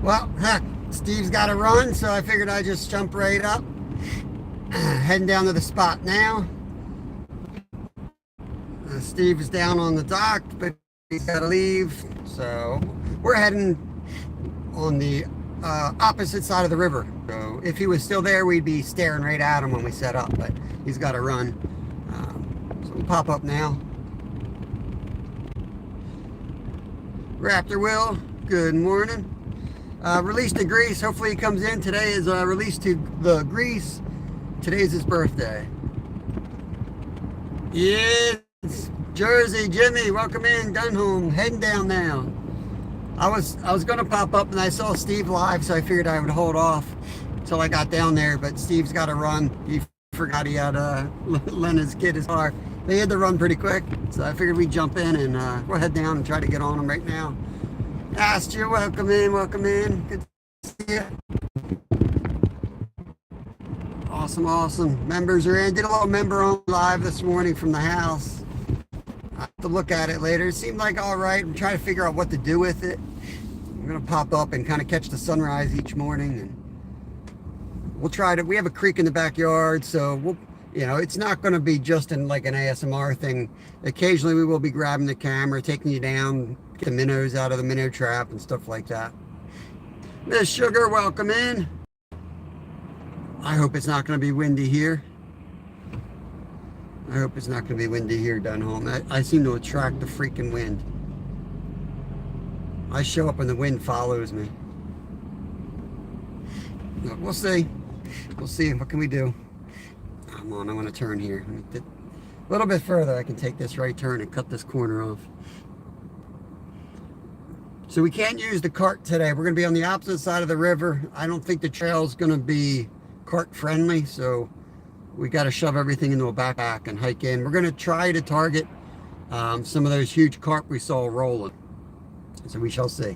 Well, heck, Steve's got to run, so I figured I'd just jump right up. Heading down to the spot now. Steve is down on the dock, but he's got to leave. So we're heading on the opposite side of the river. So if he was still there, we'd be staring right at him when we set up, but he's got to run. So we'll pop up now. Raptor Will, good morning. Release to Greece. Hopefully he comes in. Today is release to the Greece. Today's his birthday. Yes, Jersey Jimmy, welcome in. Dunholm, heading down now. I was gonna pop up and I saw Steve live, so I figured I would hold off until I got down there. But Steve's got to run. He forgot he had lent his kid his car. They had to run pretty quick, so I figured we'd jump in and we'll head down and try to get on them right now. Astor, welcome in, welcome in. Good to see you. Awesome, awesome. Members are in. Did a little member on live this morning from the house. I have to look at it later. It seemed like all right. I'm trying to figure out what to do with it. I'm gonna pop up and kind of catch the sunrise each morning, and we'll try to. We have a creek in the backyard, so we'll. You know, it's not going to be just in like an ASMR thing. Occasionally we will be grabbing the camera, taking you down, get the minnows out of the minnow trap and stuff like that. Miss Sugar, welcome in. I hope it's not going to be windy here. I hope it's not going to be windy here, Dunholm. I seem to attract the freaking wind. I show up and the wind follows me. Look, we'll see. We'll see. What can we do? Come on, I want to turn here. A little bit further, I can take this right turn and cut this corner off. So we can't use the cart today. We're going to be on the opposite side of the river. I don't think the trail is going to be cart friendly, so we got to shove everything into a backpack and hike in. We're going to try to target some of those huge carp we saw rolling. So we shall see.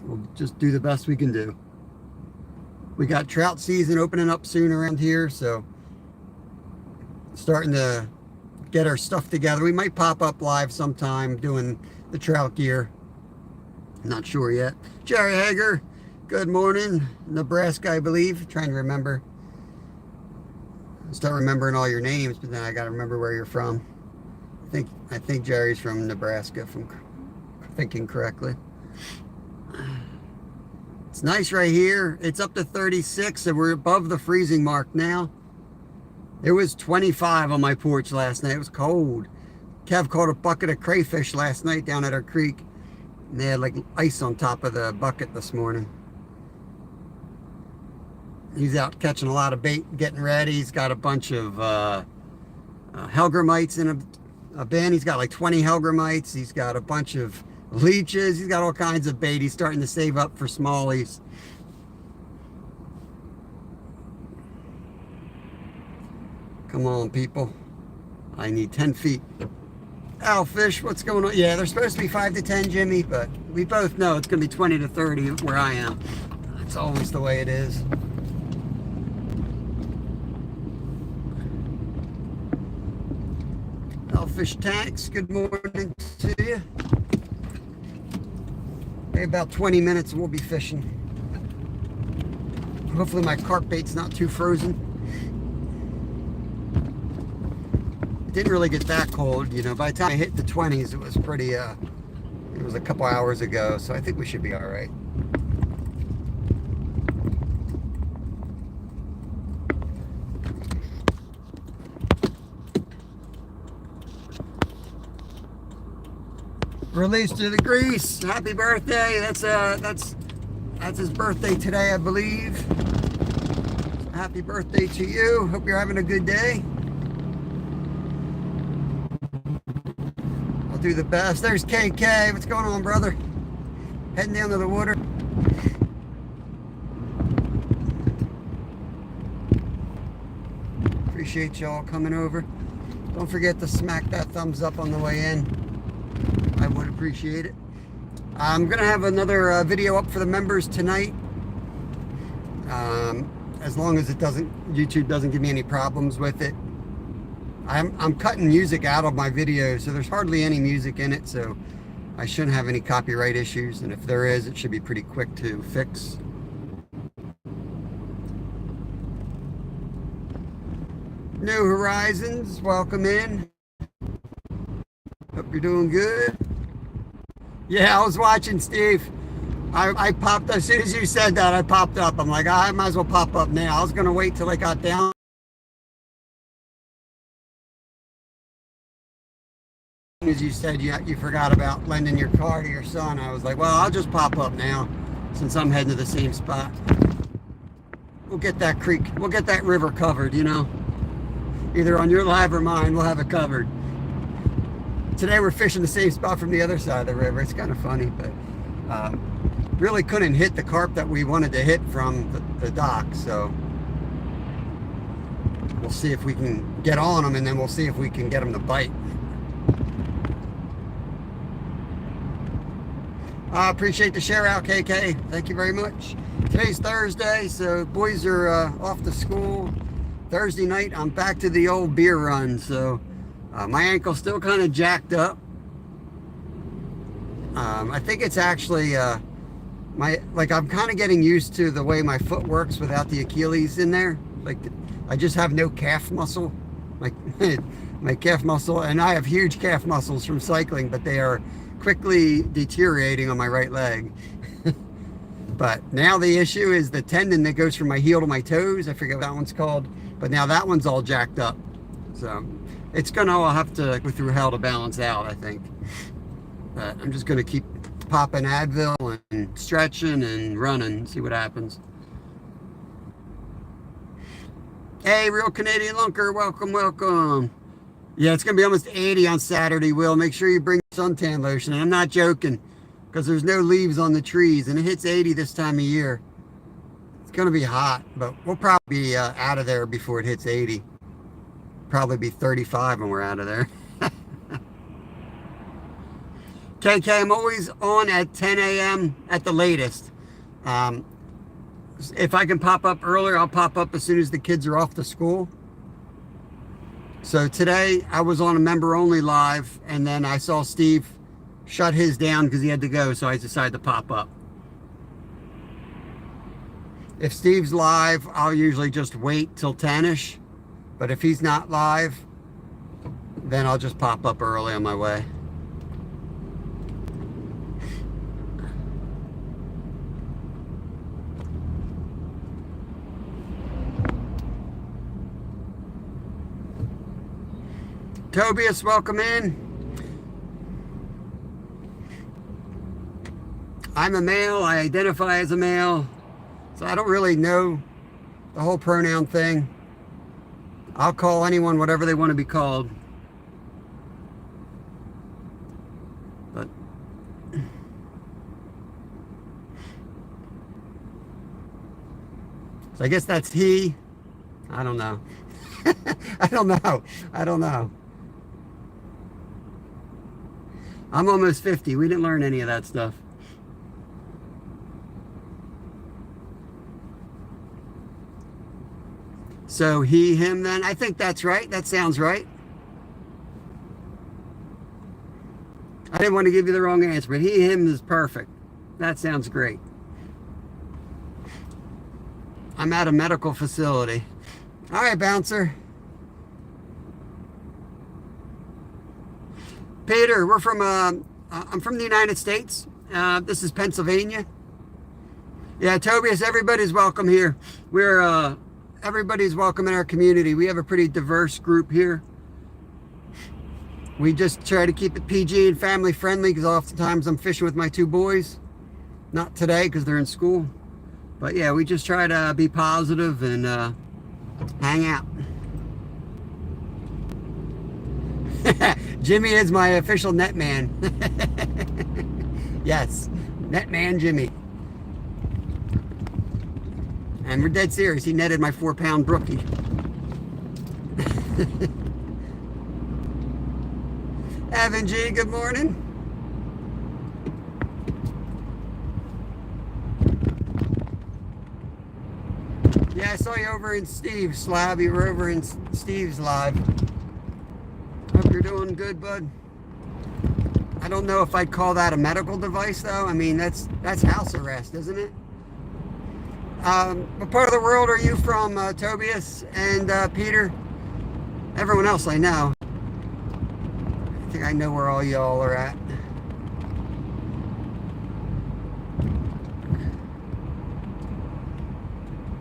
We'll just do the best we can do. We got trout season opening up soon around here, so starting to get our stuff together. We might pop up live sometime doing the trout gear. Not sure yet. Jerry Hager, good morning. Nebraska, I believe. Trying to remember. Start remembering all your names, but then I got to remember where you're from. I think Jerry's from Nebraska, if I'm thinking correctly. It's nice right here. It's up to 36, and we're above the freezing mark now. It was 25 on my porch last night. It was cold. Kev caught a bucket of crayfish last night down at our creek, and they had like ice on top of the bucket this morning. He's out catching a lot of bait, getting ready. He's got a bunch of hellgrammites in a bin. He's got like 20 hellgrammites. He's got a bunch of leeches. He's got all kinds of bait. He's starting to save up for smallies. Come on, people. I need 10 feet. Owlfish, what's going on? Yeah, they're supposed to be 5 to 10, Jimmy, but we both know it's going to be 20 to 30 where I am. That's always the way it is. Owlfish tanks, good morning to you. About 20 minutes and we'll be fishing. Hopefully my carp bait's not too frozen. It didn't really get that cold, you know. By the time I hit the 20s, it was pretty, it was a couple hours ago, so I think we should be all right. Release to the Greece. Happy birthday. That's his birthday today, I believe. Happy birthday to you. Hope you're having a good day. I'll do the best. There's KK. What's going on, brother? Heading down to the water. Appreciate y'all coming over. Don't forget to smack that thumbs up on the way in. I would appreciate it. I'm gonna have another video up for the members tonight. As long as YouTube doesn't give me any problems with it. I'm cutting music out of my videos, so there's hardly any music in it. So I shouldn't have any copyright issues, and if there is, it should be pretty quick to fix. New Horizons, welcome in. Hope you're doing good. Yeah, I was watching, Steve. I popped, as soon as you said that, I popped up. I'm like, I might as well pop up now. I was going to wait till I got down. As you said, you forgot about lending your car to your son. I was like, well, I'll just pop up now since I'm heading to the same spot. We'll get that creek, we'll get that river covered, you know. Either on your live or mine, we'll have it covered. Today we're fishing the same spot from the other side of the river. It's kind of funny, but really couldn't hit the carp that we wanted to hit from the dock. So we'll see if we can get on them, and then we'll see if we can get them to bite. I appreciate the share out, KK. Thank you very much. Today's Thursday, so boys are off to school. Thursday night, I'm back to the old beer run, so my ankle's still kind of jacked up. I think it's actually I'm kind of getting used to the way my foot works without the Achilles in there. Like I just have no calf muscle, like my calf muscle, and I have huge calf muscles from cycling, but they are quickly deteriorating on my right leg. But now the issue is the tendon that goes from my heel to my toes. I forget what that one's called, but now that one's all jacked up. So it's gonna all have to go through hell to balance out, I think. But I'm just gonna keep popping Advil and stretching and running, see what happens. Hey, Real Canadian Lunker, welcome, welcome. Yeah, it's gonna be almost 80 on Saturday, Will. Make sure you bring suntan lotion. And I'm not joking, because there's no leaves on the trees, and it hits 80 this time of year. It's gonna be hot, but we'll probably be out of there before it hits 80. Probably be 35 when we're out of there. KK, I'm always on at 10 a.m. at the latest. If I can pop up earlier, I'll pop up as soon as the kids are off to school. So today I was on a member only live, and then I saw Steve shut his down because he had to go, so I decided to pop up. If Steve's live, I'll usually just wait till 10ish, but if he's not live, then I'll just pop up early on my way. Tobias, welcome in. I'm a male, I identify as a male, so I don't really know the whole pronoun thing. I'll call anyone whatever they want to be called. But so I guess that's he. I don't know. I don't know. I'm almost 50. We didn't learn any of that stuff. So he, him then? I think that's right. That sounds right. I didn't want to give you the wrong answer, but he, him is perfect. That sounds great. I'm at a medical facility. All right, bouncer. Peter, we're from, I'm from the United States. This is Pennsylvania. Yeah, Tobias, everybody's welcome here. We're, everybody's welcome in our community. We have a pretty diverse group here. We just try to keep it PG and family friendly, because oftentimes I'm fishing with my two boys. Not today, because they're in school. But yeah, we just try to be positive and hang out. Jimmy is my official net man. Yes, net man Jimmy. And we're dead serious. He netted my 4-pound brookie. Evan G, good morning. Yeah, I saw you over in Steve's lab. You were over in Steve's live. Hope you're doing good, bud. I don't know if I'd call that a medical device, though. I mean, that's house arrest, isn't it? What part of the world are you from, Tobias and Peter? Everyone else I know. I think I know where all y'all are at.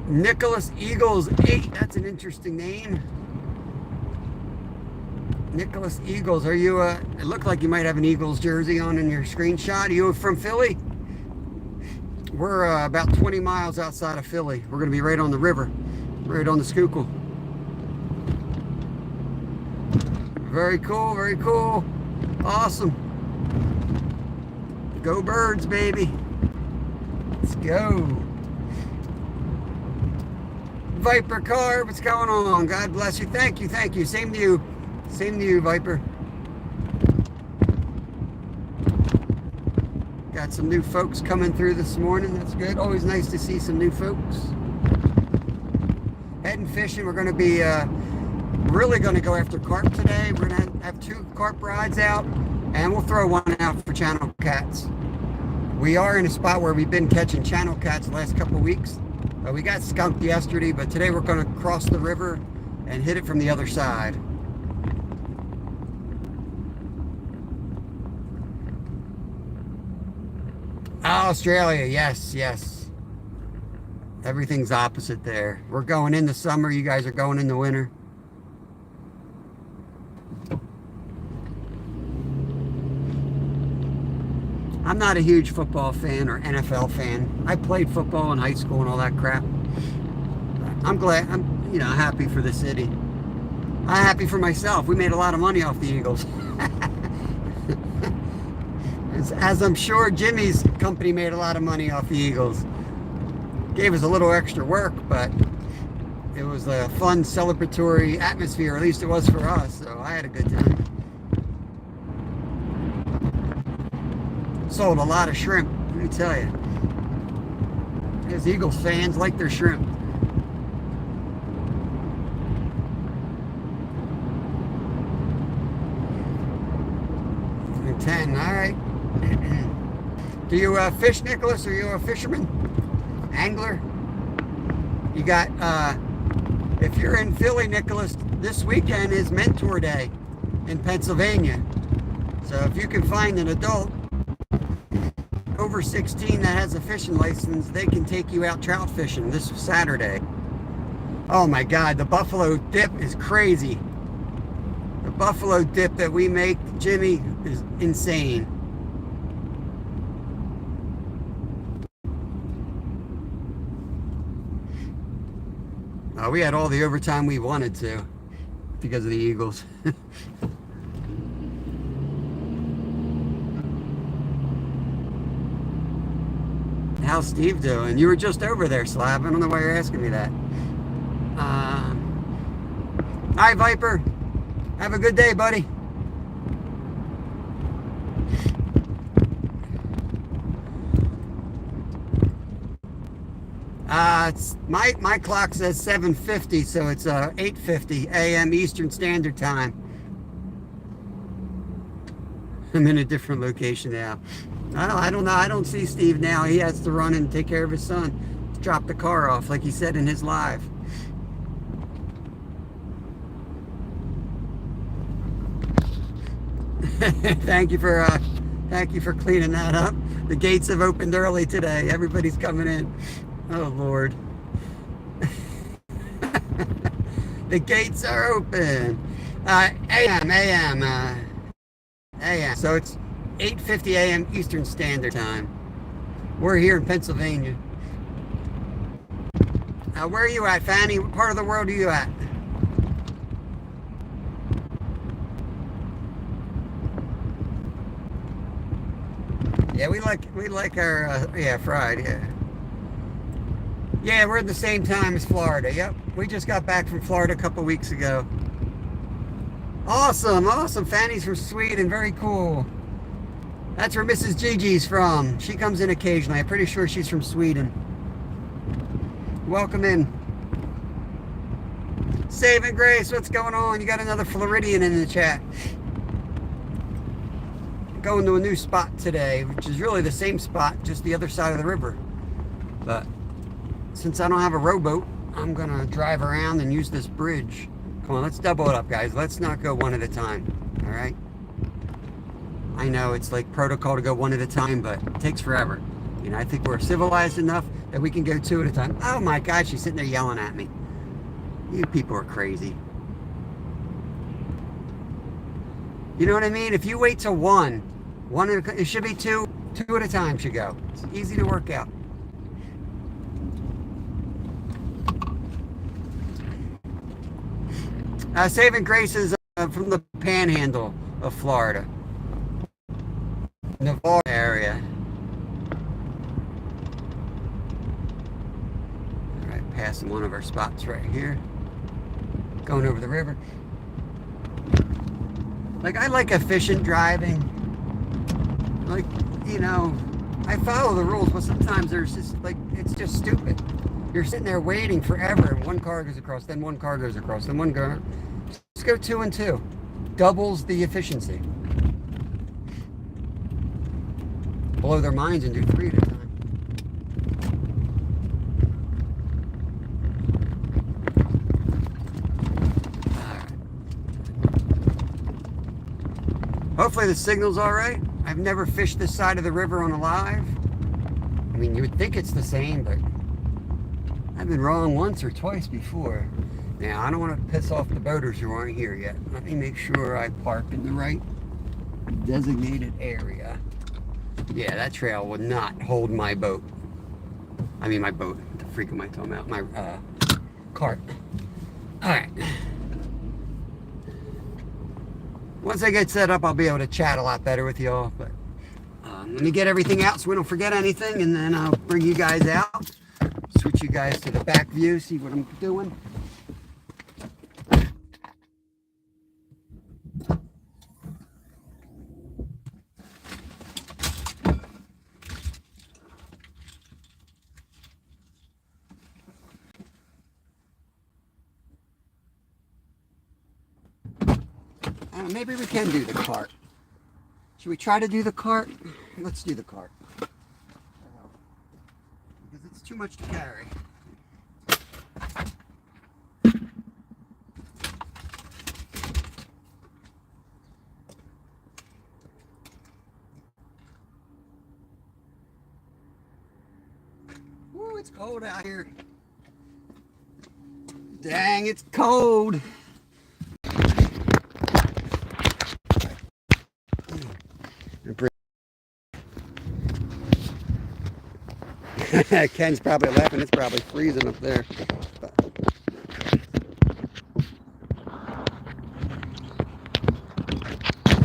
Nicholas Eagles 8. That's an interesting name. Nicholas Eagles. Are you, it looked like you might have an Eagles jersey on in your screenshot. Are you from Philly? We're about 20 miles outside of Philly. We're going to be right on the river, right on the Schuylkill. Very cool, very cool. Awesome. Go Birds, baby. Let's go. Viper Car, what's going on? God bless you. Thank you, thank you. Same to you. Same to you, Viper. Got some new folks coming through this morning. That's good. Always nice to see some new folks. Heading fishing. We're going to be really going to go after carp today. We're going to have 2 carp rods out, and we'll throw one out for channel cats. We are in a spot where we've been catching channel cats the last couple of weeks. We got skunked yesterday, but today we're going to cross the river and hit it from the other side. Australia, yes, yes. Everything's opposite there. We're going in the summer, you guys are going in the winter. I'm not a huge football fan or NFL fan. I played football in high school and all that crap. I'm glad, I'm happy for the city. I'm happy for myself. We made a lot of money off the Eagles. As I'm sure Jimmy's company made a lot of money off the Eagles. Gave us a little extra work, but it was a fun celebratory atmosphere, at least it was for us, so I had a good time. Sold a lot of shrimp, let me tell you. Those Eagles fans like their shrimp. And 10, all right. Do you fish, Nicholas? Are you a fisherman? Angler? You got, if you're in Philly, Nicholas, this weekend is Mentor Day in Pennsylvania. So if you can find an adult over 16 that has a fishing license, they can take you out trout fishing this Saturday. Oh my God, the buffalo dip is crazy. The buffalo dip that we make, Jimmy, is insane. We had all the overtime we wanted to because of the Eagles. How's Steve doing? You were just over there, Slab. I don't know why you're asking me that. Hi, Viper. Have a good day, buddy. It's my clock says 7:50, so it's 8:50 a.m. Eastern Standard Time. I'm in a different location now. I don't know. I don't see Steve now. He has to run and take care of his son. Drop the car off, like he said in his live. Thank you for cleaning that up. The gates have opened early today. Everybody's coming in. Oh Lord. The gates are open. AM. So it's 8:50 a.m. Eastern Standard Time. We're here in Pennsylvania. Where are you at, Fanny? What part of the world are you at? Yeah, we like our fried. Yeah, we're at the same time as Florida. Yep, we just got back from Florida a couple weeks ago. Awesome. Fanny's from Sweden. Very cool. That's where Mrs. Gigi's from. She comes in occasionally. I'm pretty sure she's from Sweden. Welcome in. Saving Grace, what's going on? You got another Floridian in the chat. going to a new spot today, which is really the same spot, just the other side of the river. But since I don't have a rowboat, I'm gonna drive around and use this bridge. Come on, let's double it up, guys. Let's not go one at a time, all right? I know it's like protocol to go one at a time, but it takes forever. You know, I think we're civilized enough that we can go two at a time. Oh my God, she's sitting there yelling at me. You people are crazy. You know what I mean? If you wait till one at a, it should be two at a time should go. It's easy to work out. Saving Grace is from the panhandle of Florida. Navarre area. All right, passing one of our spots right here. Going over the river. Like, I like efficient driving. Like, you know, I follow the rules, but sometimes there's just, like, it's just stupid. You're sitting there waiting forever, and one car goes across, then one car goes across, then one car. Just go 2 and 2. Doubles the efficiency. Blow their minds and do 3 at a time. Hopefully the signal's all right. I've never fished this side of the river on a live. I mean, you would think it's the same, but I've been wrong once or twice before. Now, I don't want to piss off the boaters who aren't here yet. Let me make sure I park in the right designated area. Yeah, that trail would not hold my boat. I mean, my boat. What the freak am I talking about? My cart. All right. Once I get set up, I'll be able to chat a lot better with y'all. But let me get everything out so we don't forget anything, and then I'll bring you guys out. Switch you guys to the back view, see what I'm doing. Maybe we can do the cart. Should we try to do the cart? Let's do the cart. Because it's too much to carry. Woo, it's cold out here. Dang, it's cold. Ken's probably laughing. It's probably freezing up there.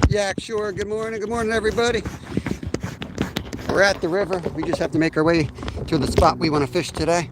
Yeah, sure. Good morning. Good morning, everybody. We're at the river. We just have to make our way to the spot we want to fish today.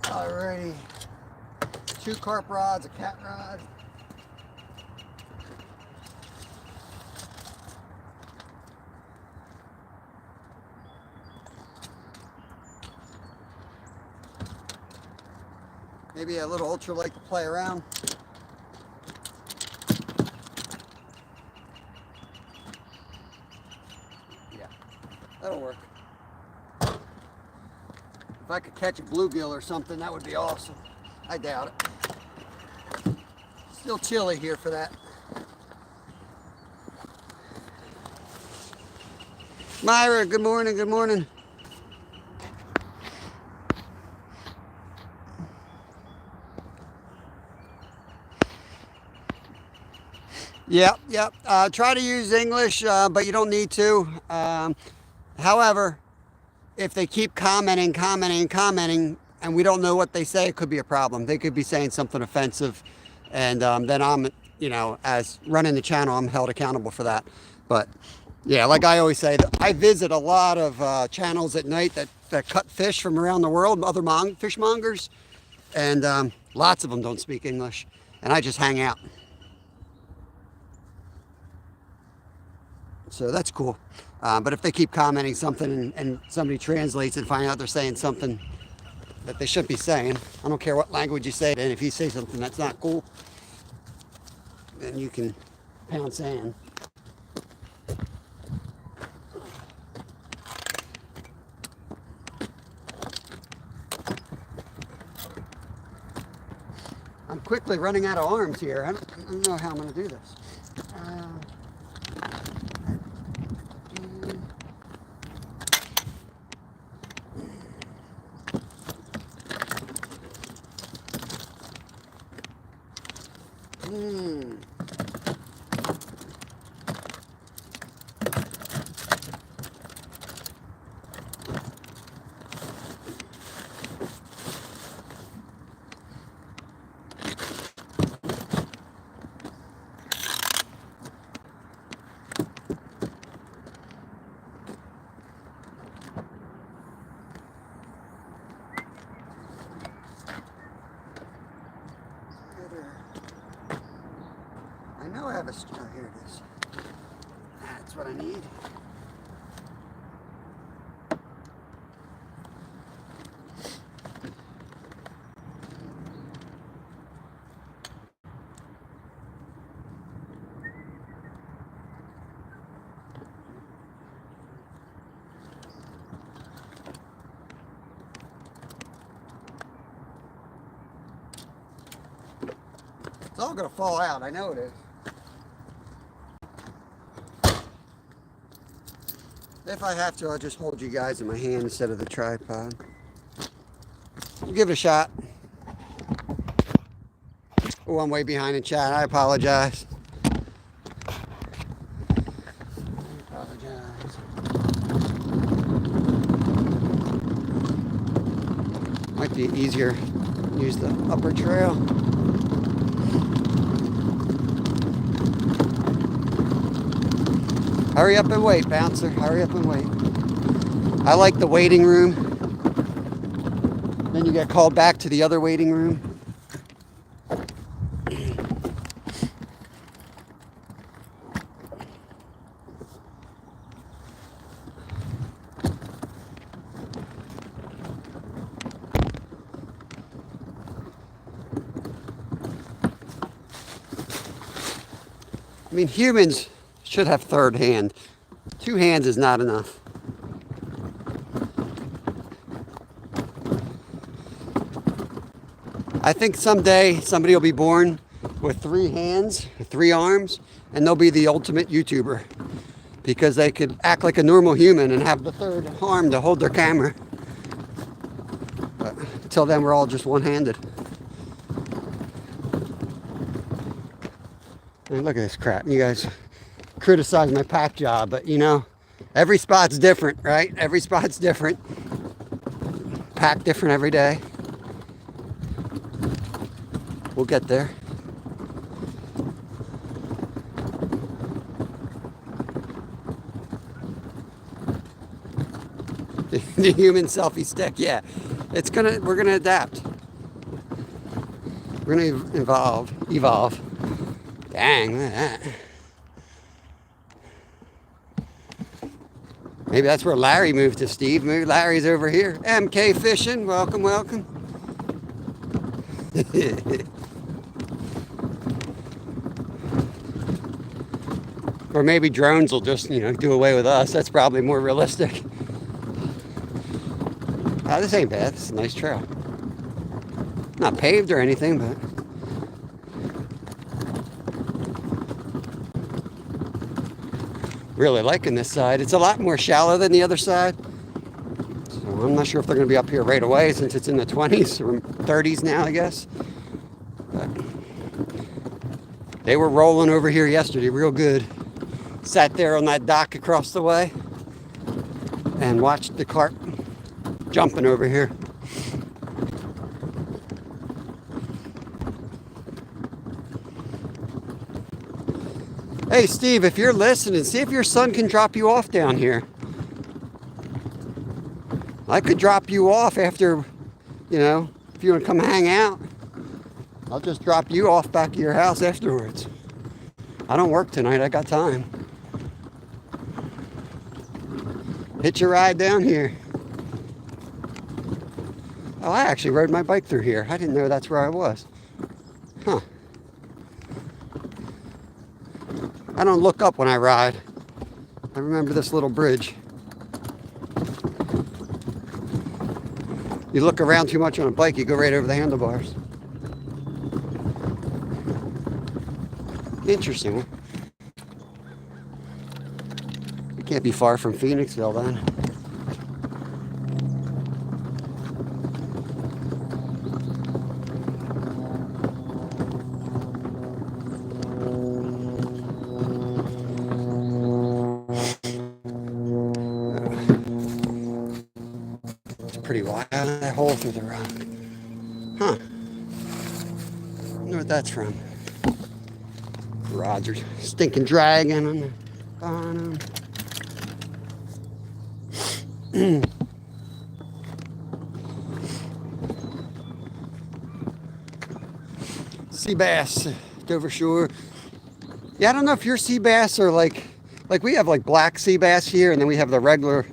Alrighty. 2 carp rods, a cat rod. Maybe a little ultralight to play around. Yeah, that'll work. If I could catch a bluegill or something, that would be awesome. I doubt it. Still chilly here for that. Myra, good morning, good morning. Yep. Try to use English, but you don't need to. However, if they keep commenting, and we don't know what they say, it could be a problem. They could be saying something offensive, and then I'm, as running the channel, I'm held accountable for that. But yeah, like I always say, I visit a lot of channels at night that cut fish from around the world, other fishmongers, and lots of them don't speak English, and I just hang out. So that's cool. But if they keep commenting something and somebody translates and find out they're saying something that they shouldn't be saying, I don't care what language you say it in. If you say something that's not cool, then you can pound sand. I'm quickly running out of arms here. I don't know how I'm going to do this. I know I have a star. Here it is. That's what I need. It's all going to fall out. I know it is. If I have to, I'll just hold you guys in my hand instead of the tripod. We'll give it a shot. Oh, I'm way behind in chat. I apologize. Might be easier to use the upper trail. Hurry up and wait, bouncer. Hurry up and wait. I like the waiting room. Then you get called back to the other waiting room. I mean, humans should have third hand. 2 hands is not enough. I think someday somebody will be born with 3 hands, 3 arms, and they'll be the ultimate YouTuber because they could act like a normal human and have the 3rd arm to hold their camera. But until then, we're all just one-handed. And look at this crap. You guys criticize my pack job, but every spot's different, right? Every spot's different. Pack different every day. We'll get there. The human selfie stick, yeah. We're gonna adapt. We're gonna evolve. Dang, look at that. Maybe that's where Larry moved to, Steve. Maybe Larry's over here. MK Fishing, welcome, welcome. Or maybe drones will just, do away with us. That's probably more realistic. Oh, this ain't bad. This is a nice trail. Not paved or anything, but really liking this side. It's a lot more shallow than the other side. So I'm not sure if they're going to be up here right away since it's in the 20s or 30s now, I guess. But they were rolling over here yesterday real good. Sat there on that dock across the way and watched the carp jumping over here. Hey Steve, if you're listening, see if your son can drop you off down here. I could drop you off after, if you want to come hang out. I'll just drop you off back to your house afterwards. I don't work tonight, I got time. Hitch a ride down here. Oh, I actually rode my bike through here. I didn't know that's where I was. Huh. I don't look up when I ride. I remember this little bridge. You look around too much on a bike, you go right over the handlebars. Interesting. You can't be far from Phoenixville then. Pretty wide, that hole through the rock. Huh. I wonder what that's from. Rods are stinking dragging on the bottom. Sea bass, Dover Shore. Yeah, I don't know if your sea bass are like we have like black sea bass here, and then we have the regular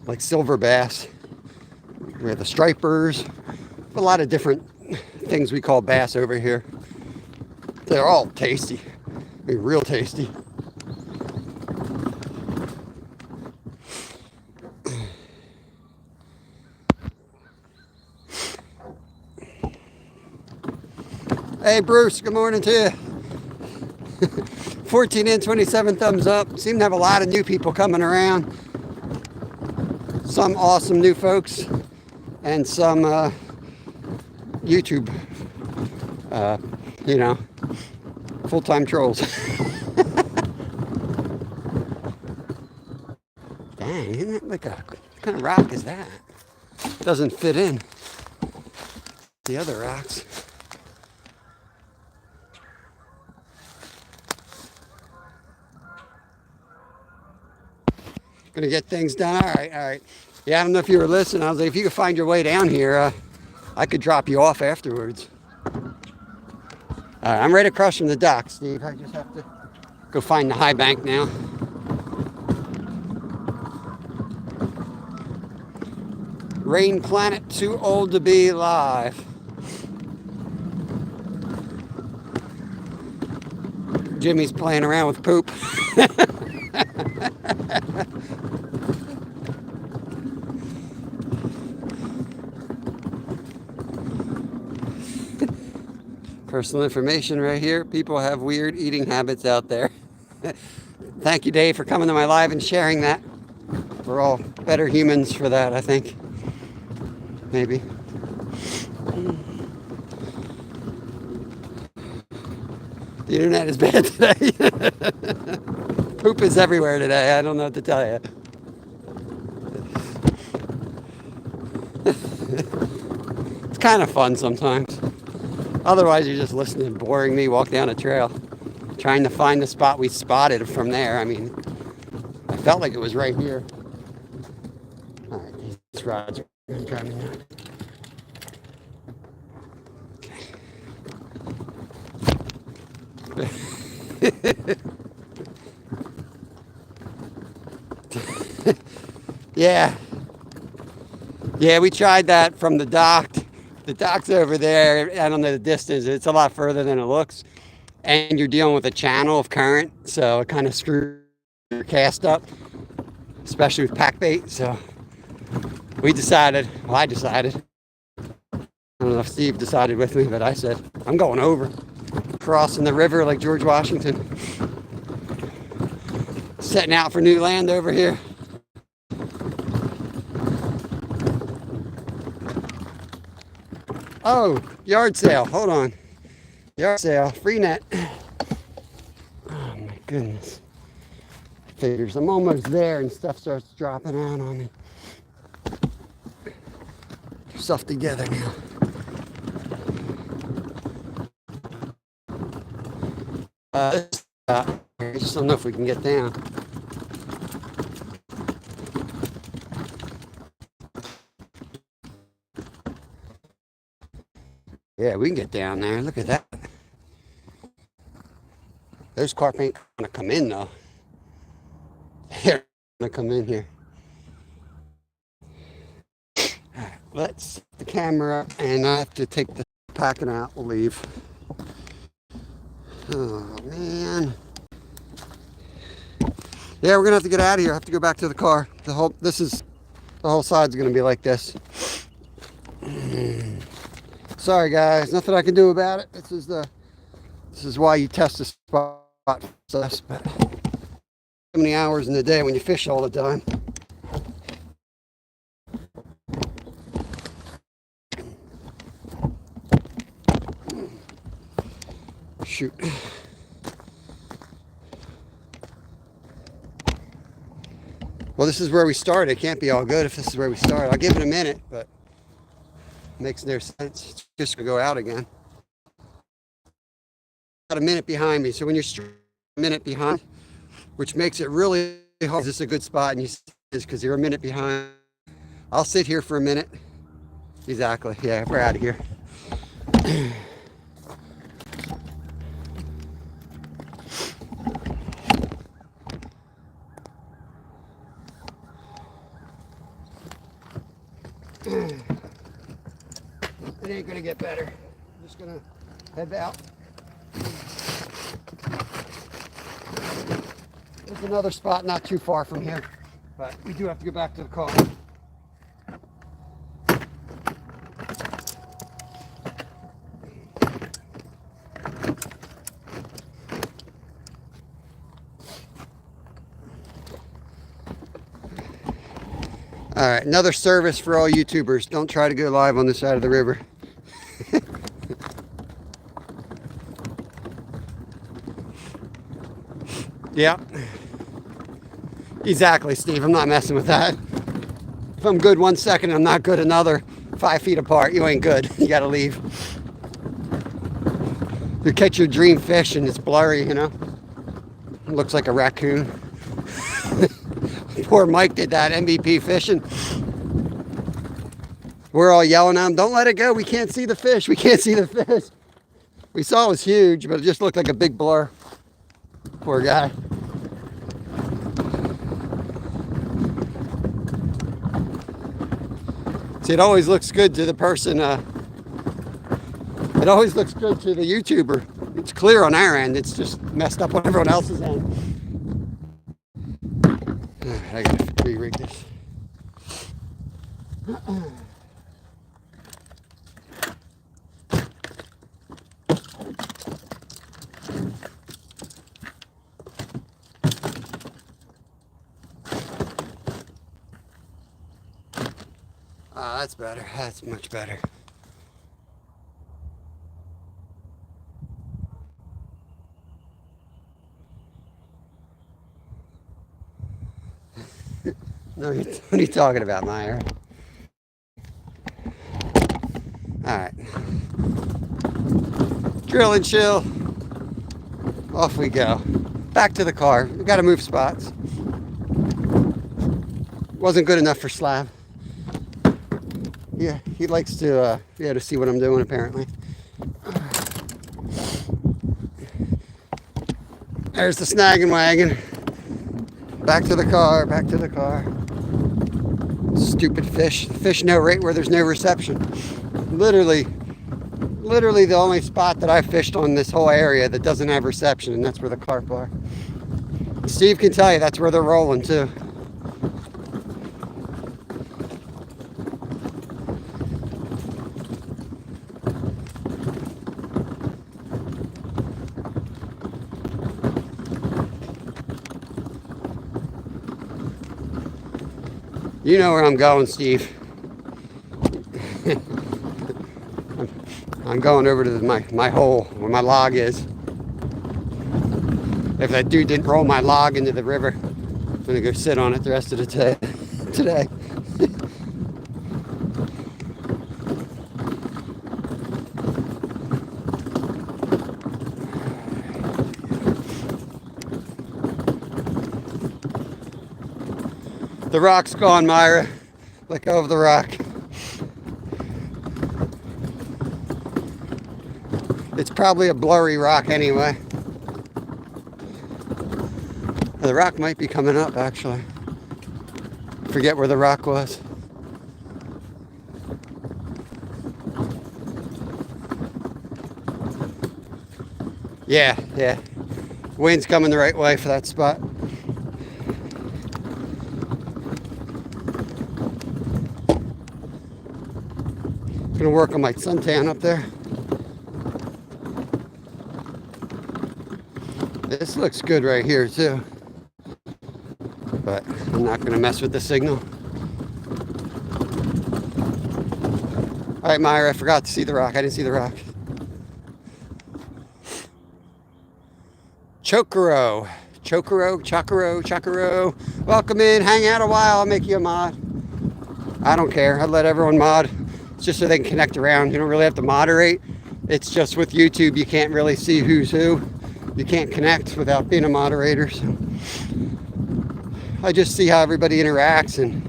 like silver bass. We have the stripers, a lot of different things we call bass over here. They're all tasty, I mean, real tasty. Hey Bruce, good morning to you. 14 in, 27 thumbs up. Seem to have a lot of new people coming around. Some awesome new folks. And some YouTube, full-time trolls. Dang, isn't that like what kind of rock is that? Doesn't fit in the other rocks. Gonna get things done. All right. Yeah, I don't know if you were listening. I was like, if you could find your way down here, I could drop you off afterwards. I'm right across from the dock, Steve. I just have to go find the high bank now. Rain Planet, too old to be live. Jimmy's playing around with poop. Personal information right here. People have weird eating habits out there. Thank you, Dave, for coming to my live and sharing that. We're all better humans for that, I think. Maybe. The internet is bad today. Poop is everywhere today. I don't know what to tell you. It's kind of fun sometimes. Otherwise, you're just listening, boring me walk down a trail, trying to find the spot we spotted from there. I mean, I felt like it was right here. All right, these rods are driving me nuts. Okay. Yeah. Yeah, we tried that from the dock. The dock's over there. I don't know the distance. It's a lot further than it looks. And you're dealing with a channel of current, so it kind of screws your cast up, especially with pack bait. So we decided, well, I decided, I don't know if Steve decided with me, but I said, I'm going over. Crossing the river like George Washington. Setting out for new land over here. Oh, yard sale. Hold on. Yard sale. Free net. Oh my goodness. Figures I'm almost there and stuff starts dropping out on me. Get yourself together now. I just don't know if we can get down. Yeah, we can get down there. Look at that. Those carp ain't gonna come in though. They're gonna come in here. All right, let's set the camera up, and I have to take the packing out. We'll leave. Oh man. Yeah, we're gonna have to get out of here. I have to go back to the car. The whole side's gonna be like this. Sorry guys, nothing I can do about it. This is why you test the spot for us. But how many hours in the day when you fish all the time? Shoot. Well, this is where we started. It can't be all good if this is where we started. I'll give it a minute, but it makes no sense. It's just gonna go out again. About a minute behind me. So when you're a minute behind, which makes it really hard. Is this a good spot? And you see this because you're a minute behind. I'll sit here for a minute. Exactly. Yeah, we're out of here. It ain't gonna get better. I'm just gonna head out. There's another spot not too far from here, but we do have to go back to the car. All right, another service for all YouTubers. Don't try to go live on this side of the river. Yeah. Exactly, Steve. I'm not messing with that. If I'm good 1 second, I'm not good another. 5 feet apart, you ain't good. You gotta leave. You catch your dream fish and it's blurry, you know? It looks like a raccoon. Poor Mike did that MVP fishing. We're all yelling at him, don't let it go. We can't see the fish. We can't see the fish. We saw it was huge, but it just looked like a big blur. Poor guy. See, it always looks good to the person. It always looks good to the YouTuber. It's clear on our end. It's just messed up on everyone else's end. I gotta re-rig this. Ah, that's better. That's much better. No, what are you talking about, Meyer? All right. Drill and chill. Off we go. Back to the car. We got to move spots. Wasn't good enough for Slab. Yeah, he likes to see what I'm doing, apparently. There's the snagging wagon. Back to the car, back to the car. Stupid fish. The fish know right where there's no reception. Literally the only spot that I fished on this whole area that doesn't have reception, and that's where the carp are. Steve can tell you that's where they're rolling too. You know where I'm going, Steve. I'm going over to my hole where my log is. If that dude didn't roll my log into the river, I'm gonna go sit on it the rest of the day today. The rock's gone, Myra. Let go of the rock. It's probably a blurry rock anyway. The rock might be coming up, actually. Forget where the rock was. Yeah. Wind's coming the right way for that spot. Gonna work on my suntan up there. This looks good right here too, but I'm not gonna mess with the signal. All right, Myra, I forgot to see the rock. I didn't see the rock. Chokoro. Welcome in, hang out a while, I'll make you a mod. I don't care, I'll let everyone mod. It's just so they can connect around. You don't really have to moderate. It's just with YouTube, you can't really see who's who. You can't connect without being a moderator. So I just see how everybody interacts, and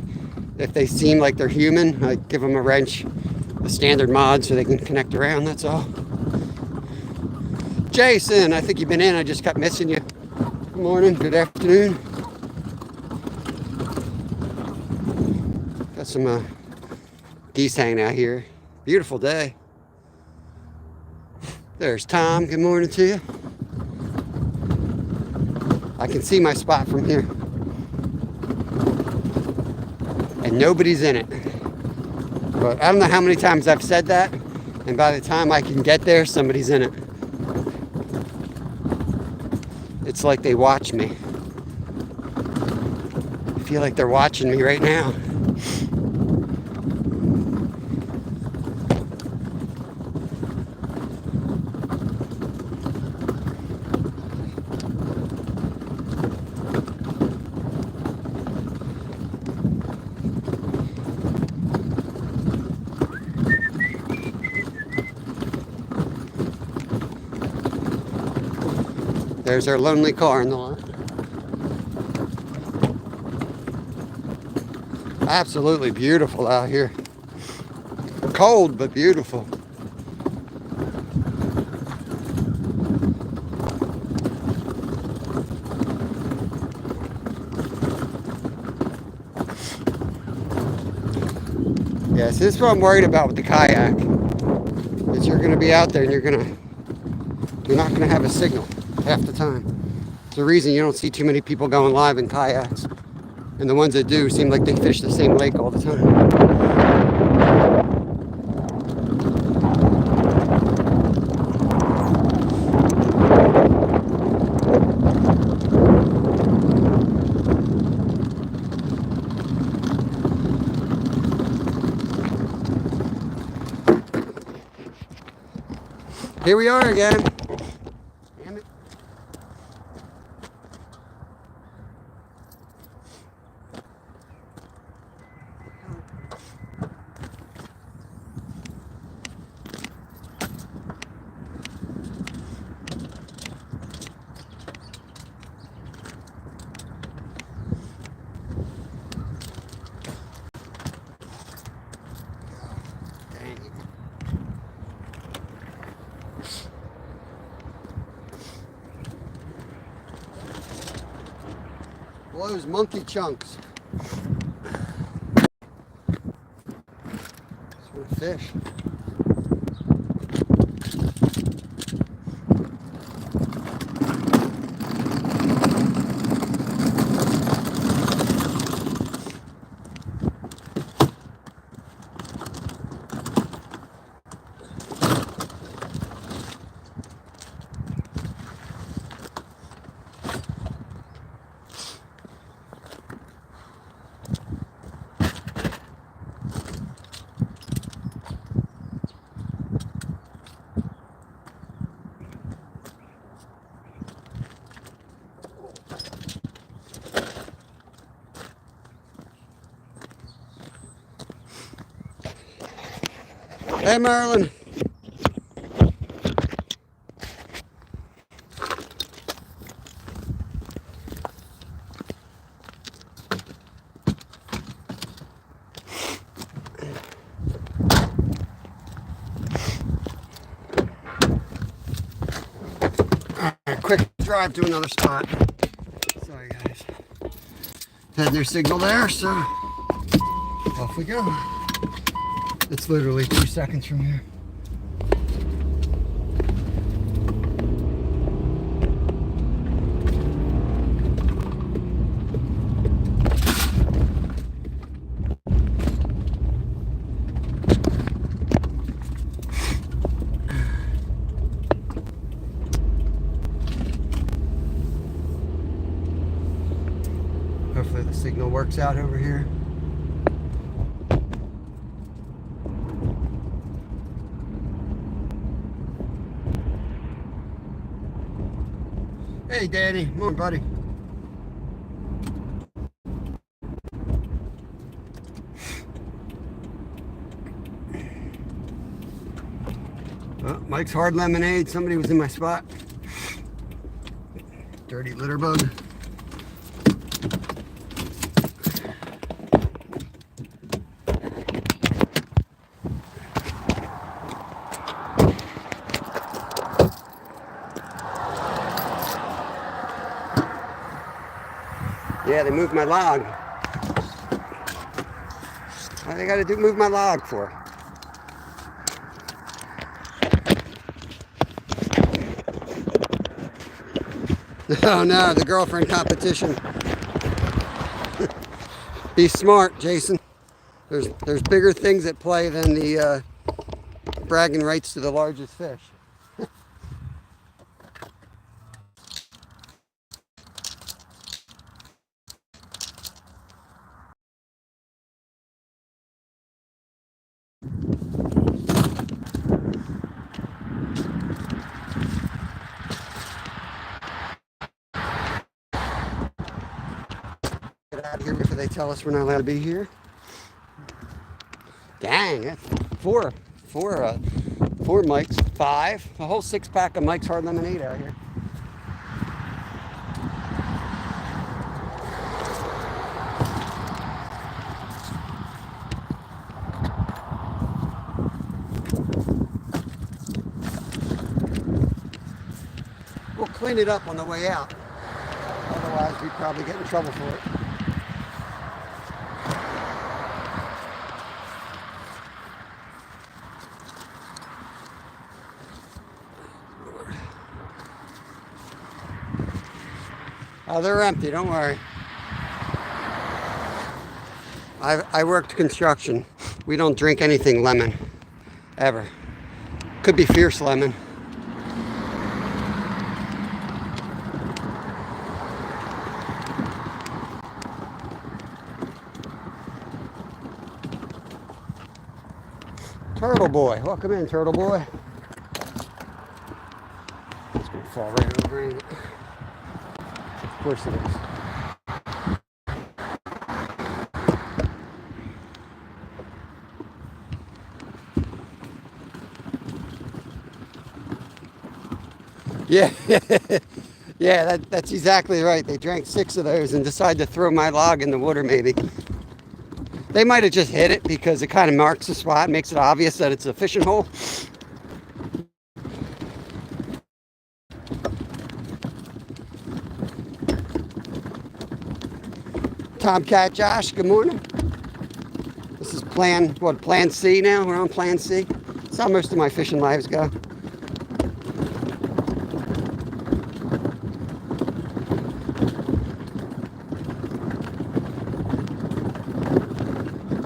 if they seem like they're human, I give them a wrench, the standard mod, so they can connect around, that's all. Jason, I think you've been in. I just kept missing you. Good morning, good afternoon. Got some geese hanging out here. Beautiful day. There's Tom. Good morning to you. I can see my spot from here. And nobody's in it. But I don't know how many times I've said that. And by the time I can get there, somebody's in it. It's like they watch me. I feel like they're watching me right now. There's our lonely car in the lot. Absolutely beautiful out here. Cold, but beautiful. Yes, this is what I'm worried about with the kayak. Is you're going to be out there and you're not going to have a signal half the time. It's the reason you don't see too many people going live in kayaks. And the ones that do seem like they fish the same lake all the time. Here we are again. Damn it. Blows monkey chunks. Sort of fish. Hey, Merlin. Alright, quick drive to another spot. Sorry, guys. Had their signal there, so off we go. It's literally 2 seconds from here. Hopefully the signal works out over here. Hey, Daddy. Come on, buddy. Oh, Mike's Hard Lemonade. Somebody was in my spot. Dirty litter bug. Yeah, they moved my log. What do they got to move my log for? Oh no, the girlfriend competition. Be smart, Jason. There's bigger things at play than the bragging rights to the largest fish. Get out of here before they tell us we're not allowed to be here. Dang, that's four Mike's, 5, a whole 6-pack of Mike's Hard Lemonade out here. We'll clean it up on the way out. Otherwise, we'd probably get in trouble for it. Oh, they're empty, don't worry. I worked construction. We don't drink anything lemon, ever. Could be fierce lemon. Turtle boy, welcome in, turtle boy. It's gonna fall right over, ain't it? Of course it is. Yeah, yeah, that's exactly right. They drank 6 of those and decided to throw my log in the water, maybe. They might have just hit it because it kind of marks the spot, makes it obvious that it's a fishing hole. Tomcat Josh, good morning. This is plan C now? We're on plan C. That's how most of my fishing lives go.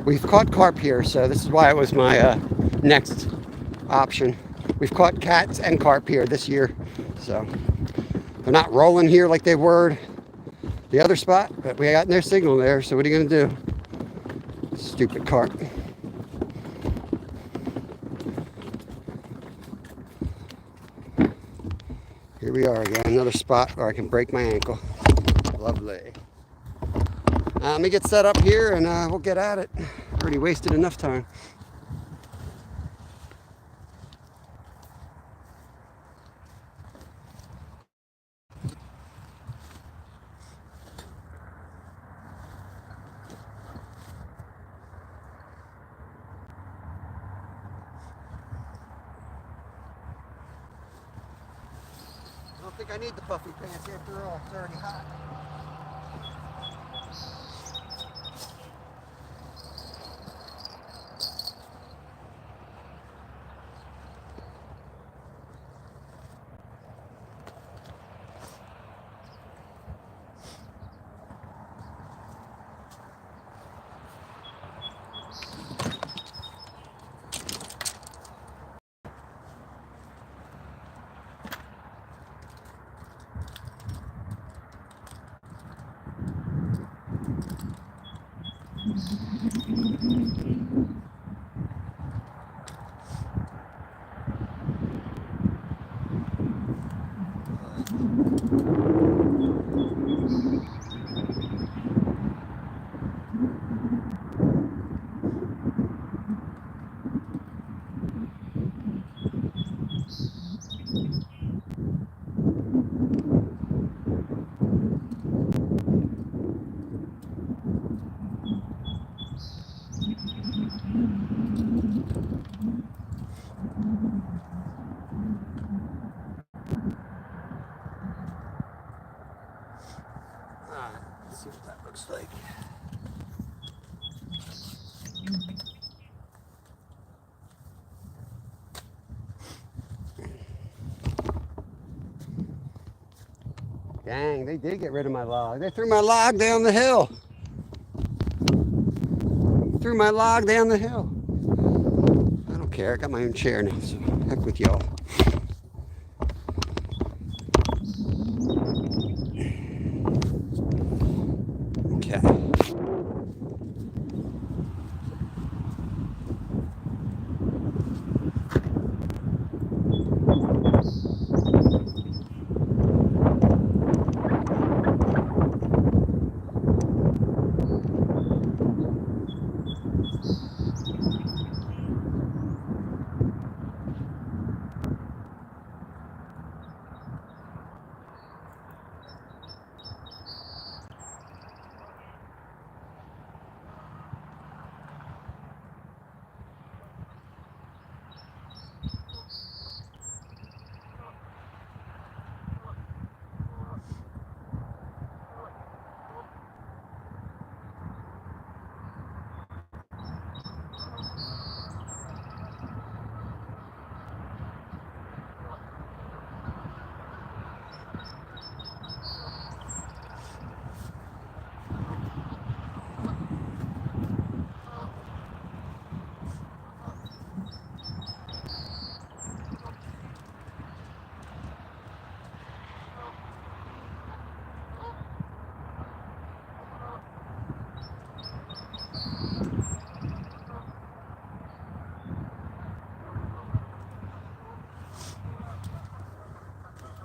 We've caught carp here, so this is why it was my next option. We've caught cats and carp here this year, so they're not rolling here like they were the other spot, but we got no signal there, so what are you gonna do? Stupid carp. Here we are again, another spot where I can break my ankle. Lovely. Let me get set up here and we'll get at it. Already wasted enough time. I don't think I need the puffy pants after all. It's already hot. Let's see what that looks like. Dang, they did get rid of my log. They threw my log down the hill. Threw my log down the hill. I don't care. I got my own chair now, so heck with y'all. Okay.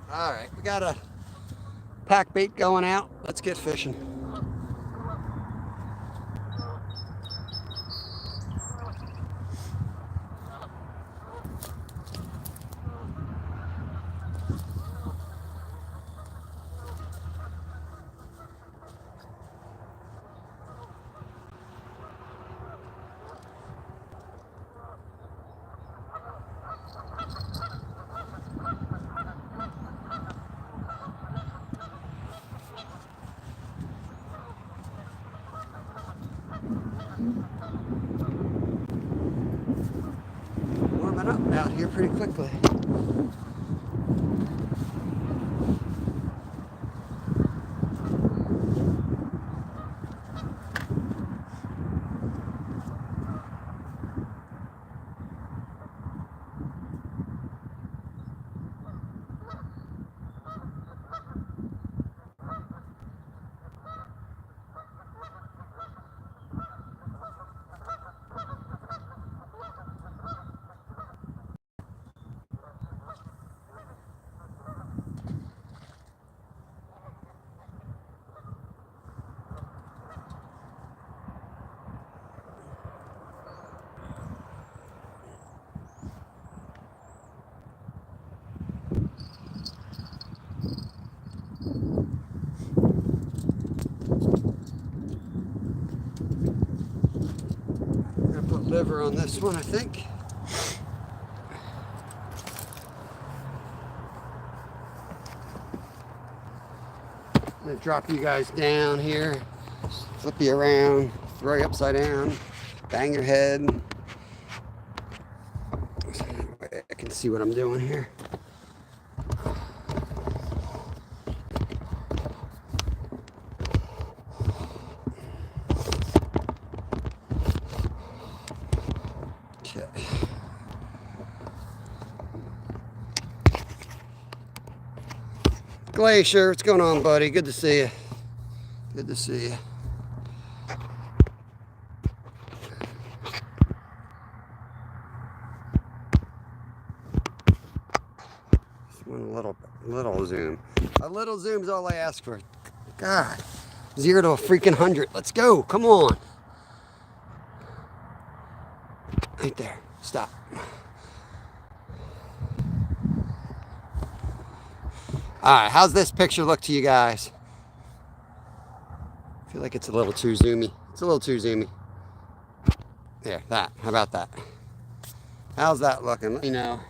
All right, we got a pack bait going out. Let's get fishing. coming up out here pretty quickly. Liver on this one, I think. I'm gonna drop you guys down here, flip you around, throw you upside down, bang your head. I can see what I'm doing here. Glacier, what's going on, buddy? Good to see you. Good to see you. Just one little zoom. A little zoom's all I ask for. God, 0 to a freaking 100. Let's go. Come on. Right there. Stop. Alright, how's this picture look to you guys? I feel like it's a little too zoomy. It's a little too zoomy. There, that. How about that? How's that looking? Let me know.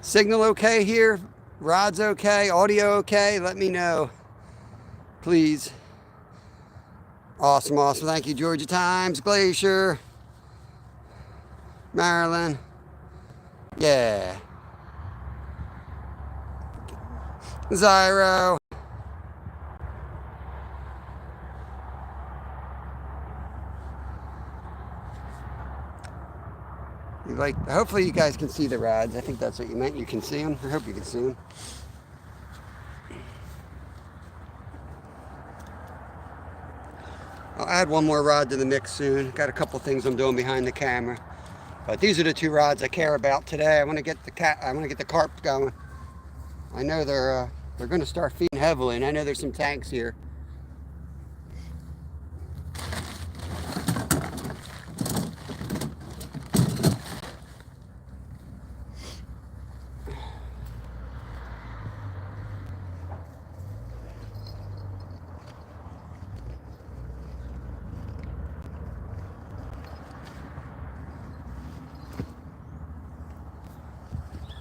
Signal okay here? Rod's okay? Audio okay? Let me know, please. Awesome, awesome. Thank you, Georgia Times, Glacier, Maryland. Yeah. Zyro. Hopefully you guys can see the rods. I think that's what you meant. You can see them. I hope you can see them. I'll add one more rod to the mix soon. Got a couple things I'm doing behind the camera, but these are the 2 rods I care about today. I want to get the carp going. I know they're going to start feeding heavily, and I know there's some tanks here.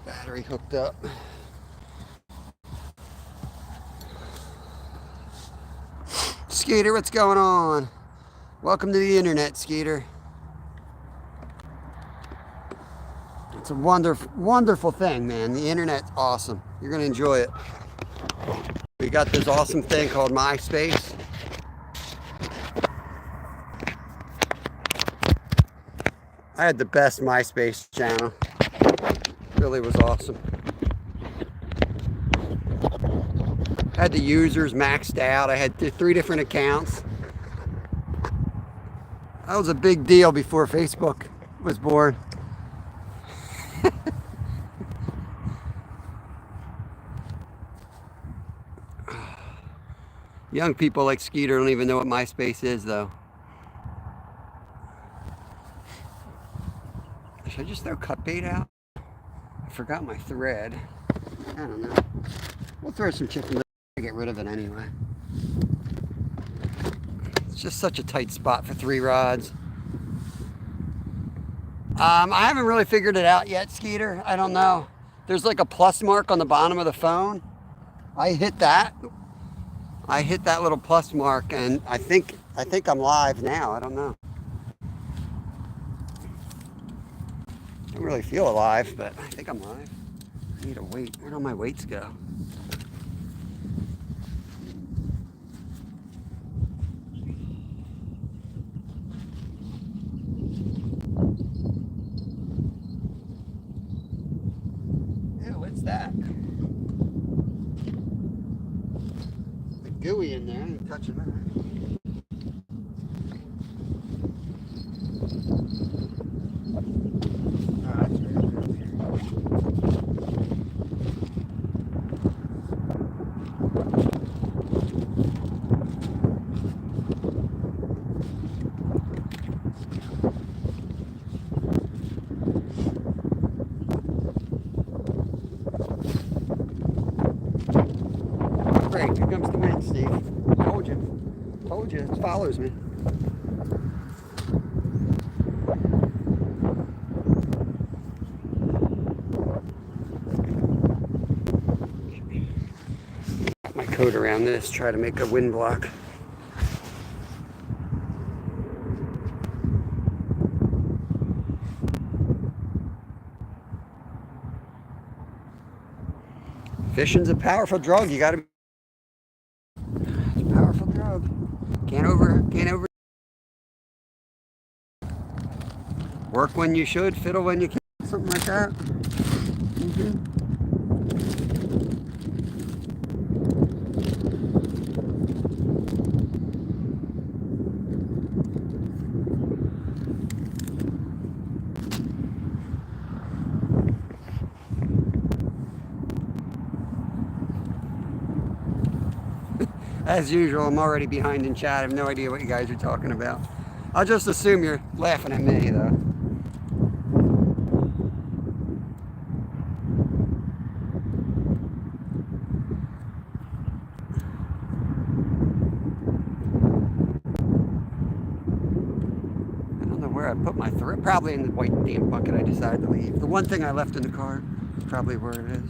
Battery hooked up. Skeeter, what's going on? Welcome to the internet, Skeeter. It's a wonderful thing, man. The internet's awesome. You're gonna enjoy it. We got this awesome thing called MySpace. I had the best MySpace channel. Really was awesome. Had the users maxed out. I had 3 different accounts. That was a big deal before Facebook was born. Young people like Skeeter don't even know what MySpace is, though. Should I just throw cut bait out? I forgot my thread. I don't know. We'll throw some chicken to get rid of it anyway. It's just such a tight spot for 3 rods. I haven't really figured it out yet, Skeeter. I don't know. There's like a plus mark on the bottom of the phone. I hit that. I hit that little plus mark, and I think I'm live now. I don't know. I don't really feel alive, but I think I'm live. I need a weight. Where do my weights go? Ew, what's that? The gooey in there. I ain't touching that. Great, here comes the wind, Steve. Told you, it follows me. Got my coat around this, try to make a wind block. Fishing's a powerful drug. You gotta. It's a powerful drug. Can't over. Work when you should, fiddle when you can. Something like that. As usual, I'm already behind in chat. I have no idea what you guys are talking about. I'll just assume you're laughing at me, though. I don't know where I put my thread. Probably in the white damn bucket I decided to leave. The one thing I left in the car is probably where it is.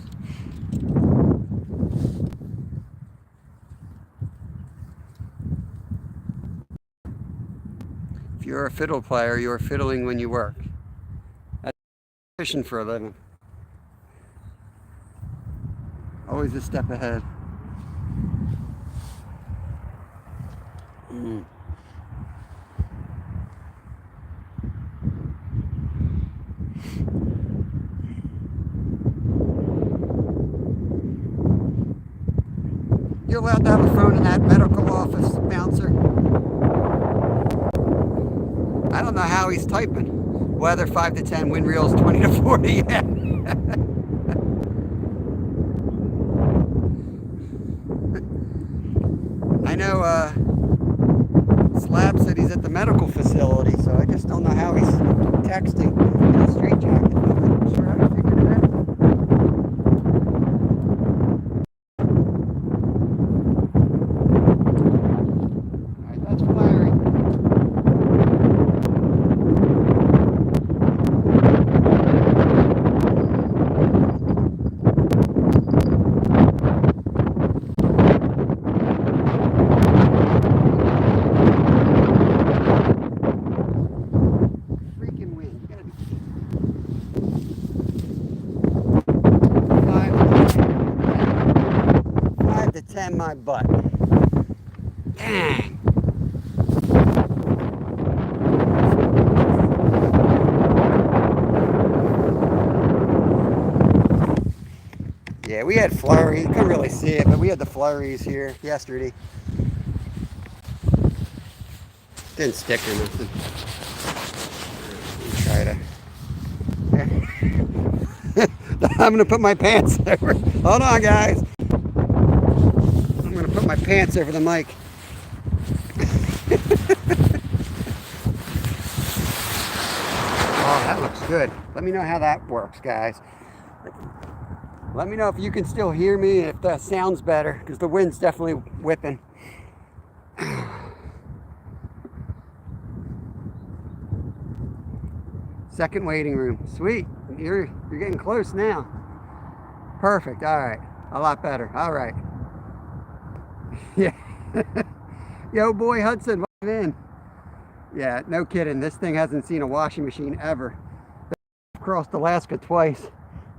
If you're a fiddle player, you're fiddling when you work. That's fishing for a living. Always a step ahead. You're allowed to have a phone in that medical office, bouncer. I don't know how he's typing. Weather 5 to 10, wind reels 20 to 40. Yeah. I know Slab said he's at the medical facility, so I just don't know how he's texting in a straight jacket. I'm not sure how to figure it out. Alright, that's Larry. Freaking wind. You gotta be five to 10 my butt. Dang. Yeah, we had flurries. You couldn't really see it, but we had the flurries here yesterday. Didn't stick or nothing. Let me try to. I'm gonna put my pants over. Hold on, guys. I'm gonna put my pants over the mic. Oh, that looks good. Let me know how that works, guys. Let me know if you can still hear me, if that sounds better, because the wind's definitely whipping. Second waiting room. Sweet. You're getting close now. Perfect. All right. A lot better. All right. Yeah. Yo, boy, Hudson, welcome in. Yeah, no kidding. This thing hasn't seen a washing machine ever. I've crossed Alaska twice.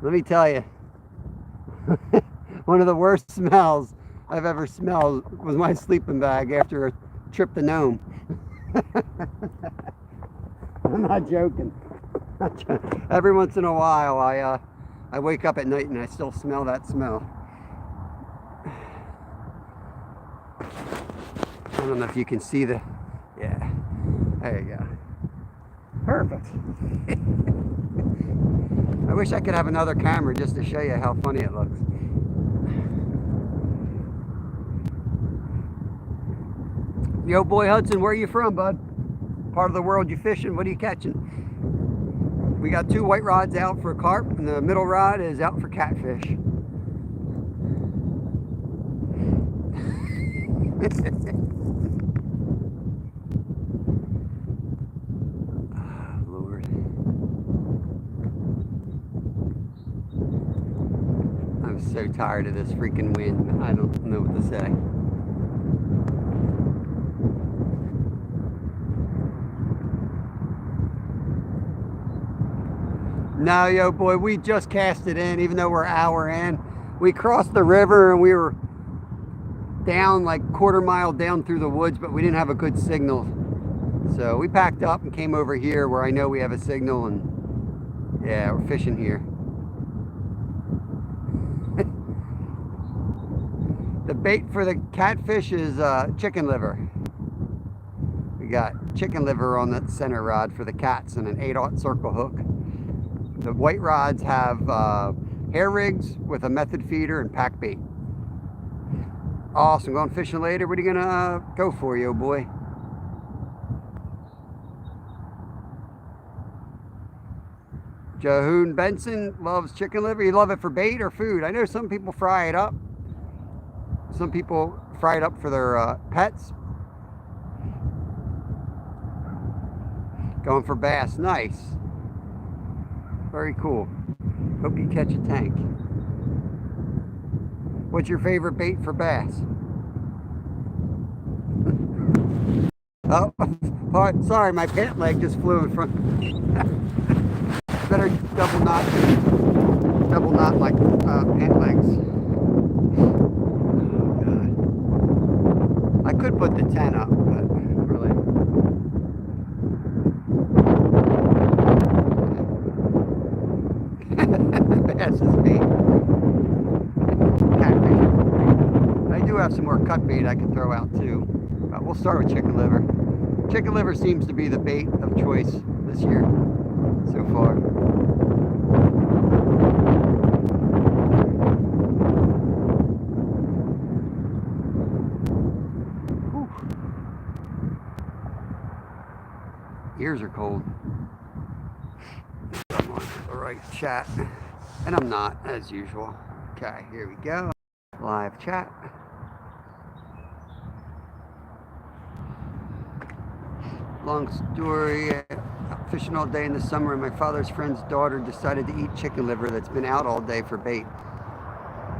Let me tell you, one of the worst smells I've ever smelled was my sleeping bag after a trip to Nome. I'm not joking. Every once in a while, I wake up at night and I still smell that smell. I don't know if you can see the, yeah, there you go. Perfect. I wish I could have another camera just to show you how funny it looks. Yo, boy Hudson, where are you from, bud? Part of the world you fishing? What are you catching? We got 2 white rods out for carp, and the middle rod is out for catfish. Oh, Lord. I'm so tired of this freaking wind. I don't know what to say. No, yo, boy, we just cast it in, even though we're an hour in. We crossed the river and we were down like quarter mile down through the woods, but we didn't have a good signal. So we packed up and came over here where I know we have a signal, and yeah, we're fishing here. The bait for the catfish is chicken liver. We got chicken liver on that center rod for the cats and an 8/0 circle hook. The white rods have hair rigs with a method feeder and pack bait. Awesome. Going fishing later. What are you gonna go for, yo boy? Jahoon Benson loves chicken liver. You love it for bait or food? I know some people fry it up. Some people fry it up for their pets. Going for bass. Nice. Very cool. Hope you catch a tank. What's your favorite bait for bass? Oh, sorry, my pant leg just flew in front. Better double knot my pant legs. Oh, God. I could put the tent up, but really. Bass is bait. Catfish. I do have some more cut bait I can throw out too. But we'll start with chicken liver. Chicken liver seems to be the bait of choice this year so far. Whew. Ears are cold. I'm on the right chat, and I'm not, as usual. Okay, here we go. Live chat. Long story, fishing all day in the summer, and my father's friend's daughter decided to eat chicken liver that's been out all day for bait.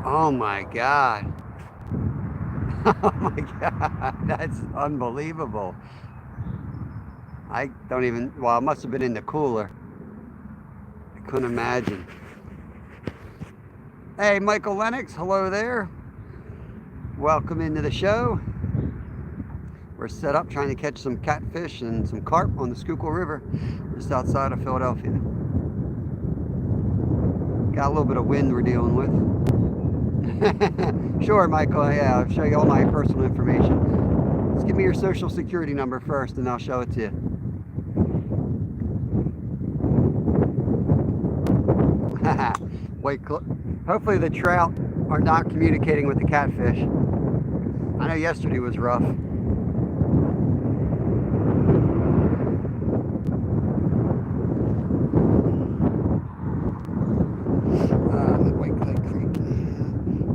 Oh my God. Oh my God, that's unbelievable. I don't even, well, it must have been in the cooler. I couldn't imagine. Hey, Michael Lennox, hello there. Welcome into the show. We're set up trying to catch some catfish and some carp on the Schuylkill River, just outside of Philadelphia. Got a little bit of wind we're dealing with. Sure, Michael, yeah, I'll show you all my personal information. Just give me your social security number first and I'll show it to you. Wait, hopefully the trout are not communicating with the catfish. I know yesterday was rough.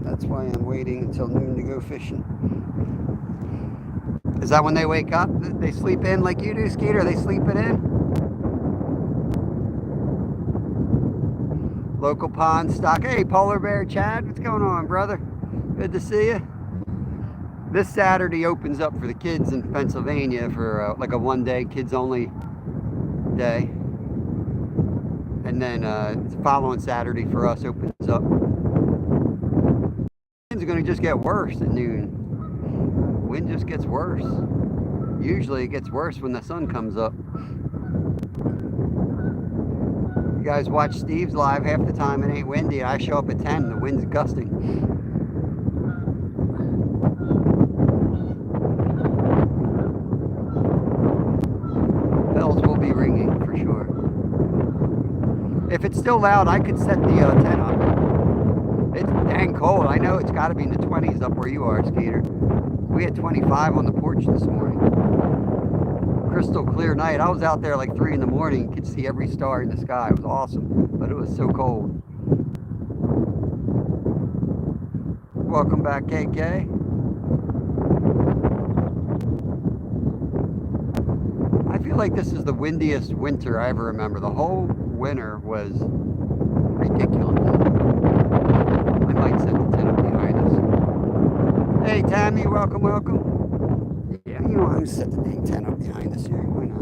That's why I'm waiting until noon to go fishing. Is that when they wake up? They sleep in like you do, Skeeter? Are they sleeping in? Local pond stock. Hey, Polar Bear Chad, what's going on, brother? Good to see you. This Saturday opens up for the kids in Pennsylvania for like a one-day kids-only day. And then the following Saturday for us opens up. It's going to just get worse at noon. Wind just gets worse. Usually it gets worse when the sun comes up. You guys watch Steve's live, half the time it ain't windy. I show up at 10, the wind's gusting. Bells will be ringing for sure. If it's still loud, I could set the tent up. It's dang cold. I know it's got to be in the 20s up where you are, Skeeter. We had 25 on the porch this morning. Crystal clear night. I was out there like 3 in the morning. Could see every star in the sky. It was awesome, but it was so cold. Welcome back, KK. I feel like this is the windiest winter I ever remember. The whole winter was ridiculous. I might set the tent up behind us. Hey, Tammy, welcome, welcome. Yeah, you know, I'm gonna set the dang tent up behind us here. Why not?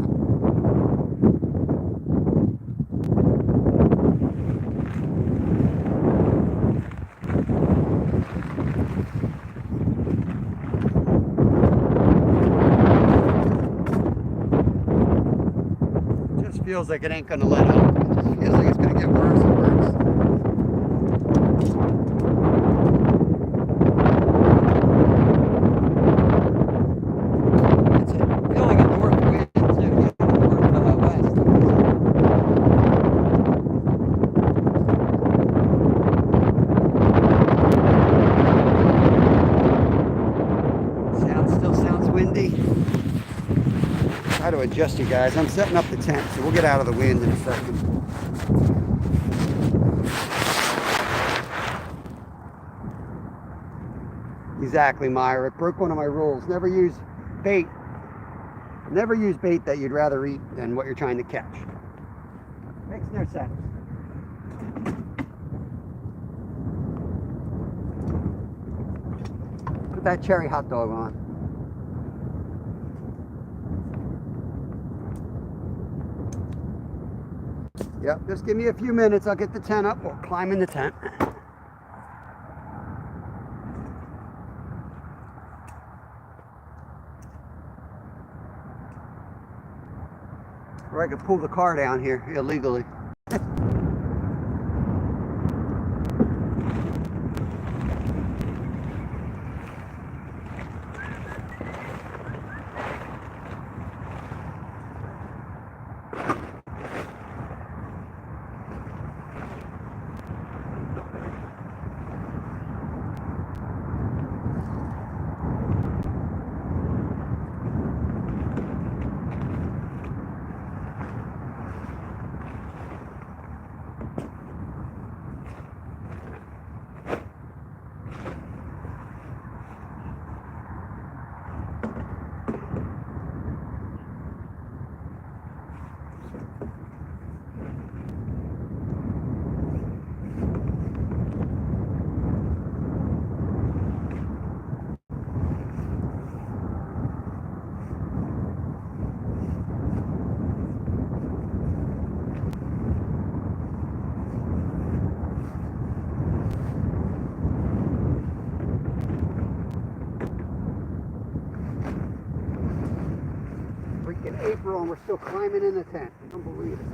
Just feels like it ain't gonna let up. It just feels like it's gonna get worse and worse. Try to adjust you guys. I'm setting up the tent, so we'll get out of the wind in a second. Exactly, Myra. It broke one of my rules. Never use bait. Never use bait that you'd rather eat than what you're trying to catch. Makes no sense. Put that cherry hot dog on. Yep, just give me a few minutes. I'll get the tent up. We'll climb in the tent. Or I could pull the car down here illegally. April and we're still climbing in the tent. I don't believe it.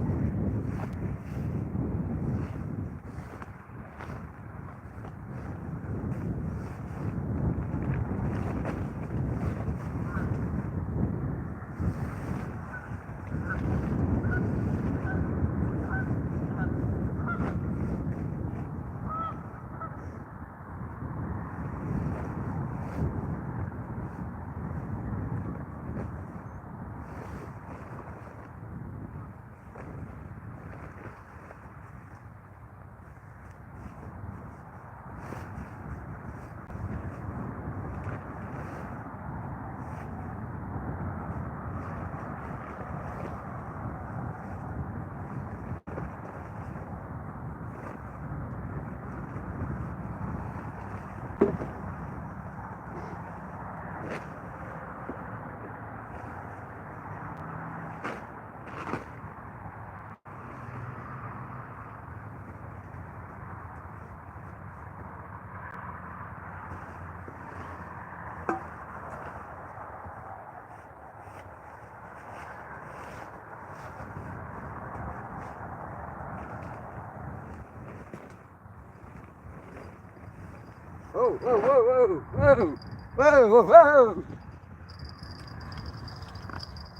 Whoa, whoa, whoa, whoa, whoa, whoa, whoa.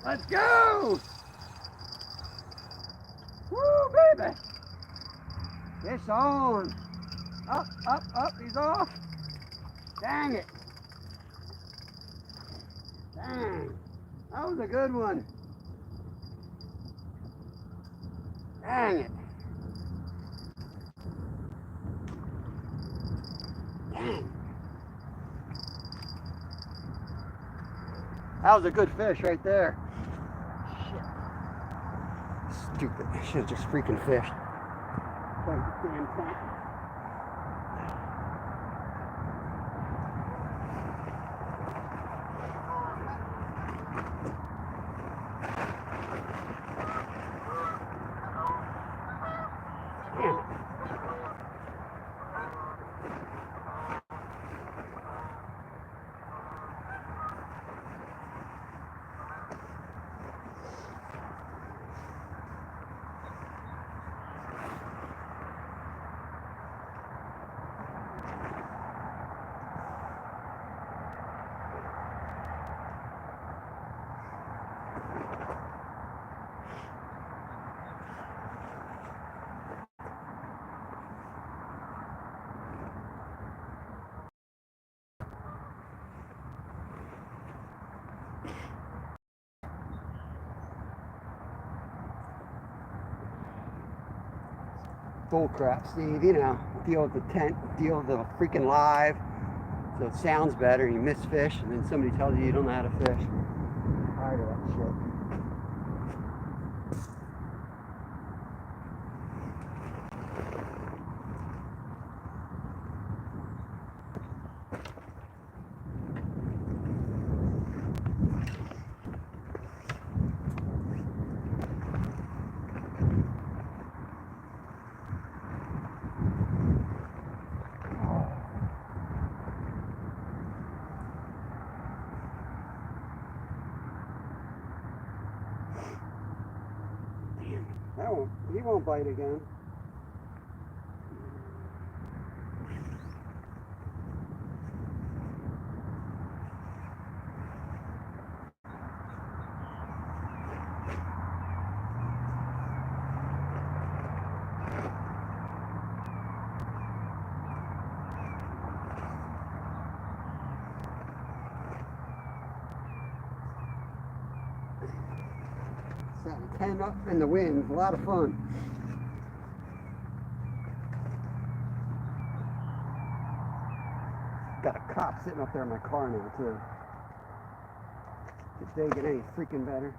Let's go. Woo, baby. Fish on. Up, up, up, he's off. Dang it. Dang. That was a good one. Dang it. Dang. That was a good fish right there. Shit. Stupid. I should have just freaking fished. Play the damn thing. Bull crap, Steve. You know, deal with the tent, deal with the freaking live, so it sounds better. You miss fish, and then somebody tells you you don't know how to fish. I'm tired of that shit. He won't bite again. Setting 10 up in the wind, a lot of fun. Got a cop sitting up there in my car now too. If they get any freaking better.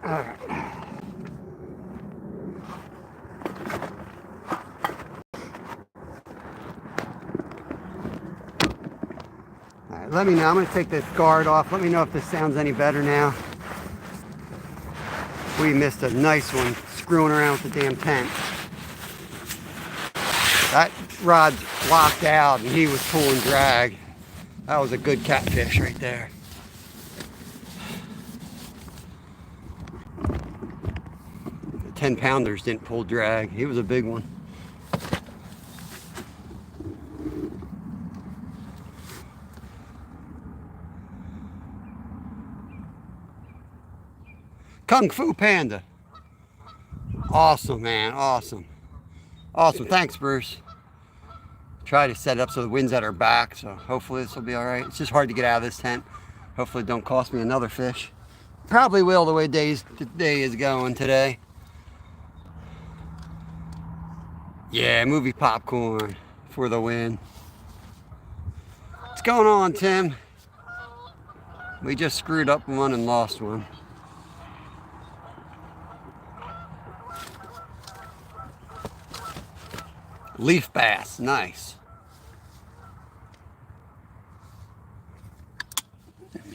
Alright. Alright, let me know. I'm going to take this guard off. Let me know if this sounds any better now. We missed a nice one screwing around with the damn tent. That rod's locked out and he was pulling drag. That was a good catfish right there. The 10-pounders didn't pull drag. He was a big one. Kung Fu Panda. Awesome, man. Awesome. Awesome. Thanks, Bruce. Try to set it up so the wind's at our back, so hopefully this will be all right. It's just hard to get out of this tent. Hopefully it don't cost me another fish. Probably will the way the day is going today. Yeah, movie popcorn for the win. What's going on, Tim? We just screwed up one and lost one. Leaf bass, nice.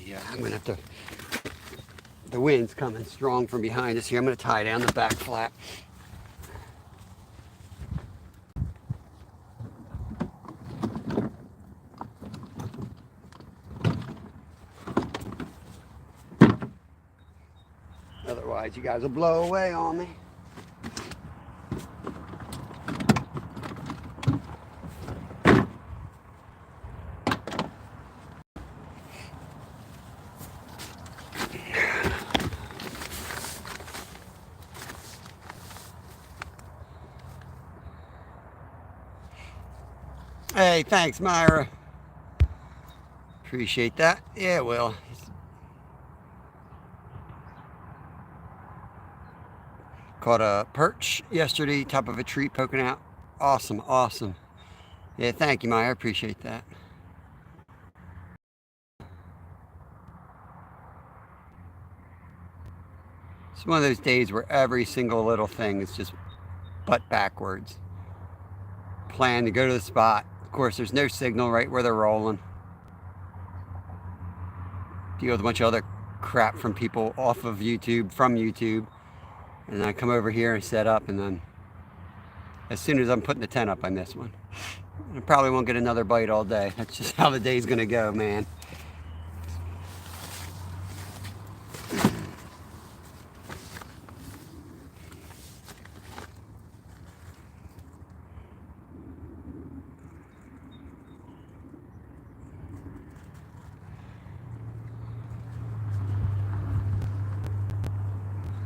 Yeah, I'm gonna have to, the wind's coming strong from behind us here. I'm gonna tie down the back flap. Otherwise, you guys will blow away on me. Hey, thanks, Myra. Appreciate that. Yeah, well. Caught a perch yesterday, top of a tree poking out. Awesome, awesome. Yeah, thank you, Myra. I appreciate that. It's one of those days where every single little thing is just butt backwards. Plan to go to the spot. Of course, there's no signal right where they're rolling. Deal with a bunch of other crap from people off of YouTube, from YouTube. And then I come over here and set up, and then as soon as I'm putting the tent up, I miss one. I probably won't get another bite all day. That's just how the day's gonna go, man.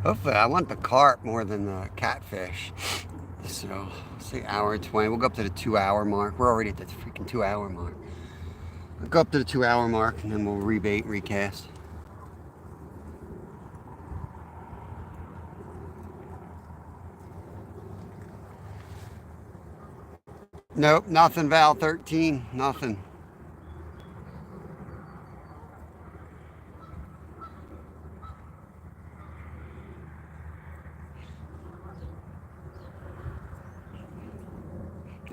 Hopefully, I want the carp more than the catfish. So, say hour 20. We'll go up to the 2-hour mark. We're already at the freaking 2-hour mark. We'll go up to the 2-hour mark, and then we'll rebait, recast. Nope, nothing, Val 13. Nothing.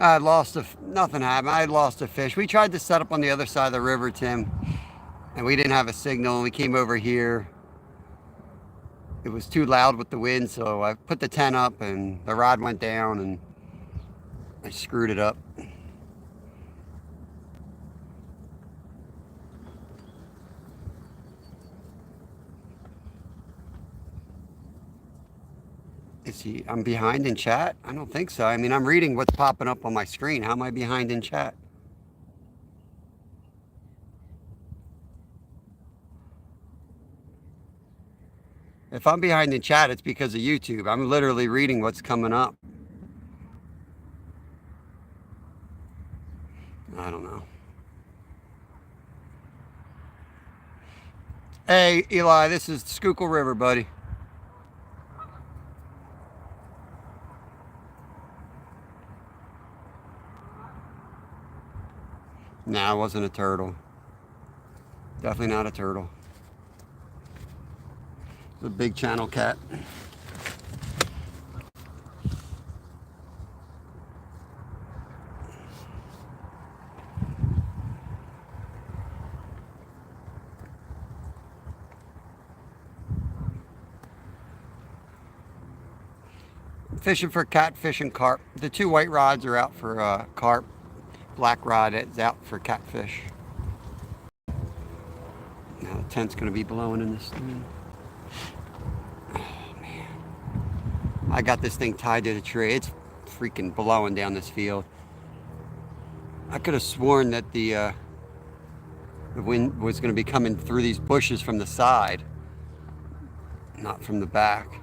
I had lost nothing happened. I had lost a fish. We tried to set up on the other side of the river, Tim, and we didn't have a signal. And we came over here. It was too loud with the wind, so I put the tent up, and the rod went down, and I screwed it up. Is he? I'm behind in chat? I don't think so. I mean, I'm reading what's popping up on my screen. How am I behind in chat? If I'm behind in chat, it's because of YouTube. I'm literally reading what's coming up. I don't know. Hey, Eli, this is Schuylkill River, buddy. Nah, it wasn't a turtle. Definitely not a turtle. It's a big channel cat. Fishing for catfish and carp. The 2 white rods are out for carp. Black rod is out for catfish. tent's gonna be blowing in this thing. I got this thing tied to the tree. It's freaking blowing down this field. I could have sworn that the wind was going to be coming through these bushes from the side, not from the back.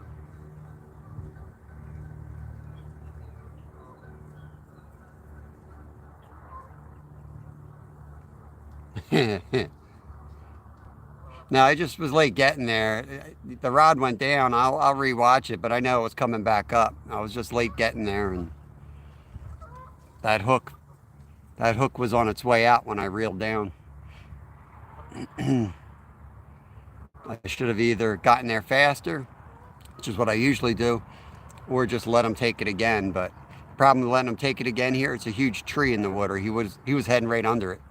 No, I just was late getting there. The rod went down. I'll rewatch it, but I know it was coming back up. I was just late getting there, and that hook was on its way out when I reeled down. I should have either gotten there faster, which is what I usually do, or just let him take it again. But the problem with letting him take it again here, it's a huge tree in the water. He was heading right under it.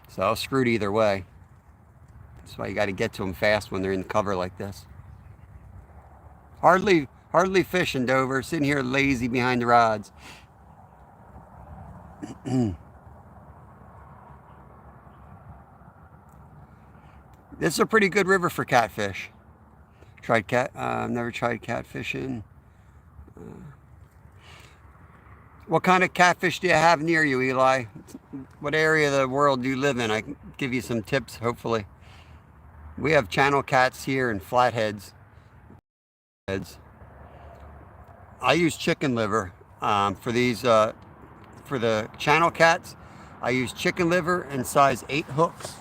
So I was screwed either way. That's why you got to get to them fast when they're in cover like this. Hardly fishing, Dover. Sitting here lazy behind the rods. This is a pretty good river for catfish. Never tried catfishing. What kind of catfish do you have near you, Eli? What area of the world do you live in? I can give you some tips, hopefully. We have channel cats here and flatheads. I use chicken liver for these. For the channel cats, I use chicken liver and size 8 hooks.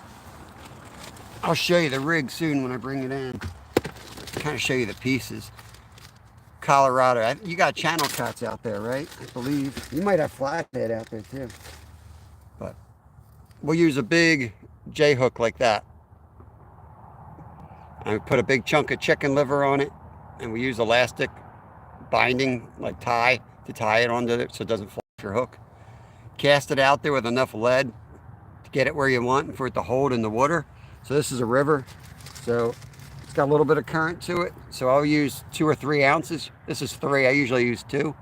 I'll show you the rig soon when I bring it in. Kind of show you the pieces. Colorado, you got channel cats out there, right? I believe you might have flathead out there too. But we'll use a big J hook like that. And we put a big chunk of chicken liver on it, and we use elastic binding, like tie, to tie it onto it so it doesn't fall off your hook. Cast it out there with enough lead to get it where you want and for it to hold in the water. So this is a river, so it's got a little bit of current to it. So I'll use 2 or 3 ounces. This is 3, I usually use 2.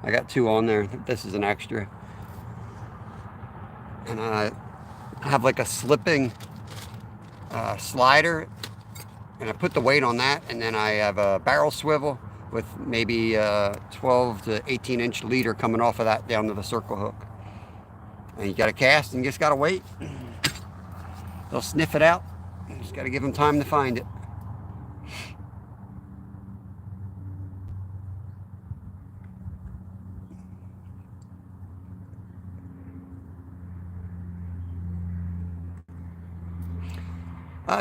I got 2 on there, this is an extra. And I have like a slipping slider, and I put the weight on that, and then I have a barrel swivel with maybe 12 to 18 inch leader coming off of that down to the circle hook. And you got to cast and you just got to wait. They'll sniff it out. You just got to give them time to find it.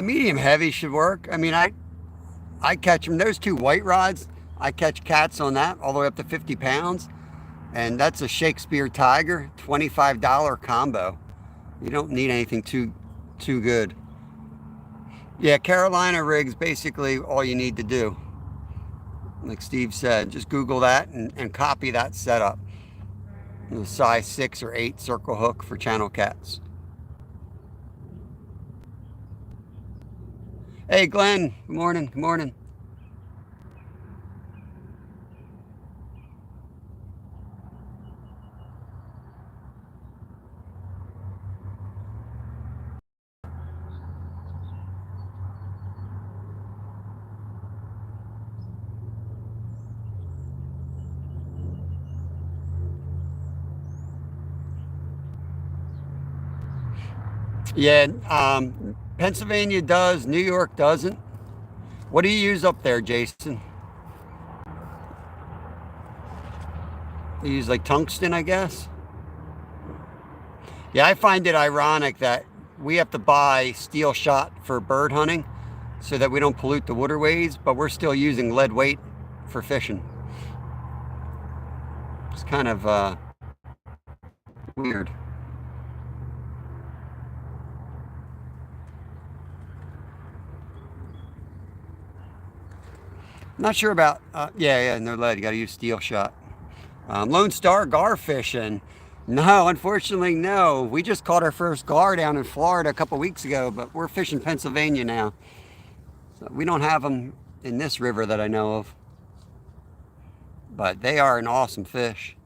Medium heavy should work. I mean, I catch them. Those 2 white rods, I catch cats on that all the way up to 50 pounds. And that's a Shakespeare Tiger, $25 combo. You don't need anything too good. Yeah, Carolina rigs, basically all you need to do. Like Steve said, just Google that and copy that setup. The size 6 or 8 circle hook for channel cats. Hey, Glenn, good morning, good morning. Yeah, Pennsylvania does, New York doesn't. What do you use up there, Jason? You use like tungsten, I guess? Yeah, I find it ironic that we have to buy steel shot for bird hunting so that we don't pollute the waterways, but we're still using lead weight for fishing. It's kind of weird. Not sure about, yeah, no lead. You got to use steel shot. Lone Star gar fishing. No, unfortunately, no. We just caught our first gar down in Florida a couple weeks ago, but we're fishing Pennsylvania now. So we don't have them in this river that I know of. But they are an awesome fish.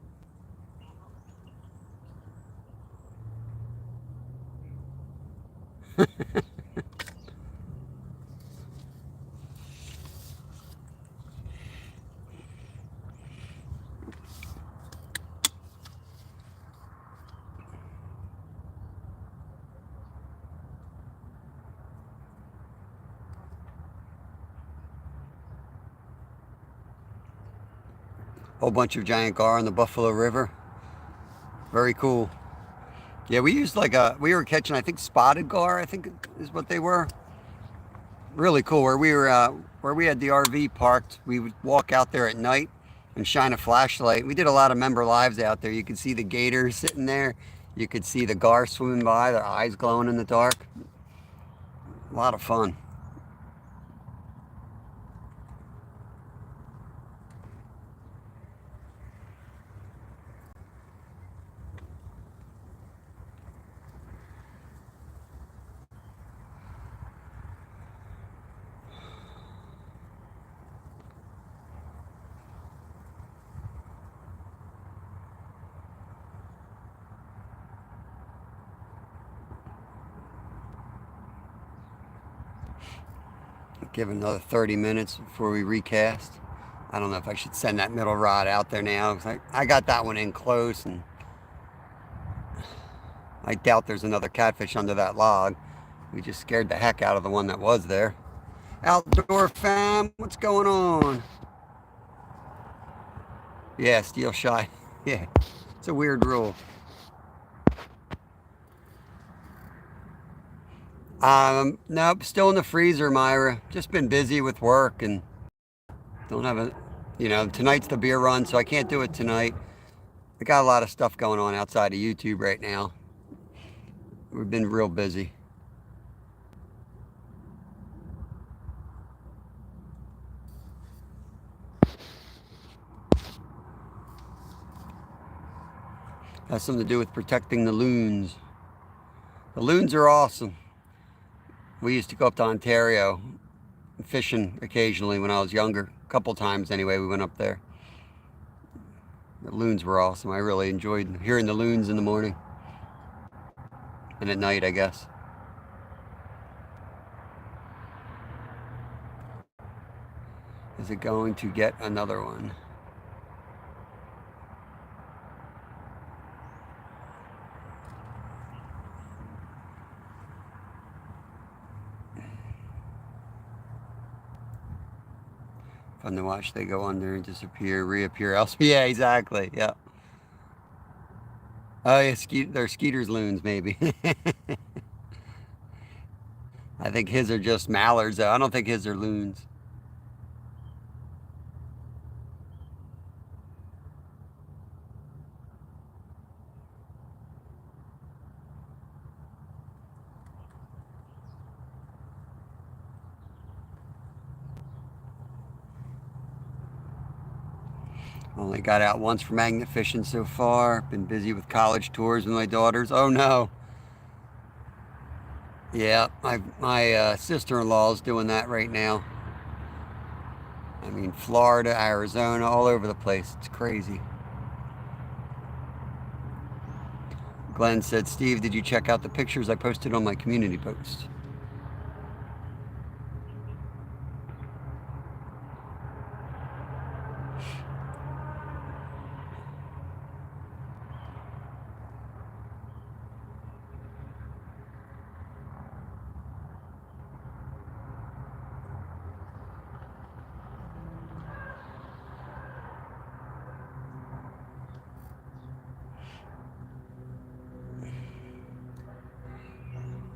Whole bunch of giant gar on the Buffalo River. Very cool. Yeah, we used we were catching, I think, spotted gar, I think is what they were. Really cool. Where we had the RV parked, we would walk out there at night and shine a flashlight. We did a lot of member lives out there. You could see the gators sitting there. You could see the gar swimming by, their eyes glowing in the dark. A lot of fun. Give it another 30 minutes before we recast. I don't know if I should send that middle rod out there now. I got that one in close, and I doubt there's another catfish under that log. We just scared the heck out of the one that was there. Outdoor fam, what's going on? Yeah, steel shy. Yeah, it's a weird rule. Nope, still in the freezer, Myra. Just been busy with work and don't have tonight's the beer run, so I can't do it tonight. I got a lot of stuff going on outside of YouTube right now. We've been real busy. Has something to do with protecting the loons. The loons are awesome. We used to go up to Ontario fishing occasionally when I was younger. A couple times anyway, we went up there. The loons were awesome. I really enjoyed hearing the loons in the morning. And at night, I guess. Is it going to get another one? Fun to watch. They go under and disappear, reappear else. Yeah, exactly. Yeah. Oh, yeah, they're Skeeter's loons, maybe. I think his are just mallards, though. I don't think his are loons. Only got out once for magnet fishing so far. Been busy with college tours with my daughters. Oh no. Yeah, my sister-in-law is doing that right now. I mean, Florida, Arizona, all over the place. It's crazy. Glenn said, Steve, did you check out the pictures I posted on my community post?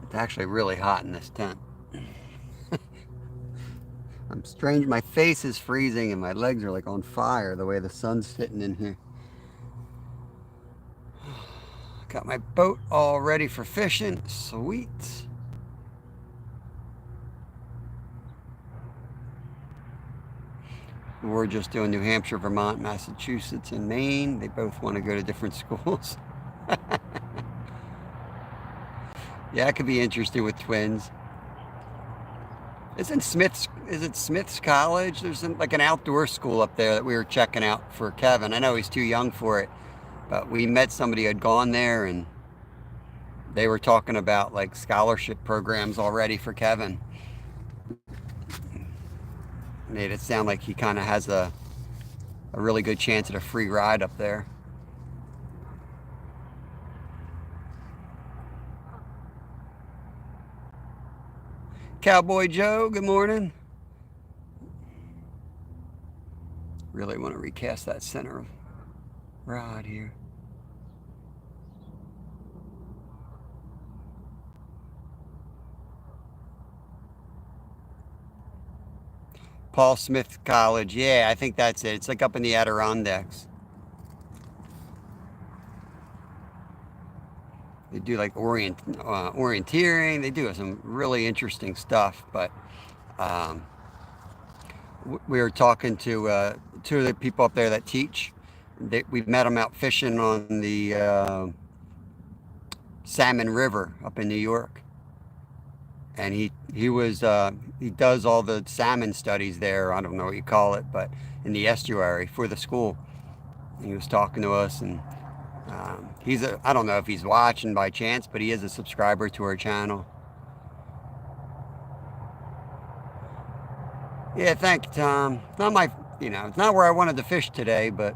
It's actually really hot in this tent. I'm strange. My face is freezing and my legs are like on fire the way the sun's sitting in here. Got my boat all ready for fishing. Sweet. We're just doing New Hampshire, Vermont, Massachusetts, and Maine. They both want to go to different schools. Yeah, it could be interesting with twins. Is it Smith's College? There's like an outdoor school up there that we were checking out for Kevin. I know he's too young for it, but we met somebody who had gone there and they were talking about like scholarship programs already for Kevin. Made it sound like he kind of has a really good chance at a free ride up there. Cowboy Joe, good morning. Really want to recast that center rod here. Paul Smith College. Yeah, I think that's it. It's like up in the Adirondacks. They do like orienteering. They do some really interesting stuff. But um, we were talking to two of the people up there that teach. We met them out fishing on the Salmon River up in New York, and he does all the salmon studies there. I don't know what you call it, but in the estuary for the school. He was talking to us, and I don't know if he's watching by chance, but he is a subscriber to our channel. Yeah, thank you, Tom. It's not it's not where I wanted to fish today, but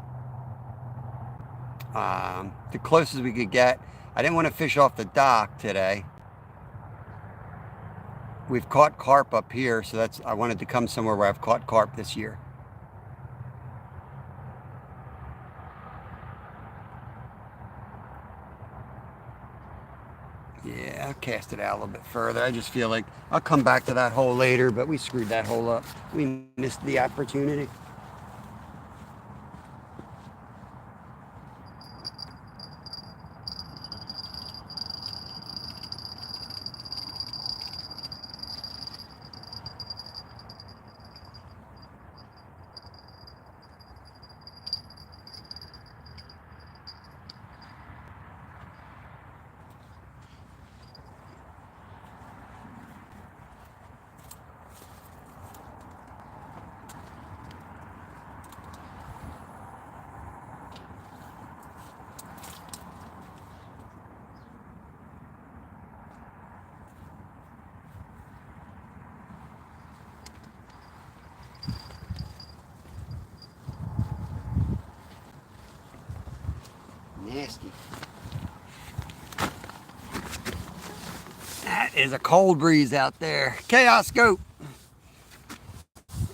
the closest we could get. I didn't want to fish off the dock today. We've caught carp up here, so I wanted to come somewhere where I've caught carp this year. Yeah, I cast it out a little bit further. I just feel like I'll come back to that hole later, but we screwed that hole up. We missed the opportunity. Nasty. That is a cold breeze out there. Chaos Scope.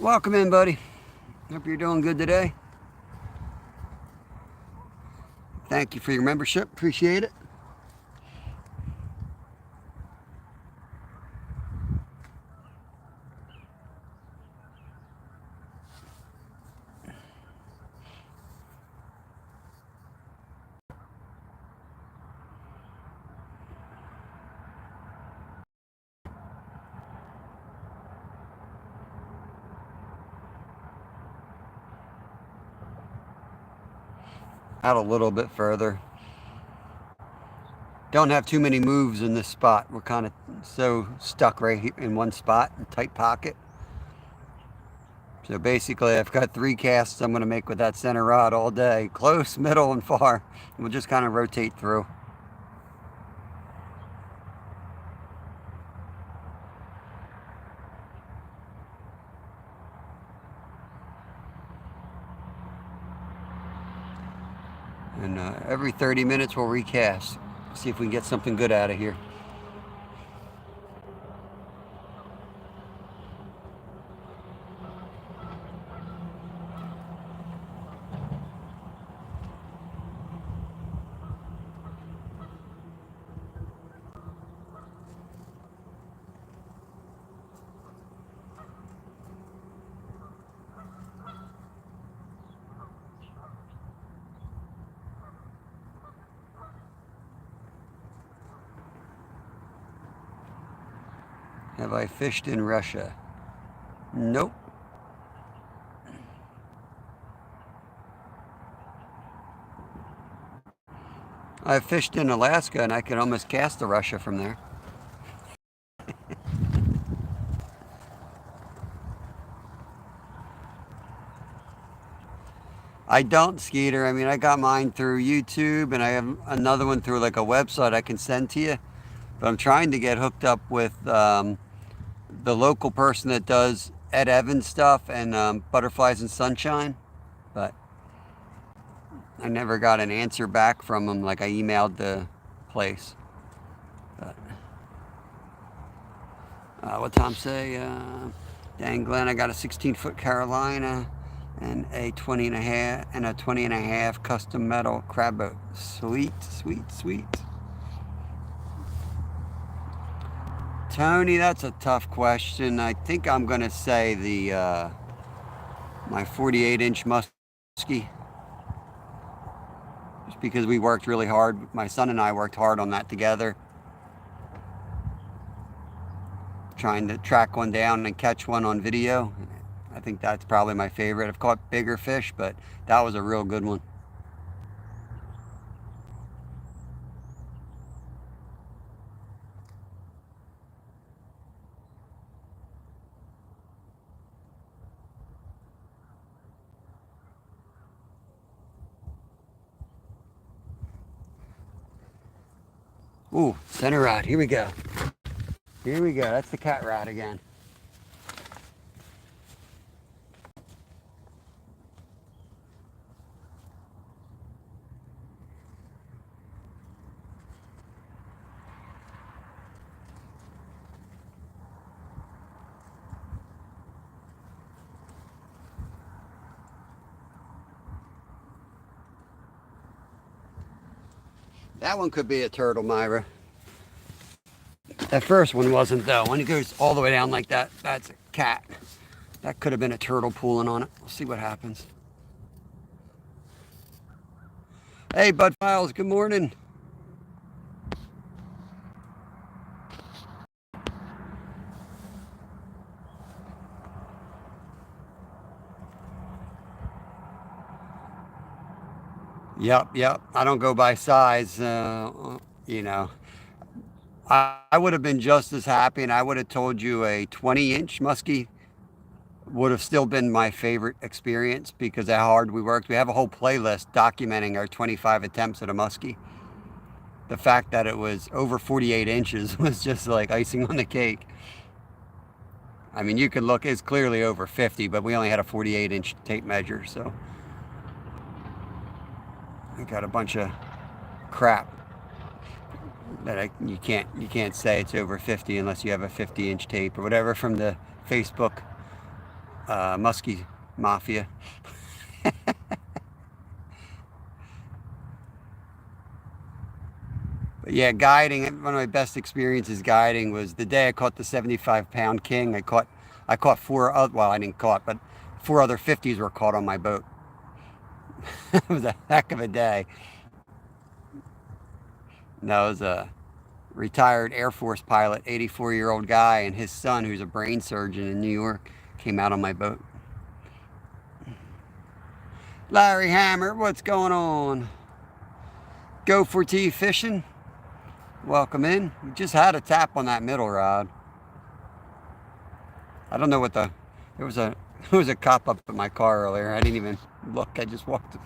Welcome in, buddy. Hope you're doing good today. Thank you for your membership. Appreciate it. Out a little bit further. Don't have too many moves in this spot. We're kind of so stuck right here in one spot, in tight pocket. So basically, I've got 3 casts I'm going to make with that center rod all day. Close, middle, and far. And we'll just kind of rotate through. And every 30 minutes we'll recast. See if we can get something good out of here. Have I fished in Russia? Nope. I've fished in Alaska and I can almost cast to Russia from there. I don't, Skeeter. I mean, I got mine through YouTube and I have another one through like a website I can send to you. But I'm trying to get hooked up with the local person that does Ed Evans stuff and Butterflies and Sunshine, but I never got an answer back from him. Like I emailed the place. But what Tom say? Dang, Glenn, I got a 16-foot Carolina. and a 20 and a half custom metal crab boat. Sweet, sweet, sweet. Tony, that's a tough question. I think I'm gonna say the my 48-inch muskie, just because we worked really hard. My son and I worked hard on that together, trying to track one down and catch one on video. I think that's probably my favorite. I've caught bigger fish, but that was a real good one. Ooh, center rod. Here we go. Here we go. That's the cat rod again. That one could be a turtle, Myra. That first one wasn't, though. When it goes all the way down like that, that's a cat. That could have been a turtle pulling on it. We'll see what happens. Hey, Bud Files, good morning. Yep. I don't go by size, you know. I would have been just as happy, and I would have told you a 20-inch muskie would have still been my favorite experience because of how hard we worked. We have a whole playlist documenting our 25 attempts at a muskie. The fact that it was over 48 inches was just like icing on the cake. I mean, you could look, it's clearly over 50, but we only had a 48-inch tape measure, so I got a bunch of crap that you can't say it's over 50 unless you have a 50-inch tape or whatever from the Facebook muskie mafia. But yeah, guiding, one of my best experiences guiding was the day I caught the 75-pound king. I caught four other, well, I didn't caught, but four other 50s were caught on my boat. It was a heck of a day. No, it was a retired Air Force pilot, 84-year-old guy, and his son, who's a brain surgeon in New York, came out on my boat. Larry Hammer, what's going on? Go for T fishing. Welcome in. We just had a tap on that middle rod. I don't know what there was a cop up at my car earlier. I didn't even look. I just walked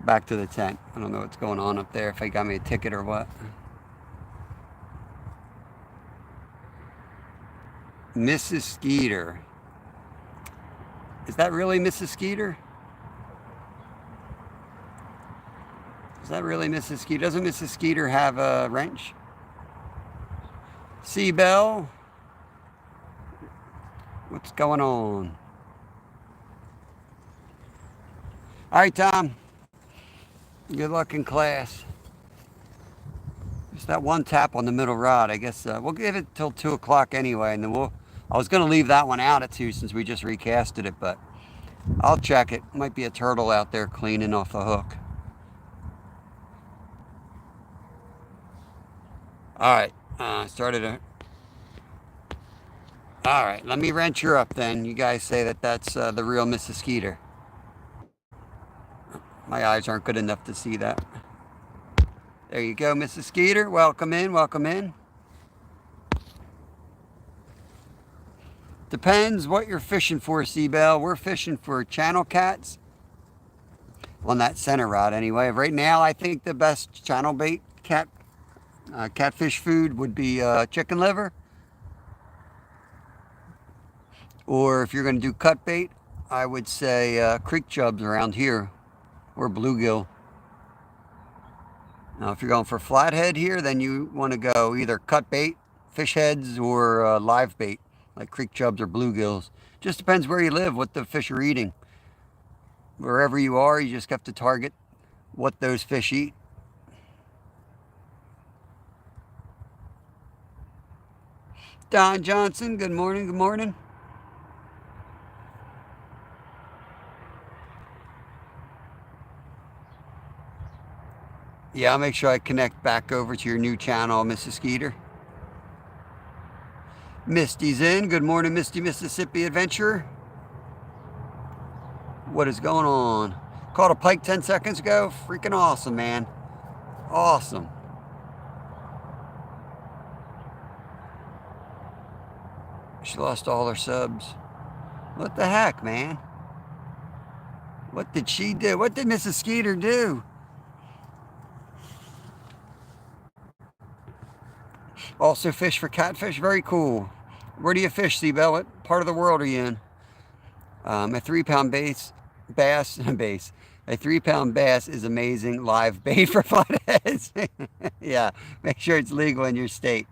back to the tent. I don't know what's going on up there, if they got me a ticket or what. Mrs. Skeeter. Is that really Mrs. Skeeter? Is that really Mrs. Skeeter? Doesn't Mrs. Skeeter have a wrench? Seabell? What's going on? All right, Tom. Good luck in class. Just that one tap on the middle rod. I guess we'll give it till 2 o'clock anyway, and then I was going to leave that one out at 2 since we just recasted it, but I'll check it. Might be a turtle out there cleaning off the hook. All right, all right, let me wrench her up then. You guys say that that's the real Mrs. Skeeter. My eyes aren't good enough to see that. There you go, Mrs. Skeeter. Welcome in, welcome in. Depends what you're fishing for, Seabell. We're fishing for channel cats on that center rod anyway. Right now, I think the best channel bait catfish food would be chicken liver. Or if you're going to do cut bait, I would say creek chubs around here, or bluegill. Now, if you're going for flathead here, then you want to go either cut bait, fish heads, or live bait, like creek chubs or bluegills. Just depends where you live, what the fish are eating. Wherever you are, you just have to target what those fish eat. Don Johnson, good morning, good morning. Yeah, I'll make sure I connect back over to your new channel, Mrs. Skeeter. Misty's in. Good morning, Misty, Mississippi Adventurer. What is going on? Caught a pike 10 seconds ago. Freaking awesome, man. Awesome. She lost all her subs. What the heck, man? What did she do? What did Mrs. Skeeter do? Also fish for catfish. Very cool. Where do you fish, Seabell? What part of the world are you in? A 3-pound bass. A 3-pound bass is amazing live bait for flatheads. Yeah, make sure it's legal in your state.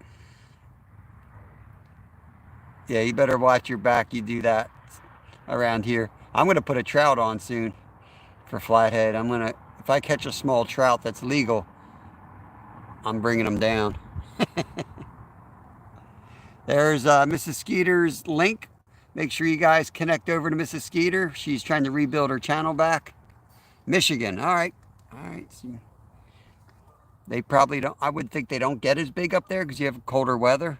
Yeah, you better watch your back. You do that around here. I'm going to put a trout on soon for flathead. If I catch a small trout that's legal, I'm bringing them down. There's Mrs. Skeeter's link. Make sure you guys connect over to Mrs. Skeeter. She's trying to rebuild her channel back. Michigan. All right. All right. So they probably don't. I would think they don't get as big up there because you have colder weather.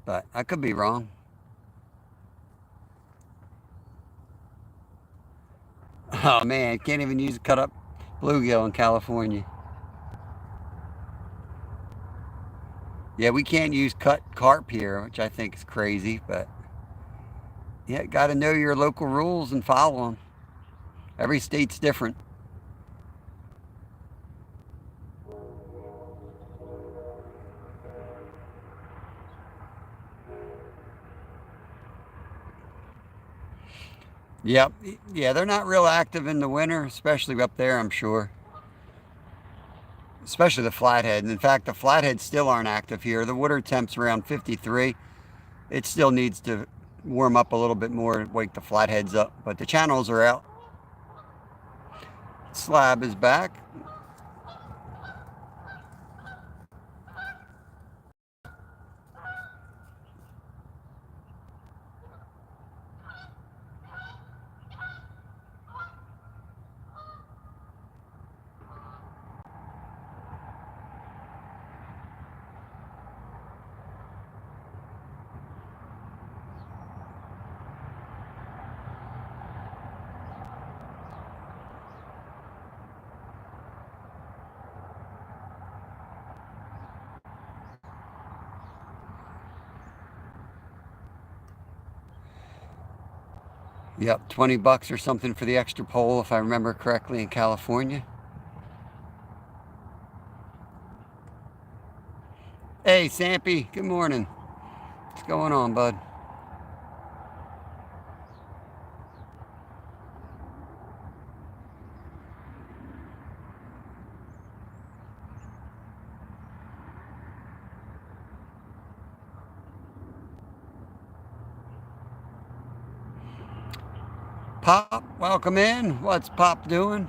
But I could be wrong. Oh, man. Can't even use cut up bluegill in California. Yeah, we can't use cut carp here, which I think is crazy. But yeah, got to know your local rules and follow them. Every state's different. Yep. Yeah, they're not real active in the winter, especially up there, I'm sure. Especially the flathead. And in fact, the flatheads still aren't active here. The water temp's around 53. It still needs to warm up a little bit more and wake the flatheads up. But the channels are out. Slab is back. Yep, 20 bucks or something for the extra pole, if I remember correctly, in California. Hey, Sampy, good morning. What's going on, bud? Pop, welcome in. What's Pop doing?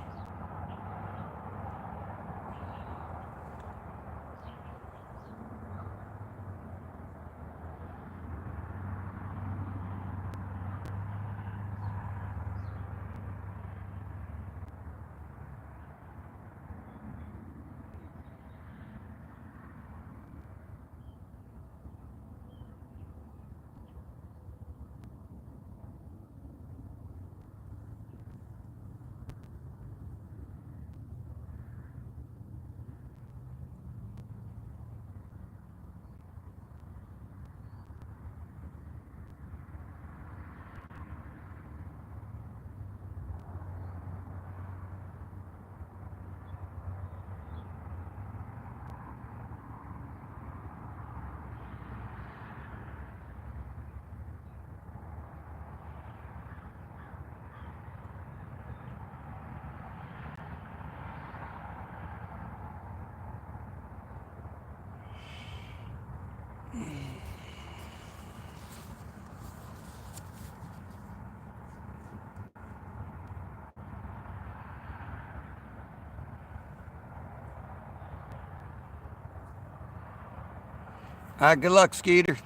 Good luck, Skeeter.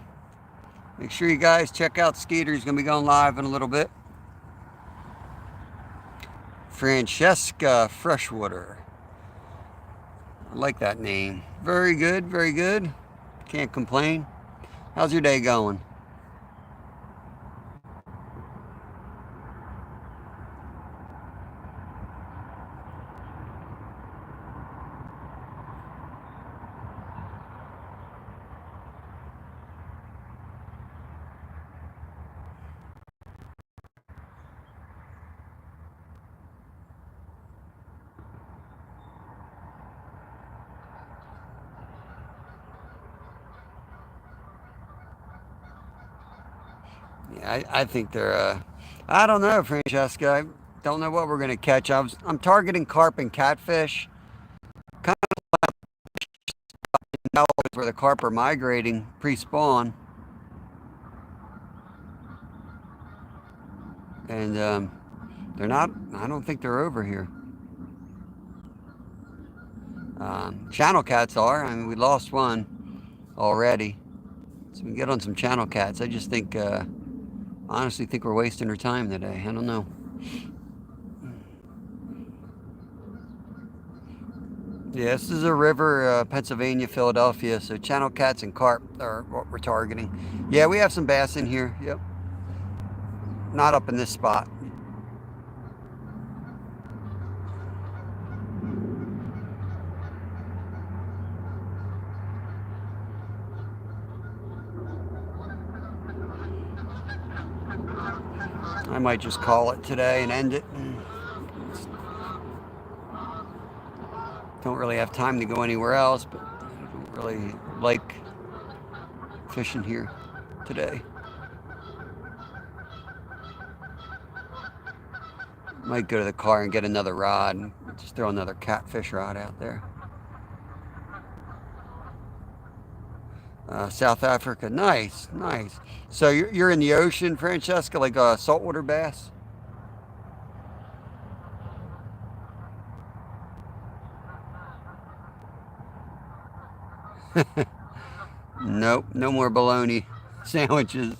Make sure you guys check out Skeeter. He's going to be going live in a little bit. Francesca Freshwater. I like that name. Very good, very good. Can't complain. How's your day going? Yeah, I think they're, I don't know, Francesca. I don't know what we're going to catch. I'm targeting carp and catfish. Kind of know where the carp are migrating pre-spawn. And they're not, I don't think they're over here. Channel cats are. I mean, we lost one already. So we can get on some channel cats. I just think, honestly think we're wasting our time today. I don't know. Yeah, this is a river, Pennsylvania, Philadelphia. So channel cats and carp are what we're targeting. Yeah, we have some bass in here. Yep. Not up in this spot. I might just call it today and end it. Don't really have time to go anywhere else, but I don't really like fishing here today. Might go to the car and get another rod and just throw another catfish rod out there. South Africa, nice, nice. So you're in the ocean, Francesca, like saltwater bass? Nope, no more bologna sandwiches.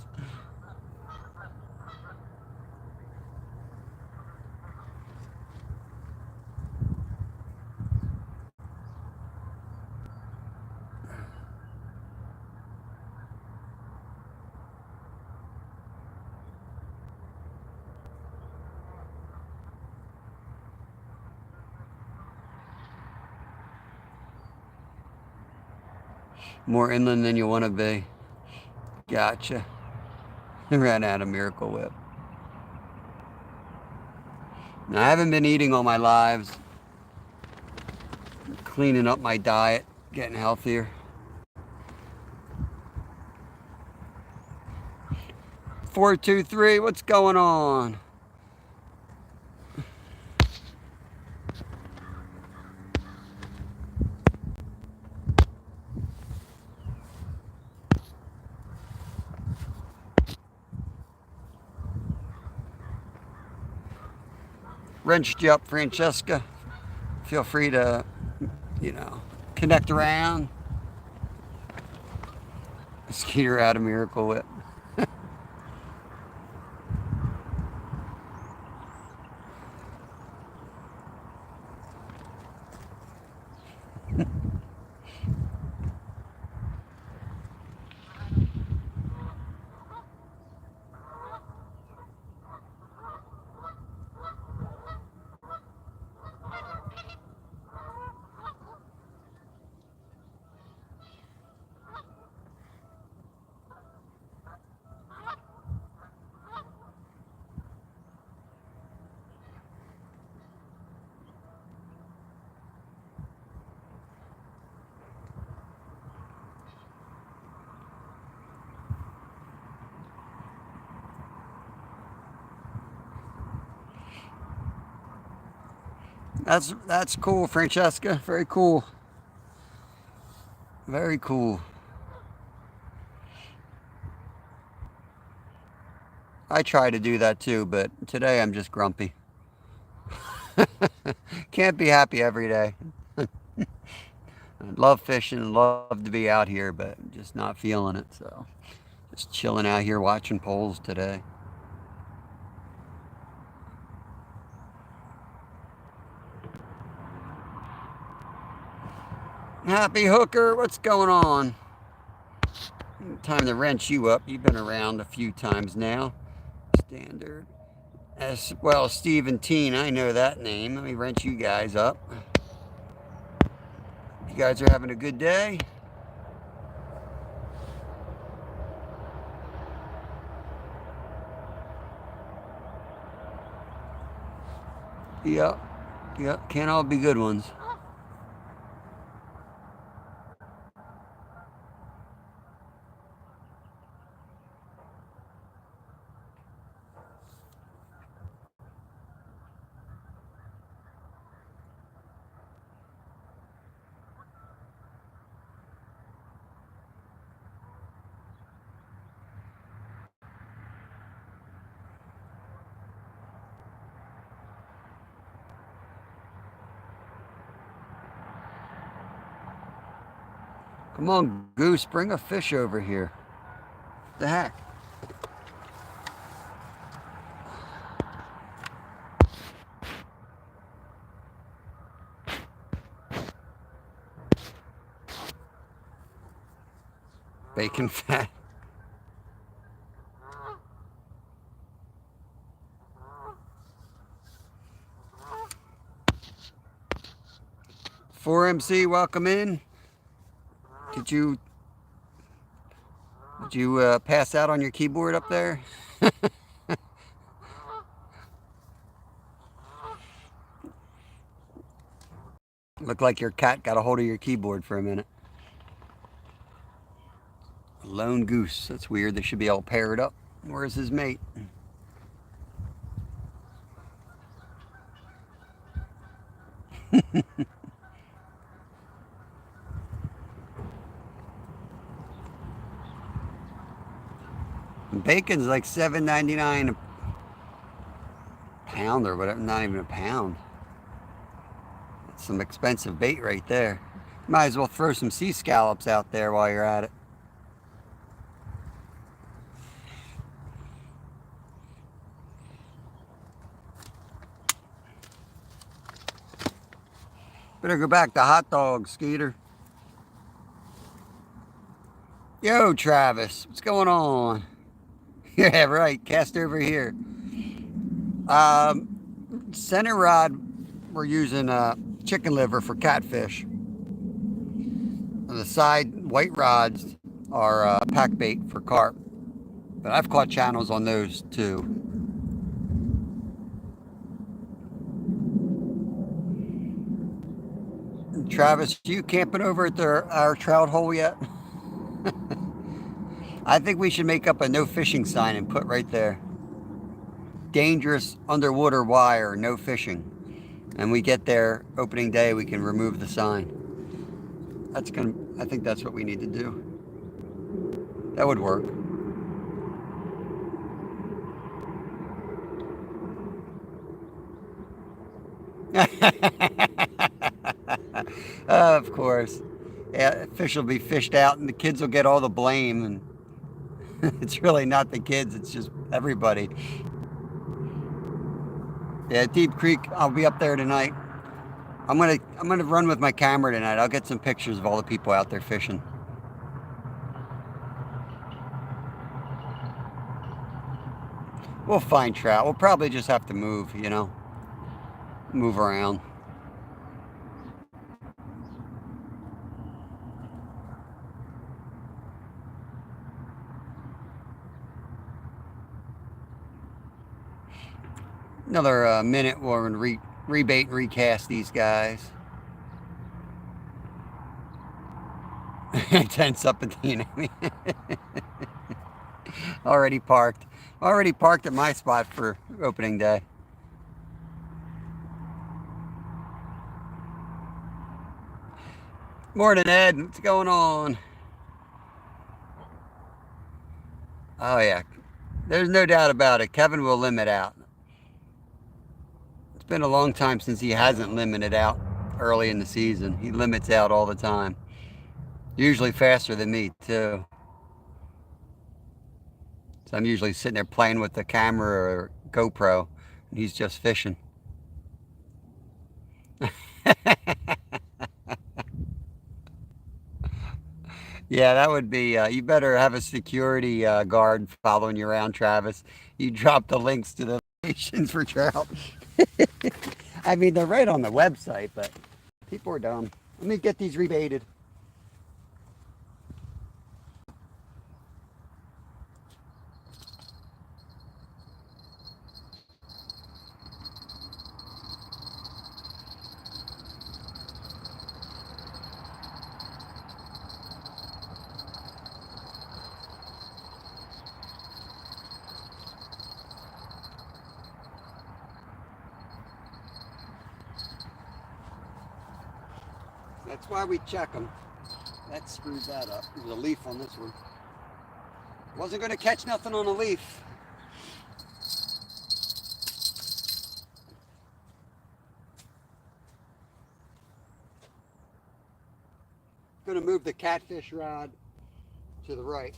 More inland than you want to be. Gotcha. Ran out of Miracle Whip. Now, I haven't been eating all my lives. Cleaning up my diet, getting healthier. 423, what's going on? Wrenched you up, Francesca. Feel free to, connect around. Skeeter out of Miracle Whip. That's cool, Francesca. Very cool. Very cool. I try to do that too, but today I'm just grumpy. Can't be happy every day. I love fishing, love to be out here, but I'm just not feeling it. So just chilling out here watching poles today. Happy Hooker, what's going on? Time to wrench you up. You've been around a few times now. Standard. As well, Steve and Teen, I know that name. Let me wrench you guys up. You guys are having a good day? Yep. Yep. Can't all be good ones. Come on, Goose, bring a fish over here. What the heck? Bacon fat. Four MC, welcome in. Did you pass out on your keyboard up there? Looked like your cat got a hold of your keyboard for a minute. Lone goose. That's weird. They should be all paired up. Where's his mate? Bacon's like $7.99 a pound or whatever. Not even a pound. That's some expensive bait right there. Might as well throw some sea scallops out there while you're at it. Better go back to hot dogs, Skeeter. Yo, Travis, what's going on? Yeah, right. Cast over here. Center rod, we're using chicken liver for catfish. On the side white rods are pack bait for carp. But I've caught channels on those too. Travis, you camping over at our trout hole yet? I think we should make up a no fishing sign and put right there. Dangerous underwater wire, no fishing. And we get there opening day, we can remove the sign. I think that's what we need to do. That would work. Of course. Yeah, fish will be fished out and the kids will get all the blame, and it's really not the kids, it's just everybody. Yeah, Deep Creek, I'll be up there tonight. I'm gonna run with my camera tonight. I'll get some pictures of all the people out there fishing. We'll find trout. We'll probably just have to move, move around. Another minute, we're going to rebait and recast these guys. Tense up at the enemy. Already parked. Already parked at my spot for opening day. Morning, Ed. What's going on? Oh, yeah. There's no doubt about it. Kevin will limit out. It's been a long time since he hasn't limited out early in the season. He limits out all the time. Usually faster than me too. So I'm usually sitting there playing with the camera or GoPro, and he's just fishing. Yeah, that would be. You better have a security guard following you around, Travis. You drop the links to the locations for trout. I mean, they're right on the website, but people are dumb. Let me get these rebaited. That's why we check them. That screwed that up. There's a leaf on this one. Wasn't going to catch nothing on a leaf. Going to move the catfish rod to the right.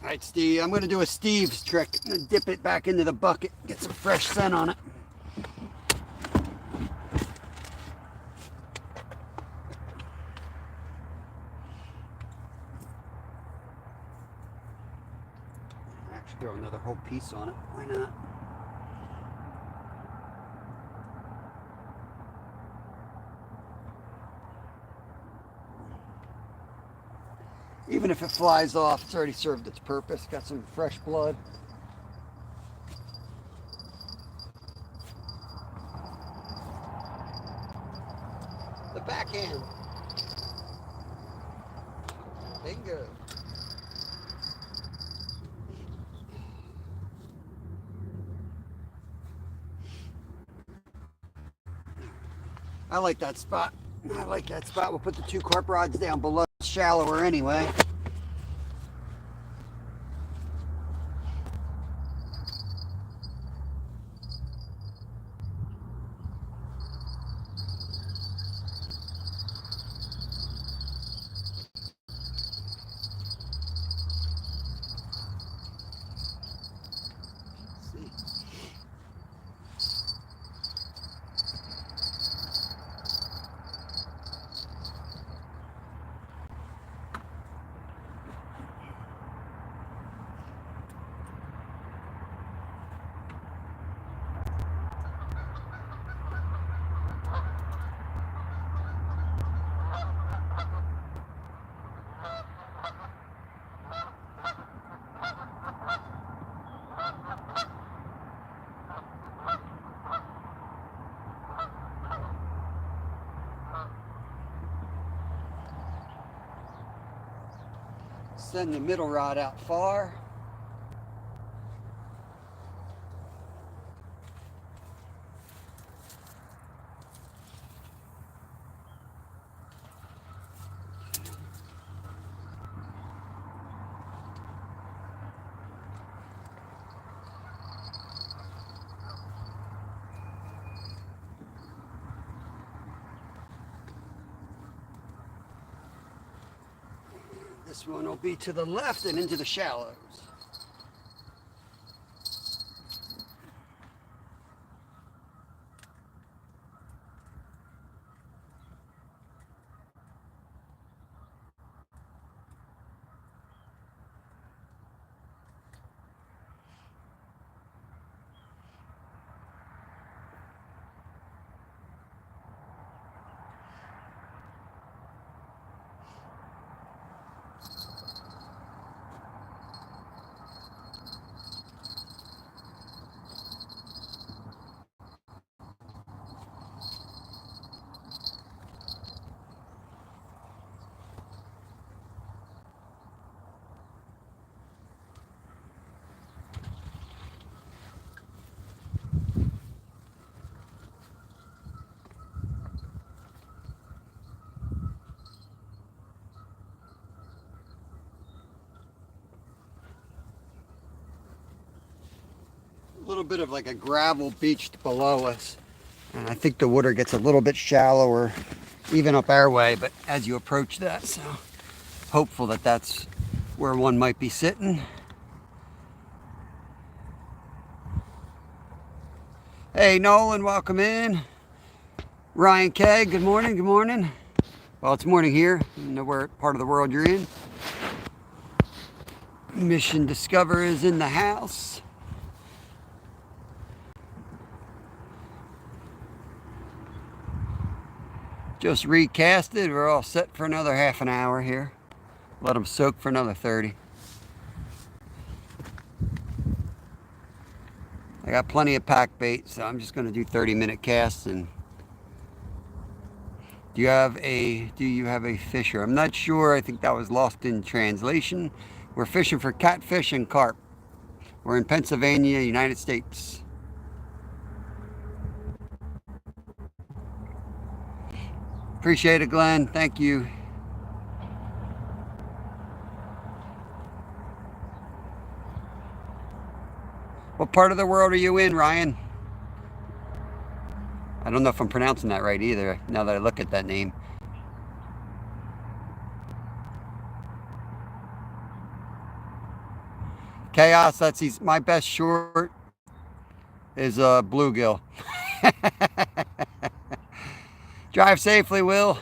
All right, Steve, I'm going to do a Steve's trick. I'm going to dip it back into the bucket, get some fresh scent on it. Actually, throw another whole piece on it. Why not? Even if it flies off, it's already served its purpose. Got some fresh blood. The backhand. Bingo. I like that spot. I like that spot. We'll put the two carp rods down below. It's shallower anyway. Send the middle rod out far. This one will be to the left and into the shallows. little bit of like a gravel beach below us. And I think the water gets a little bit shallower even up our way, but as you approach that, so hopeful that that's where one might be sitting. Hey Nolan, welcome in. Ryan K, good morning, good morning. Well, it's morning here. I don't know where part of the world you're in. Mission Discover is in the house. Just recasted. We're all set for another half an hour here. Let them soak for another 30. I got plenty of pack bait, so I'm just going to do 30-minute casts. And do you have a fisher? I'm not sure. I think that was lost in translation. We're fishing for catfish and carp. We're in Pennsylvania, United States. Appreciate it, Glenn. Thank you. What part of the world are you in, Ryan? I don't know if I'm pronouncing that right either, now that I look at that name. Chaos, my best short is bluegill. Drive safely, Will.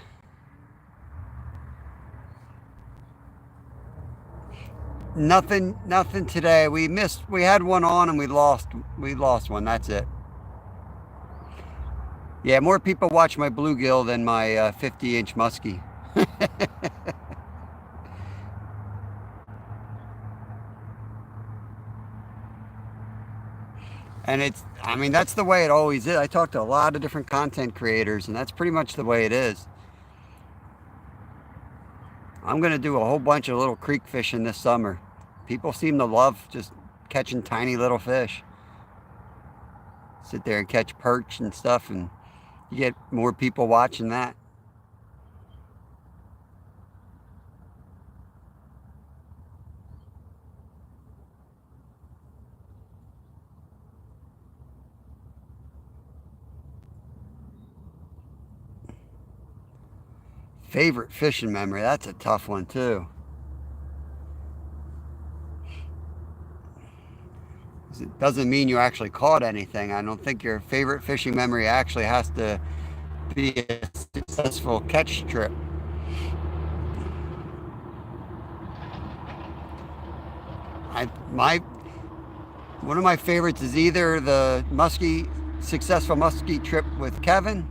Nothing today. We had one on and we lost one. That's it. Yeah, more people watch my bluegill than my 50-inch muskie. And I mean, that's the way it always is. I talk to a lot of different content creators, and that's pretty much the way it is. I'm going to do a whole bunch of little creek fishing this summer. People seem to love just catching tiny little fish. Sit there and catch perch and stuff, and you get more people watching that. Favorite fishing memory, that's a tough one too. It doesn't mean you actually caught anything. I don't think your favorite fishing memory actually has to be a successful catch trip. One of my favorites is either the successful muskie trip with Kevin,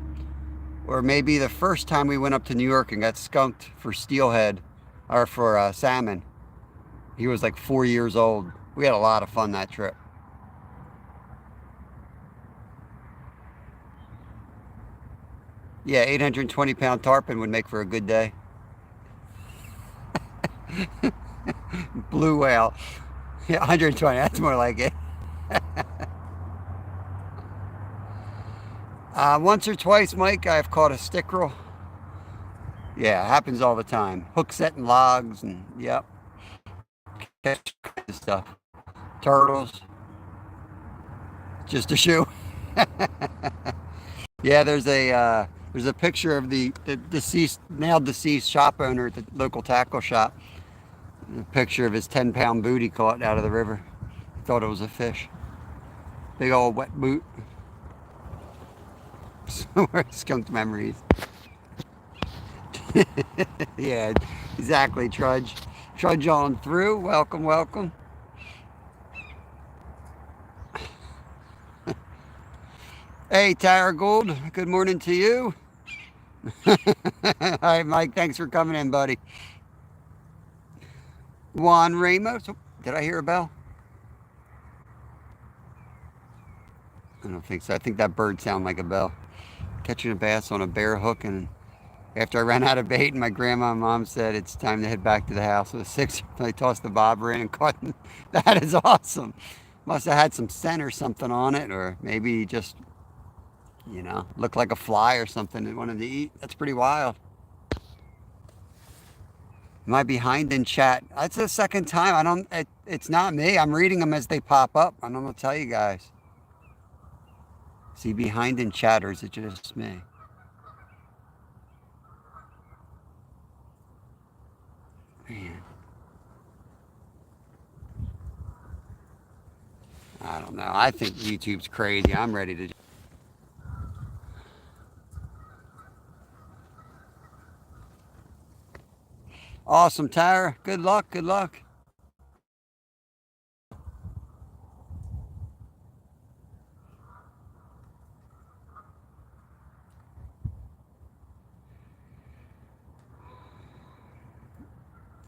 or maybe the first time we went up to New York and got skunked for steelhead, or for salmon. He was like 4 years old. We had a lot of fun that trip. Yeah, 820-pound tarpon would make for a good day. Blue whale. Yeah, 120, that's more like it. Once or twice, Mike, I've caught a stickerel. Yeah, it happens all the time. Hook setting logs and, yep. Catch stuff. Turtles. Just a shoe. Yeah, there's a picture of the now deceased shop owner at the local tackle shop. A picture of his 10-pound boot he caught out of the river. Thought it was a fish. Big old wet boot. Skunked memories. Yeah, exactly, Trudge. Trudge on through. Welcome, welcome. Hey, Tara Gould. Good morning to you. Hi, Mike. Thanks for coming in, buddy. Juan Ramos. Did I hear a bell? I don't think so. I think that bird sounded like a bell. Catching a bass on a bare hook, and after I ran out of bait and my grandma and mom said it's time to head back to the house with a 6, I tossed the bobber in and caught. That is awesome. Must have had some scent or something on it, or maybe just, looked like a fly or something it wanted to eat. That's pretty wild. Am I behind in chat? That's the second time. It's not me. I'm reading them as they pop up. I don't know what to tell you guys. Is he behind in chat or is it just me? Man. I don't know. I think YouTube's crazy. I'm ready to. Awesome, Tara. Good luck. Good luck.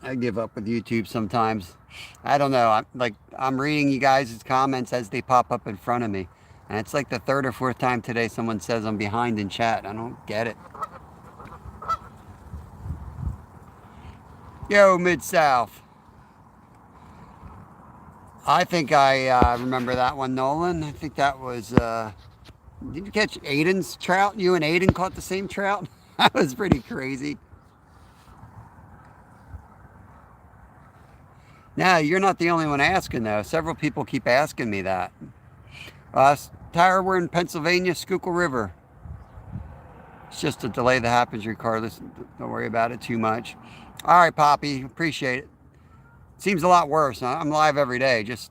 I give up with YouTube sometimes. I don't know. I'm reading you guys' comments as they pop up in front of me. And it's like the third or fourth time today someone says I'm behind in chat. I don't get it. Yo, Mid-South. I think I remember that one, Nolan. I think that was, did you catch Aiden's trout? You and Aiden caught the same trout? That was pretty crazy. No, you're not the only one asking, though. Several people keep asking me that. Tyra, we're in Pennsylvania, Schuylkill River. It's just a delay that happens regardless. Don't worry about it too much. All right, Poppy. Appreciate it. Seems a lot worse. I'm live every day. Just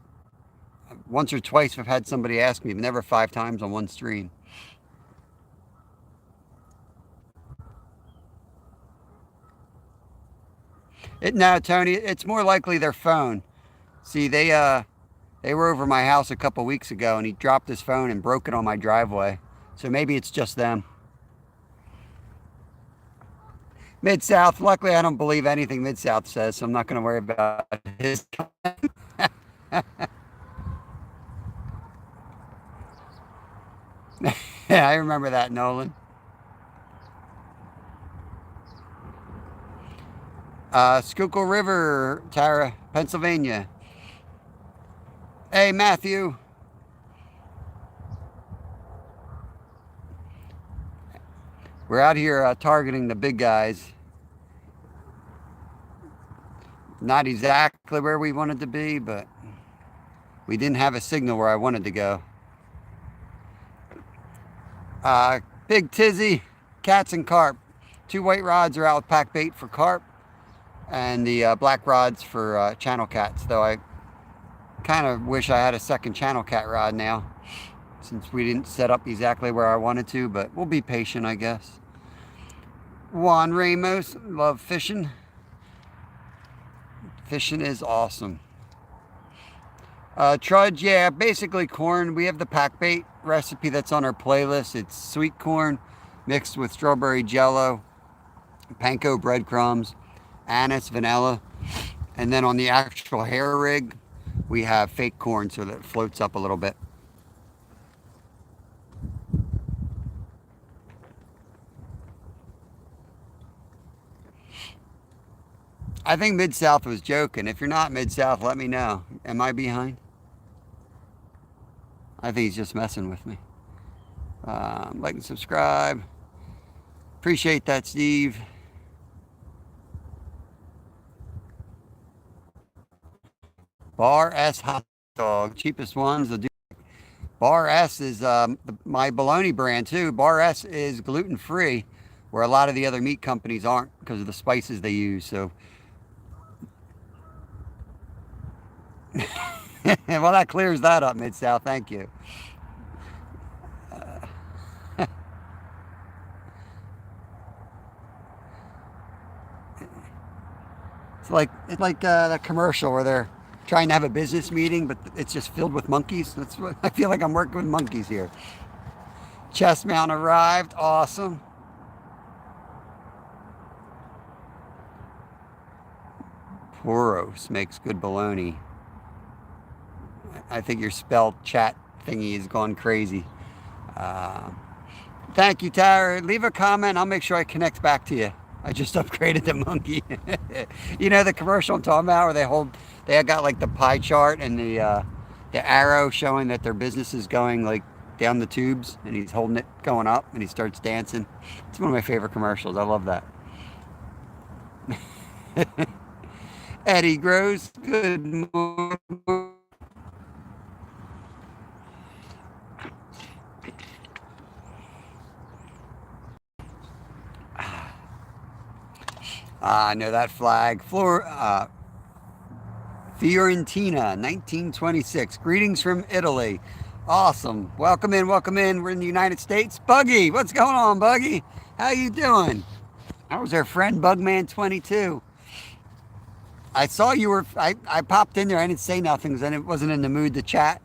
once or twice I've had somebody ask me, but never 5 times on one stream. No, Tony, it's more likely their phone. See, they were over my house a couple weeks ago, and he dropped his phone and broke it on my driveway. So maybe it's just them. Mid-South, luckily I don't believe anything Mid-South says, so I'm not going to worry about his. Yeah, I remember that, Nolan. Schuylkill River, Tara, Pennsylvania. Hey, Matthew. We're out here targeting the big guys. Not exactly where we wanted to be, but we didn't have a signal where I wanted to go. Big Tizzy, cats and carp. 2 white rods are out with pack bait for carp, and the black rods for channel cats, though I kind of wish I had a second channel cat rod now, since we didn't set up exactly where I wanted to, but we'll be patient, I guess. Juan Ramos, love fishing. Fishing is awesome. Trudge, yeah, basically corn. We have the pack bait recipe that's on our playlist. It's sweet corn mixed with strawberry jello, panko breadcrumbs, anise, vanilla, and then on the actual hair rig, we have fake corn so that it floats up a little bit. I think Mid-South was joking. If you're not Mid-South, let me know. Am I behind? I think he's just messing with me. Like and subscribe. Appreciate that, Steve. Bar S hot dog. Cheapest ones. Bar S is my bologna brand too. Bar S is gluten-free, where a lot of the other meat companies aren't because of the spices they use. So, well, that clears that up, Mid-South. Thank you. It's like that commercial where they're trying to have a business meeting, but it's just filled with monkeys. That's what I feel like. I'm working with monkeys here. Chest mount arrived. Awesome. Poros makes good bologna. I think your spell chat thingy has gone crazy. Thank you, Tyra. Leave a comment. I'll make sure I connect back to you. I just upgraded the monkey. You know the commercial I'm talking about where they got like the pie chart and the arrow showing that their business is going like down the tubes, and he's holding it going up and he starts dancing. It's one of my favorite commercials. I love that. Eddie Gross, good morning. I know that flag. Fiorentina, 1926. Greetings from Italy. Awesome. Welcome in, welcome in. We're in the United States. Buggy, what's going on, Buggy? How you doing? That was our friend Bugman22. I saw you were, I popped in there. I didn't say nothing because I wasn't in the mood to chat.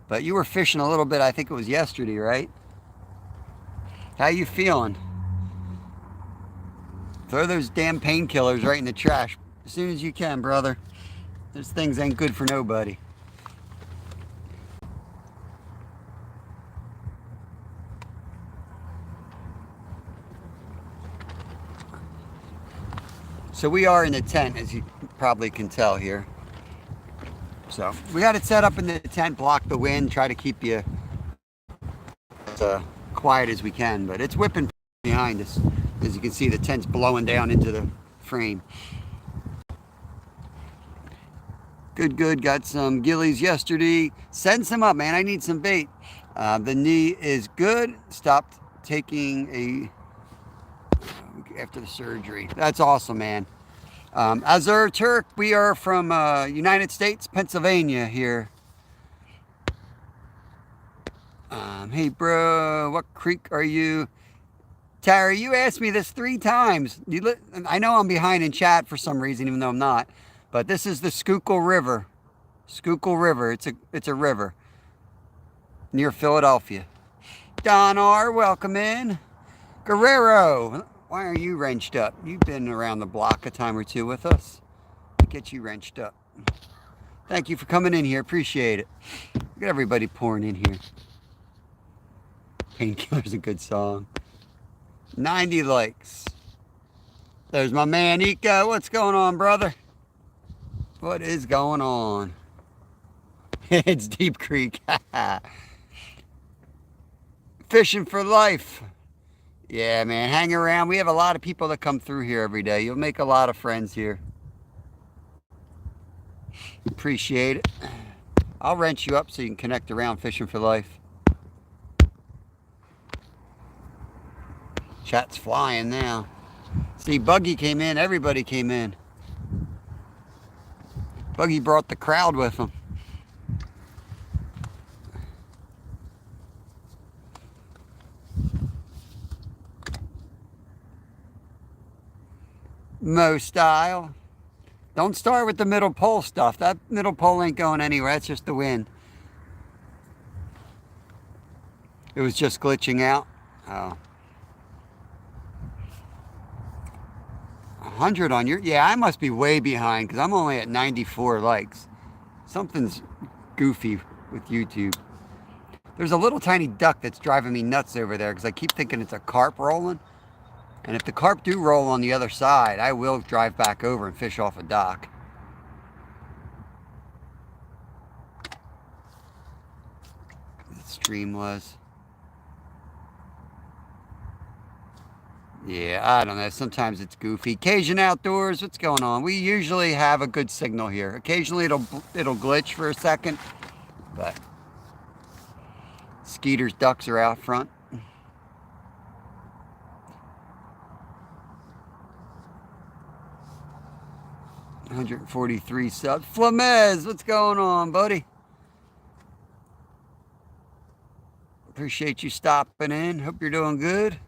But you were fishing a little bit. I think it was yesterday, right? How you feeling? Throw those damn painkillers right in the trash as soon as you can, brother. Those things ain't good for nobody. So we are in the tent, as you probably can tell here. So we got it set up in the tent, block the wind, try to keep you as quiet as we can. But it's whipping behind us. As you can see, the tent's blowing down into the frame. Good, good. Got some gillies yesterday. Send some up, man. I need some bait. The knee is good. Stopped taking after the surgery. That's awesome, man. Azur Turk, we are from United States, Pennsylvania here. Hey, bro, what creek are you? Tara, you asked me this 3 times. I know I'm behind in chat for some reason, even though I'm not. But this is the Schuylkill River. Schuylkill River. It's a river near Philadelphia. Don R, welcome in. Guerrero, why are you wrenched up? You've been around the block a time or two with us. Get you wrenched up. Thank you for coming in here. Appreciate it. Look at everybody pouring in here. Painkiller's a good song. 90 likes. There's my man Ika. What's going on, brother? What is going on? It's Deep Creek. Fishing for life. Yeah, man, hang around. We have a lot of people that come through here every day. You'll make a lot of friends here. Appreciate it. I'll wrench you up so you can connect around fishing for life. Chat's flying now. See, Buggy came in. Everybody came in. Buggy brought the crowd with him. Mo style. Don't start with the middle pole stuff. That middle pole ain't going anywhere. That's just the wind. It was just glitching out. Oh. 100 on your... Yeah, I must be way behind because I'm only at 94 likes. Something's goofy with YouTube. There's a little tiny duck that's driving me nuts over there because I keep thinking it's a carp rolling. And if the carp do roll on the other side, I will drive back over and fish off a dock. The stream was. Yeah, I don't know. Sometimes it's goofy. Cajun Outdoors, what's going on? We usually have a good signal here. Occasionally it'll glitch for a second, but Skeeter's ducks are out front. $143 subs. Flamez, what's going on, buddy? Appreciate you stopping in. Hope you're doing good.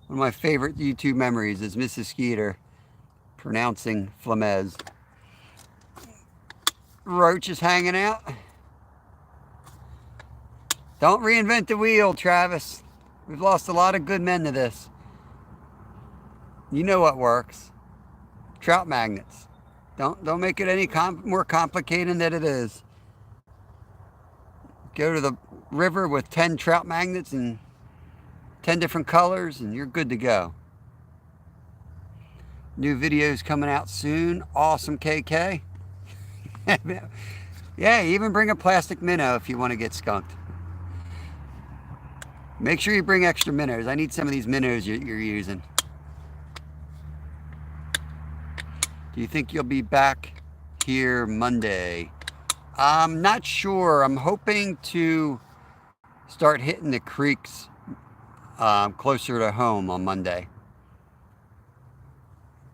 One of my favorite YouTube memories is Mrs. Skeeter pronouncing Flamez. Roach is hanging out. Don't reinvent the wheel, Travis. We've lost a lot of good men to this. You know what works. Trout magnets. Don't make it any more complicated than it is. Go to the river with 10 trout magnets and 10 different colors and you're good to go. New videos coming out soon. Awesome, KK. Yeah, even bring a plastic minnow if you want to get skunked. Make sure you bring extra minnows. I need some of these minnows you're using. Do you think you'll be back here Monday? I'm not sure. I'm hoping to start hitting the creeks closer to home on Monday.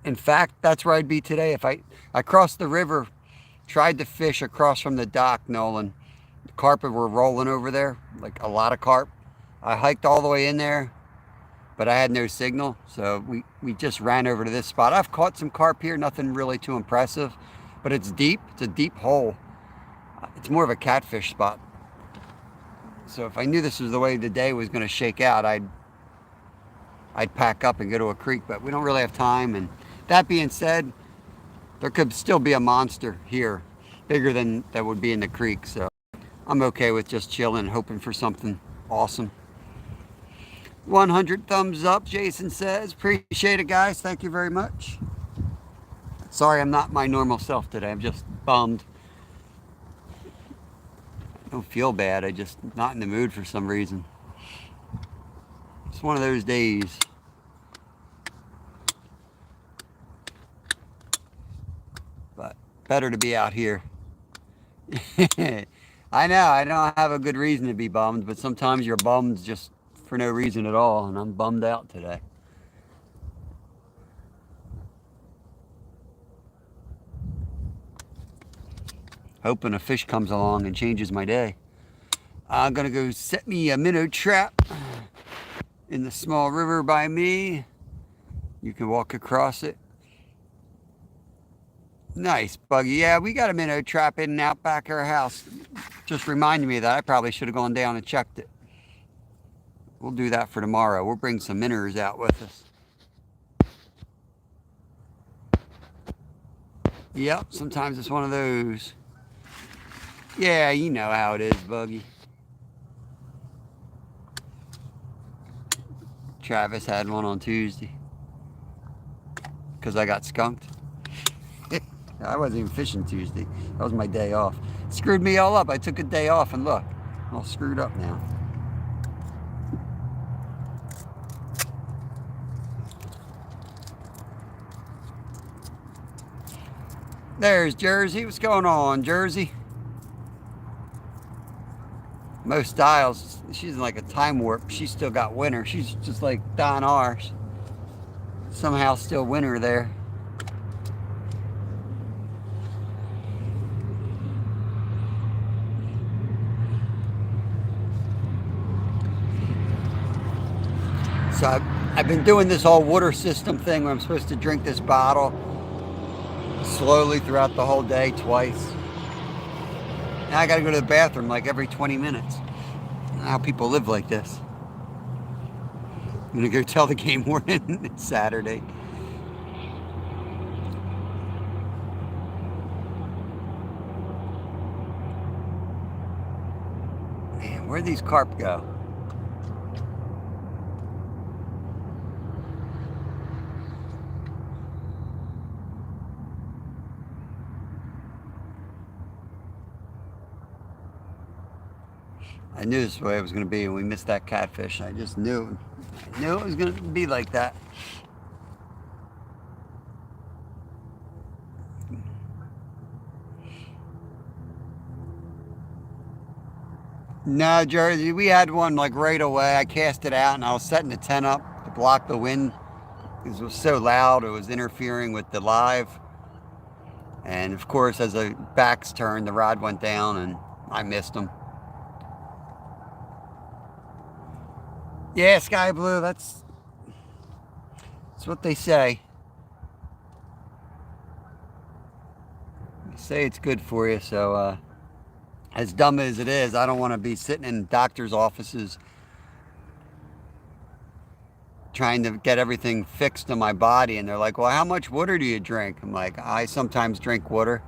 In fact, that's where I'd be today. If I crossed the river, tried to fish across from the dock, Nolan. The carp were rolling over there, like a lot of carp. I hiked all the way in there, but I had no signal, so we just ran over to this spot. I've caught some carp here, nothing really too impressive, but it's deep. It's a deep hole. It's more of a catfish spot. So if I knew this was the way the day was going to shake out, I'd pack up and go to a creek, but we don't really have time. And that being said, there could still be a monster here, bigger than that would be in the creek. So I'm okay with just chilling, hoping for something awesome. 100 thumbs up, Jason says. Appreciate it, guys. Thank you very much. Sorry, I'm not my normal self today. I'm just bummed. I don't feel bad. I just not in the mood for some reason. It's one of those days. But better to be out here. I know, I don't have a good reason to be bummed, but sometimes you're bummed just for no reason at all, and I'm bummed out today. Hoping a fish comes along and changes my day. I'm gonna go set me a minnow trap in the small river by me. You can walk across it. Nice, Buggy. Yeah, we got a minnow trap in and out back our house. Just reminded me of that. I probably should have gone down and checked it. We'll do that for tomorrow. We'll bring some minnows out with us. Yep, sometimes it's one of those. Yeah, you know how it is, Buggy. Travis had one on Tuesday because I got skunked. I wasn't even fishing Tuesday. That was my day off. Screwed me all up. I took a day off and look, I'm all screwed up now. There's Jersey. What's going on, Jersey? Most Styles, she's in like a time warp. She's still got winter. She's just like Don R's. Somehow still winter there. So I've been doing this whole water system thing where I'm supposed to drink this bottle slowly throughout the whole day twice. Now I gotta go to the bathroom like every 20 minutes. How people live like this. I'm gonna go tell the game warden it's Saturday. Man, where'd these carp go? I knew this is the way it was going to be when we missed that catfish. I just knew. I knew it was going to be like that. No, Jersey, we had one like right away. I cast it out and I was setting the tent up to block the wind. It was so loud, it was interfering with the live. And of course, as the backs turned, the rod went down and I missed them. Yeah, sky blue, that's what they say. They say it's good for you, so as dumb as it is, I don't want to be sitting in doctor's offices trying to get everything fixed in my body, and they're like, well, how much water do you drink? I'm like, I sometimes drink water,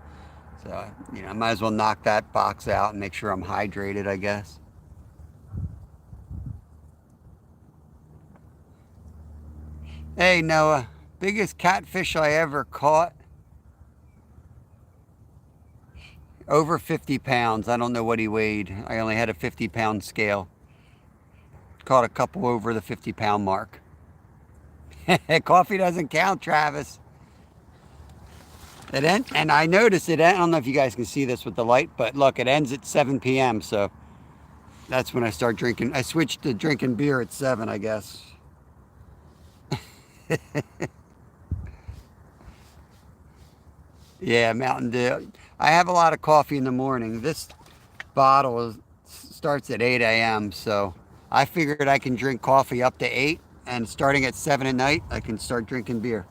so I might as well knock that box out and make sure I'm hydrated, I guess. Hey, Noah, biggest catfish I ever caught, over 50 pounds. I don't know what he weighed. I only had a 50-pound scale. Caught a couple over the 50-pound mark. Coffee doesn't count, Travis. And I noticed it, I don't know if you guys can see this with the light, but look, it ends at 7 p.m., so that's when I start drinking. I switched to drinking beer at 7, I guess. Yeah, Mountain Dew. I have a lot of coffee in the morning. This bottle starts at 8 a.m. So I figured I can drink coffee up to 8, and starting at 7 at night, I can start drinking beer.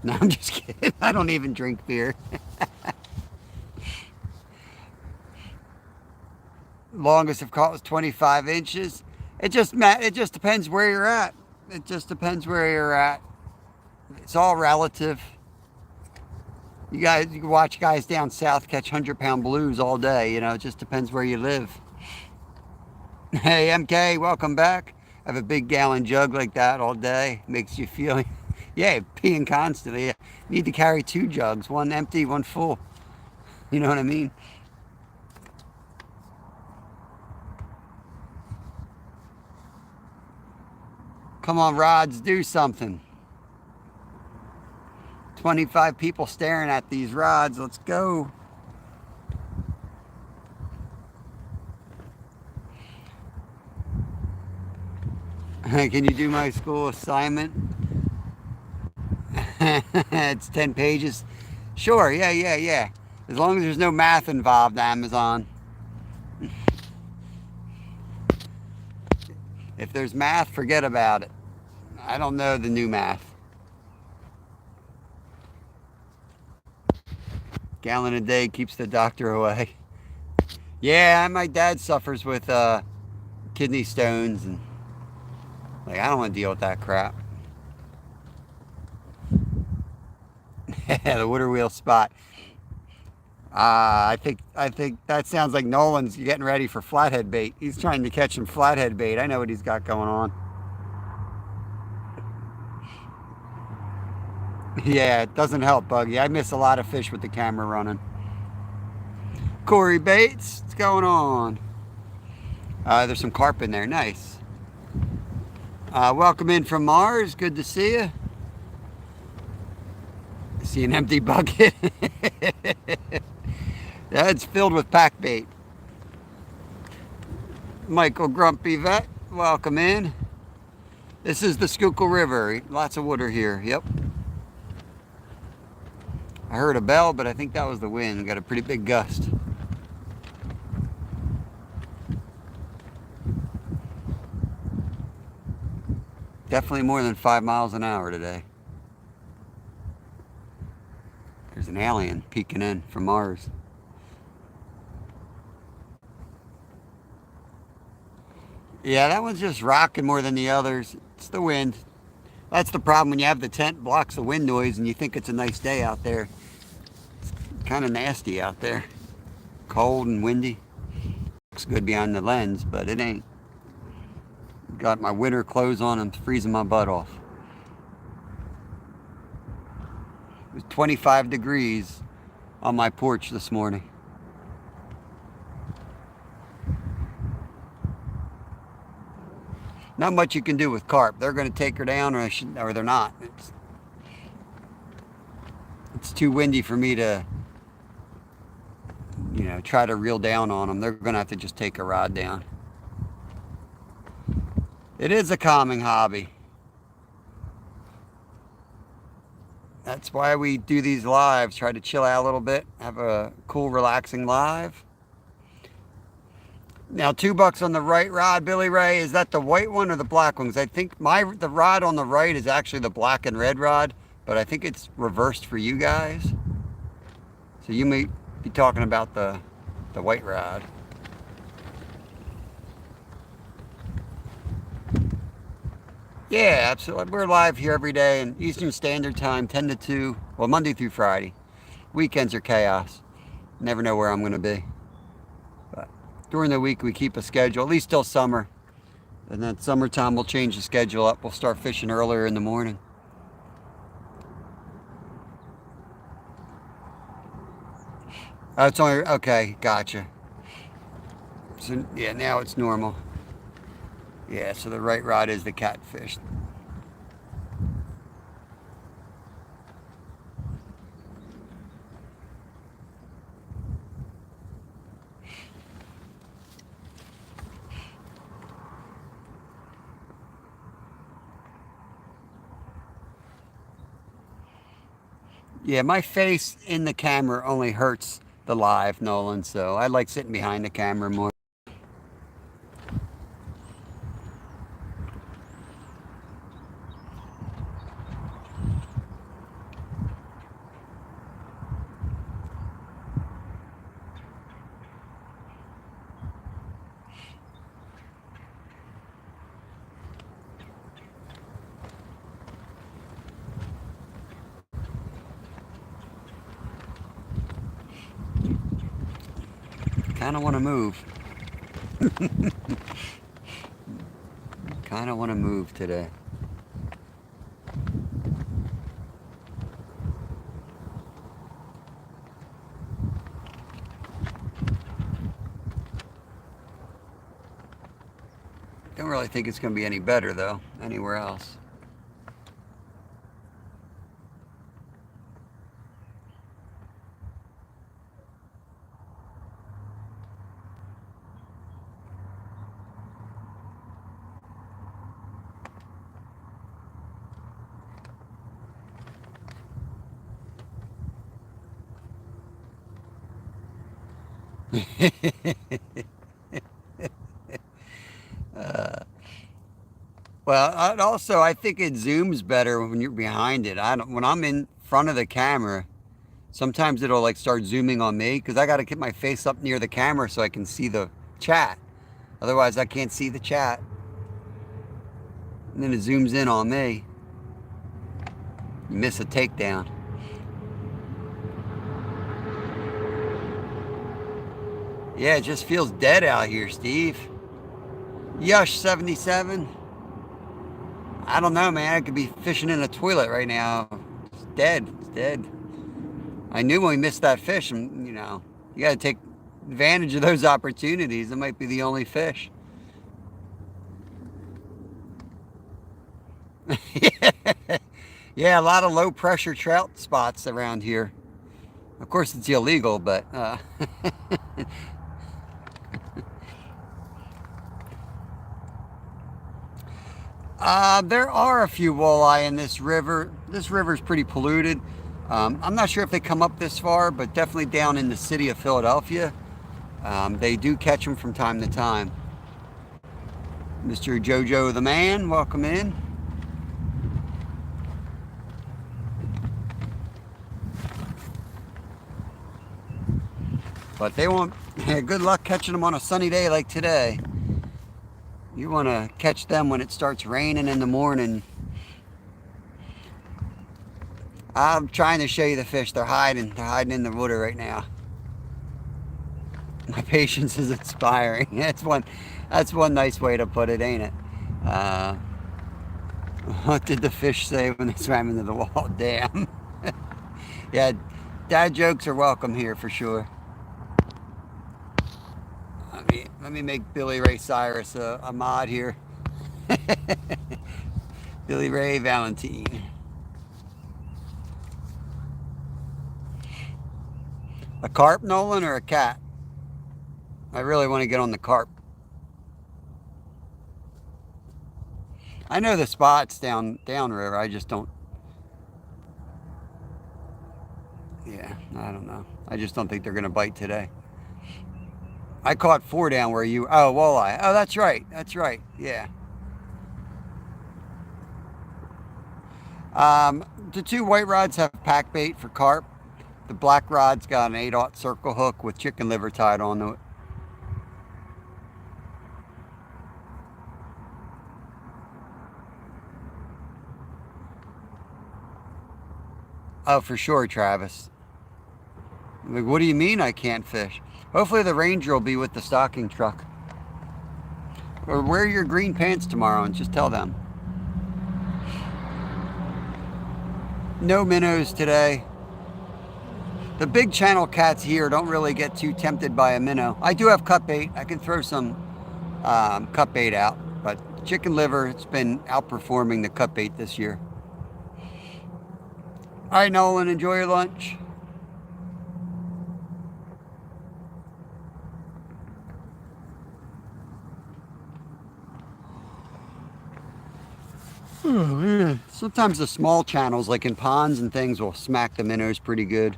No, I'm just kidding. I don't even drink beer. Longest I've caught was 25 inches. It just depends where you're at. It just depends where you're at. It's all relative. You can watch guys down south catch 100-pound blues all day. You know, it just depends where you live. Hey, MK, welcome back. I have a big gallon jug like that all day. Makes you feel, yeah, peeing constantly. Need to carry 2 jugs, one empty, one full. You know what I mean? Come on, rods, do something. 25 people staring at these rods. Let's go. Can you do my school assignment? It's 10 pages. Sure, yeah. As long as there's no math involved, Amazon. If there's math, forget about it. I don't know the new math. Gallon a day keeps the doctor away. Yeah, my dad suffers with kidney stones, and like I don't want to deal with that crap. The water wheel spot. I think that sounds like Nolan's getting ready for flathead bait. He's trying to catch some flathead bait. I know what he's got going on. Yeah, it doesn't help, Buggy. I miss a lot of fish with the camera running. Corey Bates, what's going on? There's some carp in there. Nice. Welcome in from Mars. Good to see you. See an empty bucket. Yeah, it's filled with pack bait. Michael Grumpy Vet, welcome in. This is the Schuylkill River. Lots of water here. Yep. I heard a bell, but I think that was the wind. Got a pretty big gust. Definitely more than 5 miles an hour today. There's an alien peeking in from Mars. Yeah, that one's just rocking more than the others. It's the wind. That's the problem when you have the tent blocks the wind noise and you think it's a nice day out there. It's kind of nasty out there. Cold and windy. Looks good behind the lens, but it ain't. Got my winter clothes on and freezing my butt off. It was 25 degrees on my porch this morning. Not much you can do with carp. They're going to take her down, or they're not. It's too windy for me to, try to reel down on them. They're going to have to just take a rod down. It is a calming hobby. That's why we do these lives. Try to chill out a little bit. Have a cool, relaxing live. Now, $2 on the right rod, Billy Ray. Is that the white one or the black one? Because I think the rod on the right is actually the black and red rod, but I think it's reversed for you guys. So you may be talking about the white rod. Yeah, absolutely. We're live here every day in Eastern Standard Time, 10 to 2. Well, Monday through Friday. Weekends are chaos. Never know where I'm going to be. But during the week, we keep a schedule, at least till summer. And then summertime, we'll change the schedule up. We'll start fishing earlier in the morning. Oh, it's only, okay, gotcha. So, yeah, now it's normal. Yeah, so the right rod is the catfish. Yeah, my face in the camera only hurts the live, Nolan, so I like sitting behind the camera more. Kind of want to move. Kind of want to move today. Don't really think it's going to be any better, though, anywhere else. Well, also, I think it zooms better when you're behind it. I don't, when I'm in front of the camera, sometimes it'll like start zooming on me because I got to get my face up near the camera so I can see the chat. Otherwise, I can't see the chat. And then it zooms in on me. You miss a takedown. Yeah, it just feels dead out here, Steve. Yush 77. I don't know, man. I could be fishing in a toilet right now. It's dead. It's dead. I knew when we missed that fish, and you got to take advantage of those opportunities. It might be the only fish. Yeah, a lot of low pressure trout spots around here. Of course, it's illegal, but there are a few walleye in this river. This river is pretty polluted. I'm not sure if they come up this far, but definitely down in the city of Philadelphia, they do catch them from time to time. Mr. Jojo the Man, welcome in. But they won't. Good luck catching them on a sunny day like today. You want to catch them when it starts raining in the morning. I'm trying to show you the fish. They're hiding. They're hiding in the water right now. My patience is expiring. That's one nice way to put it, ain't it? What did the fish say when they swam into the wall? Damn. Yeah, dad jokes are welcome here for sure. Let me make Billy Ray Cyrus a mod here. Billy Ray Valentine. A carp, Nolan, or a cat? I really want to get on the carp. I know the spots downriver. I just don't. Yeah, I don't know. I just don't think they're going to bite today. I caught 4 down where you. Oh, walleye. Oh, that's right. That's right. Yeah. The 2 white rods have pack bait for carp. The black rod's got an 8/0 circle hook with chicken liver tied onto it. Oh, for sure, Travis. Like, what do you mean I can't fish? Hopefully the ranger will be with the stocking truck. Or wear your green pants tomorrow and just tell them. No minnows today. The big channel cats here don't really get too tempted by a minnow. I do have cut bait. I can throw some cut bait out. But chicken liver, it's been outperforming the cut bait this year. All right, Nolan, enjoy your lunch. Oh, yeah. Sometimes the small channels, like in ponds and things, will smack the minnows pretty good.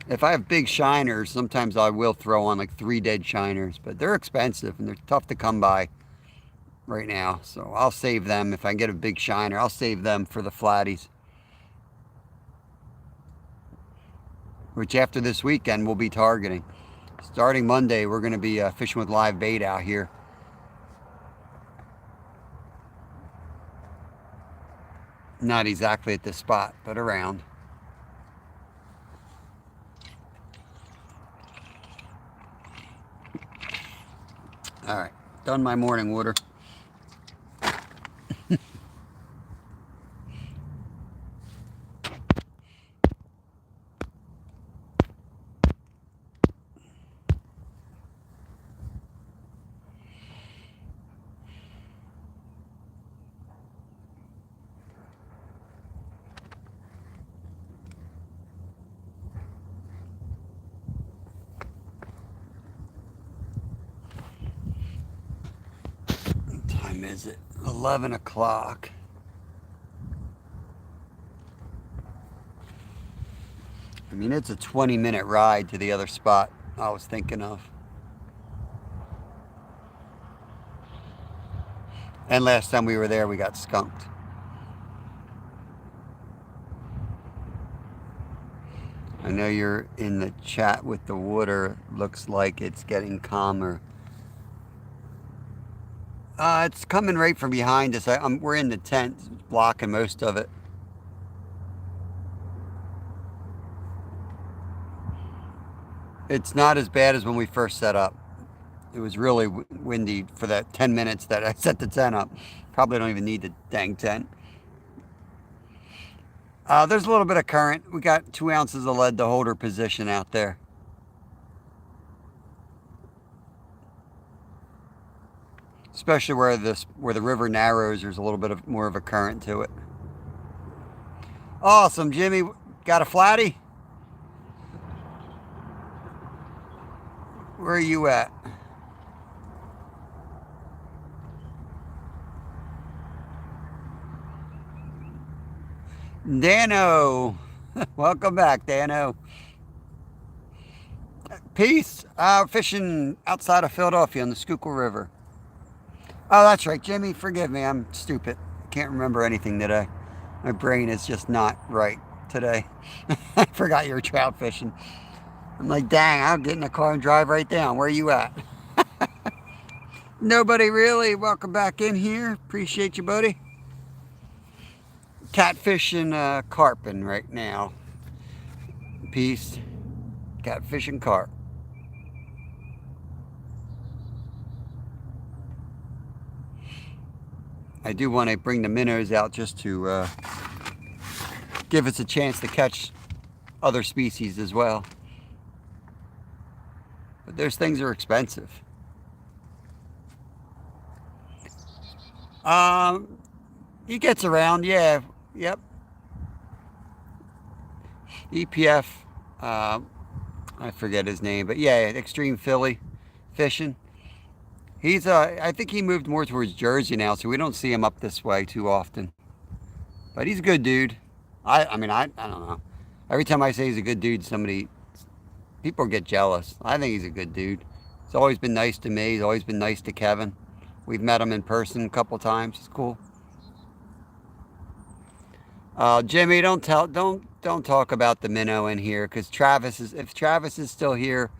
If I have big shiners, sometimes I will throw on like 3 dead shiners, but they're expensive and they're tough to come by right now. So I'll save them. If I can get a big shiner, I'll save them for the flatties. Which after this weekend we'll be targeting. Starting Monday, we're going to be fishing with live bait out here. Not exactly at this spot, but around. All right, done my morning water. What time is it? 11 o'clock. I mean, it's a 20-minute ride to the other spot I was thinking of. And last time we were there, we got skunked. I know you're in the chat with the water. Looks like it's getting calmer. It's coming right from behind us. We're in the tent, blocking most of it. It's not as bad as when we first set up. It was really windy for that 10 minutes that I set the tent up. Probably don't even need the dang tent. There's a little bit of current. We got 2 ounces of lead to hold her position out there. Especially where the river narrows, there's a little bit more of a current to it. Awesome, Jimmy. Got a flatty? Where are you at? Dano. Welcome back, Dano. Peace. Fishing outside of Philadelphia on the Schuylkill River. Oh, that's right, Jimmy. Forgive me. I'm stupid. Can't remember anything today. My brain is just not right today. I forgot you were trout fishing. I'm like, dang, I'll get in the car and drive right down. Where are you at? Nobody really. Welcome back in here. Appreciate you, buddy. Catfishing carping right now. Peace. Catfishing carp. I do want to bring the minnows out just to give us a chance to catch other species as well. But those things are expensive. He gets around, yeah. Yep. EPF, I forget his name, but yeah, Extreme Philly Fishing. He's, I think he moved more towards Jersey now, so we don't see him up this way too often. But he's a good dude. I mean, I don't know. Every time I say he's a good dude, people get jealous. I think he's a good dude. He's always been nice to me. He's always been nice to Kevin. We've met him in person a couple times. He's cool. Jimmy, don't talk about the minnow in here, because if Travis is still here,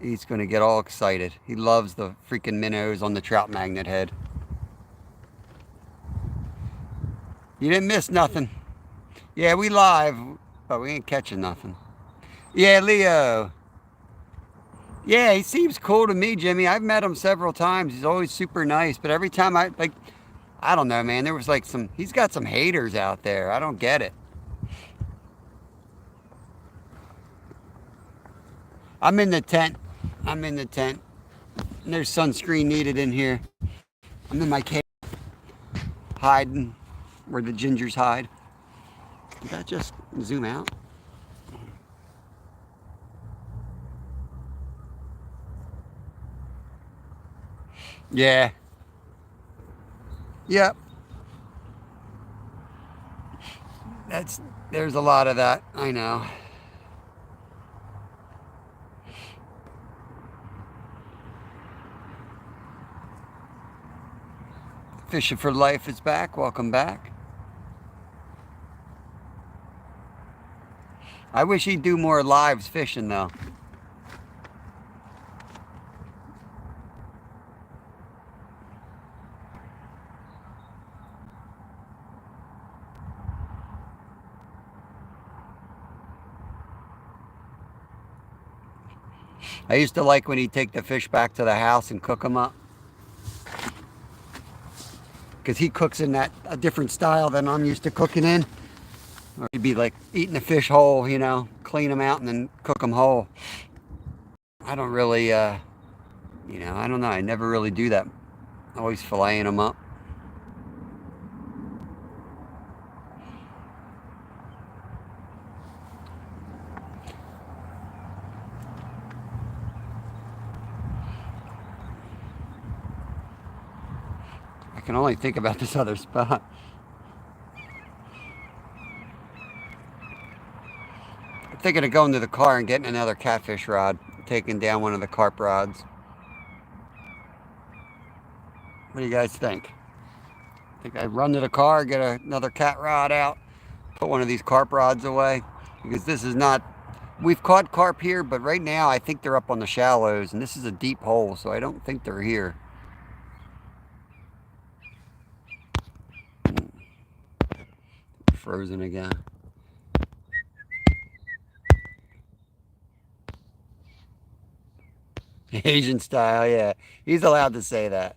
he's gonna get all excited. He loves the freaking minnows on the trout magnet head. You didn't miss nothing. Yeah, we live, but we ain't catching nothing. Yeah, Leo. Yeah, he seems cool to me, Jimmy. I've met him several times. He's always super nice, but every time I don't know, man. There was like he's got some haters out there. I don't get it. I'm in the tent. And there's sunscreen needed in here. I'm in my cave, hiding where the gingers hide. Did that just zoom out? Yeah. Yep, that's there's a lot of that. I know. Fishing for Life is back. Welcome back. I wish he'd do more lives fishing though. I used to like when he'd take the fish back to the house and cook them up. Because he cooks in that a different style than I'm used to cooking in. Or he'd be like eating the fish whole, you know, clean them out and then cook them whole. I don't really, I don't know. I never really do that. Always filleting them up. I can only think about this other spot. I'm thinking of going to the car and getting another catfish rod, taking down one of the carp rods. What do you guys think? Think I'd run to the car, get another cat rod out, put one of these carp rods away? Because this is not, we've caught carp here, but right now I think they're up on the shallows, and this is a deep hole, so I don't think they're here. Frozen again. Asian style, yeah. He's allowed to say that.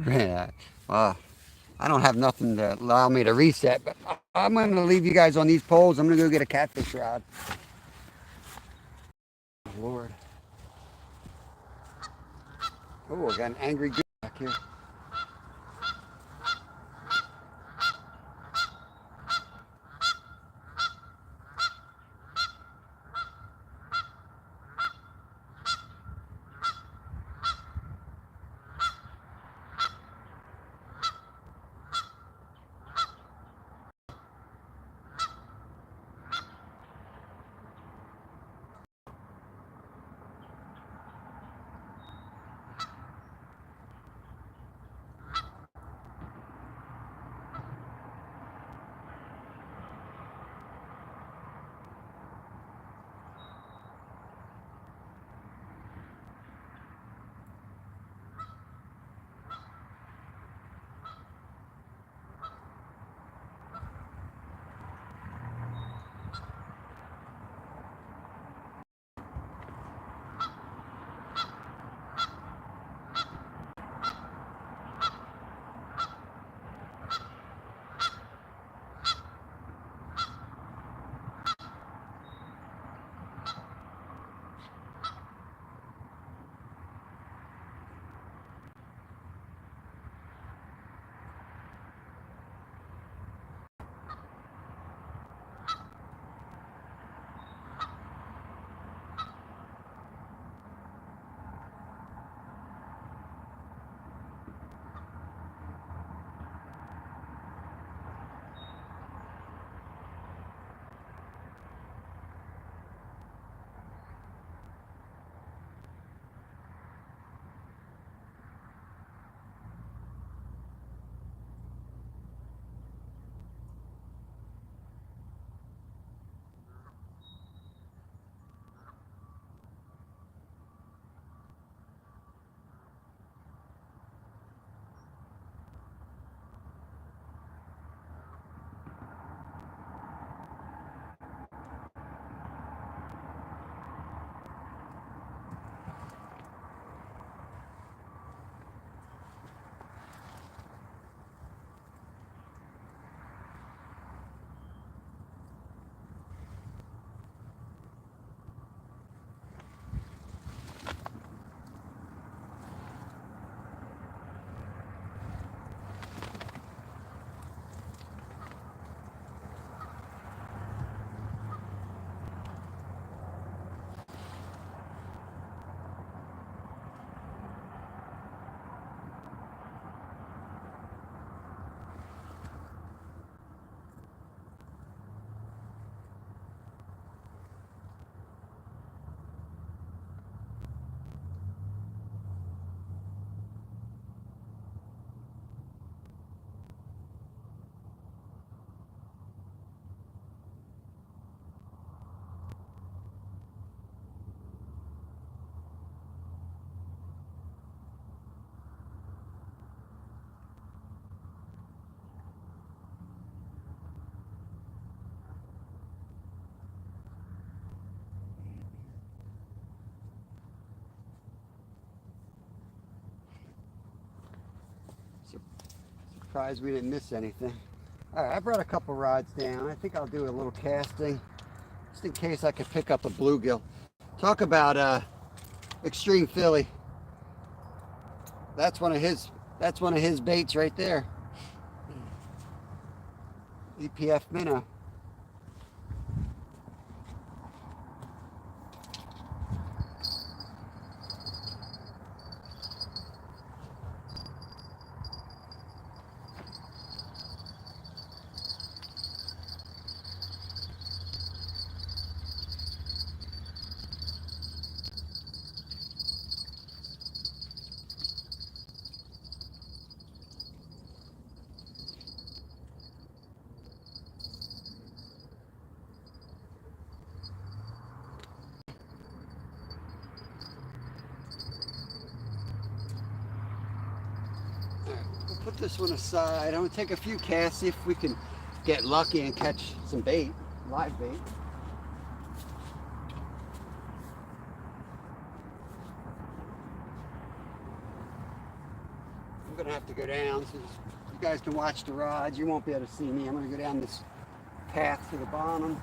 Yeah. Well, I don't have nothing to allow me to reset, but I'm going to leave you guys on these poles. I'm going to go get a catfish rod. Lord. Oh, I got an angry goose back here. Surprised we didn't miss anything. All right, I brought a couple rods down. I think I'll do a little casting just in case I could pick up a bluegill. Talk about extreme Philly. That's one of his baits right there. EPF minnow. We'll put this one aside. I'm gonna take a few casts, see if we can get lucky and catch some bait, live bait. I'm gonna have to go down so you guys can watch the rods. You won't be able to see me. I'm gonna go down this path to the bottom.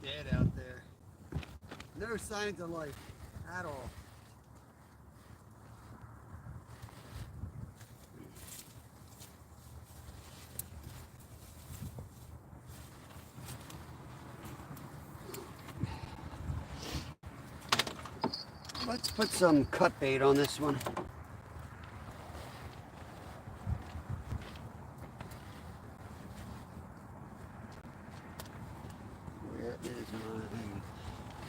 Dead out there. No signs of life at all. Let's put some cut bait on this one. Where is my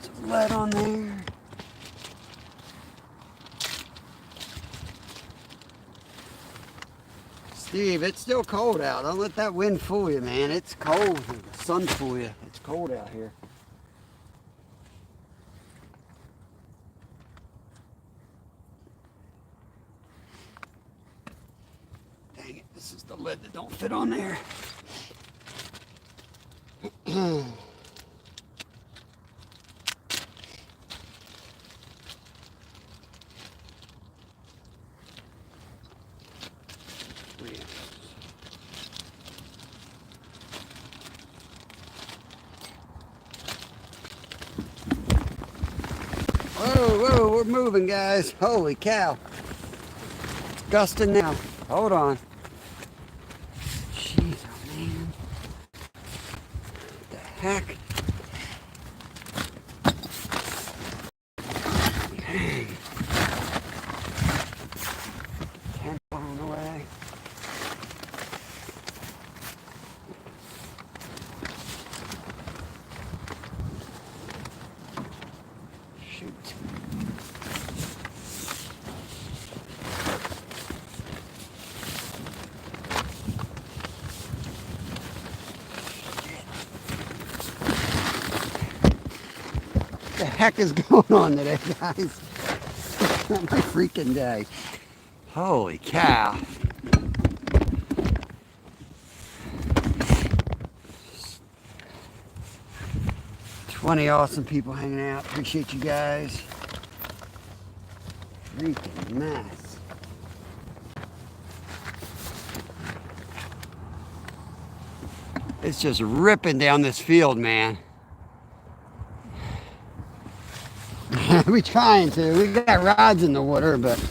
some lead on there? Steve, it's still cold out. Don't let that wind fool you, man. It's cold. The sun fool you. It's cold out here. Dang it, this is the lid that don't fit on there. Whoa, we're moving, guys. Holy cow. It's gusting now. Hold on. Jeez, oh man. What the heck? Dang. Tent blown away. Shoot. What the heck is going on today, guys? It's not my freaking day. Holy cow. Twenty awesome people hanging out. Appreciate you guys. Freaking mess. It's just ripping down this field, man. We trying to. We got rods in the water, but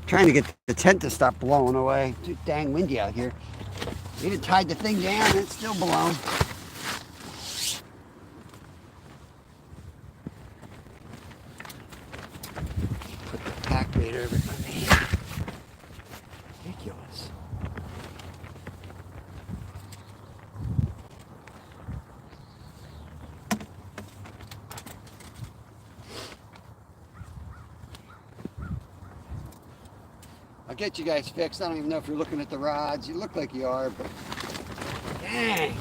trying to get the tent to stop blowing away. Too dang windy out here. We even tied the thing down and it's still blowing. Put the pack bait over me. Ridiculous. I'll get you guys fixed. I don't even know if you're looking at the rods. You look like you are, but dang.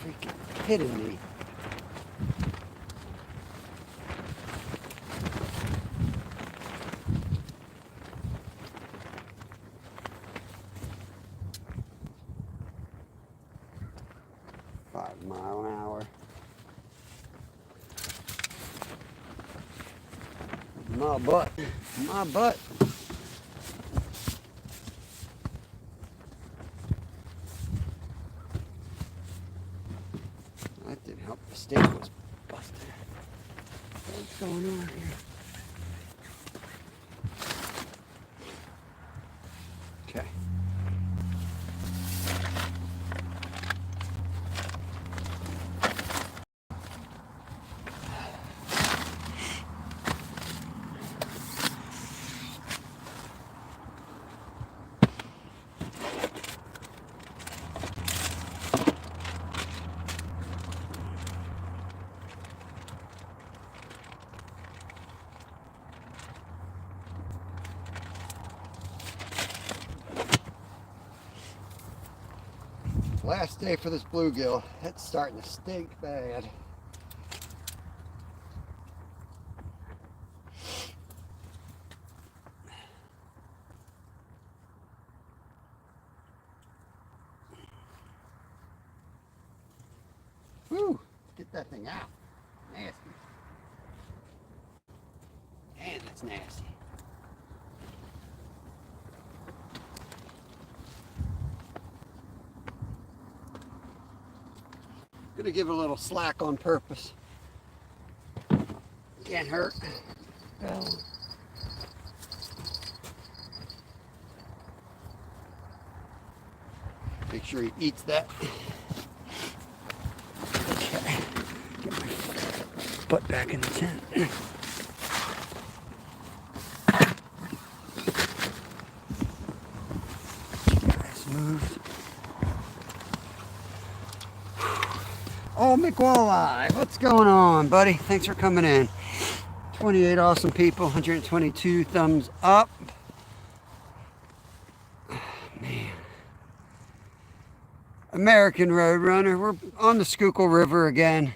Freaking kidding me. .5 miles an hour. My butt. My butt. That didn't help. The stake was busted. What's going on here? Okay. Last day for this bluegill. It's starting to stink bad. Whew, get that thing out. Nasty. Man, that's nasty. Gonna give it a little slack on purpose. Can't hurt. Oh. Make sure he eats that. Okay. Get my butt back in the tent. Guys moved. Oh, McWalleye, what's going on, buddy? Thanks for coming in. 28 awesome people, 122 thumbs up. Man. American Roadrunner, we're on the Schuylkill River again.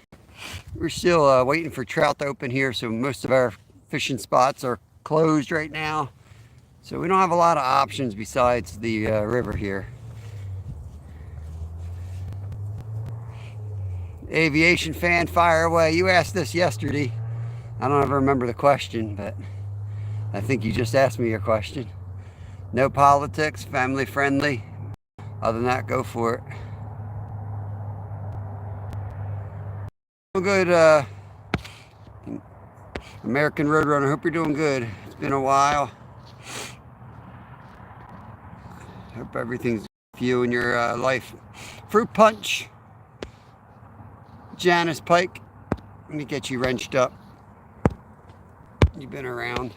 We're still waiting for trout to open here, so most of our fishing spots are closed right now. So we don't have a lot of options besides the river here. Aviation fan, fire away. You asked this yesterday. I don't ever remember the question, but I think you just asked me your question. No politics, family friendly. Other than that, go for it. Good, American Roadrunner. Hope you're doing good. It's been a while. Hope everything's with you in your life. Fruit Punch. Janice Pike, let me get you wrenched up. You've been around.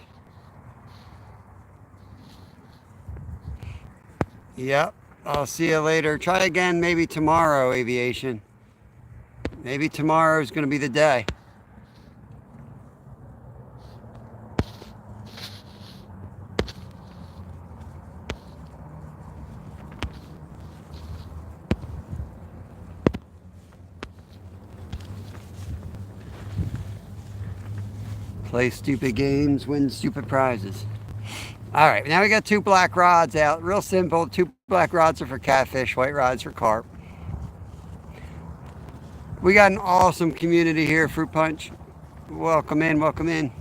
Yep, I'll see you later. Try again maybe tomorrow, Aviation. Maybe tomorrow is going to be the day. Play stupid games, win stupid prizes. All right, now we got 2 black rods out. Real simple. 2 black rods are for catfish, white rods for carp. We got an awesome community here, Fruit Punch. Welcome in, welcome in.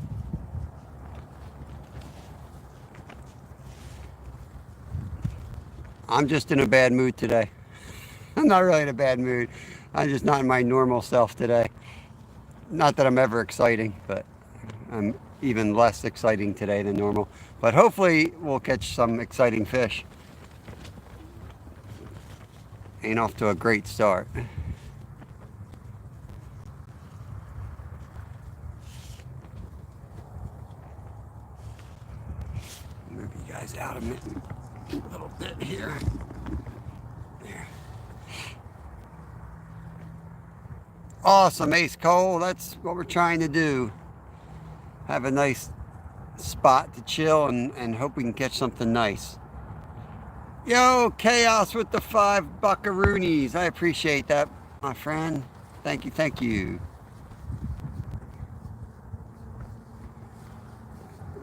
I'm just in a bad mood today. I'm not really in a bad mood. I'm just not in my normal self today. Not that I'm ever exciting, but I'm even less exciting today than normal. But hopefully we'll catch some exciting fish. Ain't off to a great start. Move you guys out of it a little bit here. There. Awesome, Ace Cole. That's what we're trying to do. Have a nice spot to chill and hope we can catch something nice. Yo, Chaos with the 5 buckaroonies. I appreciate that, my friend. Thank you, thank you.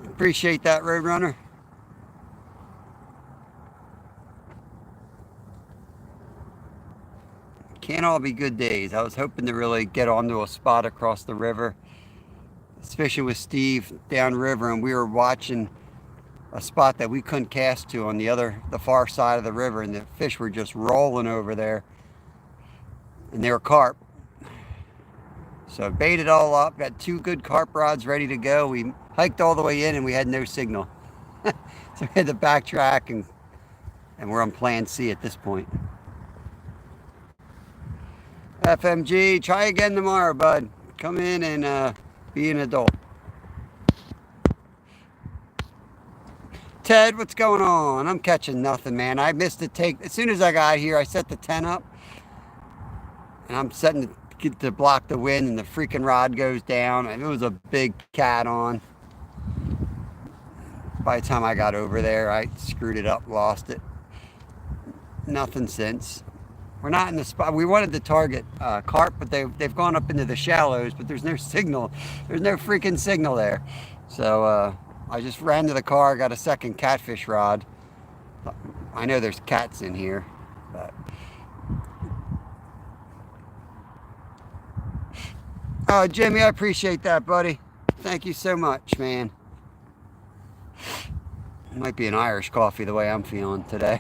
Appreciate that, Roadrunner. Can't all be good days. I was hoping to really get onto a spot across the river. I was fishing with Steve downriver, and we were watching a spot that we couldn't cast to on the far side of the river, and the fish were just rolling over there, and they were carp. So I baited all up, got 2 good carp rods ready to go. We hiked all the way in and we had no signal. So we had to backtrack, and we're on plan C at this point. FMG, try again tomorrow, bud. Come in and be an adult. Ted, what's going on? I'm catching nothing, man. I missed the take. As soon as I got here, I set the tent up, and I'm setting to block the wind, and the freaking rod goes down, and it was a big cat on. By the time I got over there, I screwed it up, lost it. Nothing since. We're not in the spot. We wanted to target carp, but they've gone up into the shallows, but there's no signal. There's no freaking signal there. So I just ran to the car, got a second catfish rod. I know there's cats in here, but... Oh, Jimmy, I appreciate that, buddy. Thank you so much, man. It might be an Irish coffee the way I'm feeling today.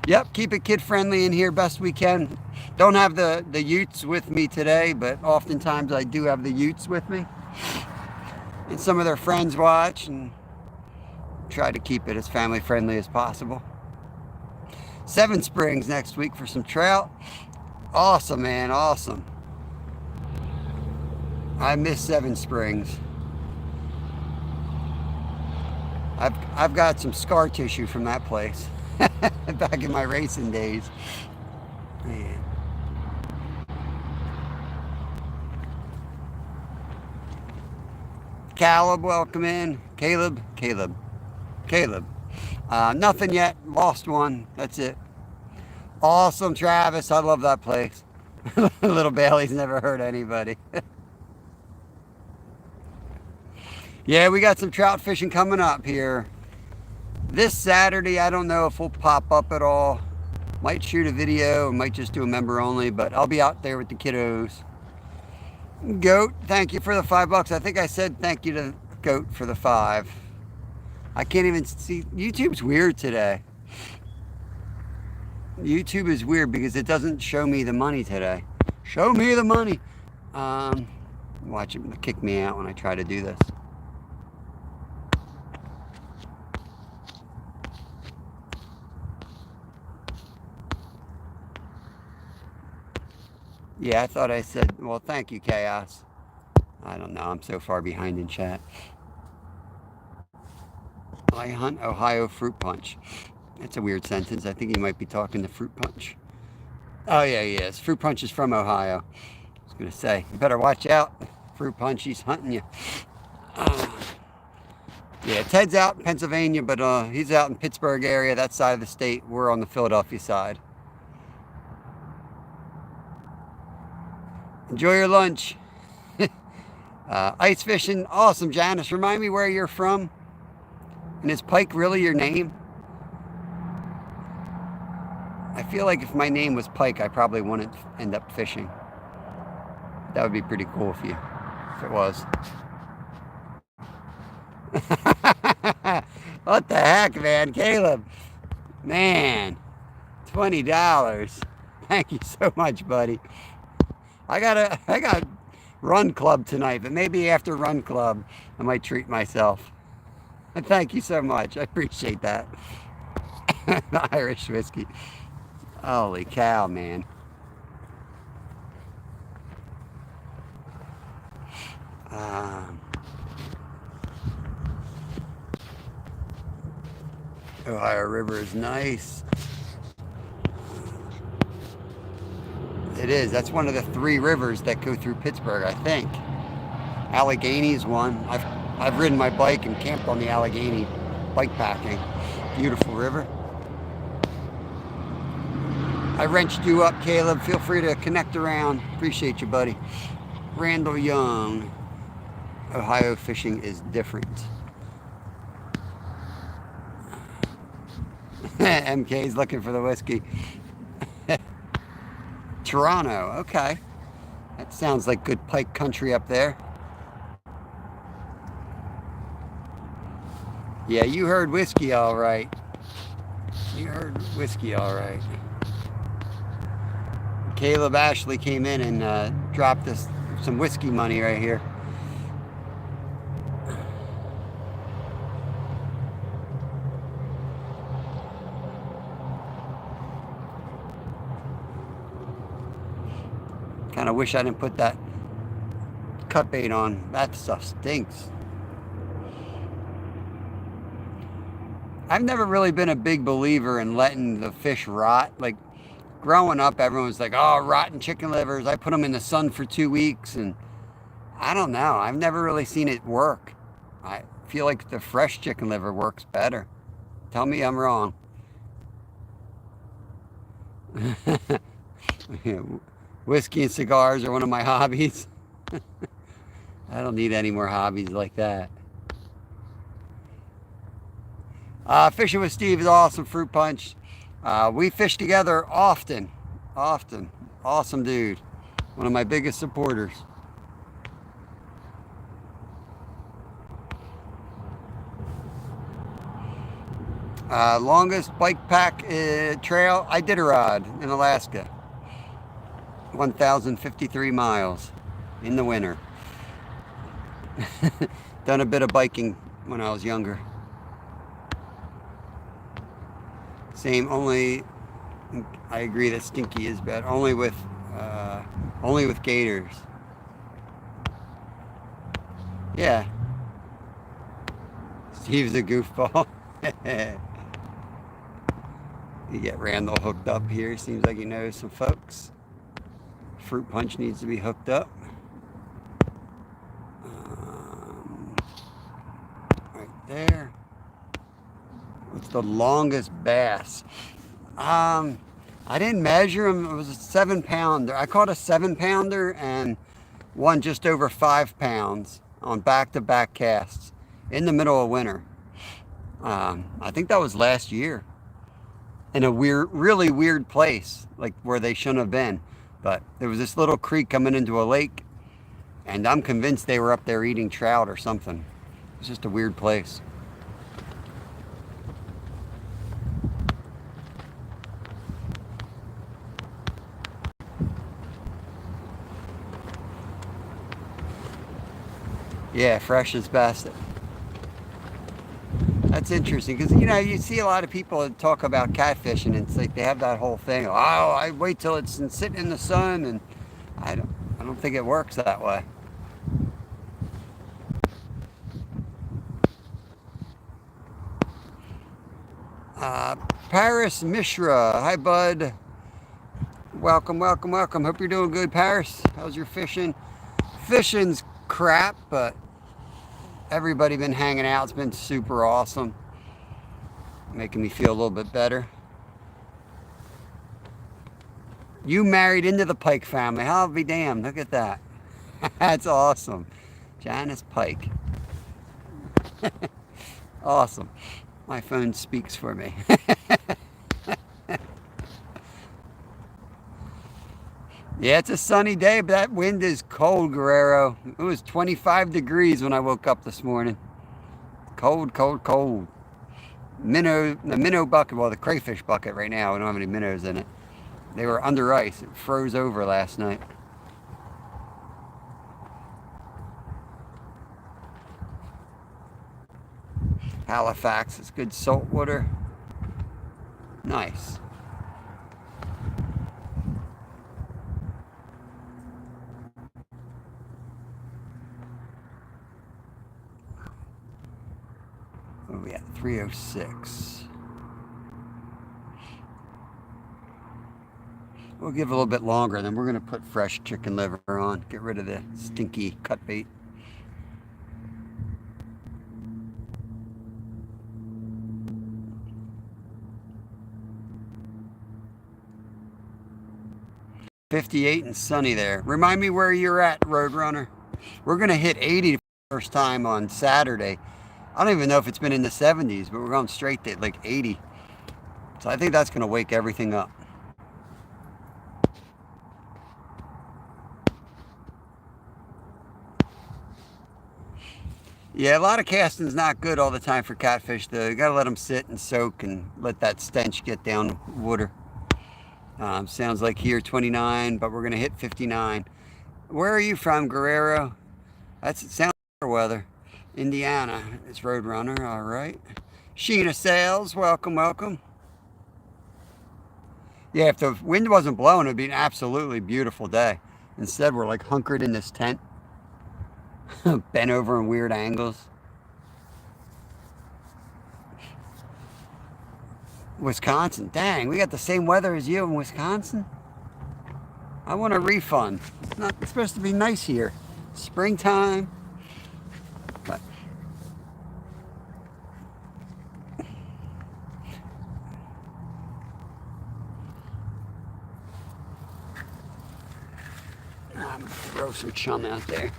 Yep, keep it kid-friendly in here best we can. Don't have the utes with me today, but oftentimes I do have the utes with me. And some of their friends watch, and try to keep it as family-friendly as possible. 7 Springs next week for some trout. Awesome, man, awesome. I miss 7 Springs. I've got some scar tissue from that place. Back in my racing days. Man. Caleb, welcome in. Caleb. Nothing yet. Lost one. That's it. Awesome, Travis. I love that place. Little Bailey's never hurt anybody. Yeah, we got some trout fishing coming up here. This Saturday, I don't know if we'll pop up at all. Might shoot a video, might just do a member only, but I'll be out there with the kiddos. Goat, thank you for the $5. I think I said thank you to Goat for the 5. I can't even see. YouTube's weird today. YouTube is weird because it doesn't show me the money today. Show me the money. Watch it kick me out when I try to do this. Yeah, I thought I said, well, thank you, Chaos. I don't know, I'm so far behind in chat. I hunt Ohio Fruit Punch. That's a weird sentence. I think he might be talking to Fruit Punch. Oh, yeah, he is. Fruit Punch is from Ohio. I was going to say, you better watch out. Fruit Punch, he's hunting you. Yeah, Ted's out in Pennsylvania, but he's out in Pittsburgh area, that side of the state. We're on the Philadelphia side. Enjoy your lunch. Ice fishing, awesome, Janice. Remind me where you're from. And is Pike really your name? I feel like if my name was Pike, I probably wouldn't end up fishing. That would be pretty cool if it was. What the heck, man? Caleb, man, $20. Thank you so much, buddy. I got run club tonight, but maybe after run club, I might treat myself. Thank you so much. I appreciate that. The Irish whiskey. Holy cow, man. Ohio River is nice. It is. That's one of the 3 rivers that go through Pittsburgh, I think. Allegheny is one. I've ridden my bike and camped on the Allegheny bike packing. Beautiful river. I wrenched you up, Caleb. Feel free to connect around. Appreciate you, buddy. Randall Young. Ohio fishing is different. MK's looking for the whiskey. Toronto, okay. That sounds like good pike country up there. Yeah, you heard whiskey all right. You heard whiskey all right. Caleb Ashley came in and dropped us some whiskey money right here. Kind of wish I didn't put that cut bait on. That stuff stinks. I've never really been a big believer in letting the fish rot. Like growing up, everyone's like, oh, rotten chicken livers. I put them in the sun for 2 weeks, and I don't know. I've never really seen it work. I feel like the fresh chicken liver works better. Tell me I'm wrong. Whiskey and cigars are one of my hobbies. I don't need any more hobbies like that. Fishing with Steve is awesome. Fruit punch. We fish together often. Awesome dude. One of my biggest supporters. Longest bike pack trail, Iditarod in Alaska. 1,053 miles in the winter. Done a bit of biking when I was younger. Same, only, I agree that stinky is bad. Only with gators. Yeah. Steve's a goofball. You get Randall hooked up here. Seems like he knows some folks. Fruit punch needs to be hooked up. Right there. What's the longest bass? I didn't measure him. It was a 7-pounder. I caught a 7-pounder and one just over 5 pounds on back-to-back casts in the middle of winter. I think that was last year in a really weird place, like where they shouldn't have been. But there was this little creek coming into a lake, and I'm convinced they were up there eating trout or something. It's just a weird place. Yeah, fresh is best. That's interesting because, you know, you see a lot of people that talk about catfishing, and it's like they have that whole thing. Oh, I wait till it's sitting in the sun, and I don't think it works that way. Paris Mishra, hi bud. Welcome. Hope you're doing good, Paris. How's your fishing? Fishing's crap, but everybody been hanging out. It's been super awesome. Making me feel a little bit better. You married into the Pike family. I'll be damned. Look at that. That's awesome. Janice Pike. Awesome. My phone speaks for me. Yeah, it's a sunny day, but that wind is cold, Guerrero. It was 25 degrees when I woke up this morning. Cold, cold, cold. The minnow bucket, well, the crayfish bucket right now, we don't have any minnows in it. They were under ice. It froze over last night. Halifax is good salt water. Nice. What are we at? 306. We'll give it a little bit longer, then we're going to put fresh chicken liver on. Get rid of the stinky cut bait. .58 and sunny there. Remind me where you're at, Roadrunner. We're going to hit 80 for the first time on Saturday. I don't even know if it's been in the 70s, but we're going straight to like 80. So I think that's going to wake everything up. Yeah, a lot of casting's not good all the time for catfish, though. You gotta let them sit and soak and let that stench get down the water. Sounds like here 29, but we're gonna hit 59. Where are you from, Guerrero? It sounds like weather. Indiana. It's Roadrunner, all right. Sheena Sales, welcome, welcome. Yeah, if the wind wasn't blowing, it'd be an absolutely beautiful day. Instead, we're like hunkered in this tent. Bent over in weird angles. Wisconsin. Dang, we got the same weather as you in Wisconsin? I want a refund. It's supposed to be nice here. Springtime. But I'm gonna throw some chum out there.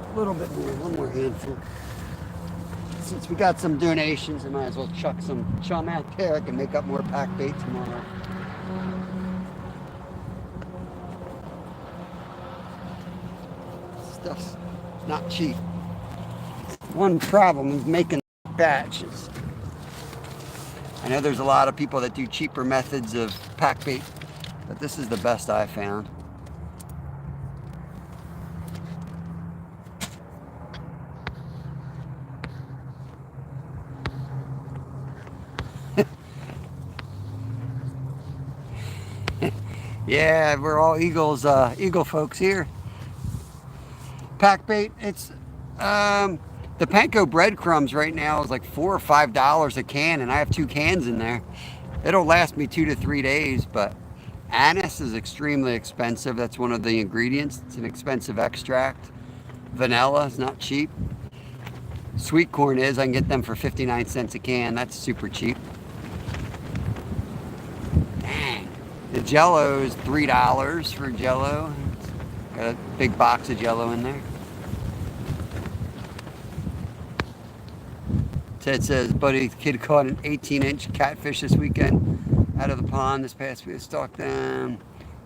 A little bit more, one more handful. Since we got some donations, I might as well chuck some chum out there. I can make up more pack bait tomorrow. Stuff's not cheap. One problem is making batches. I know there's a lot of people that do cheaper methods of pack bait, but this is the best I found. Yeah, we're all eagle folks here. Pack bait, it's the panko breadcrumbs right now is like $4 or $5 a can, and I have 2 cans in there. It'll last me 2 to 3 days, but anise is extremely expensive. That's one of the ingredients. It's an expensive extract. Vanilla is not cheap. Sweet corn is. I can get them for 59 cents a can. That's super cheap. The Jello is $3 for Jello. It's got a big box of Jello in there. Ted says, buddy, the kid caught an 18-inch catfish this weekend out of the pond this past week. Stalked them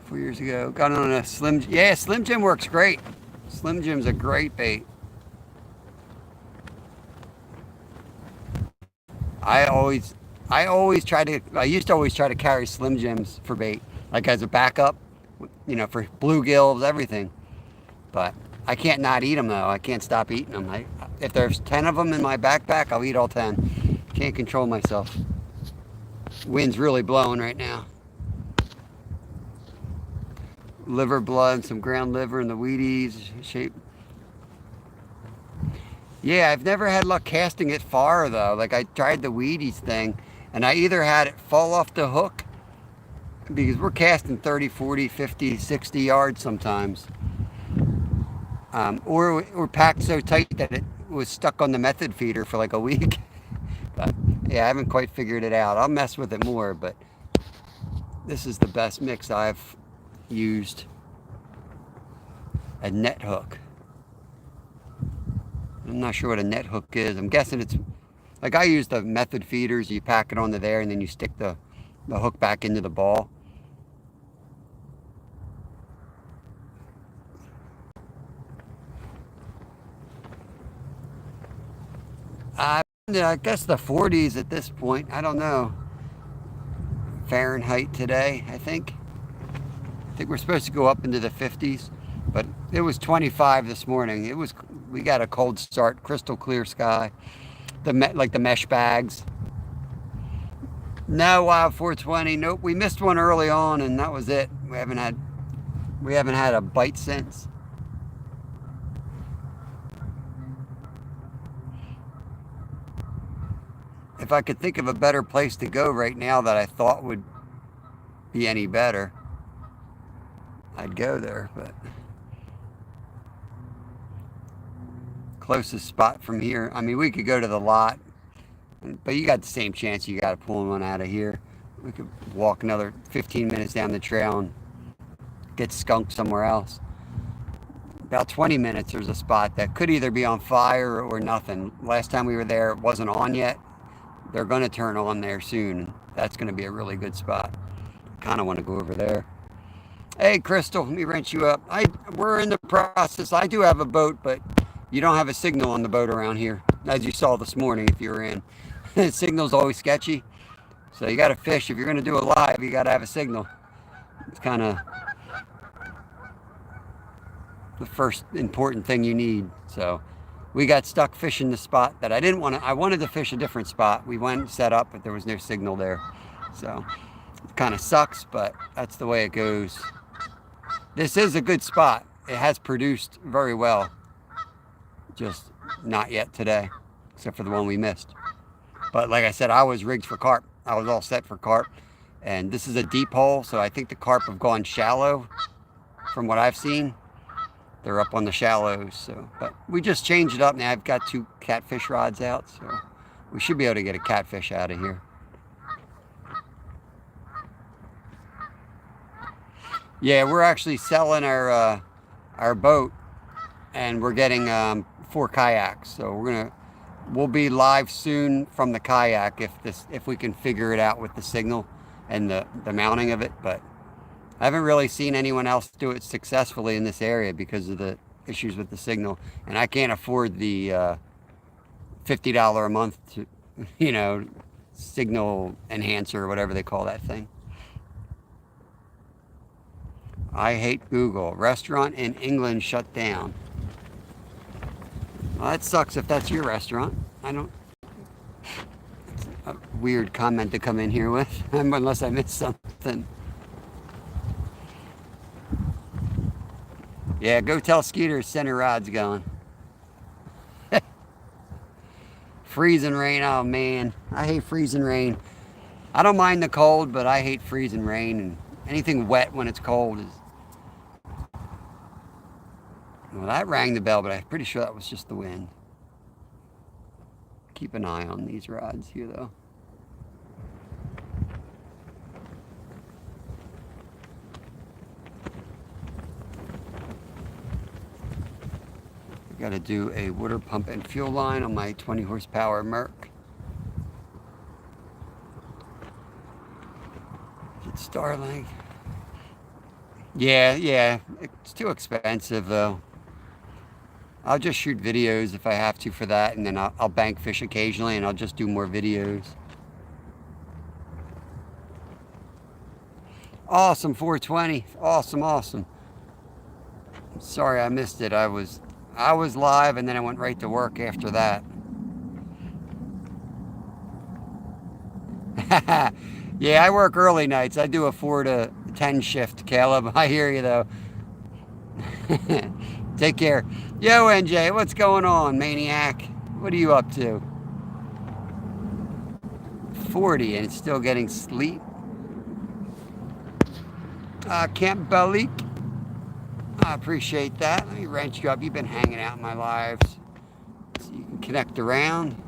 4 years ago. Got on a Slim. Yeah, Slim Jim works great. Slim Jim's a great bait. I used to always try to carry Slim Jims for bait, like as a backup, you know, for bluegills, everything. But I can't not eat them, though. I can't stop eating them. If there's 10 of them in my backpack, I'll eat all 10. Can't control myself. Wind's really blowing right now. Liver blood, some ground liver in the Wheaties shape. Yeah, I've never had luck casting it far, though. Like, I tried the Wheaties thing, and I either had it fall off the hook, because we're casting 30, 40, 50, 60 yards sometimes. or packed so tight that it was stuck on the method feeder for like a week. But yeah, I haven't quite figured it out. I'll mess with it more, but this is the best mix I've used. A net hook. I'm not sure what a net hook is. I'm guessing it's like I use the method feeders. You pack it onto there and then you stick the hook back into the ball. I guess the 40s at this point. I don't know. Fahrenheit today, I think. I think we're supposed to go up into the 50s, but it was 25 this morning. We got a cold start, crystal clear sky. Like the mesh bags. No Wild 420. Nope, we missed one early on, and that was it. We haven't had a bite since. If I could think of a better place to go right now that I thought would be any better, I'd go there, but closest spot from here. I mean, we could go to the lot, but you got the same chance you got to pull one out of here. We could walk another 15 minutes down the trail and get skunked somewhere else. About 20 minutes, there's a spot that could either be on fire or nothing. Last time we were there, it wasn't on yet. They're going to turn on there soon. That's going to be a really good spot. Kind of want to go over there. Hey, Crystal, let me wrench you up. We're in the process. I do have a boat, but you don't have a signal on the boat around here, as you saw this morning if you were in. The signal's always sketchy. So you got to fish. If you're going to do it live, you got to have a signal. It's kind of the first important thing you need. So we got stuck fishing the spot that I didn't want to. I wanted to fish a different spot. We went and set up, but there was no signal there. So it kind of sucks, but that's the way it goes. This is a good spot. It has produced very well. Just not yet today, except for the one we missed. But like I said, I was rigged for carp. I was all set for carp. And this is a deep hole, so I think the carp have gone shallow from what I've seen. They're up on the shallows, so. But we just changed it up now. I've got 2 catfish rods out, so we should be able to get a catfish out of here. Yeah, we're actually selling our boat, and we're getting 4 kayaks. So we'll be live soon from the kayak if we can figure it out with the signal and the mounting of it. But I haven't really seen anyone else do it successfully in this area because of the issues with the signal, and I can't afford the $50 a month to, signal enhancer or whatever they call that thing. I hate Google. Restaurant in England shut down. Well, that sucks if that's your restaurant. It's a weird comment to come in here with, unless I missed something. Yeah, go tell Skeeter center rod's going. Freezing rain, oh man. I hate freezing rain. I don't mind the cold, but I hate freezing rain, and anything wet when it's cold is... Well, that rang the bell, but I'm pretty sure that was just the wind. Keep an eye on these rods here, though. Got to do a water pump and fuel line on my 20 horsepower Merc. It's Starlink. Yeah, it's too expensive though. I'll just shoot videos if I have to for that, and then I'll bank fish occasionally, and I'll just do more videos. Awesome 420, awesome. Sorry I missed it. I was live, and then I went right to work after that. Yeah, I work early nights. I do a 4 to 10 shift, Caleb. I hear you, though. Take care. Yo, NJ, what's going on, maniac? What are you up to? 40, and it's still getting sleet. Camp Balik. I appreciate that. Let me wrench you up. You've been hanging out in my lives. So you can connect around.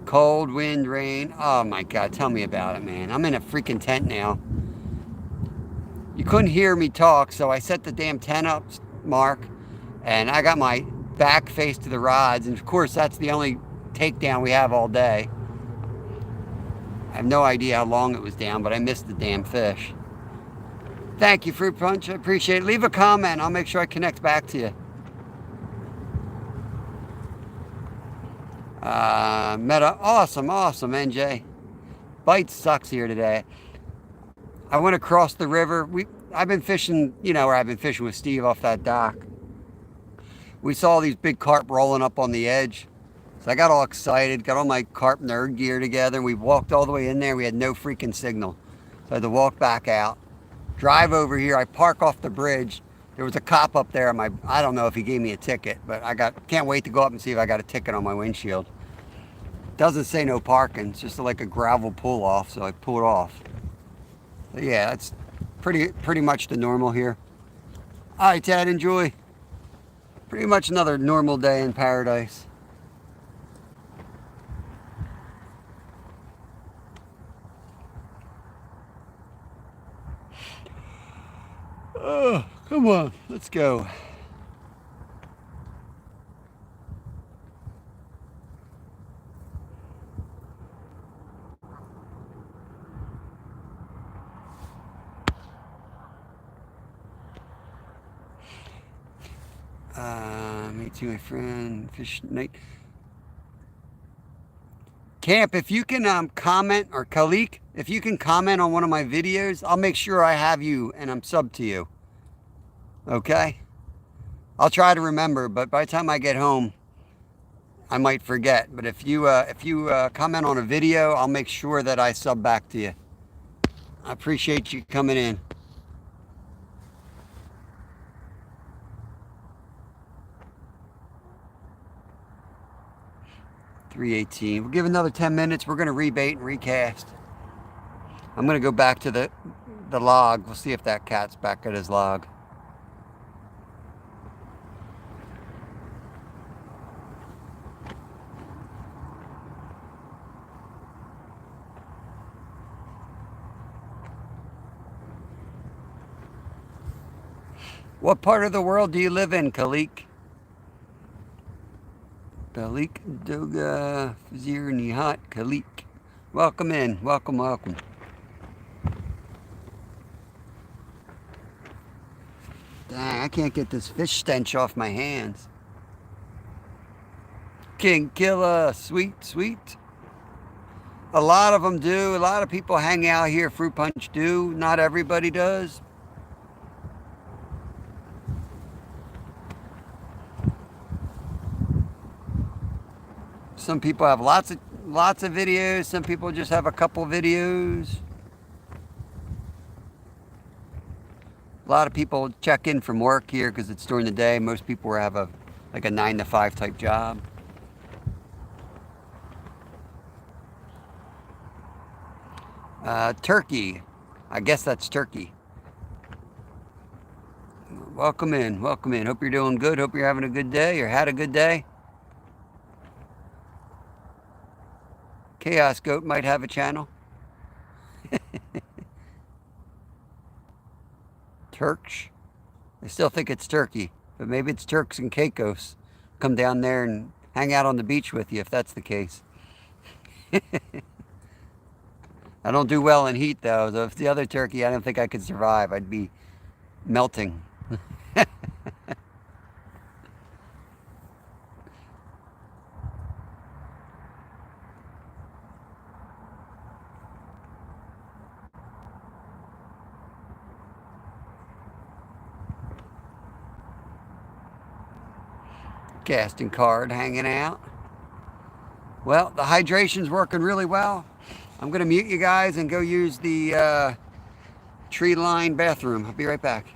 Cold, wind, rain. Oh my God, tell me about it, man. I'm in a freaking tent now. You couldn't hear me talk, so I set the damn tent up, Mark, and I got my back face to the rods, and of course that's the only takedown we have all day. I have no idea how long it was down, but I missed the damn fish. Thank you, Fruit Punch. I appreciate it. Leave a comment. I'll make sure I connect back to you. Awesome, NJ. Bite sucks here today. I went across the river. I've been fishing, where I've been fishing with Steve off that dock. We saw these big carp rolling up on the edge. So I got all excited, got all my carp nerd gear together, and we walked all the way in there. We had no freaking signal. So I had to walk back out, drive over here. I park off the bridge. There was a cop up there. I don't know if he gave me a ticket, but can't wait to go up and see if I got a ticket on my windshield. Doesn't say no parking. It's just like a gravel pull off, so I pull it off. But yeah, that's pretty much the normal here. All right, Ted, enjoy. Pretty much another normal day in paradise. Oh, come on, let's go. Me too, my friend. Fish night. Camp, if you can comment, or Khalik, if you can comment on one of my videos, I'll make sure I have you and I'm subbed to you. Okay? I'll try to remember, but by the time I get home, I might forget. But if you comment on a video, I'll make sure that I sub back to you. I appreciate you coming in. $3.18. We'll give another 10 minutes. We're going to rebait and recast. I'm going to go back to the log. We'll see if that cat's back at his log. What part of the world do you live in, Khalik? Khalik Doga Fazir Nihat Khalik. Welcome in. Welcome. Dang, I can't get this fish stench off my hands. King Killer, sweet. A lot of them do. A lot of people hang out here. Fruit Punch do. Not everybody does. Some people have lots of videos. Some people just have a couple videos. A lot of people check in from work here because it's during the day. Most people have a 9 to 5 type job. Turkey. I guess that's Turkey. Welcome in. Hope you're doing good. Hope you're having a good day or had a good day. Chaos Goat might have a channel. Turks. I still think it's Turkey, but maybe it's Turks and Caicos. Come down there and hang out on the beach with you if that's the case. I don't do well in heat though, so if the other turkey, I don't think I could survive. I'd be melting. Casting card hanging out. Well, the hydration's working really well. I'm going to mute you guys and go use the tree-lined bathroom. I'll be right back.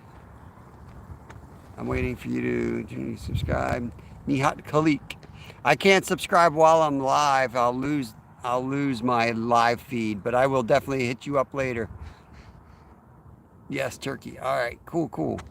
I'm waiting for you to subscribe. Nihat Khalik. I can't subscribe while I'm live. I'll lose my live feed, but I will definitely hit you up later. Yes, Turkey. All right, cool.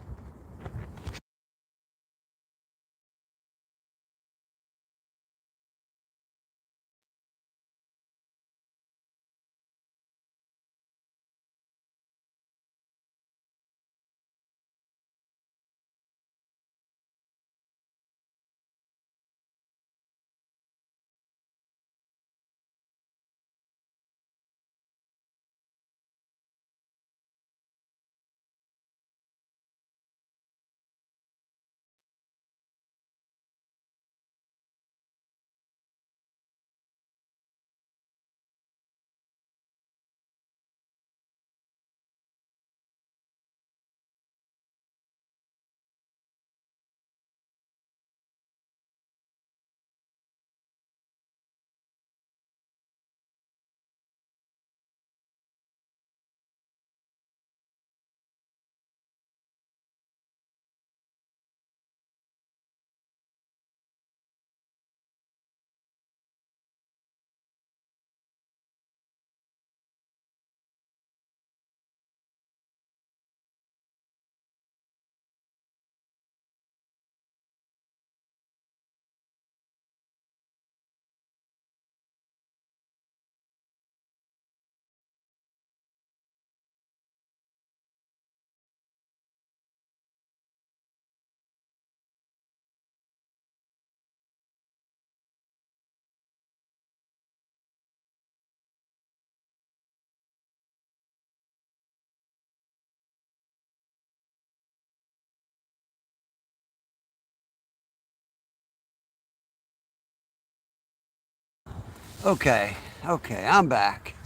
Okay, I'm back.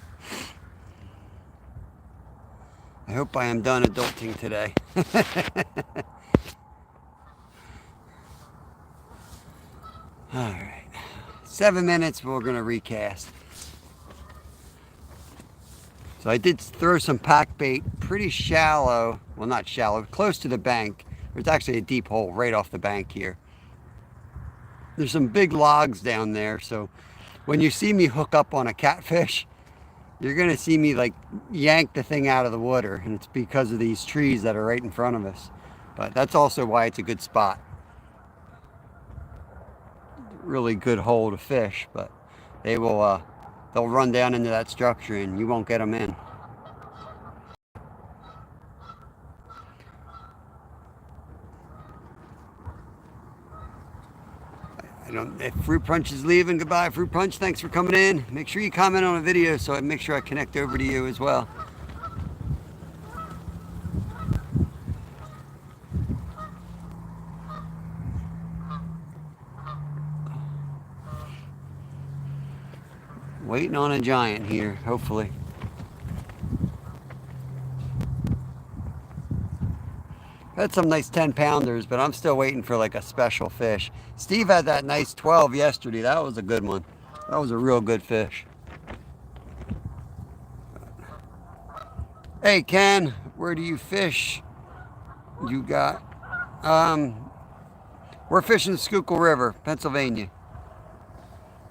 I hope I am done adulting today. All right, 7 minutes, we're gonna recast. So I did throw some pack bait pretty shallow, well not shallow, close to the bank. There's actually a deep hole right off the bank here. There's some big logs down there, so when you see me hook up on a catfish, you're gonna see me like yank the thing out of the water, and it's because of these trees that are right in front of us. But that's also why it's a good spot. Really good hole to fish, but they'll run down into that structure and you won't get them in. If Fruit Punch is leaving, goodbye Fruit Punch, thanks for coming in. Make sure you comment on a video so I make sure I connect over to you as well. Waiting on a giant here, hopefully. Had some nice 10-pounders, but I'm still waiting for like a special fish. Steve had that nice 12 yesterday. That was a good one. That was a real good fish. Hey Ken, where do you fish? You got we're fishing the Schuylkill River, Pennsylvania.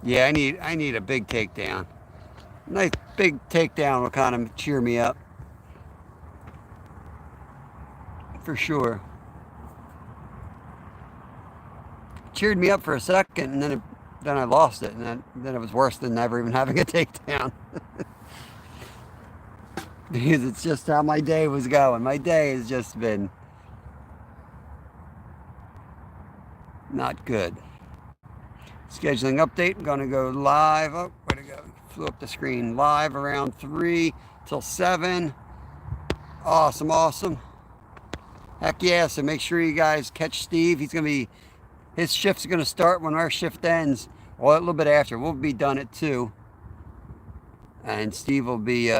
Yeah, I need a big takedown. Nice big takedown will kind of cheer me up. For sure. Cheered me up for a second, and then I lost it, and then it was worse than never even having a takedown. Because it's just how my day was going. My day has just been not good. Scheduling update. I'm going to go live. Oh, where'd it go? Flew up the screen. Live around 3 till 7. Awesome, awesome. Heck yeah, so make sure you guys catch Steve. His shift's going to start when our shift ends. Well, a little bit after. We'll be done at 2. And Steve will be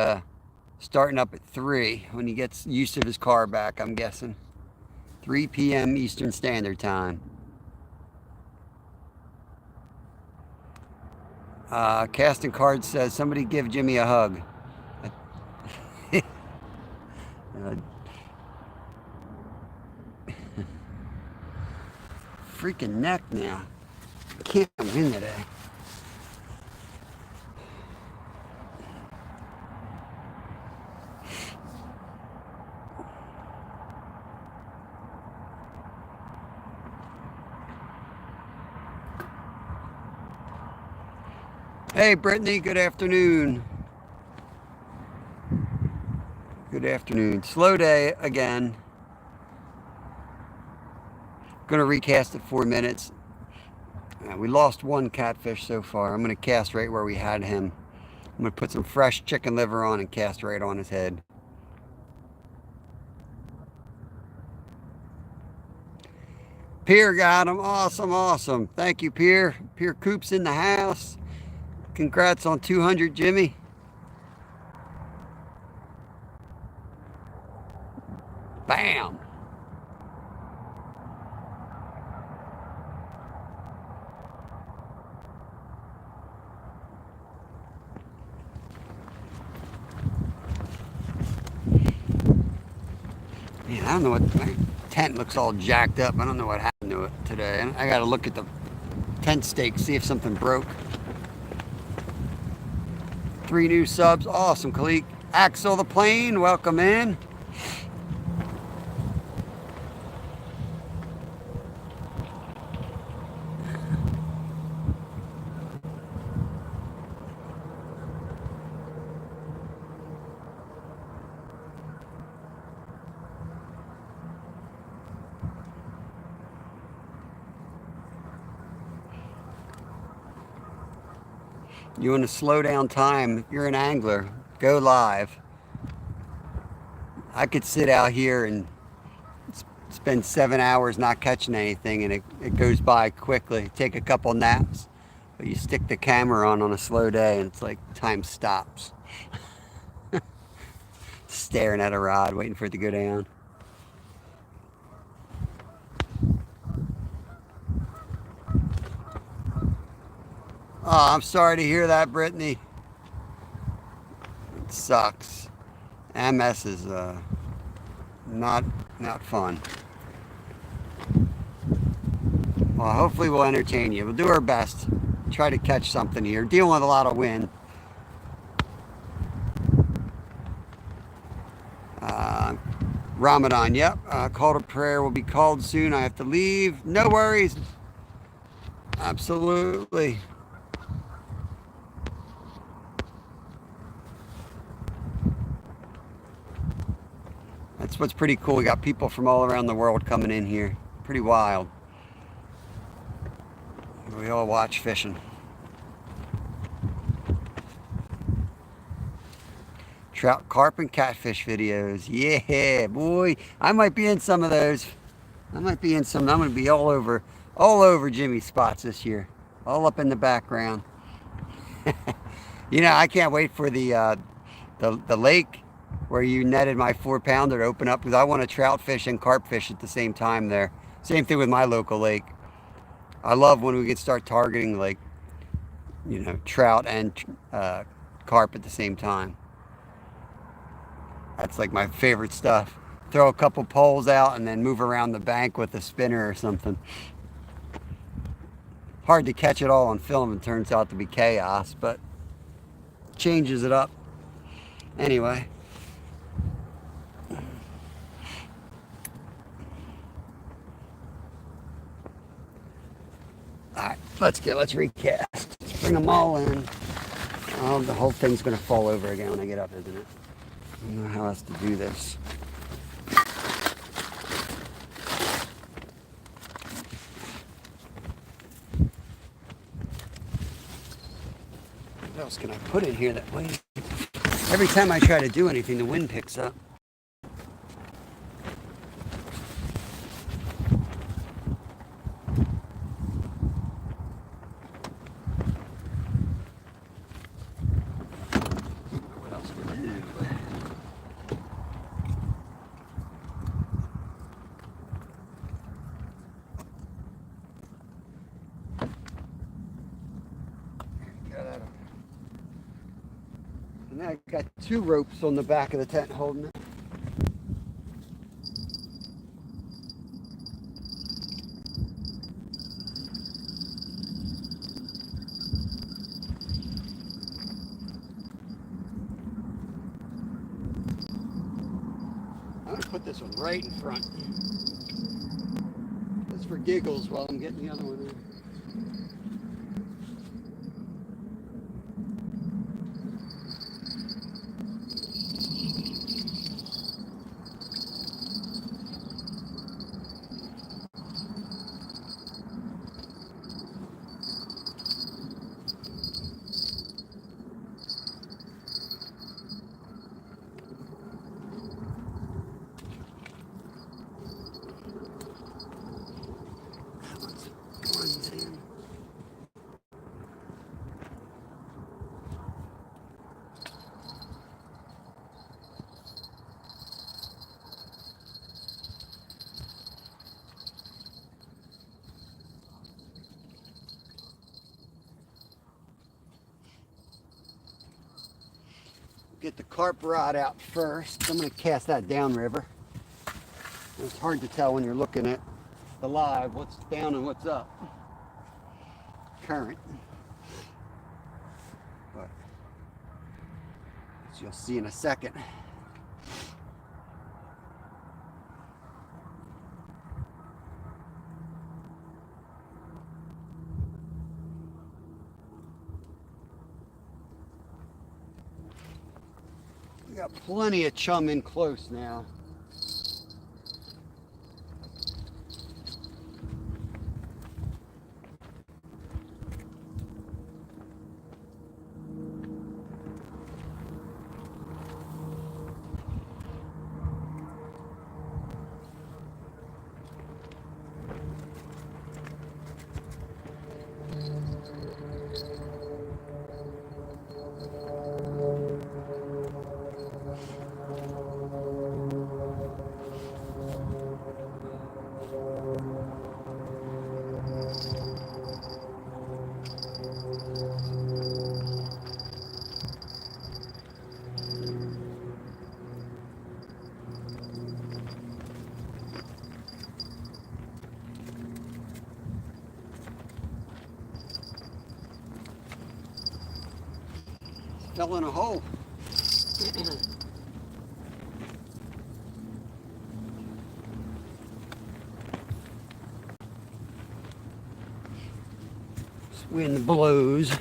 starting up at 3 when he gets used to his car back, I'm guessing. 3 p.m. Eastern Standard Time. Casting Card says, somebody give Jimmy a hug. Freaking neck now. I can't win today. Hey Brittany, good afternoon. Good afternoon. Slow day again. Gonna recast it 4 minutes. We lost one catfish so far. I'm gonna cast right where we had him. I'm gonna put some fresh chicken liver on and cast right on his head. Pierre got him. Awesome, awesome. Thank you, Pierre. Pierre Coop's in the house. Congrats on 200, Jimmy. Bam. Man, I don't know what, my tent looks all jacked up. I don't know what happened to it today. I gotta look at the tent stake, see if something broke. 3 new subs, awesome, Kalik. Axel the Plane, welcome in. You want to slow down time, if you're an angler, go live. I could sit out here and spend 7 hours not catching anything, and it goes by quickly. Take a couple naps. But you stick the camera on a slow day and it's like time stops. Staring at a rod, waiting for it to go down. Oh, I'm sorry to hear that, Brittany. It sucks. MS is not fun. Well, hopefully we'll entertain you. We'll do our best. Try to catch something here. Dealing with a lot of wind. Ramadan, yep. Call to prayer will be called soon. I have to leave. No worries. Absolutely. That's what's pretty cool. We got people from all around the world coming in here. Pretty wild. We all watch fishing. Trout, carp, and catfish videos. Yeah, boy. I might be in some of those. I might be in some. I'm going to be all over Jimmy's spots this year. All up in the background. You know, I can't wait for the lake where you netted my 4-pounder to open up because I want to trout fish and carp fish at the same time there. Same thing with my local lake. I love when we can start targeting like, you know, trout and carp at the same time. That's like my favorite stuff. Throw a couple poles out and then move around the bank with a spinner or something. Hard to catch it all on film. It turns out to be chaos, but changes it up. Anyway. All right, let's recast. Let's bring them all in. Oh, the whole thing's gonna fall over again when I get up, isn't it? I don't know how else to do this. What else can I put in here that way? Every time I try to do anything, the wind picks up. What else to do? And I got 2 ropes on the back of the tent holding it. I'm going to put this one right in front. Just for giggles while I'm getting the other one in. Get the carp rod out first. I'm going to cast that downriver. It's hard to tell when you're looking at the live what's down and what's up. Current. But as you'll see in a second. We got plenty of chum in close now. fell in a hole. Wind blows.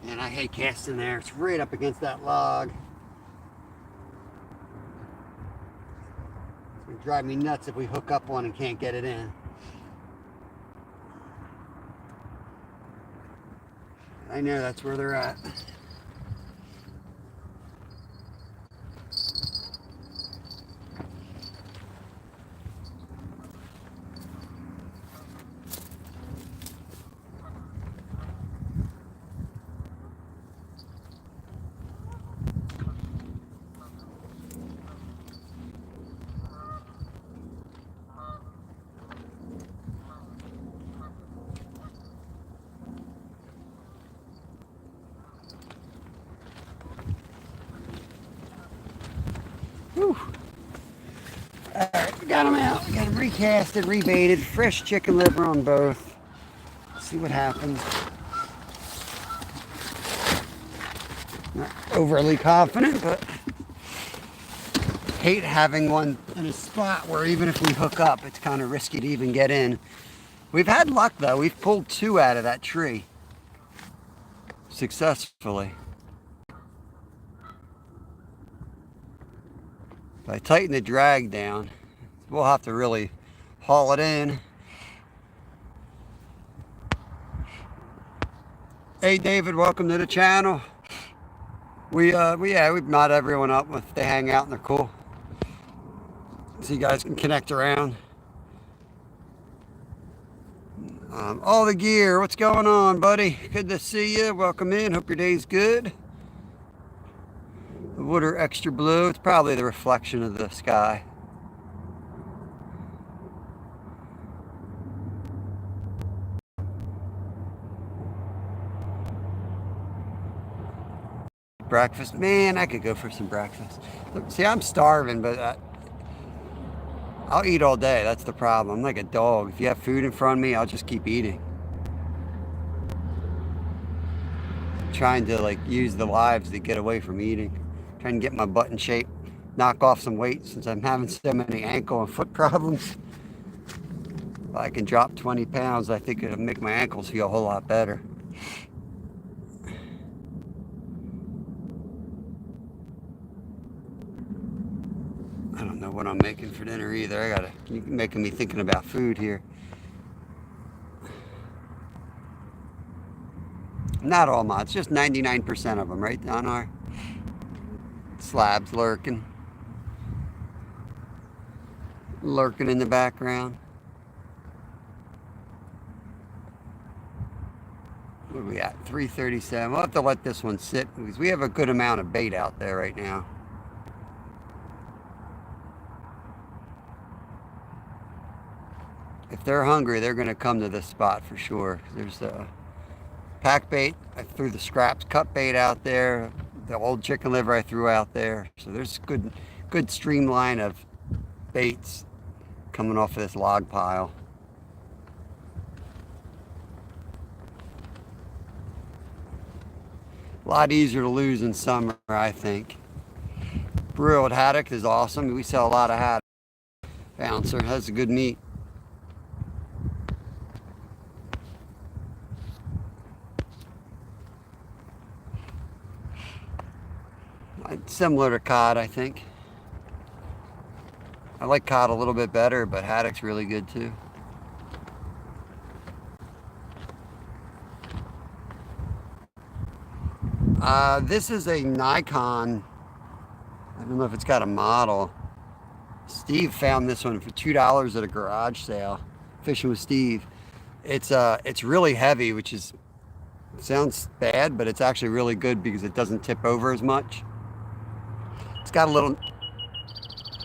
And I hate casting there. It's right up against that log. It's gonna drive me nuts if we hook up one and can't get it in. I know that's where they're at. Whew. Alright, we got them out. We got them recasted, rebaited, fresh chicken liver on both. Let's see what happens. Not overly confident, but hate having one in a spot where even if we hook up, it's kind of risky to even get in. We've had luck though. We've pulled 2 out of that tree successfully. If I tighten the drag down, we'll have to really haul it in. Hey David, welcome to the channel. We've knot everyone up if they hang out and they're cool. So you guys can connect around. All the gear, what's going on, buddy? Good to see you. Welcome in. Hope your day's good. The water extra blue. It's probably the reflection of the sky. Breakfast, man, I could go for some breakfast. See, I'm starving, but I'll eat all day. That's the problem. I'm like a dog. If you have food in front of me, I'll just keep eating. Trying to like use the lives to get away from eating. Trying to get my butt in shape, knock off some weight since I'm having so many ankle and foot problems. If I can drop 20 pounds, I think it'll make my ankles feel a whole lot better. I don't know what I'm making for dinner either. You're making me thinking about food here. Not all mods, just 99% of them, right, on our slabs lurking in the background. What are we at? 337. We'll have to let this one sit because we have a good amount of bait out there right now. If they're hungry, they're going to come to this spot for sure. There's a pack bait. I threw the scraps cut bait out there. The old chicken liver I threw out there. So there's good streamline of baits coming off of this log pile. A lot easier to lose in summer, I think. Broiled haddock is awesome. We sell a lot of haddock. Bouncer. That's a good meat. Similar to cod, I think. I like cod a little bit better, but haddock's really good too. This is a Nikon. I don't know if it's got a model. Steve found this one for $2 at a garage sale. Fishing with Steve. It's really heavy, which is sounds bad, but it's actually really good because it doesn't tip over as much. It's got a little.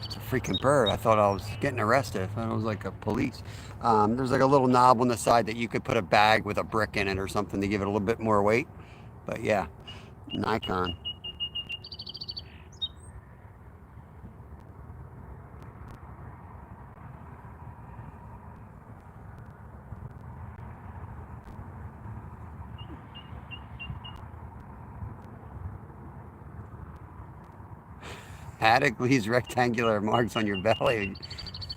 It's a freaking bird. I thought I was getting arrested. I thought it was like a police. There's like a little knob on the side that you could put a bag with a brick in it or something to give it a little bit more weight. But yeah, Nikon. Haddock leaves rectangular marks on your belly.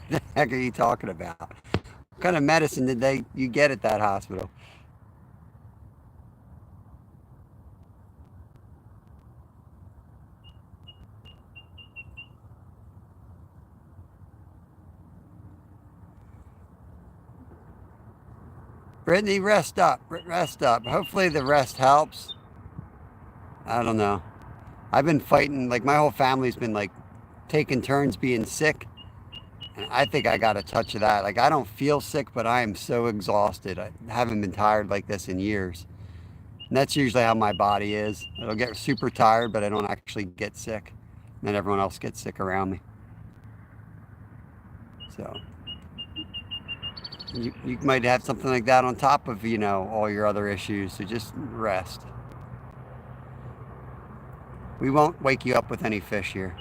What the heck are you talking about? What kind of medicine did you get at that hospital? Brittany, rest up. Rest up. Hopefully the rest helps. I don't know. I've been fighting, like my whole family's been like taking turns being sick. And I think I got a touch of that. Like I don't feel sick, but I am so exhausted. I haven't been tired like this in years. And that's usually how my body is. It'll get super tired, but I don't actually get sick. And then everyone else gets sick around me. So you might have something like that on top of, all your other issues. So just rest. We won't wake you up with any fish here.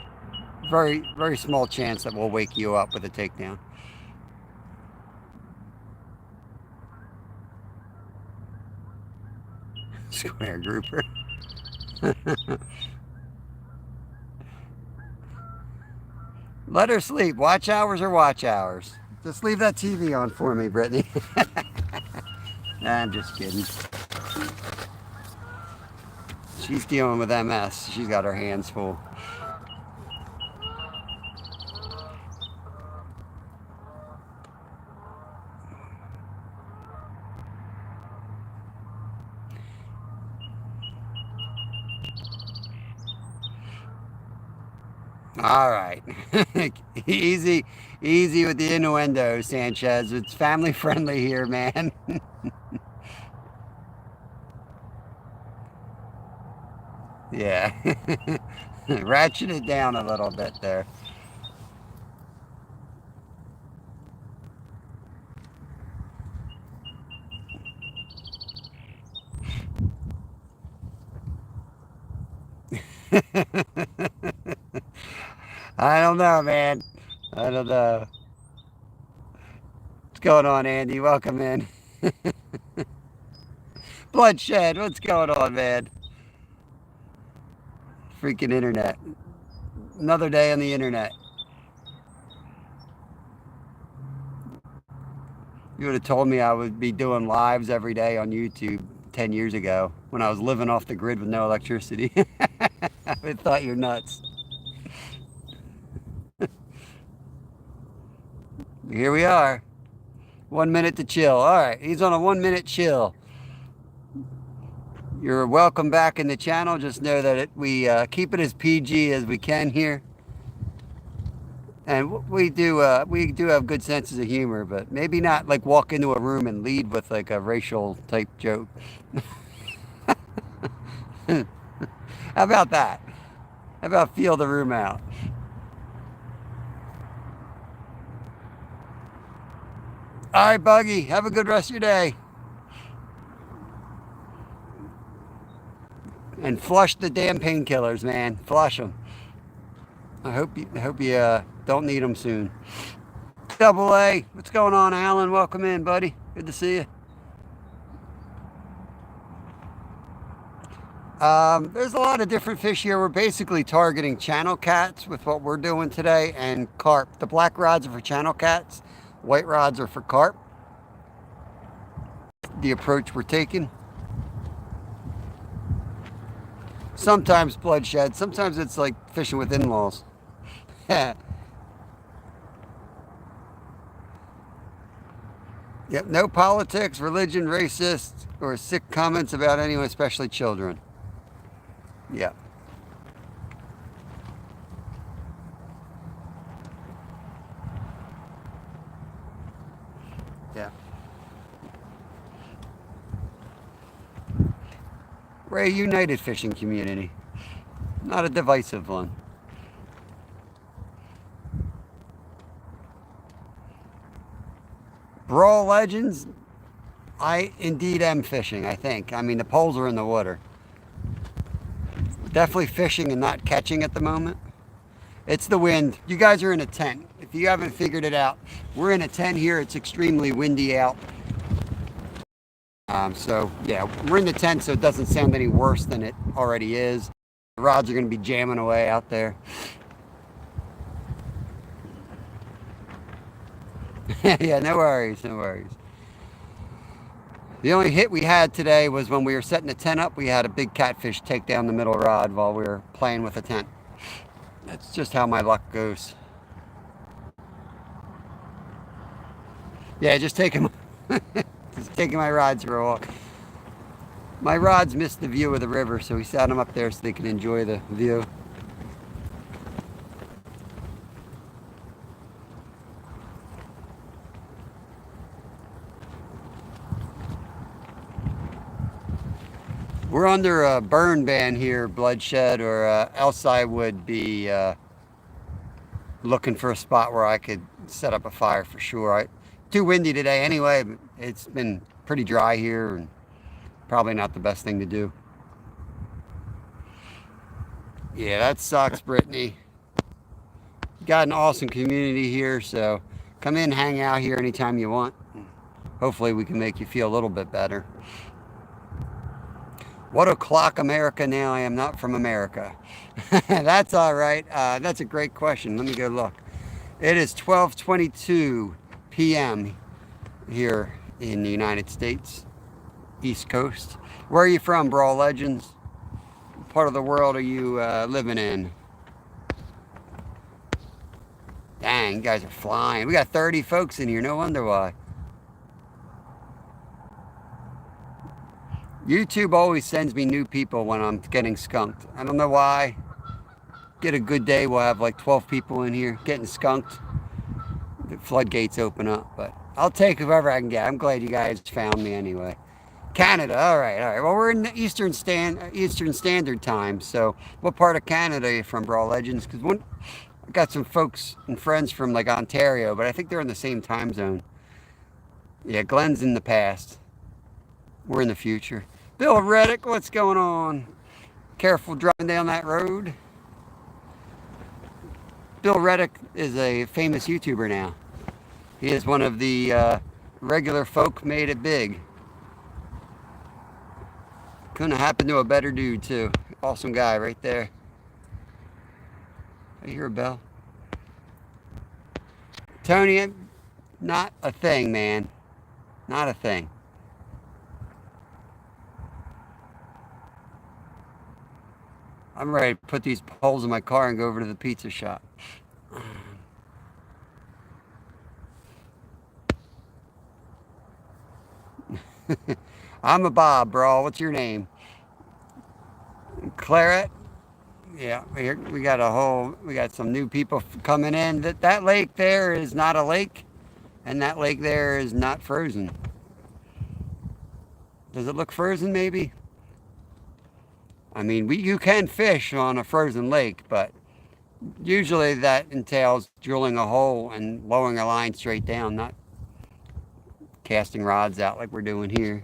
Very, very small chance that we'll wake you up with a takedown. Square grouper. Let her sleep. Watch hours are watch hours. Just leave that TV on for me, Brittany. Nah, I'm just kidding. She's dealing with MS. She's got her hands full. All right. Easy with the innuendo, Sanchez. It's family friendly here, man. Yeah. Ratchet it down a little bit there. I don't know, man. I don't know. What's going on, Andy? Welcome in. Bloodshed, what's going on, man? Freaking internet. Another day on the internet. You would have told me I would be doing lives every day on YouTube 10 years ago when I was living off the grid with no electricity. I would have thought you're nuts. Here we are. 1 minute to chill. All right, he's on a 1 minute chill. You're welcome back in the channel. Just know that we keep it as PG as we can here. And we do have good senses of humor, but maybe not like walk into a room and lead with like a racial type joke. How about that? How about feel the room out? All right, Buggy. Have a good rest of your day. And flush the damn painkillers, man. Flush them. I hope you don't need them soon. Double A. What's going on, Alan? Welcome in, buddy. Good to see you. There's a lot of different fish here. We're basically targeting channel cats with what we're doing today, and carp. The black rods are for channel cats. White rods are for carp. The approach we're taking. Sometimes bloodshed. Sometimes it's like fishing with in-laws. Yep, no politics, religion, racist, or sick comments about anyone, especially children. Yep. Yeah. We're a united fishing community, not a divisive one. Brawl Legends, I indeed am fishing, I think. I mean, the poles are in the water. Definitely fishing and not catching at the moment. It's the wind. You guys are in a tent. If you haven't figured it out, we're in a tent here. It's extremely windy out. So, yeah, we're in the tent so it doesn't sound any worse than it already is. The rods are going to be jamming away out there. Yeah, no worries, no worries. The only hit we had today was when we were setting the tent up. We had a big catfish take down the middle rod while we were playing with the tent. That's just how my luck goes. Yeah, just taking my rods for a walk. My rods missed the view of the river, so we sat them up there so they could enjoy the view. We're under a burn ban here, bloodshed, or else I would be looking for a spot where I could set up a fire for sure. Too windy today anyway, but it's been pretty dry here and probably not the best thing to do. Yeah, that sucks, Brittany. Got an awesome community here, so come in, hang out here anytime you want. Hopefully we can make you feel a little bit better. What o'clock America now? I am not from America. That's all right. That's a great question. Let me go look. It is 12:22 p.m. here in the United States, East Coast. Where are you from, Brawl Legends? What part of the world are you living in? Dang, you guys are flying. We got 30 folks in here. No wonder why. YouTube always sends me new people when I'm getting skunked. I don't know why. Get a good day, we'll have like 12 people in here getting skunked. The floodgates open up, but I'll take whoever I can get. I'm glad you guys found me anyway. Canada, all right, all right. Well, we're in the Eastern Standard Time, so what part of Canada are you from, Brawl Legends? Because I got some folks and friends from like Ontario, but I think they're in the same time zone. Yeah, Glenn's in the past. We're in the future. Bill Reddick, what's going on? Careful driving down that road. Bill Reddick is a famous YouTuber now. He is one of the regular folk made it big. Couldn't have happened to a better dude too. Awesome guy right there. I hear a bell. Tony, not a thing, man. Not a thing. I'm ready to put these poles in my car and go over to the pizza shop. I'm a Bob, bro. What's your name? Claret? Yeah, we got some new people coming in. That lake there is not a lake, and that lake there is not frozen. Does it look frozen, maybe? I mean, you can fish on a frozen lake, but usually that entails drilling a hole and lowering a line straight down, not casting rods out like we're doing here.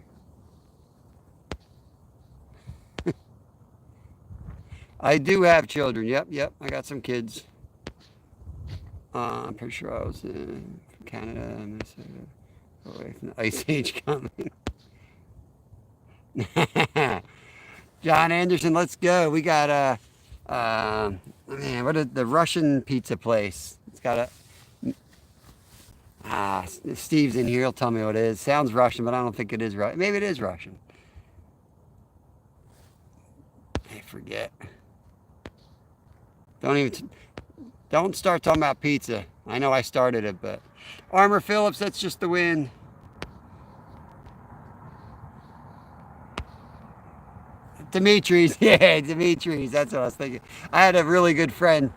I do have children. Yep. I got some kids. I'm pretty sure I was from Canada, Minnesota, away from the Ice Age coming. John Anderson, let's go. We got man, what is the Russian pizza place? It's got a Steve's in here. He'll tell me what it is. Sounds Russian, but I don't think it is Russian. Maybe it is Russian. I forget. Don't start talking about pizza. I know I started it, but Armour Phillips, that's just the wind. Dimitri's, yeah, Dimitri's. That's what I was thinking. I had a really good friend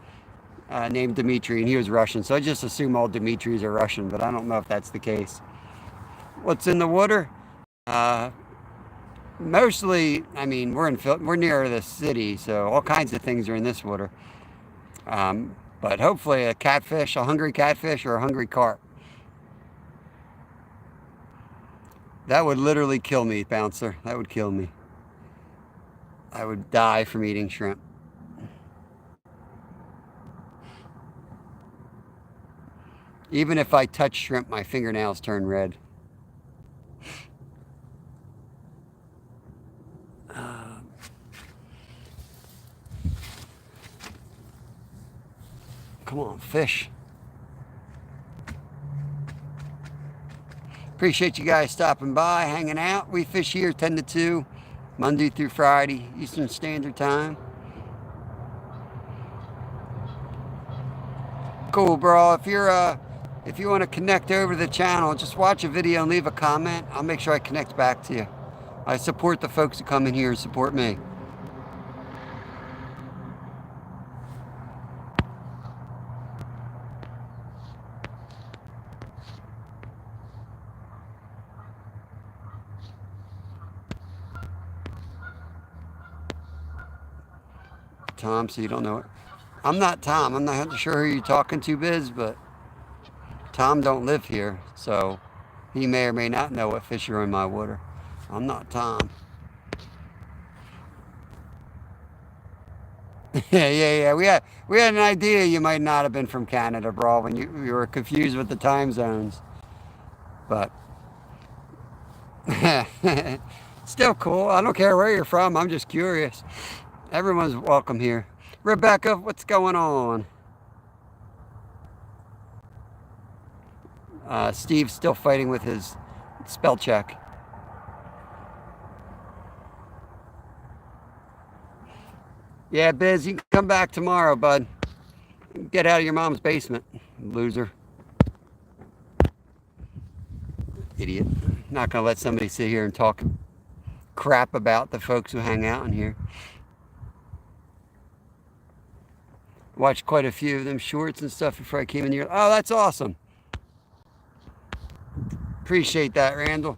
named Dimitri, and he was Russian, so I just assume all Dimitris are Russian, but I don't know if that's the case. What's in the water? Mostly, I mean, we're near the city, so all kinds of things are in this water. But hopefully a catfish, a hungry catfish, or a hungry carp. That would literally kill me, Bouncer. That would kill me. I would die from eating shrimp. Even if I touch shrimp, my fingernails turn red. Come on, fish. Appreciate you guys stopping by, hanging out. We fish here 10 to 2, Monday through Friday, Eastern Standard Time. Cool, bro. If you want to connect over to the channel, just watch a video and leave a comment. I'll make sure I connect back to you. I support the folks who come in here and support me. Tom, so you don't know it. I'm not Tom. I'm not sure who you're talking to, Biz, but Tom don't live here, so he may or may not know what fish are in my water. I'm not Tom. yeah. We had an idea you might not have been from Canada, bro, when you were confused with the time zones. But still cool. I don't care where you're from. I'm just curious. Everyone's welcome here. Rebecca, what's going on? Steve's still fighting with his spell check. Yeah, Biz, you can come back tomorrow, bud. Get out of your mom's basement, loser. Idiot. Not gonna let somebody sit here and talk crap about the folks who hang out in here. Watched quite a few of them shorts and stuff before I came in here. Oh, that's awesome. Appreciate that, Randall.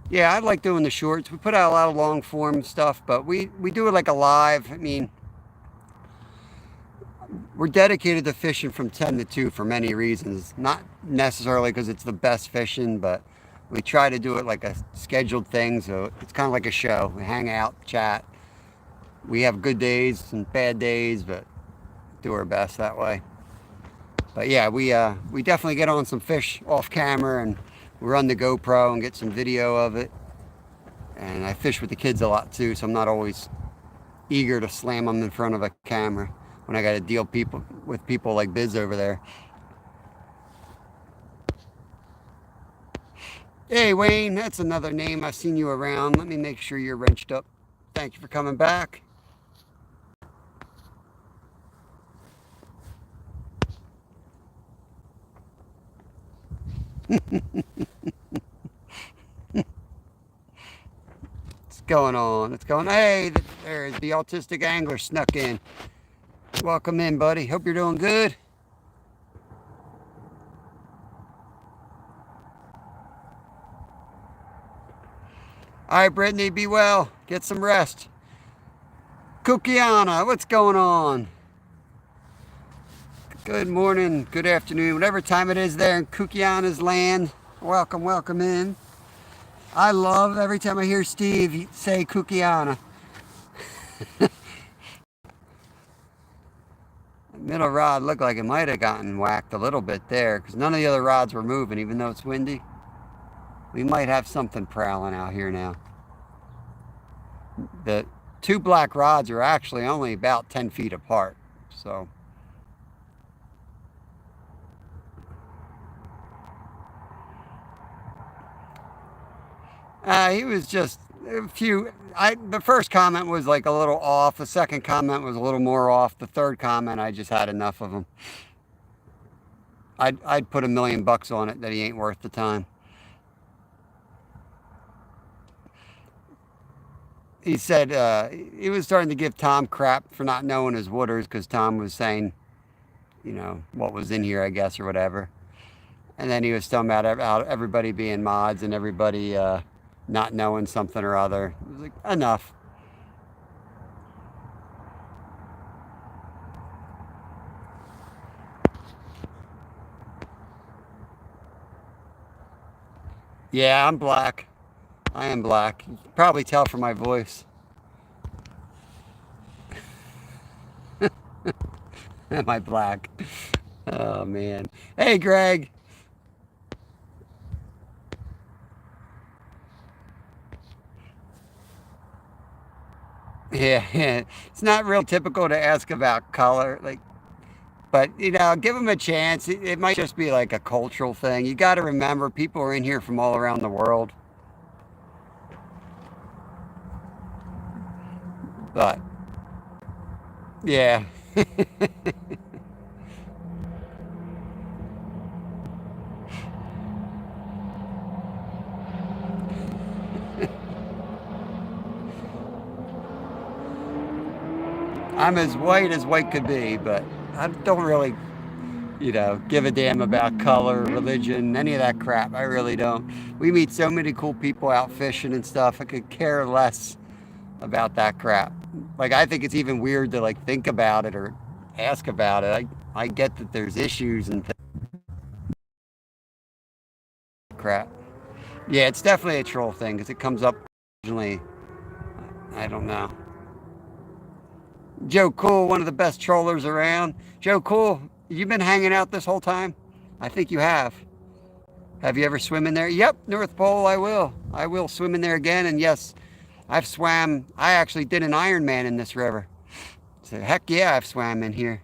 Yeah, I like doing the shorts. We put out a lot of long form stuff, but we do it like a live. I mean, we're dedicated to fishing from 10 to 2 for many reasons. Not necessarily because it's the best fishing, but we try to do it like a scheduled thing. So it's kind of like a show. We hang out, chat. We have good days and bad days, but do our best that way. But yeah, we definitely get on some fish off camera and we run the GoPro and get some video of it. And I fish with the kids a lot too, so I'm not always eager to slam them in front of a camera when I got to deal with people like Biz over there. Hey Wayne, that's another name. I've seen you around. Let me make sure you're wrenched up. Thank you for coming back. What's going on? What's going on? Hey, there's the autistic angler snuck in. Welcome in, buddy. Hope you're doing good. All right, Brittany, be well. Get some rest. Kukiana, what's going on? Good morning, good afternoon, whatever time it is there in Kukiana's land. Welcome in. I love every time I hear Steve say Kukiana. Middle rod looked like it might have gotten whacked a little bit there because none of the other rods were moving even though it's windy. We might have something prowling out here now. two black rods are actually only about 10 feet apart. So he was just a few. The first comment was like a little off. The second comment was a little more off. The third comment, I just had enough of him. I'd put $1,000,000 on it that he ain't worth the time. He said he was starting to give Tom crap for not knowing his wooders because Tom was saying, what was in here, I guess, or whatever. And then he was talking about everybody being mods and everybody not knowing something or other. It was like, enough. Yeah, I'm black. I am black. You can probably tell from my voice. Am I black? Oh, man. Hey, Greg. Yeah, yeah. It's not real typical to ask about color, but give them a chance. It might just be like a cultural thing. You got to remember, people are in here from all around the world. But yeah, I'm as white could be, but I don't really, give a damn about color, religion, any of that crap. I really don't. We meet so many cool people out fishing and stuff. I could care less about that crap. Like, I think it's even weird to like think about it or ask about it. I get that there's issues and crap. Yeah, it's definitely a troll thing because it comes up occasionally. I don't know. Joe Cool, one of the best trollers around. Joe Cool, you been hanging out this whole time? I think you have. Have you ever swim in there? Yep, North Pole, I will. I will swim in there again. And yes, I've swam. I actually did an Ironman in this river. So heck yeah, I've swam in here.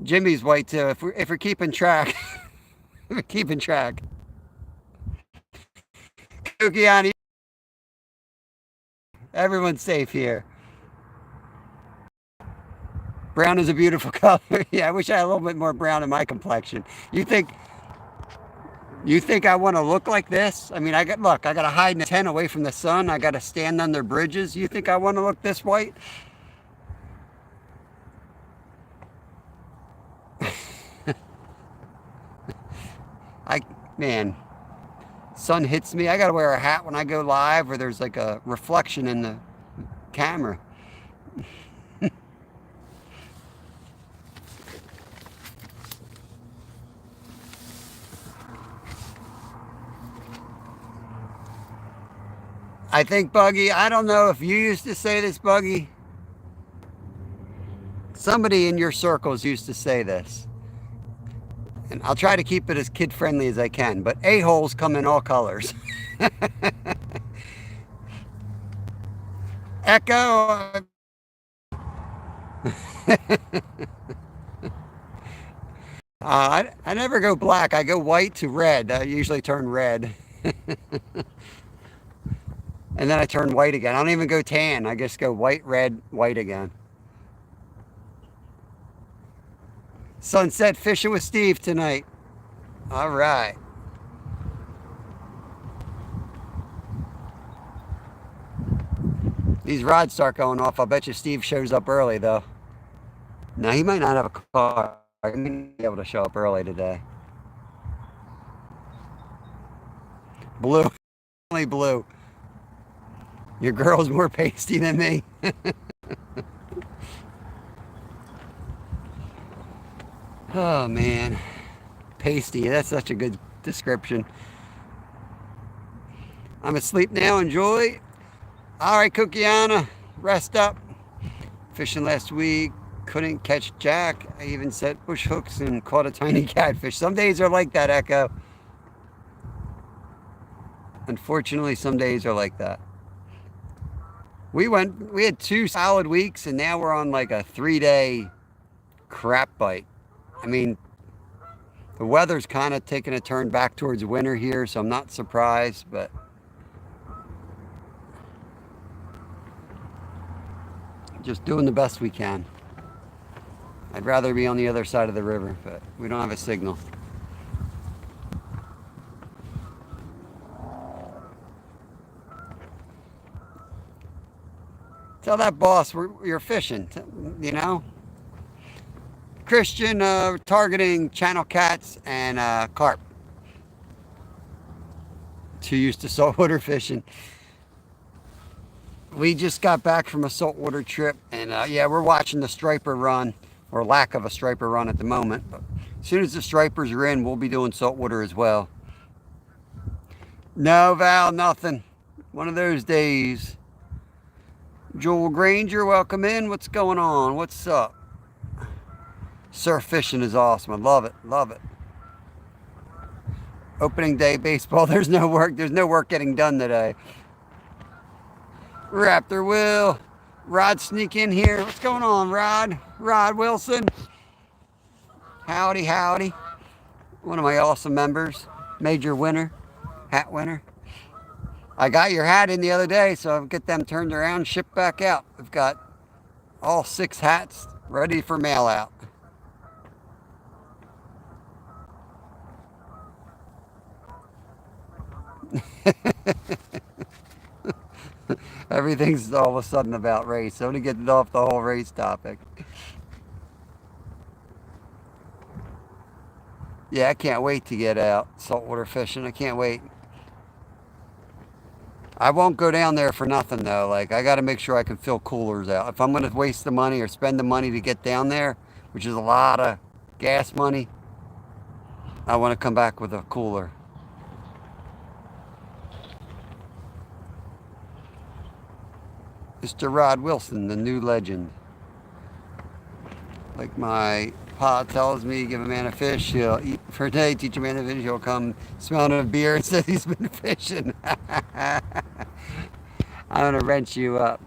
Jimmy's white too. If we're keeping track, we're keeping track. Kukiani, everyone's safe here. Brown is a beautiful color. Yeah, I wish I had a little bit more brown in my complexion. You think I want to look like this? I mean, I got to hide in a tent away from the sun. I got to stand under bridges. You think I want to look this white? Man, sun hits me. I got to wear a hat when I go live where there's like a reflection in the camera. I think, Buggy, I don't know if you used to say this, Buggy. Somebody in your circles used to say this. And I'll try to keep it as kid friendly as I can, but a-holes come in all colors. Echo. I never go black. I go white to red. I usually turn red. And then I turn white again. I don't even go tan. I just go white, red, white again. Sunset fishing with Steve tonight. All right. These rods start going off. I'll bet you Steve shows up early, though. No, he might not have a car. He may be able to show up early today. Blue. Only blue. Your girl's more pasty than me. Oh, man. Pasty. That's such a good description. I'm asleep now. Enjoy. All right, Kukiana. Rest up. Fishing last week. Couldn't catch jack. I even set bush hooks and caught a tiny catfish. Some days are like that, Echo. Unfortunately, some days are like that. We had 2 solid weeks, and now we're on like a 3-day crap bite. I mean, the weather's kind of taking a turn back towards winter here, so I'm not surprised, but just doing the best we can. I'd rather be on the other side of the river, but we don't have a signal. Tell that boss you're fishing, you know? Christian, targeting channel cats and carp. Too used to saltwater fishing. We just got back from a saltwater trip, and yeah, we're watching the striper run, or lack of a striper run at the moment. But as soon as the stripers are in, we'll be doing saltwater as well. No, Val, nothing. One of those days. Joel Granger, welcome in. What's going on? What's up? Surf fishing is awesome. I love it. Love it. Opening day baseball. There's no work. There's no work getting done today. Raptor Will. Rod sneak in here. What's going on, Rod? Rod Wilson. Howdy, howdy. One of my awesome members. Major winner. Hat winner. I got your hat in the other day, so I'll get them turned around, shipped back out. We've got all 6 hats ready for mail out. Everything's all of a sudden about race. So to get off the whole race topic. Yeah, I can't wait to get out saltwater fishing. I can't wait. I won't go down there for nothing though. Like, I got to make sure I can fill coolers out. If I'm going to waste the money or spend the money to get down there, which is a lot of gas money, I want to come back with a cooler. Mr. Rod Wilson, the new legend. Like my pa tells me, give a man a fish, he'll eat for a day, teach a man a fish, he'll come smelling a beer and say he's been fishing. I'm going to wrench you up.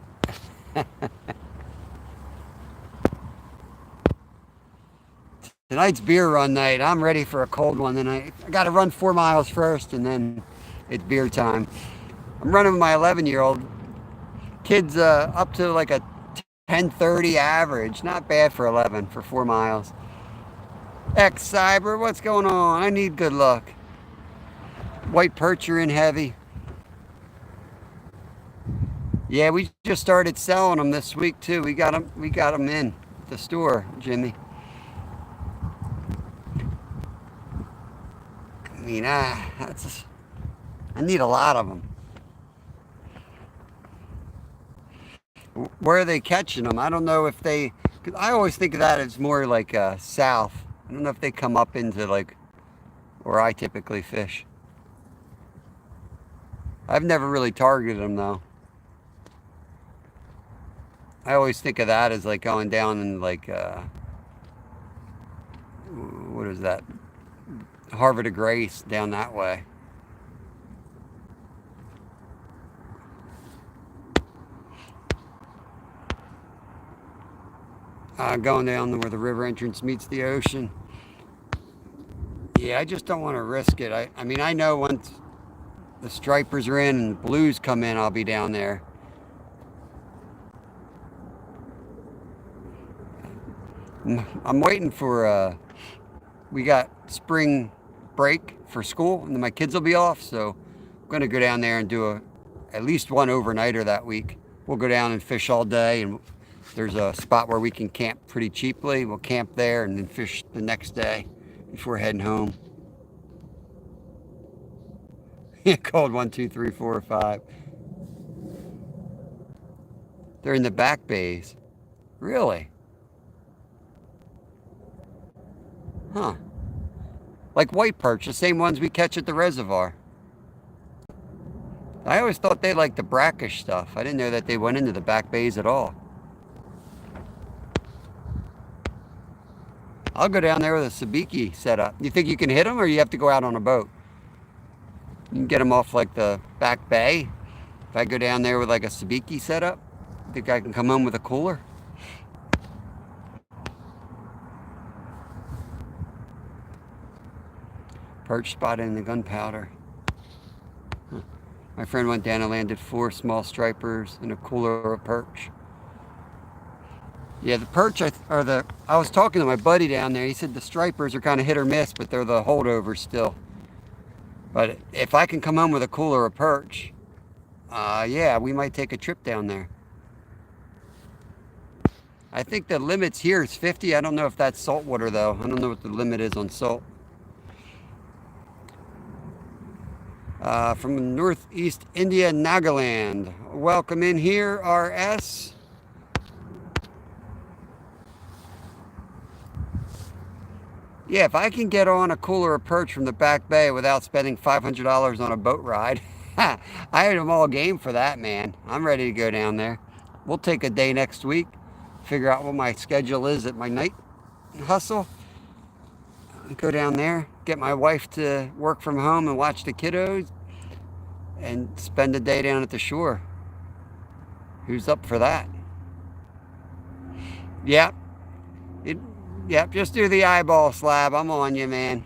Tonight's beer run night. I'm ready for a cold one tonight. I got to run 4 miles first, and then it's beer time. I'm running with my 11-year-old. Kid's up to like a 10:30 average. Not bad for 11 for 4 miles. Cyber, what's going on? I need good luck. White perch are in heavy. Yeah, we just started selling them this week too. We got them in the store, Jimmy. I mean, I need a lot of them. Where are they catching them? I don't know if they, cause I always think of that as more like south. I don't know if they come up into like where I typically fish. I've never really targeted them though. I always think of that as like going down in like, what is that? Harvard of Grace down that way. Going down where the river entrance meets the ocean. Yeah, I just don't want to risk it. I mean, I know once the stripers are in and the blues come in, I'll be down there. I'm waiting for, we got spring break for school, and then my kids will be off, so I'm going to go down there and do at least one overnighter that week. We'll go down and fish all day, and there's a spot where we can camp pretty cheaply. We'll camp there and then fish the next day before heading home. Called 1, 2, 3, 4, 5. They're in the back bays. Really? Huh. Like white perch, the same ones we catch at the reservoir. I always thought they liked the brackish stuff. I didn't know that they went into the back bays at all. I'll go down there with a sabiki setup. You think you can hit them, or you have to go out on a boat? You can get them off like the back bay. If I go down there with like a sabiki setup. Think I can come home with a cooler? Perch spotted in the gunpowder. Huh. My friend went down and landed 4 small stripers and a cooler of perch. Yeah, the perch, I was talking to my buddy down there. He said the stripers are kind of hit or miss, but they're the holdovers still. But if I can come home with a cooler of perch, yeah, we might take a trip down there. I think the limits here is 50. I don't know if that's saltwater though. I don't know what the limit is on salt. From Northeast India, Nagaland. Welcome in here, RS. Yeah, if I can get on a cooler of perch from the back bay without spending $500 on a boat ride, I am all game for that, man. I'm ready to go down there. We'll take a day next week, figure out what my schedule is at my night hustle, go down there, get my wife to work from home and watch the kiddos, and spend a day down at the shore. Who's up for that? Yep. Yep, just do the eyeball slab. I'm on you, man.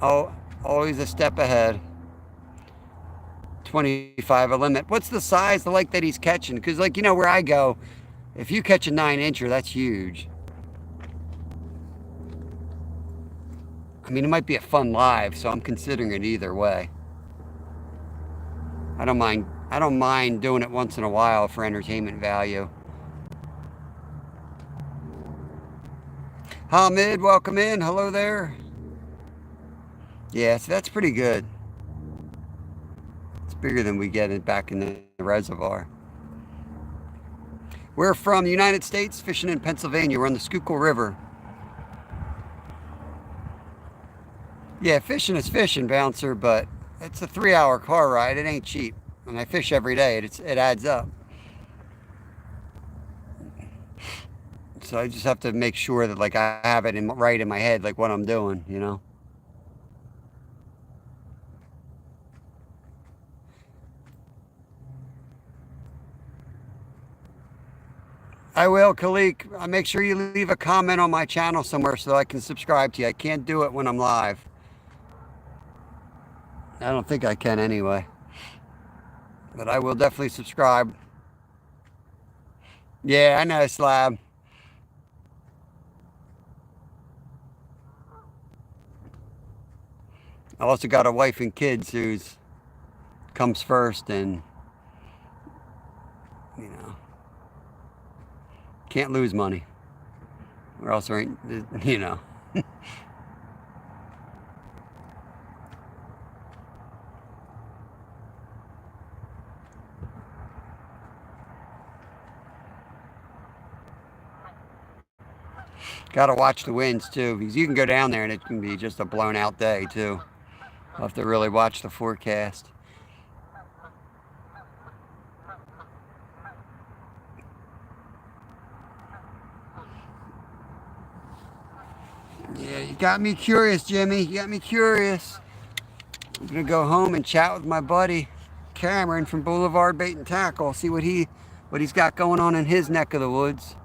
Oh, always a step ahead. 25 a limit. What's the size of the lake that he's catching? Because, like, you know, where I go, if you catch a 9-incher, that's huge. I mean, it might be a fun live, so I'm considering it either way. I don't mind doing it once in a while for entertainment value. Hamid, welcome in. Hello there. Yeah, so that's pretty good. It's bigger than we get it back in the reservoir. We're from the United States, fishing in Pennsylvania. We're on the Schuylkill River. Yeah, fishing is fishing, Bouncer, but it's a 3-hour car ride. It ain't cheap. And I fish every day. It adds up. So I just have to make sure that, like, I have it right in my head, like what I'm doing, you know. I will, Khalik. Make sure you leave a comment on my channel somewhere so that I can subscribe to you. I can't do it when I'm live. I don't think I can anyway. But I will definitely subscribe. Yeah, I know, Slab. I also got a wife and kids who's comes first, and you know, can't lose money. Or else there ain't, you know. Got to watch the winds too, because you can go down there and it can be just a blown out day too. I'll have to really watch the forecast. Yeah, you got me curious, Jimmy. You got me curious. I'm gonna go home and chat with my buddy Cameron from Boulevard Bait and Tackle. See what he's got going on in his neck of the woods.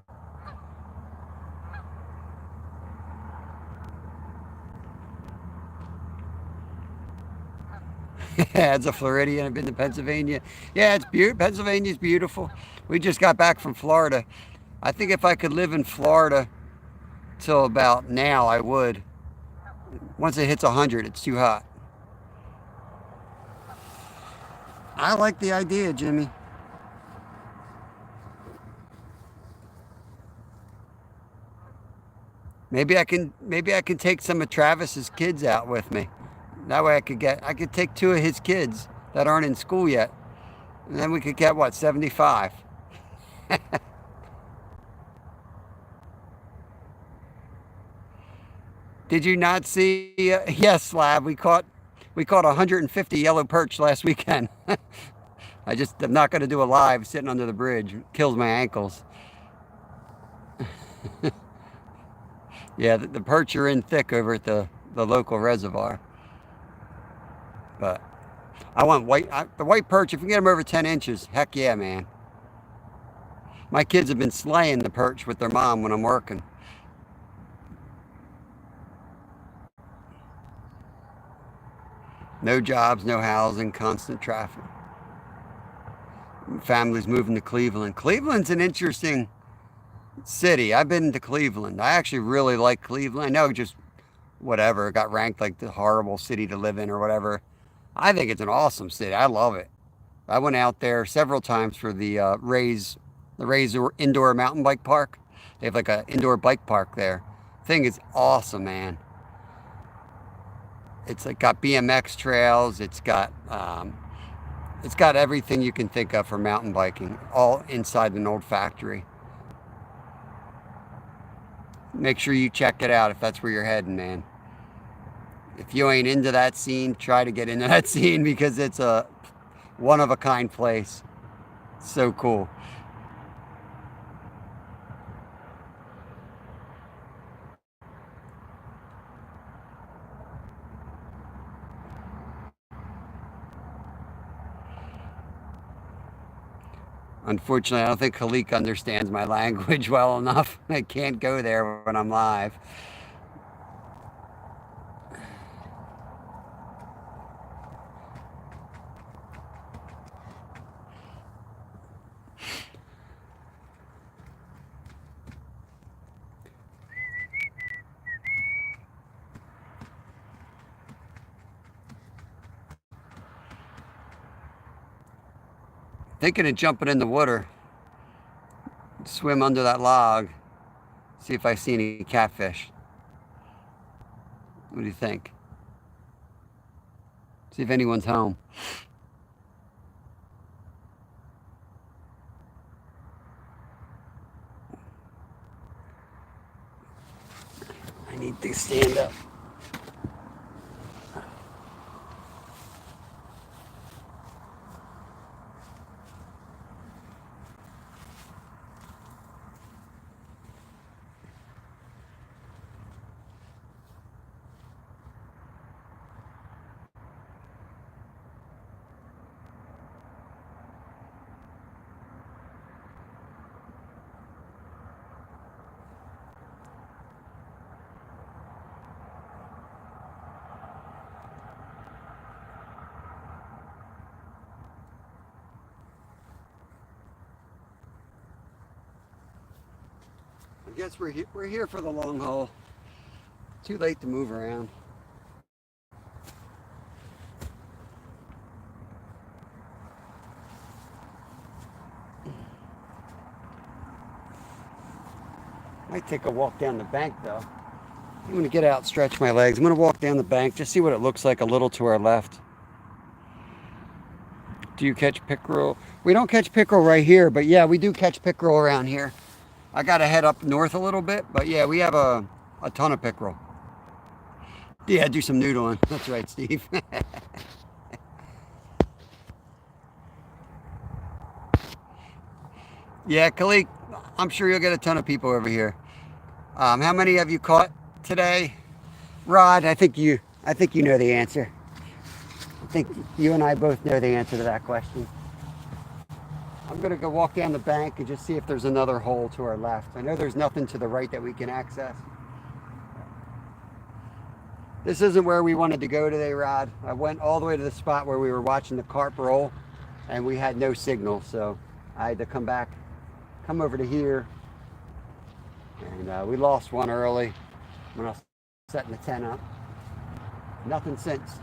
Yeah, it's a Floridian. I've been to Pennsylvania. Yeah, it's beautiful. Pennsylvania's beautiful. We just got back from Florida. I think if I could live in Florida till about now, I would. Once it hits 100, it's too hot. I like the idea, Jimmy. Maybe I can take some of Travis's kids out with me. That way I could take 2 of his kids that aren't in school yet. And then we could get, what, 75. Did you not see? Yes, Slab. We caught 150 yellow perch last weekend. I'm not going to do a live sitting under the bridge. It kills my ankles. Yeah, the perch are in thick over at the local reservoir. But I want the white perch. If you get them over 10 inches, heck yeah, man. My kids have been slaying the perch with their mom when I'm working. No jobs, no housing, constant traffic. Families moving to Cleveland. Cleveland's an interesting city. I've been to Cleveland. I actually really like Cleveland. I know just whatever, it got ranked like the horrible city to live in or whatever. I think it's an awesome city. I love it. I went out there several times for the Rays indoor mountain bike park. They have like an indoor bike park there. Thing is awesome, man. It's like got BMX trails. It's got everything you can think of for mountain biking, all inside an old factory. Make sure you check it out if that's where you're heading, man. If you ain't into that scene, try to get into that scene because it's a one-of-a-kind place. So cool. Unfortunately, I don't think Khalik understands my language well enough. I can't go there when I'm live. Thinking of jumping in the water, swim under that log, see if I see any catfish. What do you think? See if anyone's home. I need to stand up. I guess we're here for the long haul. Too late to move around. Might take a walk down the bank though. I'm going to get out, stretch my legs. I'm going to walk down the bank, just see what it looks like a little to our left. Do you catch pickerel? We don't catch pickerel right here, but yeah, we do catch pickerel around here. I got to head up north a little bit, but yeah, we have a ton of pickerel. Yeah, do some noodling. That's right, Steve. Yeah, Khalik, I'm sure you'll get a ton of people over here. How many have you caught today? Rod, I think you know the answer. I think you and I both know the answer to that question. I'm going to go walk down the bank and just see if there's another hole to our left. I know there's nothing to the right that we can access. This isn't where we wanted to go today, Rod. I went all the way to the spot where we were watching the carp roll, and we had no signal, so I had to come over to here. And we lost one early when I was setting the tent up. Nothing since.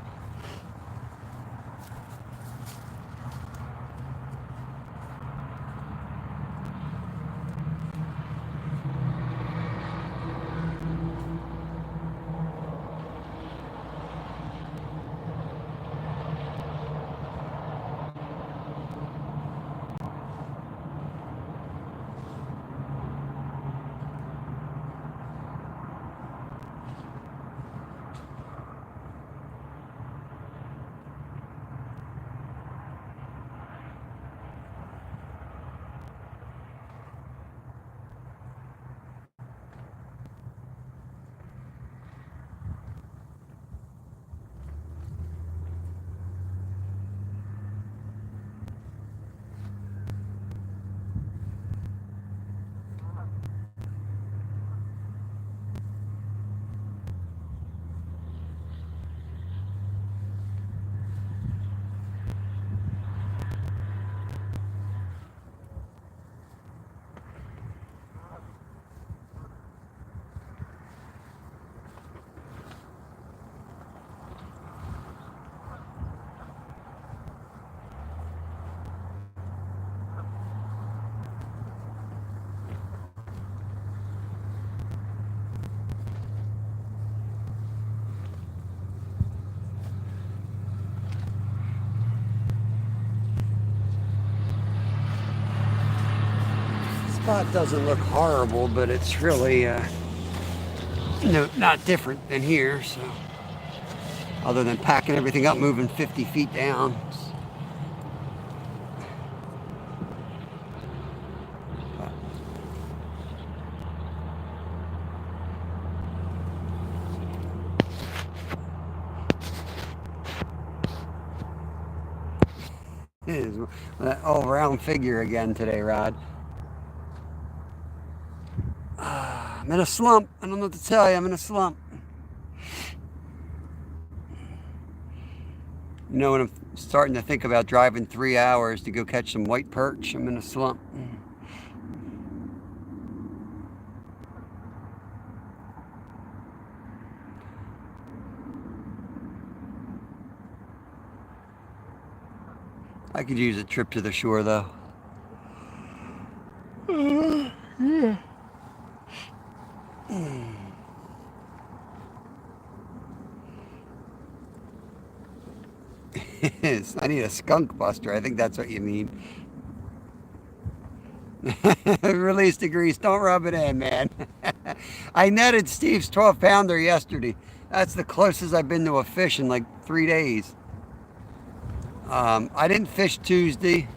spot doesn't look horrible, but it's really, not different than here, so. Other than packing everything up, moving 50 feet down. It is that all-round figure again today, Rod. I'm in a slump. I don't know what to tell you. I'm in a slump. You know, when I'm starting to think about driving 3 hours to go catch some white perch, I'm in a slump. I could use a trip to the shore, though. Yeah. I need a skunk buster. I think that's what you mean. Release the grease. Don't rub it in, man. I netted Steve's 12-pounder yesterday. That's the closest I've been to a fish in like 3 days. I didn't fish Tuesday.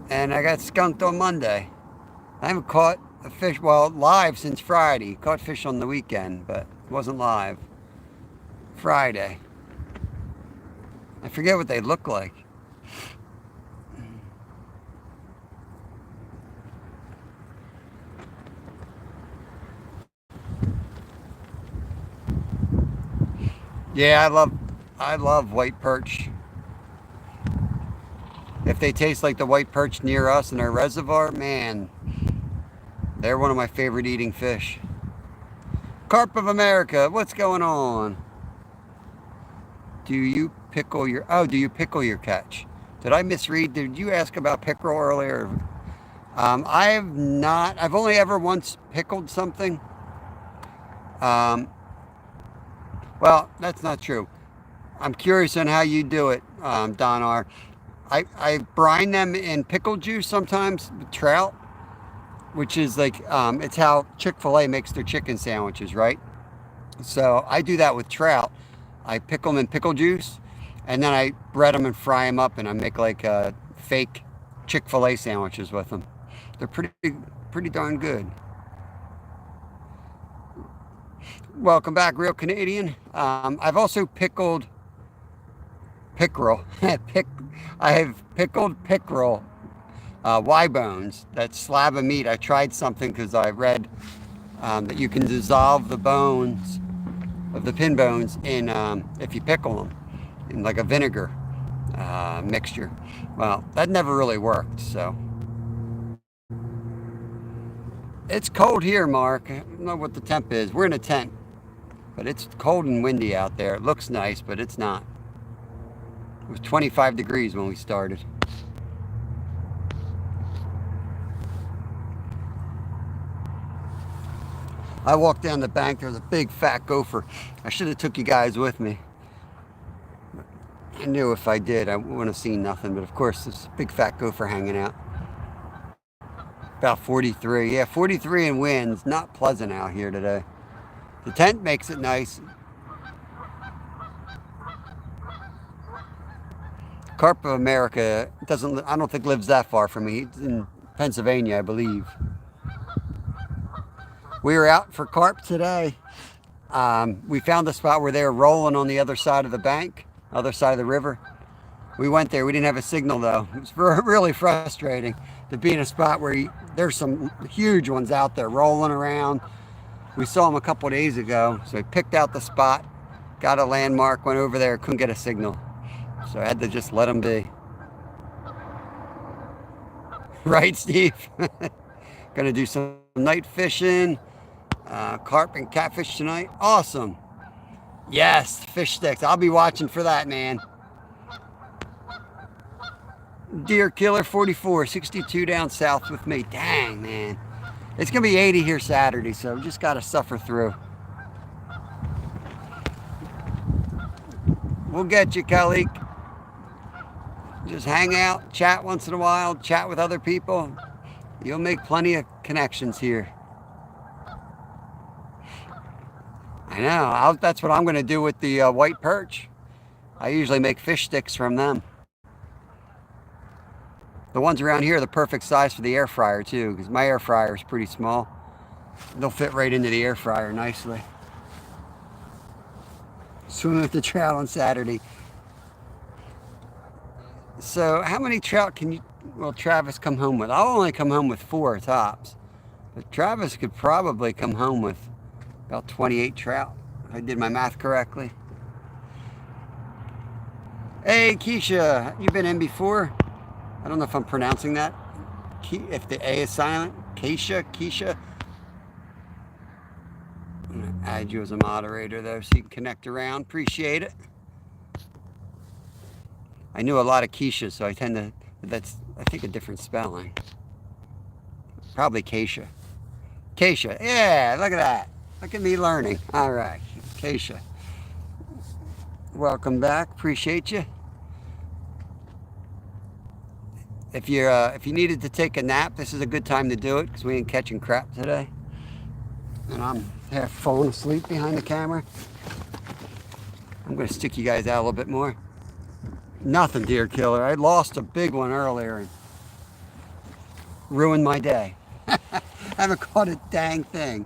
And I got skunked on Monday. I haven't caught a fish, well, live since Friday. Caught fish on the weekend, but it wasn't live. Friday. I forget what they look like. Yeah, I love white perch. If they taste like the white perch near us in our reservoir, man, they're one of my favorite eating fish. Carp of America, what's going on? Do you pickle your catch? Did I misread? Did you ask about pickerel earlier? I have not. I've only ever once pickled something. Well, that's not true. I'm curious on how you do it, Don R. I brine them in pickle juice sometimes with trout, which is like, it's how Chick-fil-A makes their chicken sandwiches, right? So I do that with trout. I pickle them in pickle juice, and then I bread them and fry them up, and I make like fake Chick-fil-A sandwiches with them. They're pretty darn good. Welcome back, Real Canadian. I've also pickled pickerel. I have pickled pickerel, Y bones, that slab of meat. I tried something because I read that you can dissolve the bones of the pin bones in, if you pickle them, in like a vinegar mixture. Well, that never really worked, so. It's cold here, Mark. I don't know what the temp is. We're in a tent, but it's cold and windy out there. It looks nice, but it's not. It was 25 degrees when we started. I walked down the bank. There was a big fat gopher. I should have took you guys with me. I knew if I did, I wouldn't have seen nothing. But of course, this big fat gopher hanging out. About 43. Yeah, 43 and winds. Not pleasant out here today. The tent makes it nice. Carp of America I don't think lives that far from me. He's in Pennsylvania, I believe. We were out for carp today. We found a spot where they were rolling on the other side of the bank, other side of the river. We went there. We didn't have a signal, though. It was really frustrating to be in a spot where there's some huge ones out there rolling around. We saw them a couple days ago, so we picked out the spot, got a landmark, went over there, couldn't get a signal. So I had to just let them be. Right, Steve? Gonna do some night fishing, carp and catfish tonight. Awesome. Yes, fish sticks. I'll be watching for that, man. Deer Killer 44, 62 down south with me. Dang, man. It's going to be 80 here Saturday, so we just got to suffer through. We'll get you, Kalik. Just hang out, chat once in a while, chat with other people. You'll make plenty of connections here. I know. That's what I'm going to do with the white perch. I usually make fish sticks from them. The ones around here are the perfect size for the air fryer too, because my air fryer is pretty small. They'll fit right into the air fryer nicely. Swimming with the trout on Saturday. So how many trout will Travis come home with? I'll only come home with 4 tops. But Travis could probably come home with about 28 trout, if I did my math correctly. Hey, Keisha, you been in before? I don't know if I'm pronouncing that. If the A is silent. Keisha. I'm going to add you as a moderator, though, so you can connect around. Appreciate it. I knew a lot of Keishas, so I tend to, I think, a different spelling. Probably Keisha. Keisha, yeah, look at that. Look at me learning. All right, Keisha. Welcome back, appreciate you. If you needed to take a nap, this is a good time to do it, because we ain't catching crap today. And I'm half falling asleep behind the camera. I'm going to stick you guys out a little bit more. Nothing, deer killer. I lost a big one earlier and ruined my day. I haven't caught a dang thing.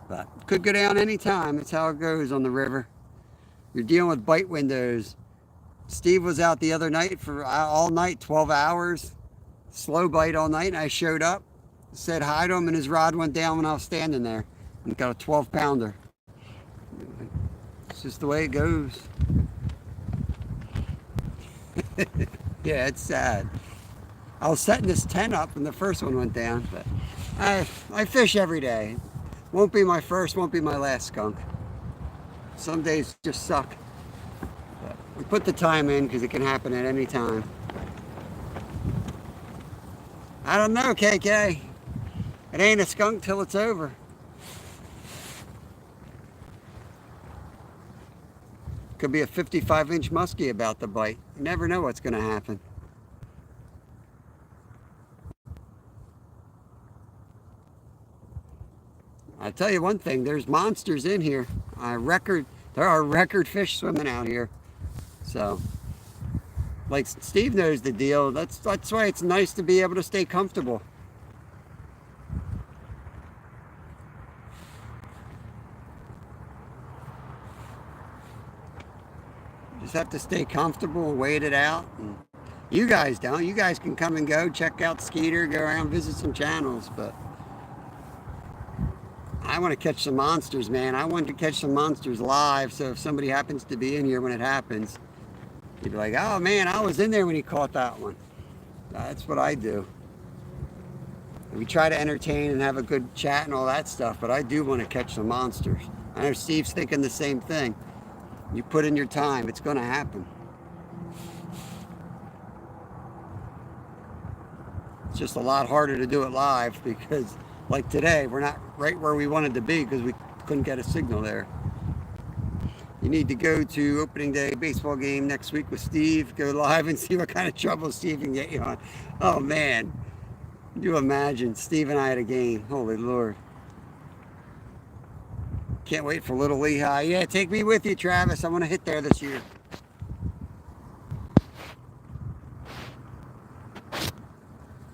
But could go down any time. That's how it goes on the river. You're dealing with bite windows. Steve was out the other night for all night, 12 hours. Slow bite all night, and I showed up, said hi to him, and his rod went down when I was standing there. And got a 12-pounder. It's just the way it goes. Yeah, it's sad. I was setting this tent up and the first one went down, but I fish every day. Won't be my first, won't be my last skunk. Some days just suck. But we put the time in because it can happen at any time. I don't know, KK. It ain't a skunk till it's over. Could be a 55-inch muskie about to bite. You never know what's going to happen. I'll tell you one thing, there's monsters in here. There are record fish swimming out here. So, like Steve knows the deal. That's why it's nice to be able to stay comfortable. Just have to stay comfortable and wait it out. And you guys don't. You guys can come and go, check out Skeeter, go around, visit some channels, but I want to catch some monsters, man. I want to catch some monsters live, so if somebody happens to be in here when it happens, you'd be like, oh man, I was in there when he caught that one. That's what I do. We try to entertain and have a good chat and all that stuff, but I do want to catch some monsters. I know Steve's thinking the same thing. You put in your time, it's going to happen. It's just a lot harder to do it live because, like today, we're not right where we wanted to be because we couldn't get a signal there. You need to go to opening day baseball game next week with Steve. Go live and see what kind of trouble Steve can get you on. Oh man, you imagine Steve and I at a game. Holy Lord. Can't wait for Little Lehigh. Yeah, take me with you, Travis. I want to hit there this year.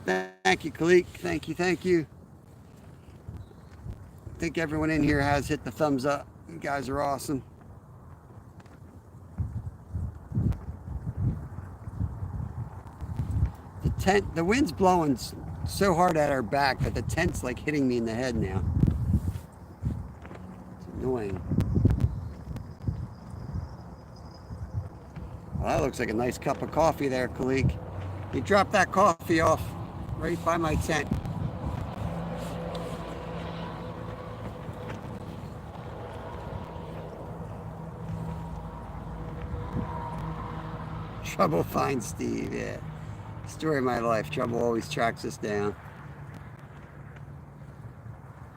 Thank you, Kalik. Thank you. I think everyone in here has hit the thumbs up. You guys are awesome. The wind's blowing so hard at our back that the tent's like hitting me in the head now. It's annoying. Well, that looks like a nice cup of coffee there, Kalik. You dropped that coffee off right by my tent. Trouble finds Steve, yeah. Story of my life. Trouble always tracks us down.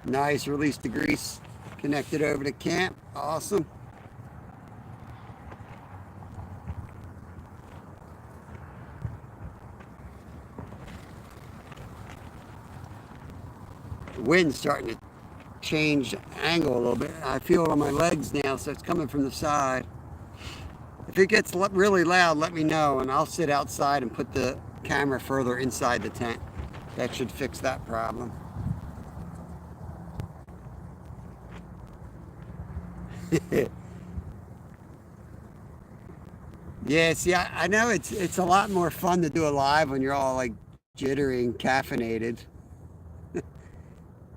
Nice, release the grease. Connected over to camp. Awesome. The wind's starting to change angle a little bit. I feel it on my legs now, so it's coming from the side. If it gets really loud, let me know, and I'll sit outside and put the camera further inside the tent. That should fix that problem. Yeah, see, I know it's a lot more fun to do a live when you're all like jittery and caffeinated.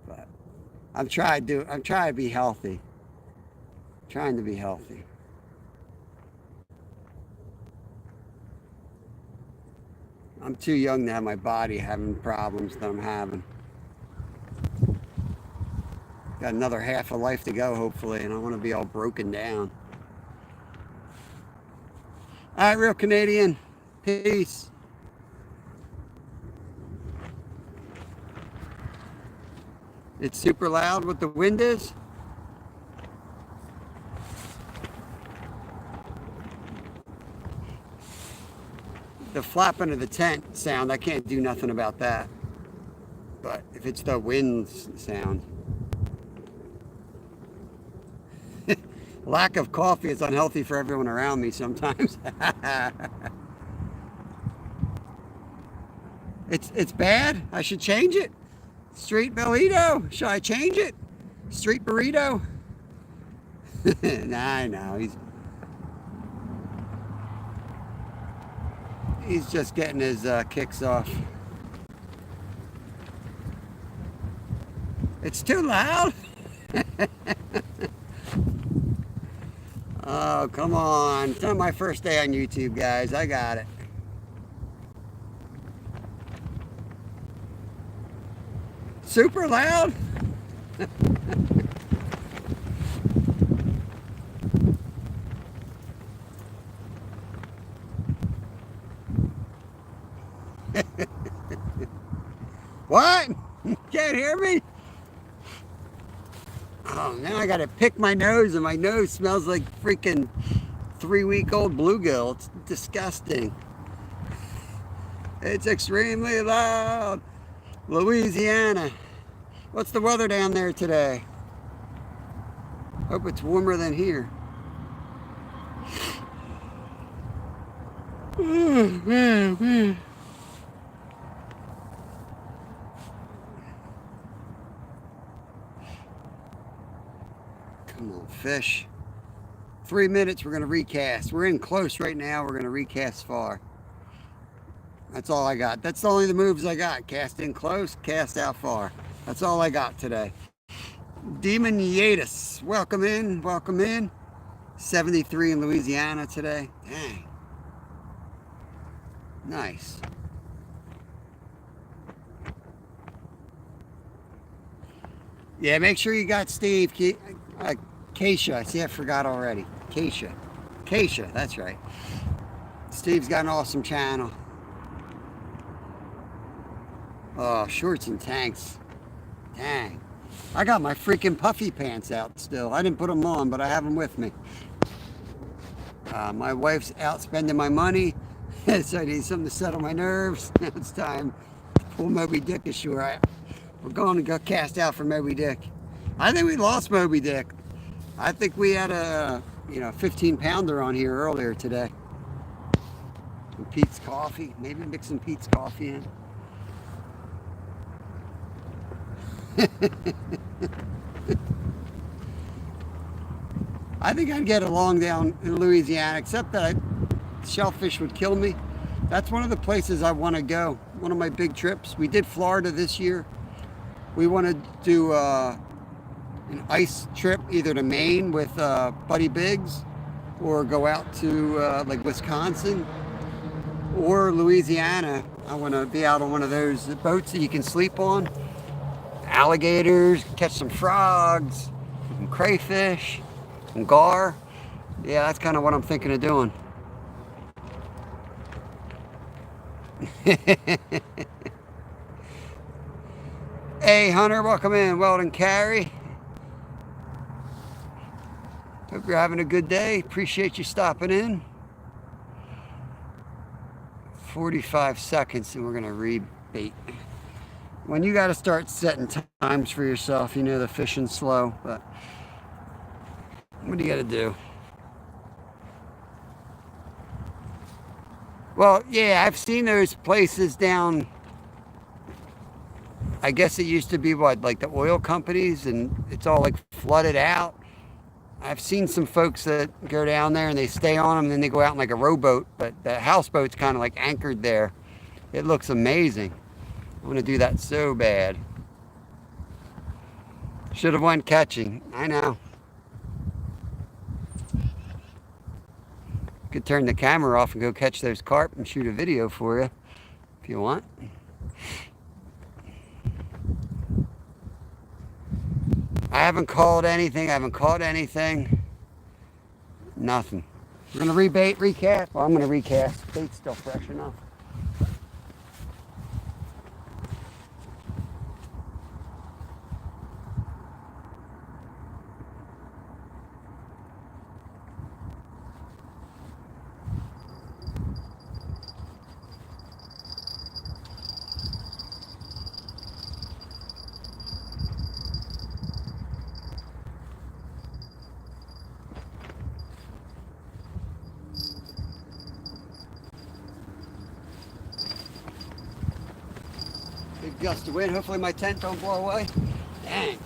But I'm trying to be healthy. Trying to be healthy. I'm too young to have my body having problems that I'm having. Got another half a life to go, hopefully, and I want to be all broken down. All right, real Canadian. Peace. It's super loud what the wind is. The flapping of the tent sound, I can't do nothing about that. But if it's the wind sound. Lack of coffee is unhealthy for everyone around me sometimes. It's bad. I should change it. Street burrito. Should I change it? Street burrito. Nah, I know. He's just getting his kicks off. It's too loud. Oh, come on. It's not my first day on YouTube, guys. I got it. Super loud? What? Can't hear me? Oh, now I gotta pick my nose, and my nose smells like freaking 3-week-old bluegill. It's disgusting. It's extremely loud. Louisiana. What's the weather down there today? Hope it's warmer than here. Come on, fish. 3 minutes, we're going to recast. We're in close right now. We're going to recast far. That's all I got. That's only the moves I got. Cast in close, cast out far. That's all I got today. Demon Yatus, welcome in, welcome in. 73 in Louisiana today. Dang. Nice. Yeah, make sure you got Steve. Keisha, see, I forgot already. Keisha, that's right. Steve's got an awesome channel. Oh, shorts and tanks. Dang. I got my freaking puffy pants out still. I didn't put them on, but I have them with me. My wife's out spending my money, so I need something to settle my nerves. Now it's time to pull Moby Dick ashore. We're going to go cast out for Moby Dick. I think we lost Moby Dick. I think we had a 15-pounder on here earlier today. And Pete's coffee. Maybe mix some Pete's coffee in. I think I'd get along down in Louisiana, except that shellfish would kill me. That's one of the places I want to go. One of my big trips. We did Florida this year. We want to do an ice trip either to Maine with Buddy Biggs, or go out to like Wisconsin or Louisiana. I want to be out on one of those boats that you can sleep on. Alligators, catch some frogs, some crayfish, some gar. Yeah, that's kind of what I'm thinking of doing. Hey Hunter, welcome in. Weldon Carey. Hope you're having a good day. Appreciate you stopping in. 45 seconds and we're gonna rebait. When you got to start setting times for yourself, you know the fishing's slow, but what do you got to do? Well, yeah, I've seen those places down. I guess it used to be what, like the oil companies, and it's all like flooded out. I've seen some folks that go down there and they stay on them, and then they go out in like a rowboat, but the houseboat's kind of like anchored there. It looks amazing. I want to do that so bad. Should have went catching. I know. Could turn the camera off and go catch those carp and shoot a video for you if you want. I haven't called anything. I haven't caught anything. Nothing. We're going to rebait, recast. Well, I'm going to recast. Bait's still fresh enough. Big gust of wind. Hopefully my tent don't blow away. Dang.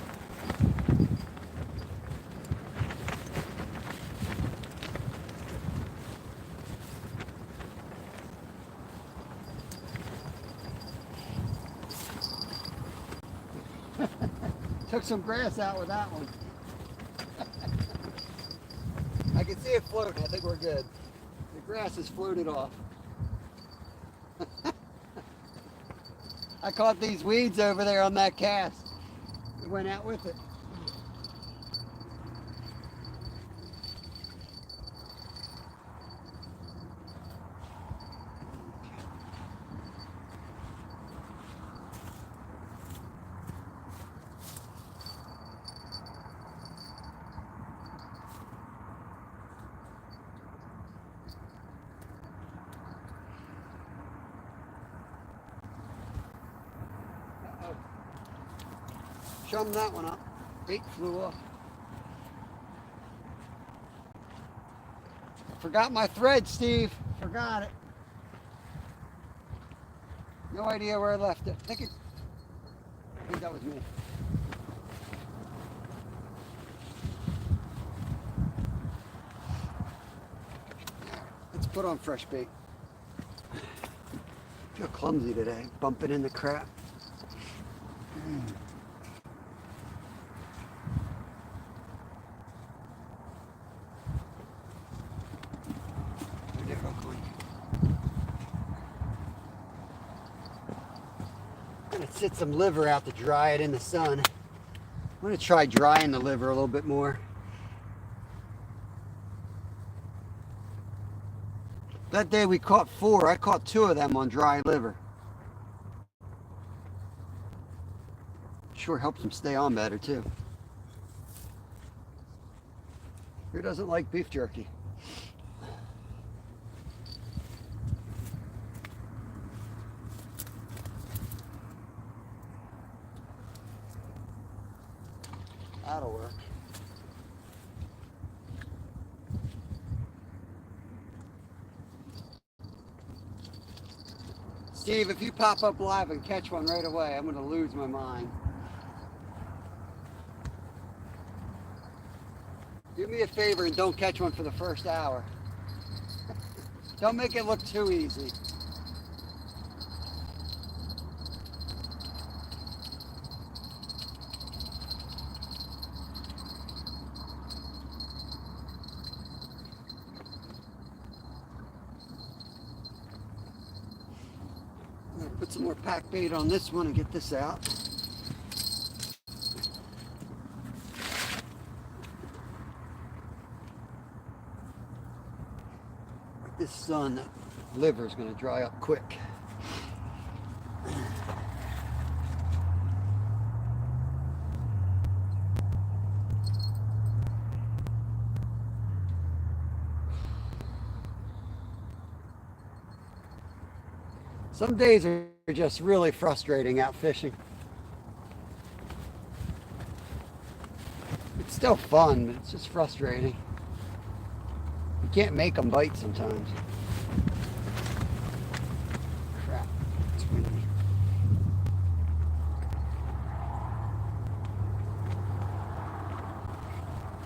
Took some grass out with that one. I can see it floating. I think we're good. The grass is floated off. I caught these weeds over there on that cast. It went out with it. Chum that one up. Bait flew off. Forgot my thread, Steve. Forgot it. No idea where I left it. I think that was me. Let's put on fresh bait. I feel clumsy today, bumping in the crap. I'm gonna sit some liver out to dry it in the sun. I'm gonna try drying the liver a little bit more. That day we caught 4. I caught 2 of them on dry liver. Sure helps them stay on better too. Who doesn't like beef jerky? That'll work. Steve, if you pop up live and catch one right away, I'm going to lose my mind. Do me a favor and don't catch one for the first hour. Don't make it look too easy. I'm going to put some more pack bait on this one and get this out. This sun, that liver is going to dry up quick. Some days are just really frustrating out fishing. still fun, but it's just frustrating. You can't make them bite sometimes. Crap, it's windy.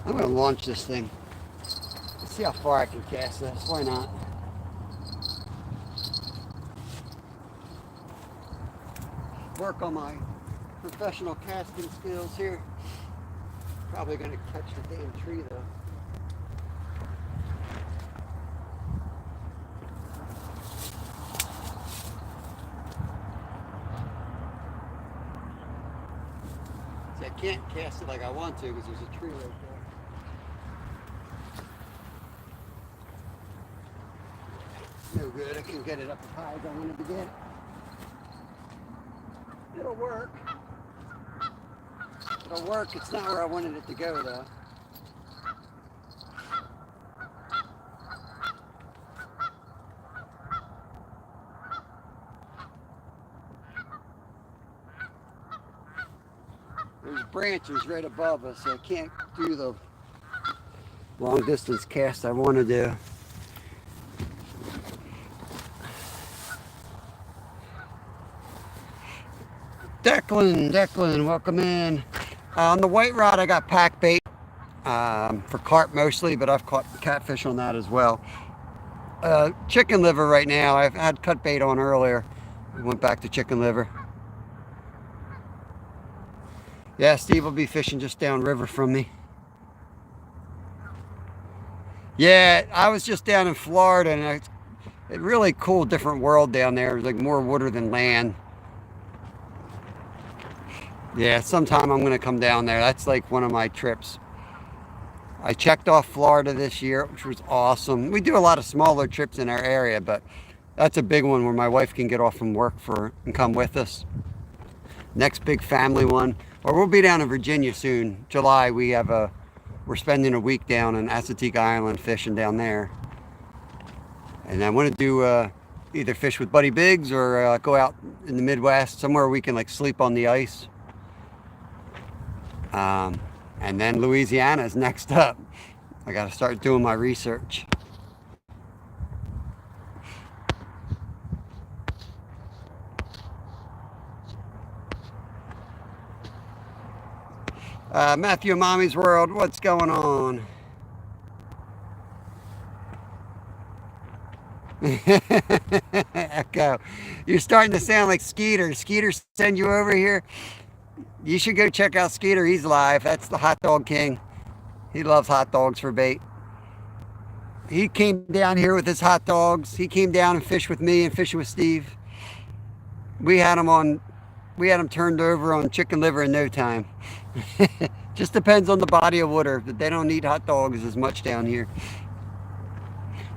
I'm gonna launch this thing. Let's see how far I can cast this. Why not? Work on my professional casting skills here. Probably gonna catch the damn tree though. See, I can't cast it like I want to because there's a tree right there. No good. I can't get it up as high as I wanted to get it. It'll work. It'll work. It's not where I wanted it to go though. There's branches right above us, so I can't do the long distance cast I want to do. Declan, welcome in. On the white rod, I got pack bait for carp mostly, but I've caught catfish on that as well. Chicken liver right now. I've had cut bait on earlier. We went back to chicken liver. Yeah, Steve will be fishing just downriver from me. Yeah, I was just down in Florida, and it's a really cool, different world down there. There's like more water than land. Yeah, sometime I'm going to come down there. That's like one of my trips. I checked off Florida this year, which was awesome. We do a lot of smaller trips in our area, but that's a big one where my wife can get off from work and come with us. Next big family one, or we'll be down in Virginia soon. July, we're spending a week down in Assateague Island fishing down there. And I want to do either fish with Buddy Biggs or go out in the Midwest, somewhere we can like sleep on the ice. And then Louisiana is next up. I got to start doing my research. Matthew, Mommy's World, what's going on? Echo, you're starting to sound like Skeeter. Skeeter send you over here. You should go check out Skeeter. He's live. That's the hot dog king. He loves hot dogs for bait. He came down here with his hot dogs. He came down and fished with me and fished with Steve. We had him turned over on chicken liver in no time. Just depends on the body of water, but they don't eat hot dogs as much down here.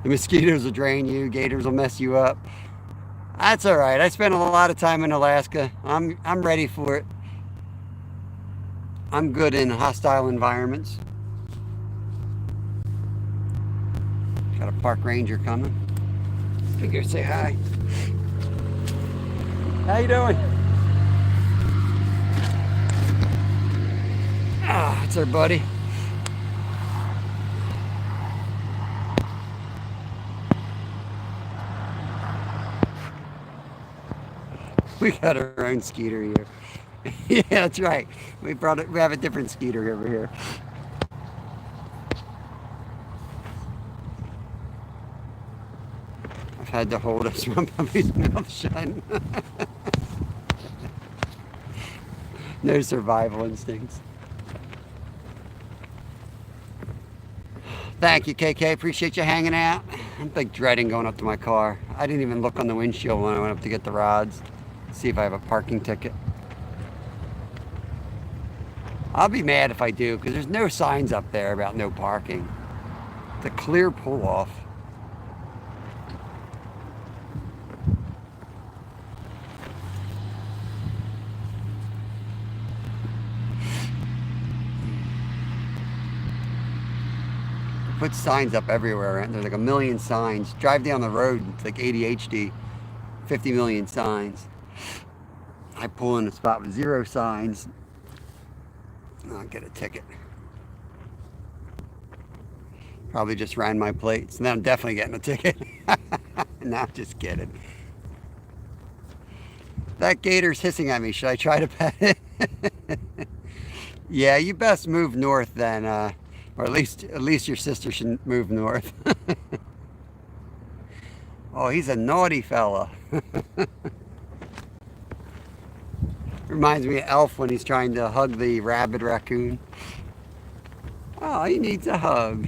The mosquitoes will drain you. Gators will mess you up. That's all right. I spent a lot of time in Alaska. I'm ready for it. I'm good in hostile environments. Got a park ranger coming. Figure say hi. How you doing? Ah, it's our buddy. We got our own Skeeter here. Yeah, that's right. We have a different Skeeter over here. I've had to hold us from puppy's mouth shut. No survival instincts. Thank you, KK. Appreciate you hanging out. I'm like dreading going up to my car. I didn't even look on the windshield when I went up to get the rods. See if I have a parking ticket. I'll be mad if I do, because there's no signs up there about no parking. It's a clear pull-off. Put signs up everywhere, and there's like a million signs. Drive down the road, it's like ADHD, 50 million signs. I pull in a spot with 0 signs. I'll get a ticket. Probably just ran my plates. And then I'm definitely getting a ticket. No, I'm just kidding. That gator's hissing at me. Should I try to pet it? Yeah, you best move north then, or at least your sister should move north. Oh, he's a naughty fella. Reminds me of Elf when he's trying to hug the rabid raccoon. Oh, he needs a hug.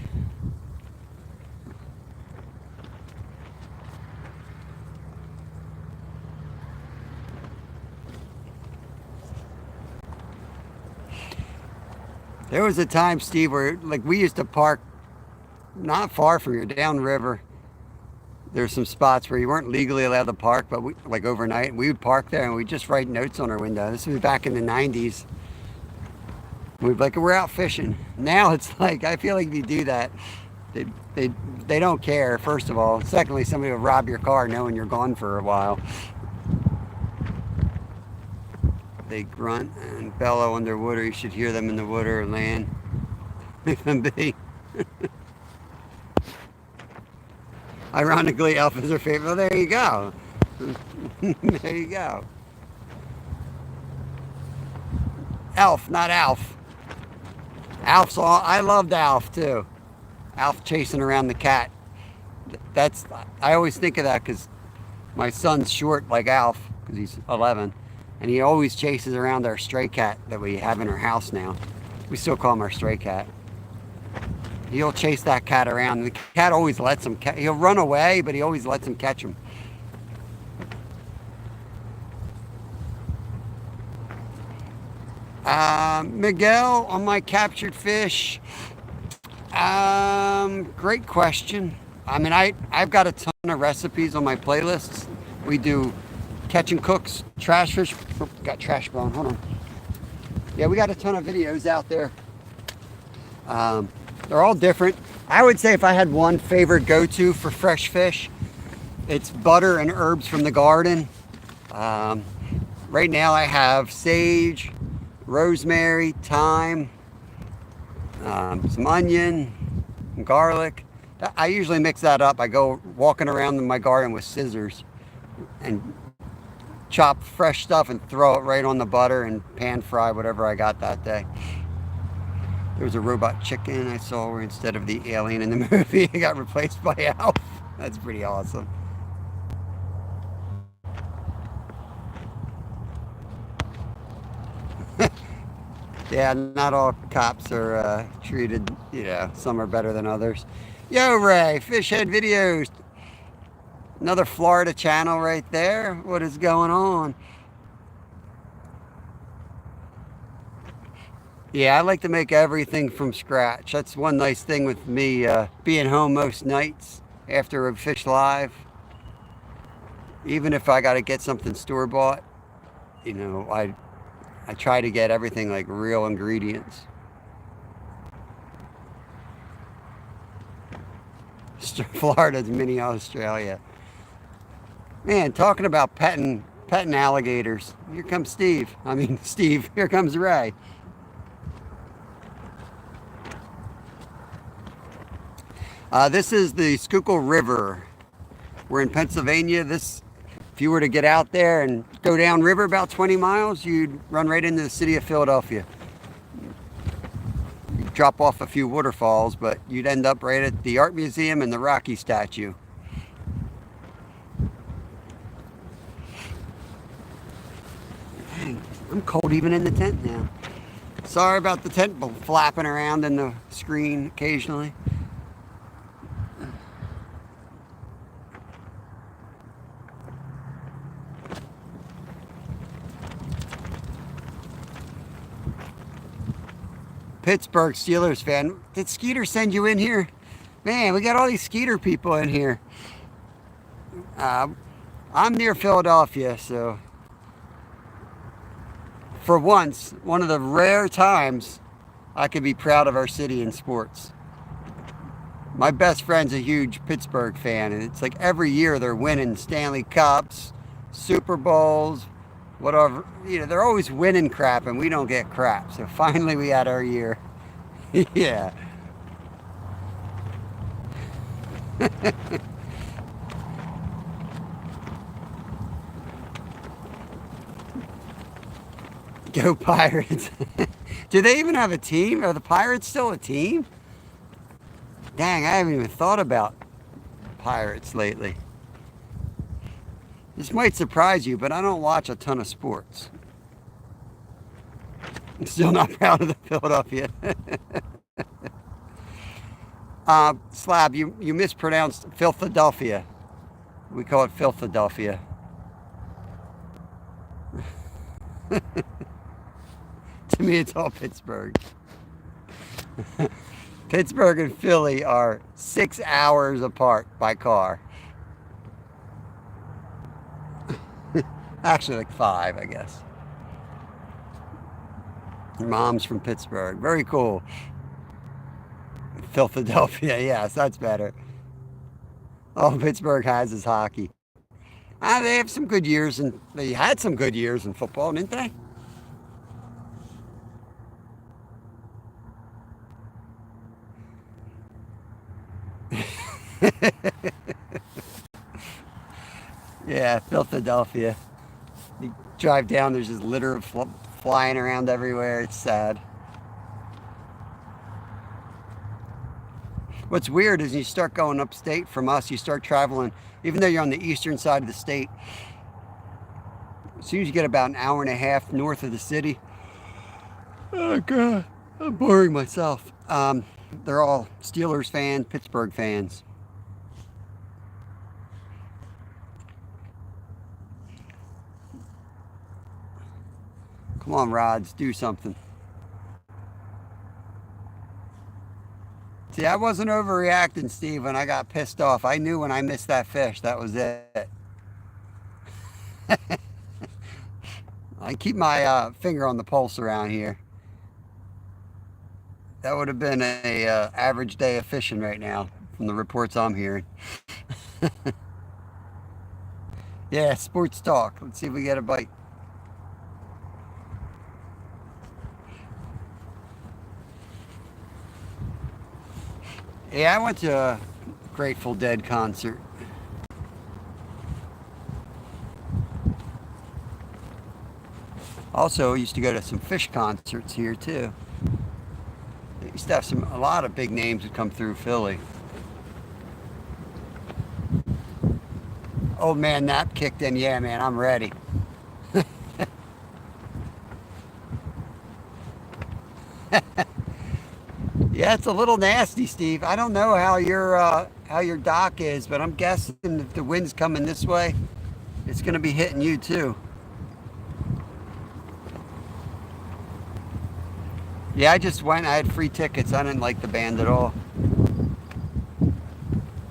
There was a time, Steve, where like we used to park not far from here, downriver. There's some spots where you weren't legally allowed to park, but we, like overnight, we would park there and we'd just write notes on our window. This was back in the 90s. We'd be like, we're out fishing. Now it's like, I feel like if you do that, they, they don't care, first of all. Secondly, somebody will rob your car knowing you're gone for a while. They grunt and bellow underwater. You should hear them in the water or land. Leave them be. Ironically, Elf is her favorite. Well, there you go. There you go. Elf, not Alf. Alf's all. I loved Alf too. Alf chasing around the cat. That's. I always think of that because my son's short like Alf because he's 11, and he always chases around our stray cat that we have in our house now. We still call him our stray cat. He'll chase that cat around. The cat always lets him. He'll run away, but he always lets him catch him. Miguel, on my captured fish. Great question. I mean, I've got a ton of recipes on my playlists. We do catch and cooks, trash fish. Oh, got trash bone. Hold on. Yeah, we got a ton of videos out there. They're all different. I would say if I had one favorite go-to for fresh fish, it's butter and herbs from the garden. Right now I have sage, rosemary, thyme, some onion, and garlic. I usually mix that up. I go walking around in my garden with scissors and chop fresh stuff and throw it right on the butter and pan fry whatever I got that day. There was a robot chicken I saw where instead of the alien in the movie, it got replaced by Alf. That's pretty awesome. Yeah, not all cops are treated, some are better than others. Yo, Ray, Fishhead Videos. Another Florida channel right there. What is going on? Yeah, I like to make everything from scratch. That's one nice thing with me being home most nights after a fish live. Even if I got to get something store-bought, I try to get everything like real ingredients. Florida's mini Australia. Man, talking about petting alligators. Here comes Steve. Steve, here comes Ray. This is the Schuylkill River. We're in Pennsylvania. If you were to get out there and go down river about 20 miles, you'd run right into the city of Philadelphia. You'd drop off a few waterfalls, but you'd end up right at the Art Museum and the Rocky statue. Dang, I'm cold even in the tent now. Sorry about the tent flapping around in the screen occasionally. Pittsburgh Steelers fan. Did Skeeter send you in here? Man, we got all these Skeeter people in here. I'm near Philadelphia, so for once, one of the rare times I could be proud of our city in sports. My best friend's a huge Pittsburgh fan, and it's like every year they're winning Stanley Cups, Super Bowls, whatever. They're always winning crap, and we don't get crap. So finally we had our year. Yeah. Go Pirates. Do they even have a team? Are the Pirates still a team? Dang, I haven't even thought about Pirates lately. This might surprise you, but I don't watch a ton of sports. I'm still not proud of the Philadelphia. Slab, you mispronounced Philadelphia. We call it Philadelphia. To me, it's all Pittsburgh. Pittsburgh and Philly are 6 hours apart by car. Actually, like 5, I guess. Your mom's from Pittsburgh. Very cool. Philadelphia, yes, that's better. All Pittsburgh has is hockey. They have some good years, and they had some good years in football, didn't they? Yeah, Philadelphia. You drive down, there's just litter of flying around everywhere. It's sad. What's weird is you start going upstate from us, you start traveling, even though you're on the eastern side of the state, as soon as you get about an hour and a half north of the city, oh God, I'm boring myself. They're all Steelers fans, Pittsburgh fans. Come on, Rods, do something. See, I wasn't overreacting, Steve, when I got pissed off. I knew when I missed that fish, that was it. I keep my finger on the pulse around here. That would have been a average day of fishing right now, from the reports I'm hearing. Yeah, sports talk. Let's see if we get a bite. Yeah, I went to a Grateful Dead concert. Also, I used to go to some Fish concerts here too. They used to have a lot of big names that come through Philly. Old man nap kicked in. Yeah, man, I'm ready. Yeah, it's a little nasty, Steve. I don't know how your dock is, but I'm guessing if the wind's coming this way, it's going to be hitting you too. Yeah, I just went. I had free tickets. I didn't like the band at all.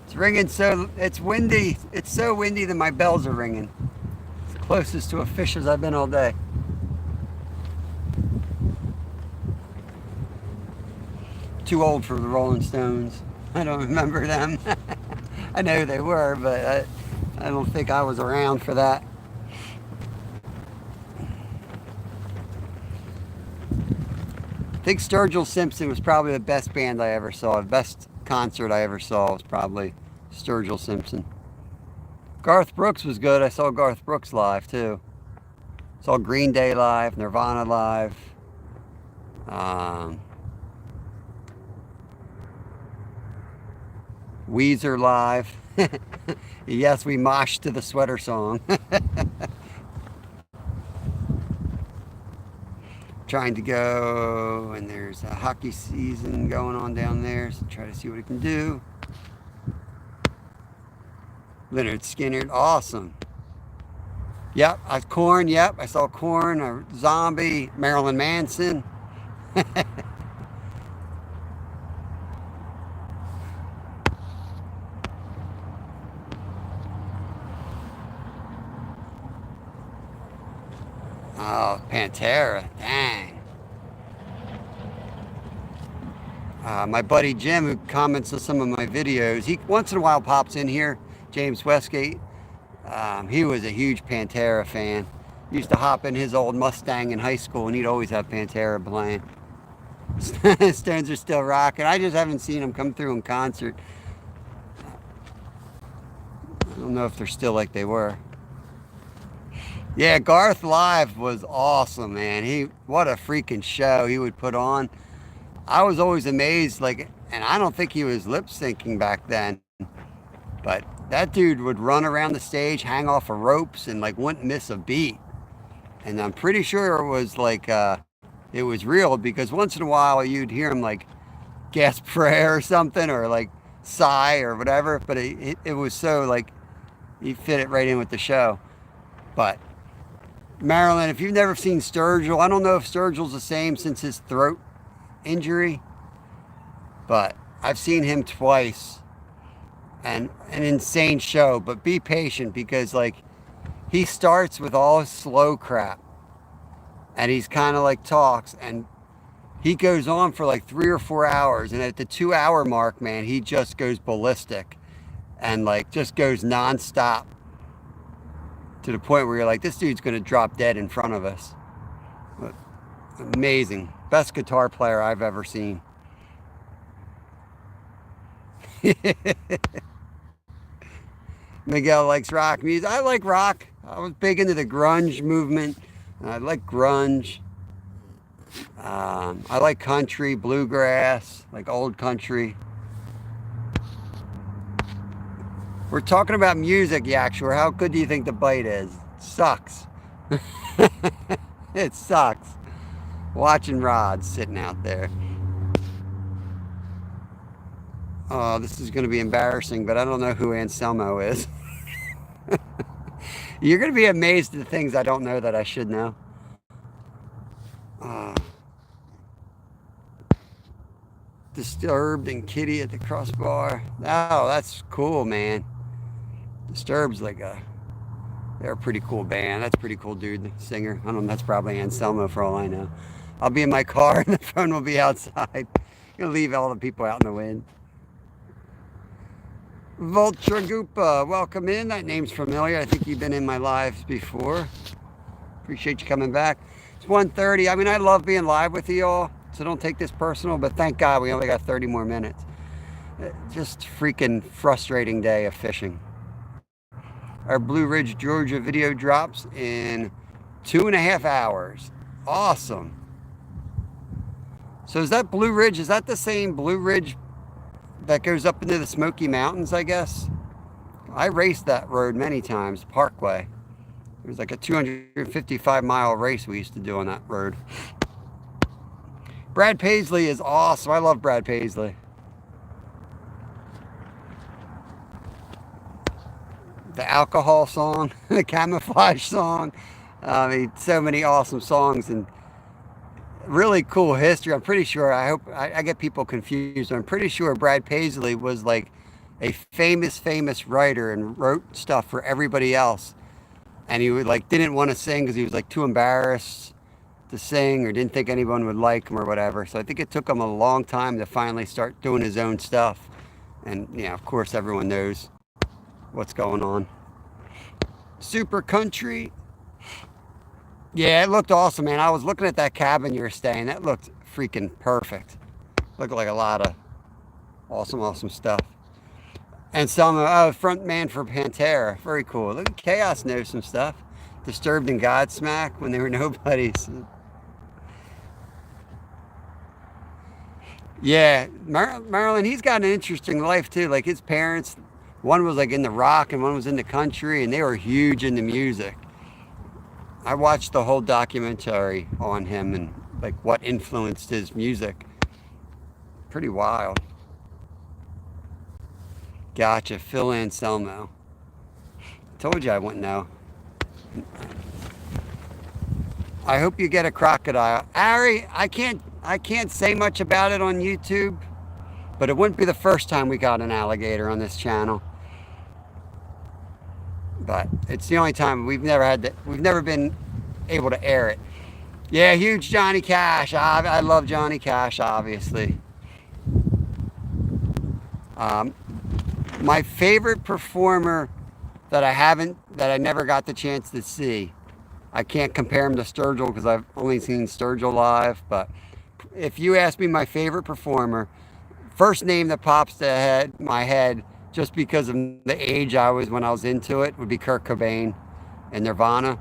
It's ringing so. It's windy. It's so windy that my bells are ringing. It's the closest to a fish as I've been all day. Too old for the Rolling Stones. I don't remember them. I know who they were, but I don't think I was around for that. I think Sturgill Simpson was probably the best band I ever saw. The best concert I ever saw was probably Sturgill Simpson. Garth Brooks was good. I saw Garth Brooks live too. Saw Green Day live, Nirvana live. Weezer live. Yes, we moshed to the sweater song. Trying to go, and there's a hockey season going on down there, so try to see what it can do. Leonard Skinner, awesome. Yep, Korn, yep, I saw Korn, a Zombie, Marilyn Manson. Oh, Pantera, dang. My buddy Jim, who comments on some of my videos, he once in a while pops in here, James Westgate. He was a huge Pantera fan. He used to hop in his old Mustang in high school, and he'd always have Pantera playing. Stones are still rocking. I just haven't seen them come through in concert. don't know if they're still like they were. Yeah, Garth live was awesome, man. What a freaking show he would put on. I was always amazed, like, and I don't think he was lip syncing back then, but that dude would run around the stage, hang off of ropes, and like wouldn't miss a beat. And I'm pretty sure it was like it was real, because once in a while you'd hear him like gasp for air or something, or like sigh or whatever. But it was so like he fit it right in with the show. But Marilyn, if you've never seen Sturgill, I don't know if Sturgill's the same since his throat injury, but I've seen him twice, and an insane show. But be patient, because like he starts with all his slow crap, and he's kind of like talks, and he goes on for like 3 or 4 hours, and at the 2-hour mark, man, he just goes ballistic and like just goes nonstop, to the point where you're like, this dude's gonna drop dead in front of us. But amazing. Best guitar player I've ever seen. Miguel likes rock music. I like rock. I was big into the grunge movement. I like grunge. I like country, bluegrass, like old country. We're talking about music, Yakshur. How good do you think the bite is? It sucks. It sucks. Watching Rod sitting out there. Oh, this is going to be embarrassing, but I don't know who Anselmo is. You're going to be amazed at the things I don't know that I should know. Disturbed and Kitty at the Crossbar. Oh, that's cool, man. Disturbed's like they're a pretty cool band. That's a pretty cool dude, the singer. I don't know, that's probably Anselmo for all I know. I'll be in my car and the phone will be outside. Gonna leave all the people out in the wind. Vultragupa, welcome in. That name's familiar. I think you've been in my lives before. Appreciate you coming back. It's 1:30. I mean, I love being live with you all, so don't take this personal, but thank God we only got 30 more minutes. Just freaking frustrating day of fishing. Our Blue Ridge, Georgia video drops in 2.5 hours. Awesome. So is that Blue Ridge, is that the same Blue Ridge that goes up into the Smoky Mountains, I guess? I raced that road many times, Parkway. It was like a 255-mile race we used to do on that road. Brad Paisley is awesome. I love Brad Paisley. The Alcohol song, the Camouflage song. I mean, so many awesome songs and really cool history. I'm pretty sure, I get people confused. I'm pretty sure Brad Paisley was like a famous writer and wrote stuff for everybody else. And he would like didn't want to sing because he was like too embarrassed to sing, or didn't think anyone would like him or whatever. So I think it took him a long time to finally start doing his own stuff. And yeah, of course everyone knows what's going on. Super country. Yeah, it looked awesome, man. I was looking at that cabin you were staying. That looked freaking perfect. Looked like a lot of awesome stuff. And some front man for Pantera. Very cool. Look at Chaos knows some stuff. Disturbed and Godsmack when they were nobodies. Yeah, Marilyn, he's got an interesting life too. Like his parents, one was like in the rock and one was in the country, and they were huge into music. I watched the whole documentary on him and like what influenced his music. Pretty wild. Gotcha, Phil Anselmo. Told you I wouldn't know. I hope you get a crocodile. Ari, I can't say much about it on YouTube, but it wouldn't be the first time we got an alligator on this channel. But it's the only time we've never been able to air it. Yeah, huge Johnny Cash. I love Johnny Cash, obviously. My favorite performer that I never got the chance to see. I can't compare him to Sturgill because I've only seen Sturgill live, but if you ask me my favorite performer, first name that pops to my head just because of the age I was when I was into it, would be Kurt Cobain and Nirvana.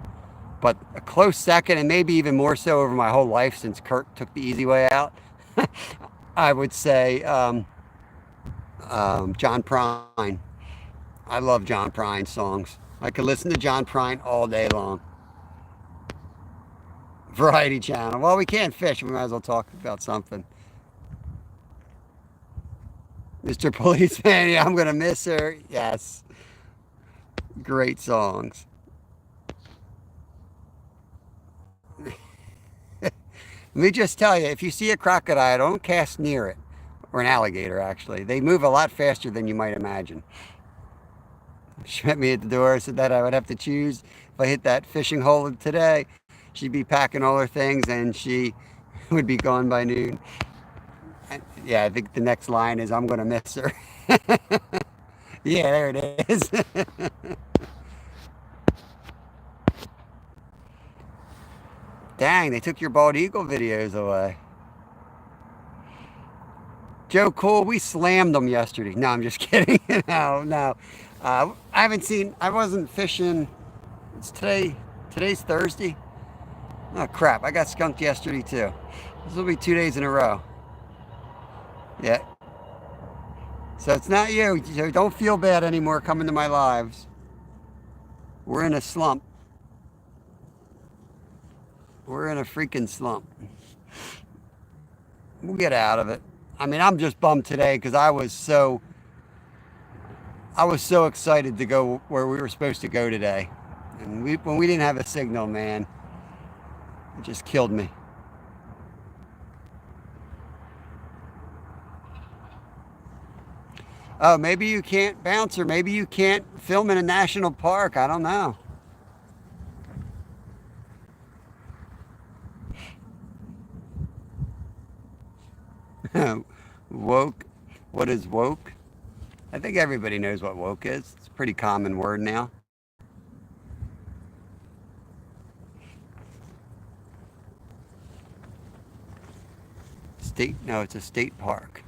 But a close second, and maybe even more so over my whole life since Kurt took the easy way out, I would say John Prine. I love John Prine songs. I could listen to John Prine all day long. Variety Channel. Well, we can't fish. We might as well talk about something. Mr. Policeman, yeah, I'm going to miss her. Yes. Great songs. Let me just tell you, if you see a crocodile, don't cast near it. Or an alligator, actually. They move a lot faster than you might imagine. She met me at the door, said that I would have to choose if I hit that fishing hole today. She'd be packing all her things and she would be gone by noon. And yeah, I think the next line is, I'm going to miss her. Yeah, there it is. Dang, they took your bald eagle videos away. Joe Cool, we slammed them yesterday. No, I'm just kidding. No. I wasn't fishing. Today's Thursday. Oh, crap. I got skunked yesterday, too. This will be 2 days in a row. Yeah. So it's not you. So don't feel bad anymore coming to my lives. We're in a slump. We're in a freaking slump. We'll get out of it. I mean, I'm just bummed today because I was so excited to go where we were supposed to go today. And when we didn't have a signal, man, it just killed me. Oh, maybe you can't bounce, or maybe you can't film in a national park. I don't know. Woke. What is woke? I think everybody knows what woke is. It's a pretty common word now. No, it's a state park.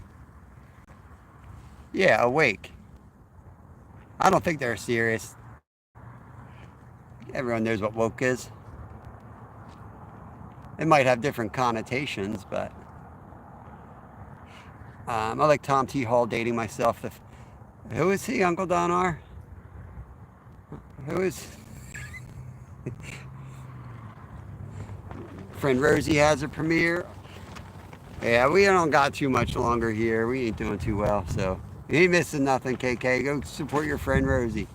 Yeah, awake. I don't think they're serious. Everyone knows what woke is. It might have different connotations, but I like Tom T. Hall dating myself. Who is he, Uncle Don R? Who is... Friend Rosie has a premiere. Yeah, we don't got too much longer here. We ain't doing too well, so you ain't missing nothing, KK. Go support your friend Rosie.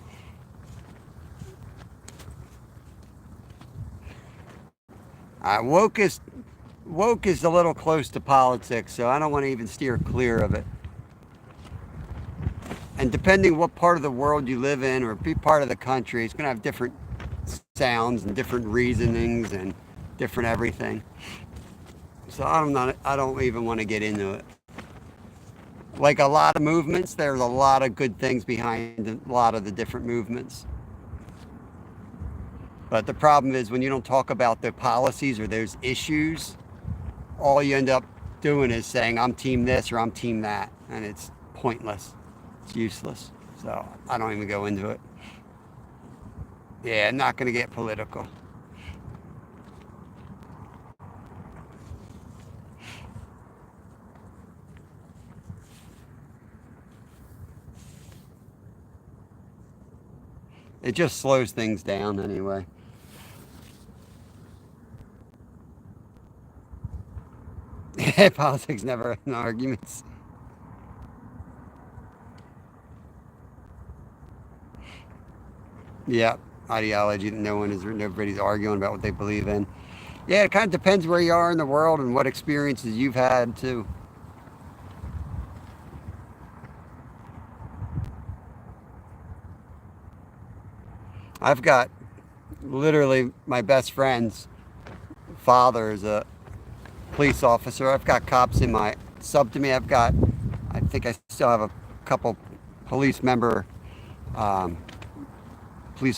Woke is a little close to politics, so I don't want to even steer clear of it. And depending what part of the world you live in or be part of the country, it's going to have different sounds and different reasonings and different everything. So I don't even want to get into it. Like a lot of movements, there's a lot of good things behind a lot of the different movements. But the problem is when you don't talk about the policies or those issues, all you end up doing is saying, I'm team this or I'm team that. And it's pointless. It's useless. So I don't even go into it. Yeah, not going to get political. It just slows things down anyway. Yeah, politics never end arguments. Yeah, ideology that nobody's arguing about what they believe in. Yeah, it kind of depends where you are in the world and what experiences you've had too. I've got literally my best friend's father is a police officer. I've got cops in my sub to me. I think I still have a couple police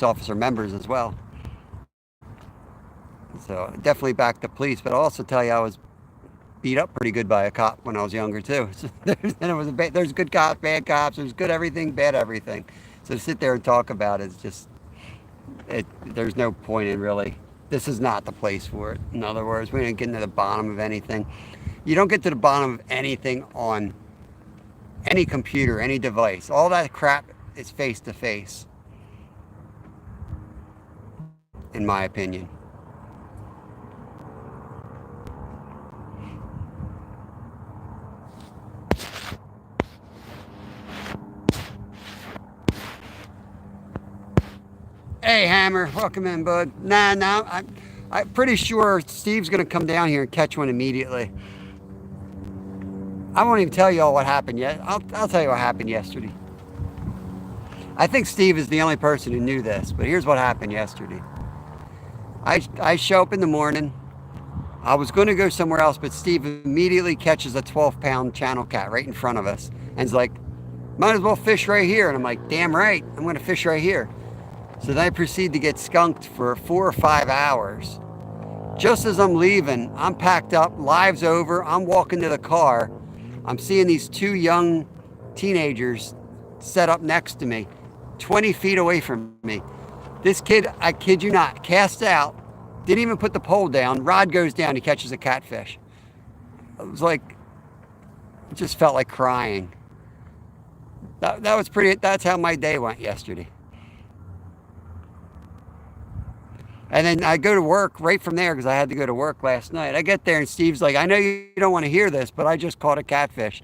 officer members as well. So definitely back to police, but I'll also tell you beat up pretty good by a cop when I was younger too. So there's good cops, bad cops. There's good everything, bad everything. So to sit there and talk about it is just there's no point in really. This is not the place for it. In other words, we didn't get to the bottom of anything. You don't get to the bottom of anything on any computer, any device. All that crap is face to face, in my opinion. Hey, Hammer, welcome in, bud. Nah, I'm pretty sure Steve's gonna come down here and catch one immediately. I won't even tell you all what happened yet. I'll tell you what happened yesterday. I think Steve is the only person who knew this, but here's what happened yesterday. I show up in the morning. I was going to go somewhere else, but Steve immediately catches a 12-pound channel cat right in front of us and is like, might as well fish right here. And I'm like, damn right, I'm going to fish right here. So then I proceed to get skunked for 4 or 5 hours. Just as I'm leaving, I'm packed up, live's over, I'm walking to the car. I'm seeing these 2 young teenagers set up next to me, 20 feet away from me. This kid, I kid you not, cast out, didn't even put the pole down, rod goes down, he catches a catfish. It was like, it just felt like crying. That was pretty, that's how my day went yesterday. And then I go to work right from there because I had to go to work last night. I get there and Steve's like, I know you don't want to hear this, but I just caught a catfish.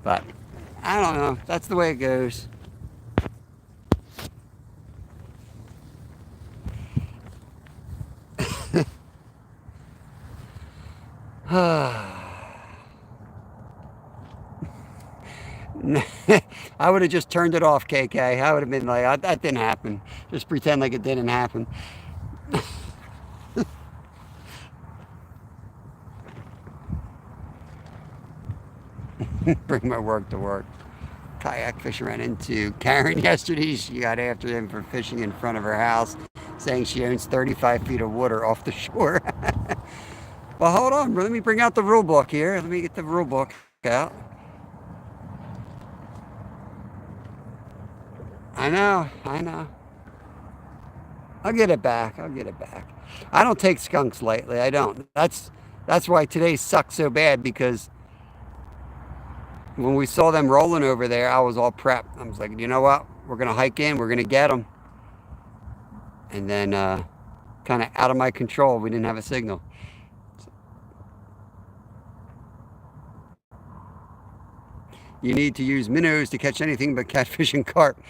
But I don't know. That's the way it goes. I would have just turned it off, KK. I would have been like, that didn't happen. Just pretend like it didn't happen. Bring my work to work. Kayak fishing ran into Karen yesterday. She got after him for fishing in front of her house, saying she owns 35 feet of water off the shore. Well, hold on. Let me bring out the rule book here. Let me get the rule book out. I know. I'll get it back. I don't take skunks lightly. I don't. That's why today sucked so bad, because when we saw them rolling over there, I was all prepped. I was like, you know what? We're going to hike in. We're going to get them. And then kind of out of my control, we didn't have a signal. You need to use minnows to catch anything but catfish and carp.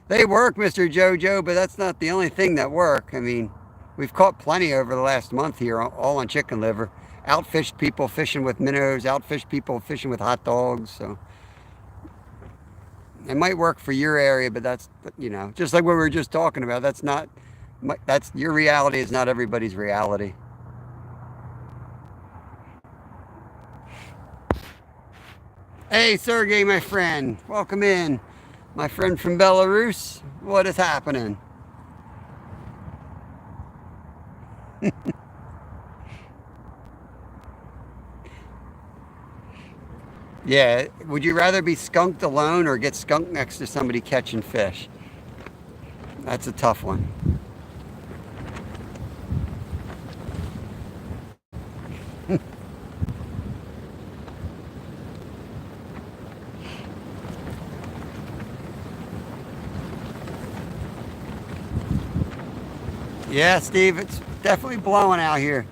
They work, Mr. Jojo, but that's not the only thing that work. I mean, we've caught plenty over the last month here, all on chicken liver. Outfished people fishing with minnows, outfished people fishing with hot dogs. So it might work for your area, but that's, you know, just like what we were just talking about. That's your reality is not everybody's reality. Hey, Sergey, my friend, welcome in. My friend from Belarus, what is happening? Yeah, would you rather be skunked alone or get skunked next to somebody catching fish? That's a tough one. Yeah, Steve, it's definitely blowing out here.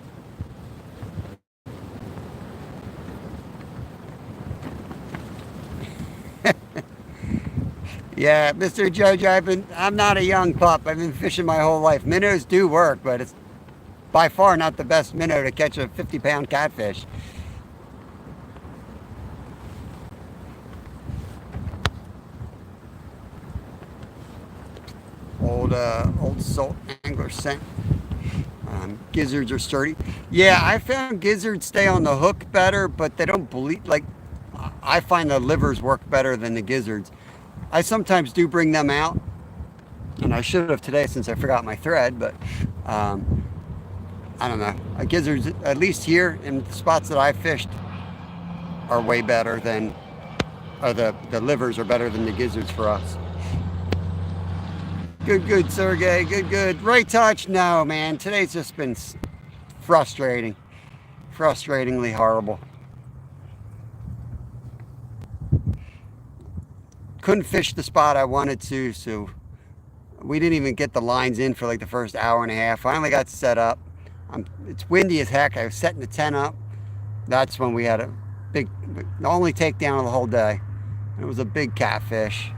Yeah, Mr. Jojo, I'm not a young pup. I've been fishing my whole life. Minnows do work, but it's by far not the best minnow to catch a 50-pound catfish. Old salt angler scent. Gizzards are sturdy. Yeah, I found gizzards stay on the hook better, but they don't bleed. Like, I find the livers work better than the gizzards. I sometimes do bring them out, and I should have today since I forgot my thread, but I don't know. Gizzards, at least here in the spots that I fished, are way better than, or the livers are better than the gizzards for us. Good, Sergey. Good. Right touch? No, man. Today's just been frustrating. Frustratingly horrible. Couldn't fish the spot I wanted to, so we didn't even get the lines in for like the first hour and a half. Finally got set up. It's windy as heck. I was setting the tent up. That's when we had the only takedown of the whole day. It was a big catfish.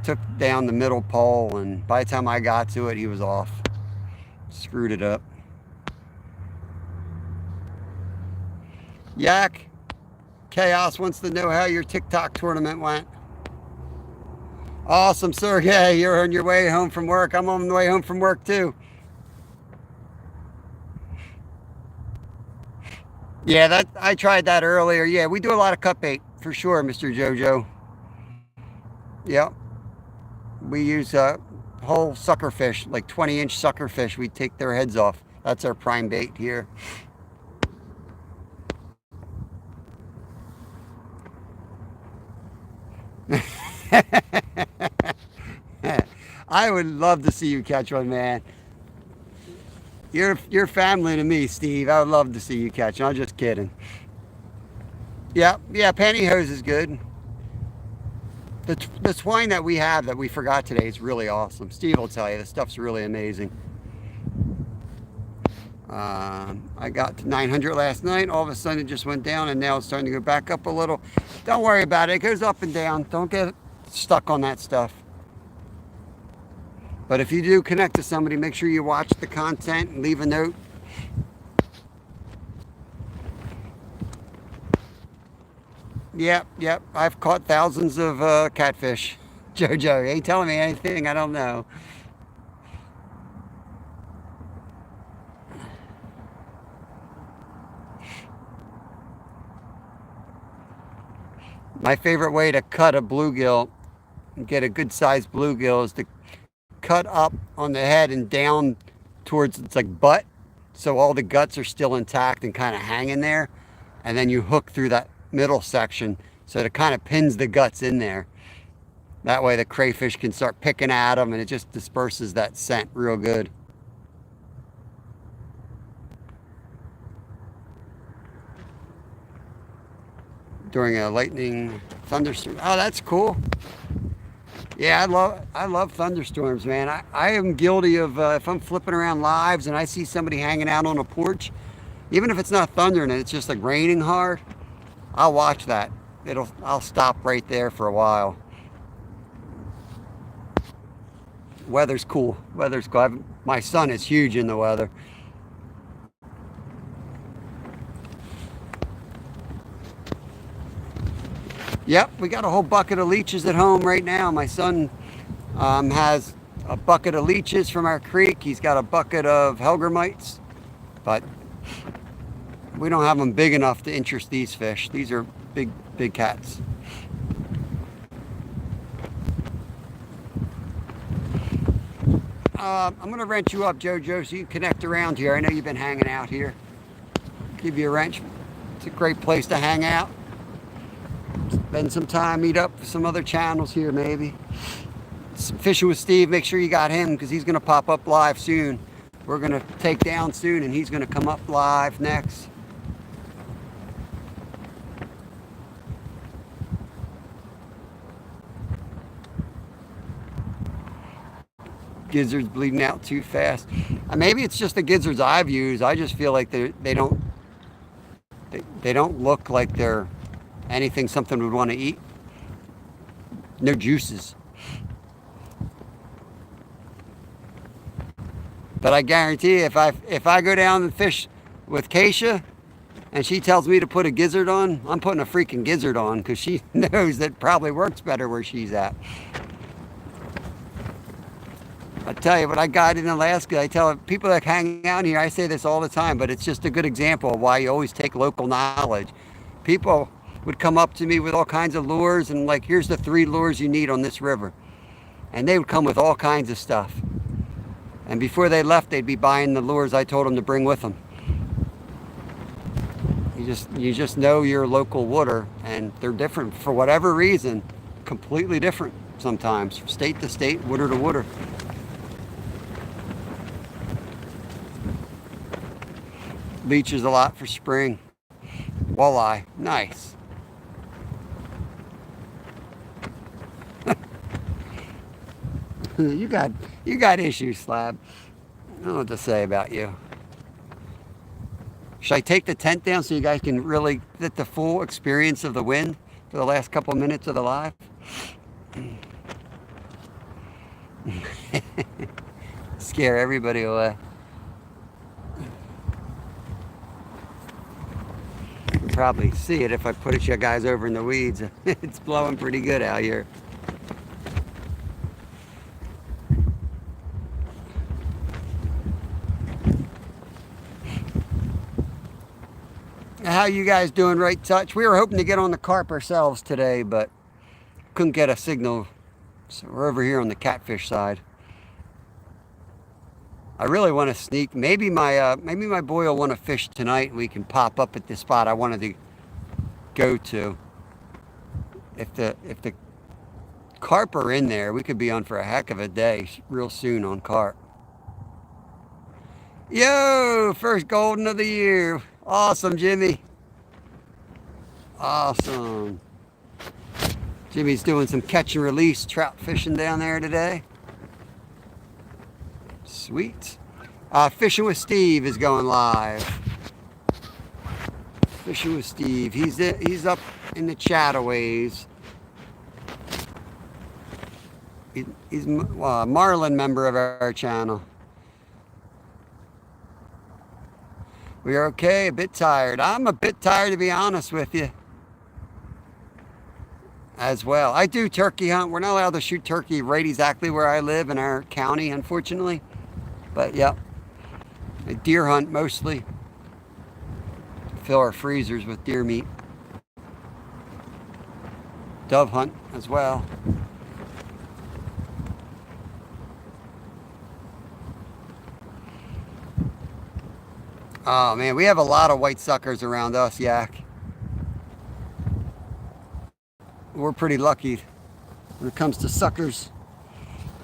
Took down the middle pole, and by the time I got to it, he was off. Screwed it up. Yak Chaos wants to know how your TikTok tournament went. Awesome, Sergey. You're on your way home from work. I'm on the way home from work too. Yeah, I tried that earlier. Yeah, we do a lot of cut bait for sure, Mr. Jojo. Yep. We use whole sucker fish, like 20-inch sucker fish. We take their heads off. That's our prime bait here. I would love to see you catch one, man. You're family to me, Steve. I would love to see you catch one. I'm just kidding. Yeah, pantyhose is good. The twine that we have that we forgot today is really awesome. Steve will tell you, the stuff's really amazing. I got to 900 last night. All of a sudden it just went down, and now it's starting to go back up a little. Don't worry about it. It goes up and down. Don't get stuck on that stuff. But if you do connect to somebody, make sure you watch the content and leave a note. Yep. I've caught thousands of catfish. Jojo, you ain't telling me anything I don't know. My favorite way to cut a bluegill and get a good sized bluegill is to cut up on the head and down towards its like butt, so all the guts are still intact and kind of hanging there, and then you hook through that middle section so it kind of pins the guts in there. That way the crayfish can start picking at them, and it just disperses that scent real good. During a lightning thunderstorm. Oh, that's cool. Yeah, I love thunderstorms, man. I am guilty of if I'm flipping around lives and I see somebody hanging out on a porch, even if it's not thundering and it's just like raining hard, I'll watch that. I'll stop right there for a while. Weather's cool. My son is huge in the weather. Yep, we got a whole bucket of leeches at home right now. My son has a bucket of leeches from our creek. He's got a bucket of hellgrammites, but we don't have them big enough to interest these fish. These are big cats. I'm going to wrench you up, Jojo, so you can connect around here. I know you've been hanging out here. Give you a wrench. It's a great place to hang out. Spend some time, meet up with some other channels here maybe. Fishing with Steve, make sure you got him because he's going to pop up live soon. We're going to take down soon and he's going to come up live next. Gizzards bleeding out too fast. Maybe it's just the gizzards I've used. I just feel like they don't look like they're anything something would want to eat. No juices. But I guarantee if I go down and fish with Keisha and she tells me to put a gizzard on, I'm putting a freaking gizzard on because she knows that probably works better where she's at. I tell you what I got in Alaska, I tell people that hang out here, I say this all the time, but it's just a good example of why you always take local knowledge. People would come up to me with all kinds of lures and like, here's the 3 lures you need on this river. And they would come with all kinds of stuff. And before they left, they'd be buying the lures I told them to bring with them. You just know your local water, and they're different for whatever reason, completely different sometimes, from state to state, water to water. Leeches a lot for spring. Walleye, nice. You got issues, Slab. I don't know what to say about you. Should I take the tent down so you guys can really get the full experience of the wind for the last couple of minutes of the live? Scare everybody away. You can probably see it if I put you guys over in the weeds. It's blowing pretty good out here. How you guys doing, Right Touch? We were hoping to get on the carp ourselves today, but couldn't get a signal. So we're over here on the catfish side. I really want to sneak. Maybe my boy will want to fish tonight, and we can pop up at the spot I wanted to go to. If the carp are in there, we could be on for a heck of a day real soon on carp. Yo, first golden of the year. Awesome, Jimmy. Awesome. Jimmy's doing some catch and release trout fishing down there today. Sweet. Fishing with Steve is going live. Fishing with Steve. He's up in the Chattaways. He's a Marlin member of our channel. We are okay, a bit tired. I'm a bit tired, to be honest with you, as well. I do turkey hunt. We're not allowed to shoot turkey right exactly where I live in our county, unfortunately. But, yep, I deer hunt mostly. Fill our freezers with deer meat. Dove hunt as well. Oh man, we have a lot of white suckers around us, Yak. We're pretty lucky when it comes to suckers.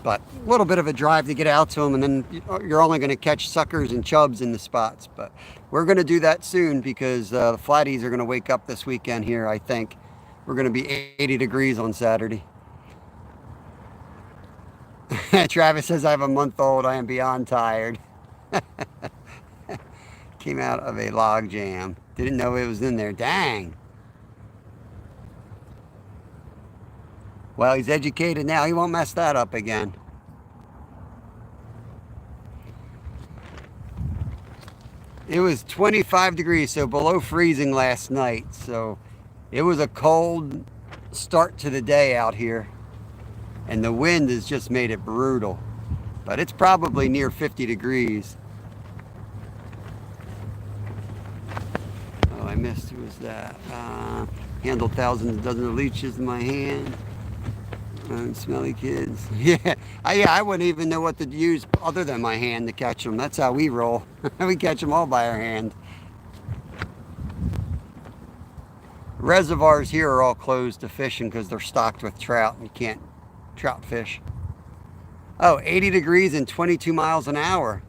But a little bit of a drive to get out to them, and then you're only going to catch suckers and chubs in the spots. But we're going to do that soon because the flatties are going to wake up this weekend here, I think. We're going to be 80 degrees on Saturday. Travis says, I have a month-old. I am beyond tired. Came out of a log jam. Didn't know it was in there. Dang. Well, he's educated now. He won't mess that up again. It was 25 degrees, so below freezing last night. So it was a cold start to the day out here. And the wind has just made it brutal. But it's probably near 50 degrees. I missed. Who was that? Handled thousands of dozens of leeches in my hand. Smelly kids. Yeah, I wouldn't even know what to use other than my hand to catch them. That's how we roll. We catch them all by our hand. Reservoirs here are all closed to fishing because they're stocked with trout. You can't trout fish. Oh, 80 degrees and 22 miles an hour.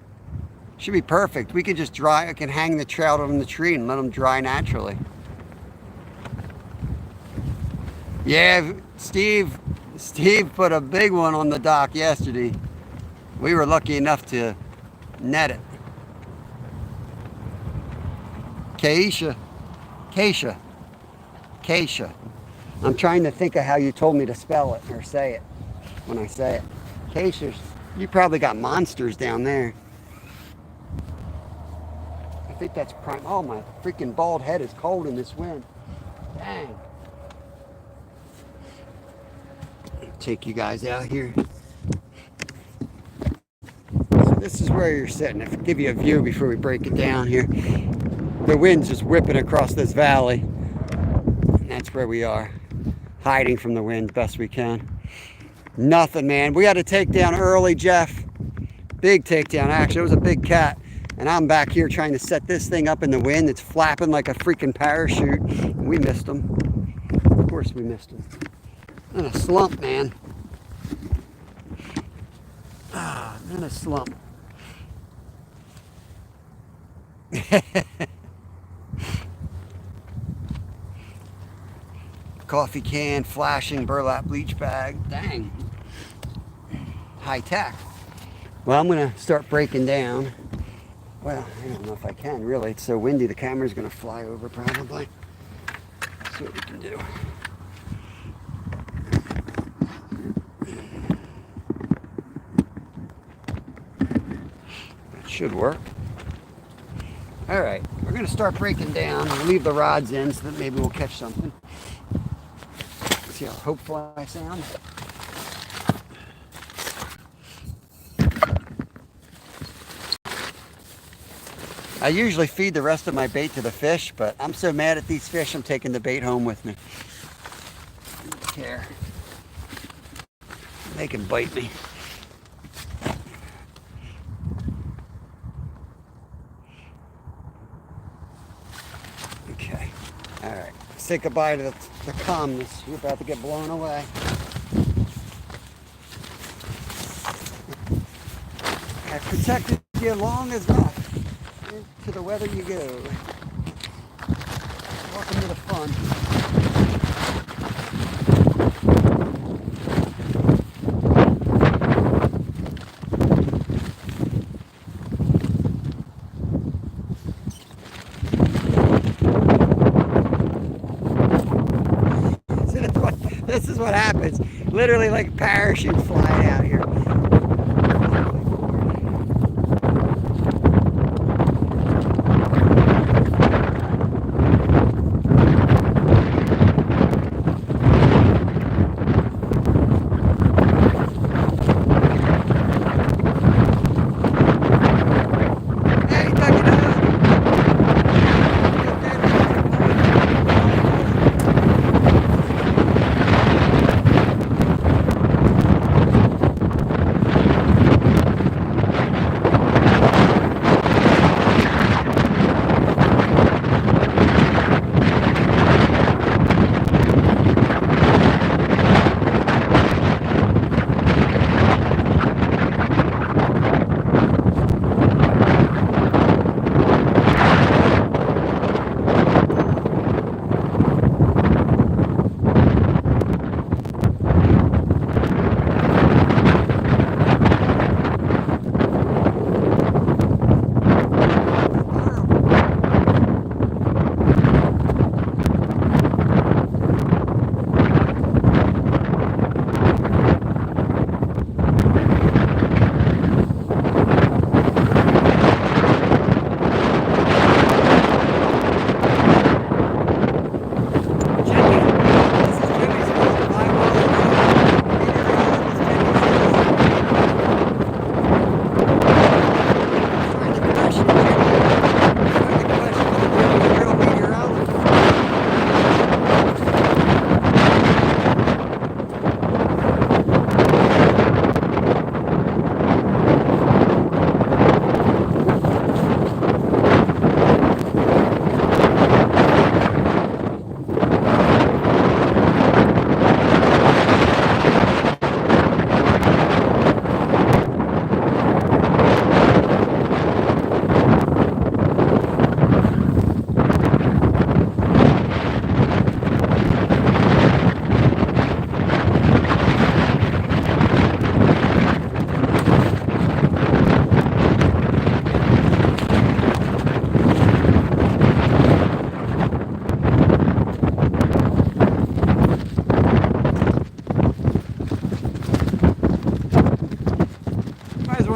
Should be perfect. We can just dry. I can hang the trout on the tree and let them dry naturally. Yeah, Steve put a big one on the dock yesterday. We were lucky enough to net it. Keisha. I'm trying to think of how you told me to spell it or say it when I say it. Keisha, you probably got monsters down there. I think that's prime. Oh, my freaking bald head is cold in this wind. Dang. Take you guys out here. So this is where you're sitting. I'll give you a view before we break it down here. The wind's just whipping across this valley. And that's where we are. Hiding from the wind best we can. Nothing, man. We had to take down early, Jeff. Big takedown, actually. It was a big cat. And I'm back here trying to set this thing up in the wind. It's flapping like a freaking parachute. And we missed him. Of course we missed him. In a slump, man. In a slump. Coffee can, flashing burlap bleach bag. Dang. High tech. Well, I'm going to start breaking down. Well, I don't know if I can, really. It's so windy, the camera's going to fly over probably. Let's see what we can do. That should work. All right, we're going to start breaking down. We'll leave the rods in so that maybe we'll catch something. See how hopeful I sound? I usually feed the rest of my bait to the fish, but I'm so mad at these fish, I'm taking the bait home with me. I don't care. They can bite me. Okay. All right. Say goodbye to the calmness. You're about to get blown away. I've protected you long enough. To the weather you go. Welcome to the fun. This is what happens. Literally like parachute flying out here.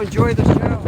Enjoy the show.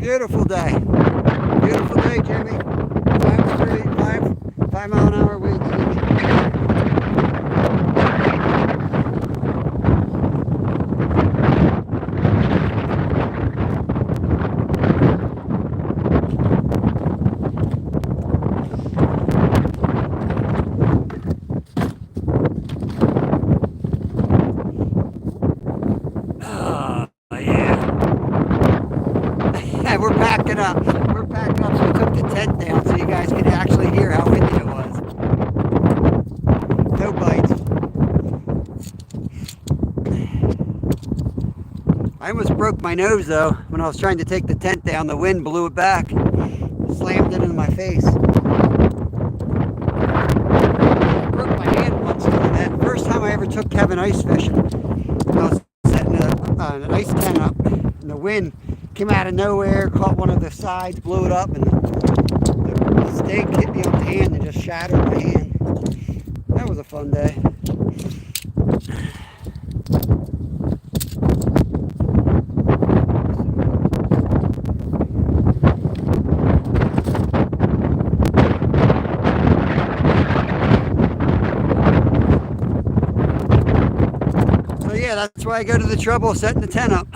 Beautiful day. Beautiful day, Jimmy. 5 mile an hour winds. We're packing up. We're packing up, so we took the tent down so you guys could actually hear how windy it was. No bites. I almost broke my nose though when I was trying to take the tent down. The wind blew it back, slammed it in my face. I broke my hand once doing that. First time I ever took Kevin ice fishing. I was setting an ice tent up, and the wind came out of nowhere, caught one of the sides, blew it up, and the stake hit me on the hand and just shattered my hand. That was a fun day. So yeah, that's why I go to the trouble of setting the tent up.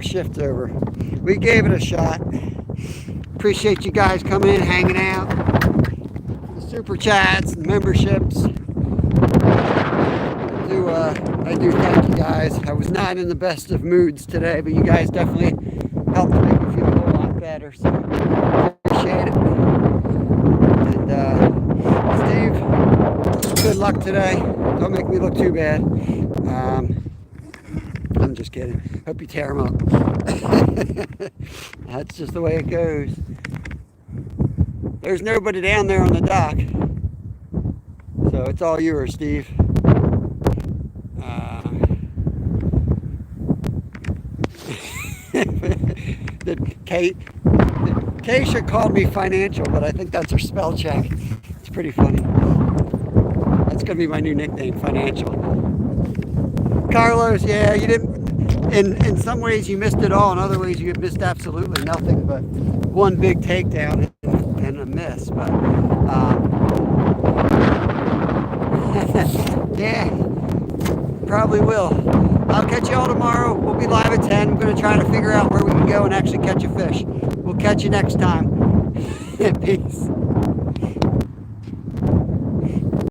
Shift over. We gave it a shot. Appreciate you guys coming in, hanging out. The super chats and memberships. I do thank you guys. I was not in the best of moods today, but you guys definitely helped make me feel a whole lot better. So appreciate it. And Steve, good luck today. Don't make me look too bad. I'm just kidding. Hope you tear them up. That's just the way it goes. There's nobody down there on the dock. So it's all yours, Steve. Keisha called me financial, but I think that's her spell check. It's pretty funny. That's going to be my new nickname, Financial. Carlos, yeah, you didn't. In some ways, you missed it all. In other ways, you missed absolutely nothing but one big takedown and a miss. But yeah, probably will. I'll catch you all tomorrow. We'll be live at 10. I'm going to try to figure out where we can go and actually catch a fish. We'll catch you next time. Peace.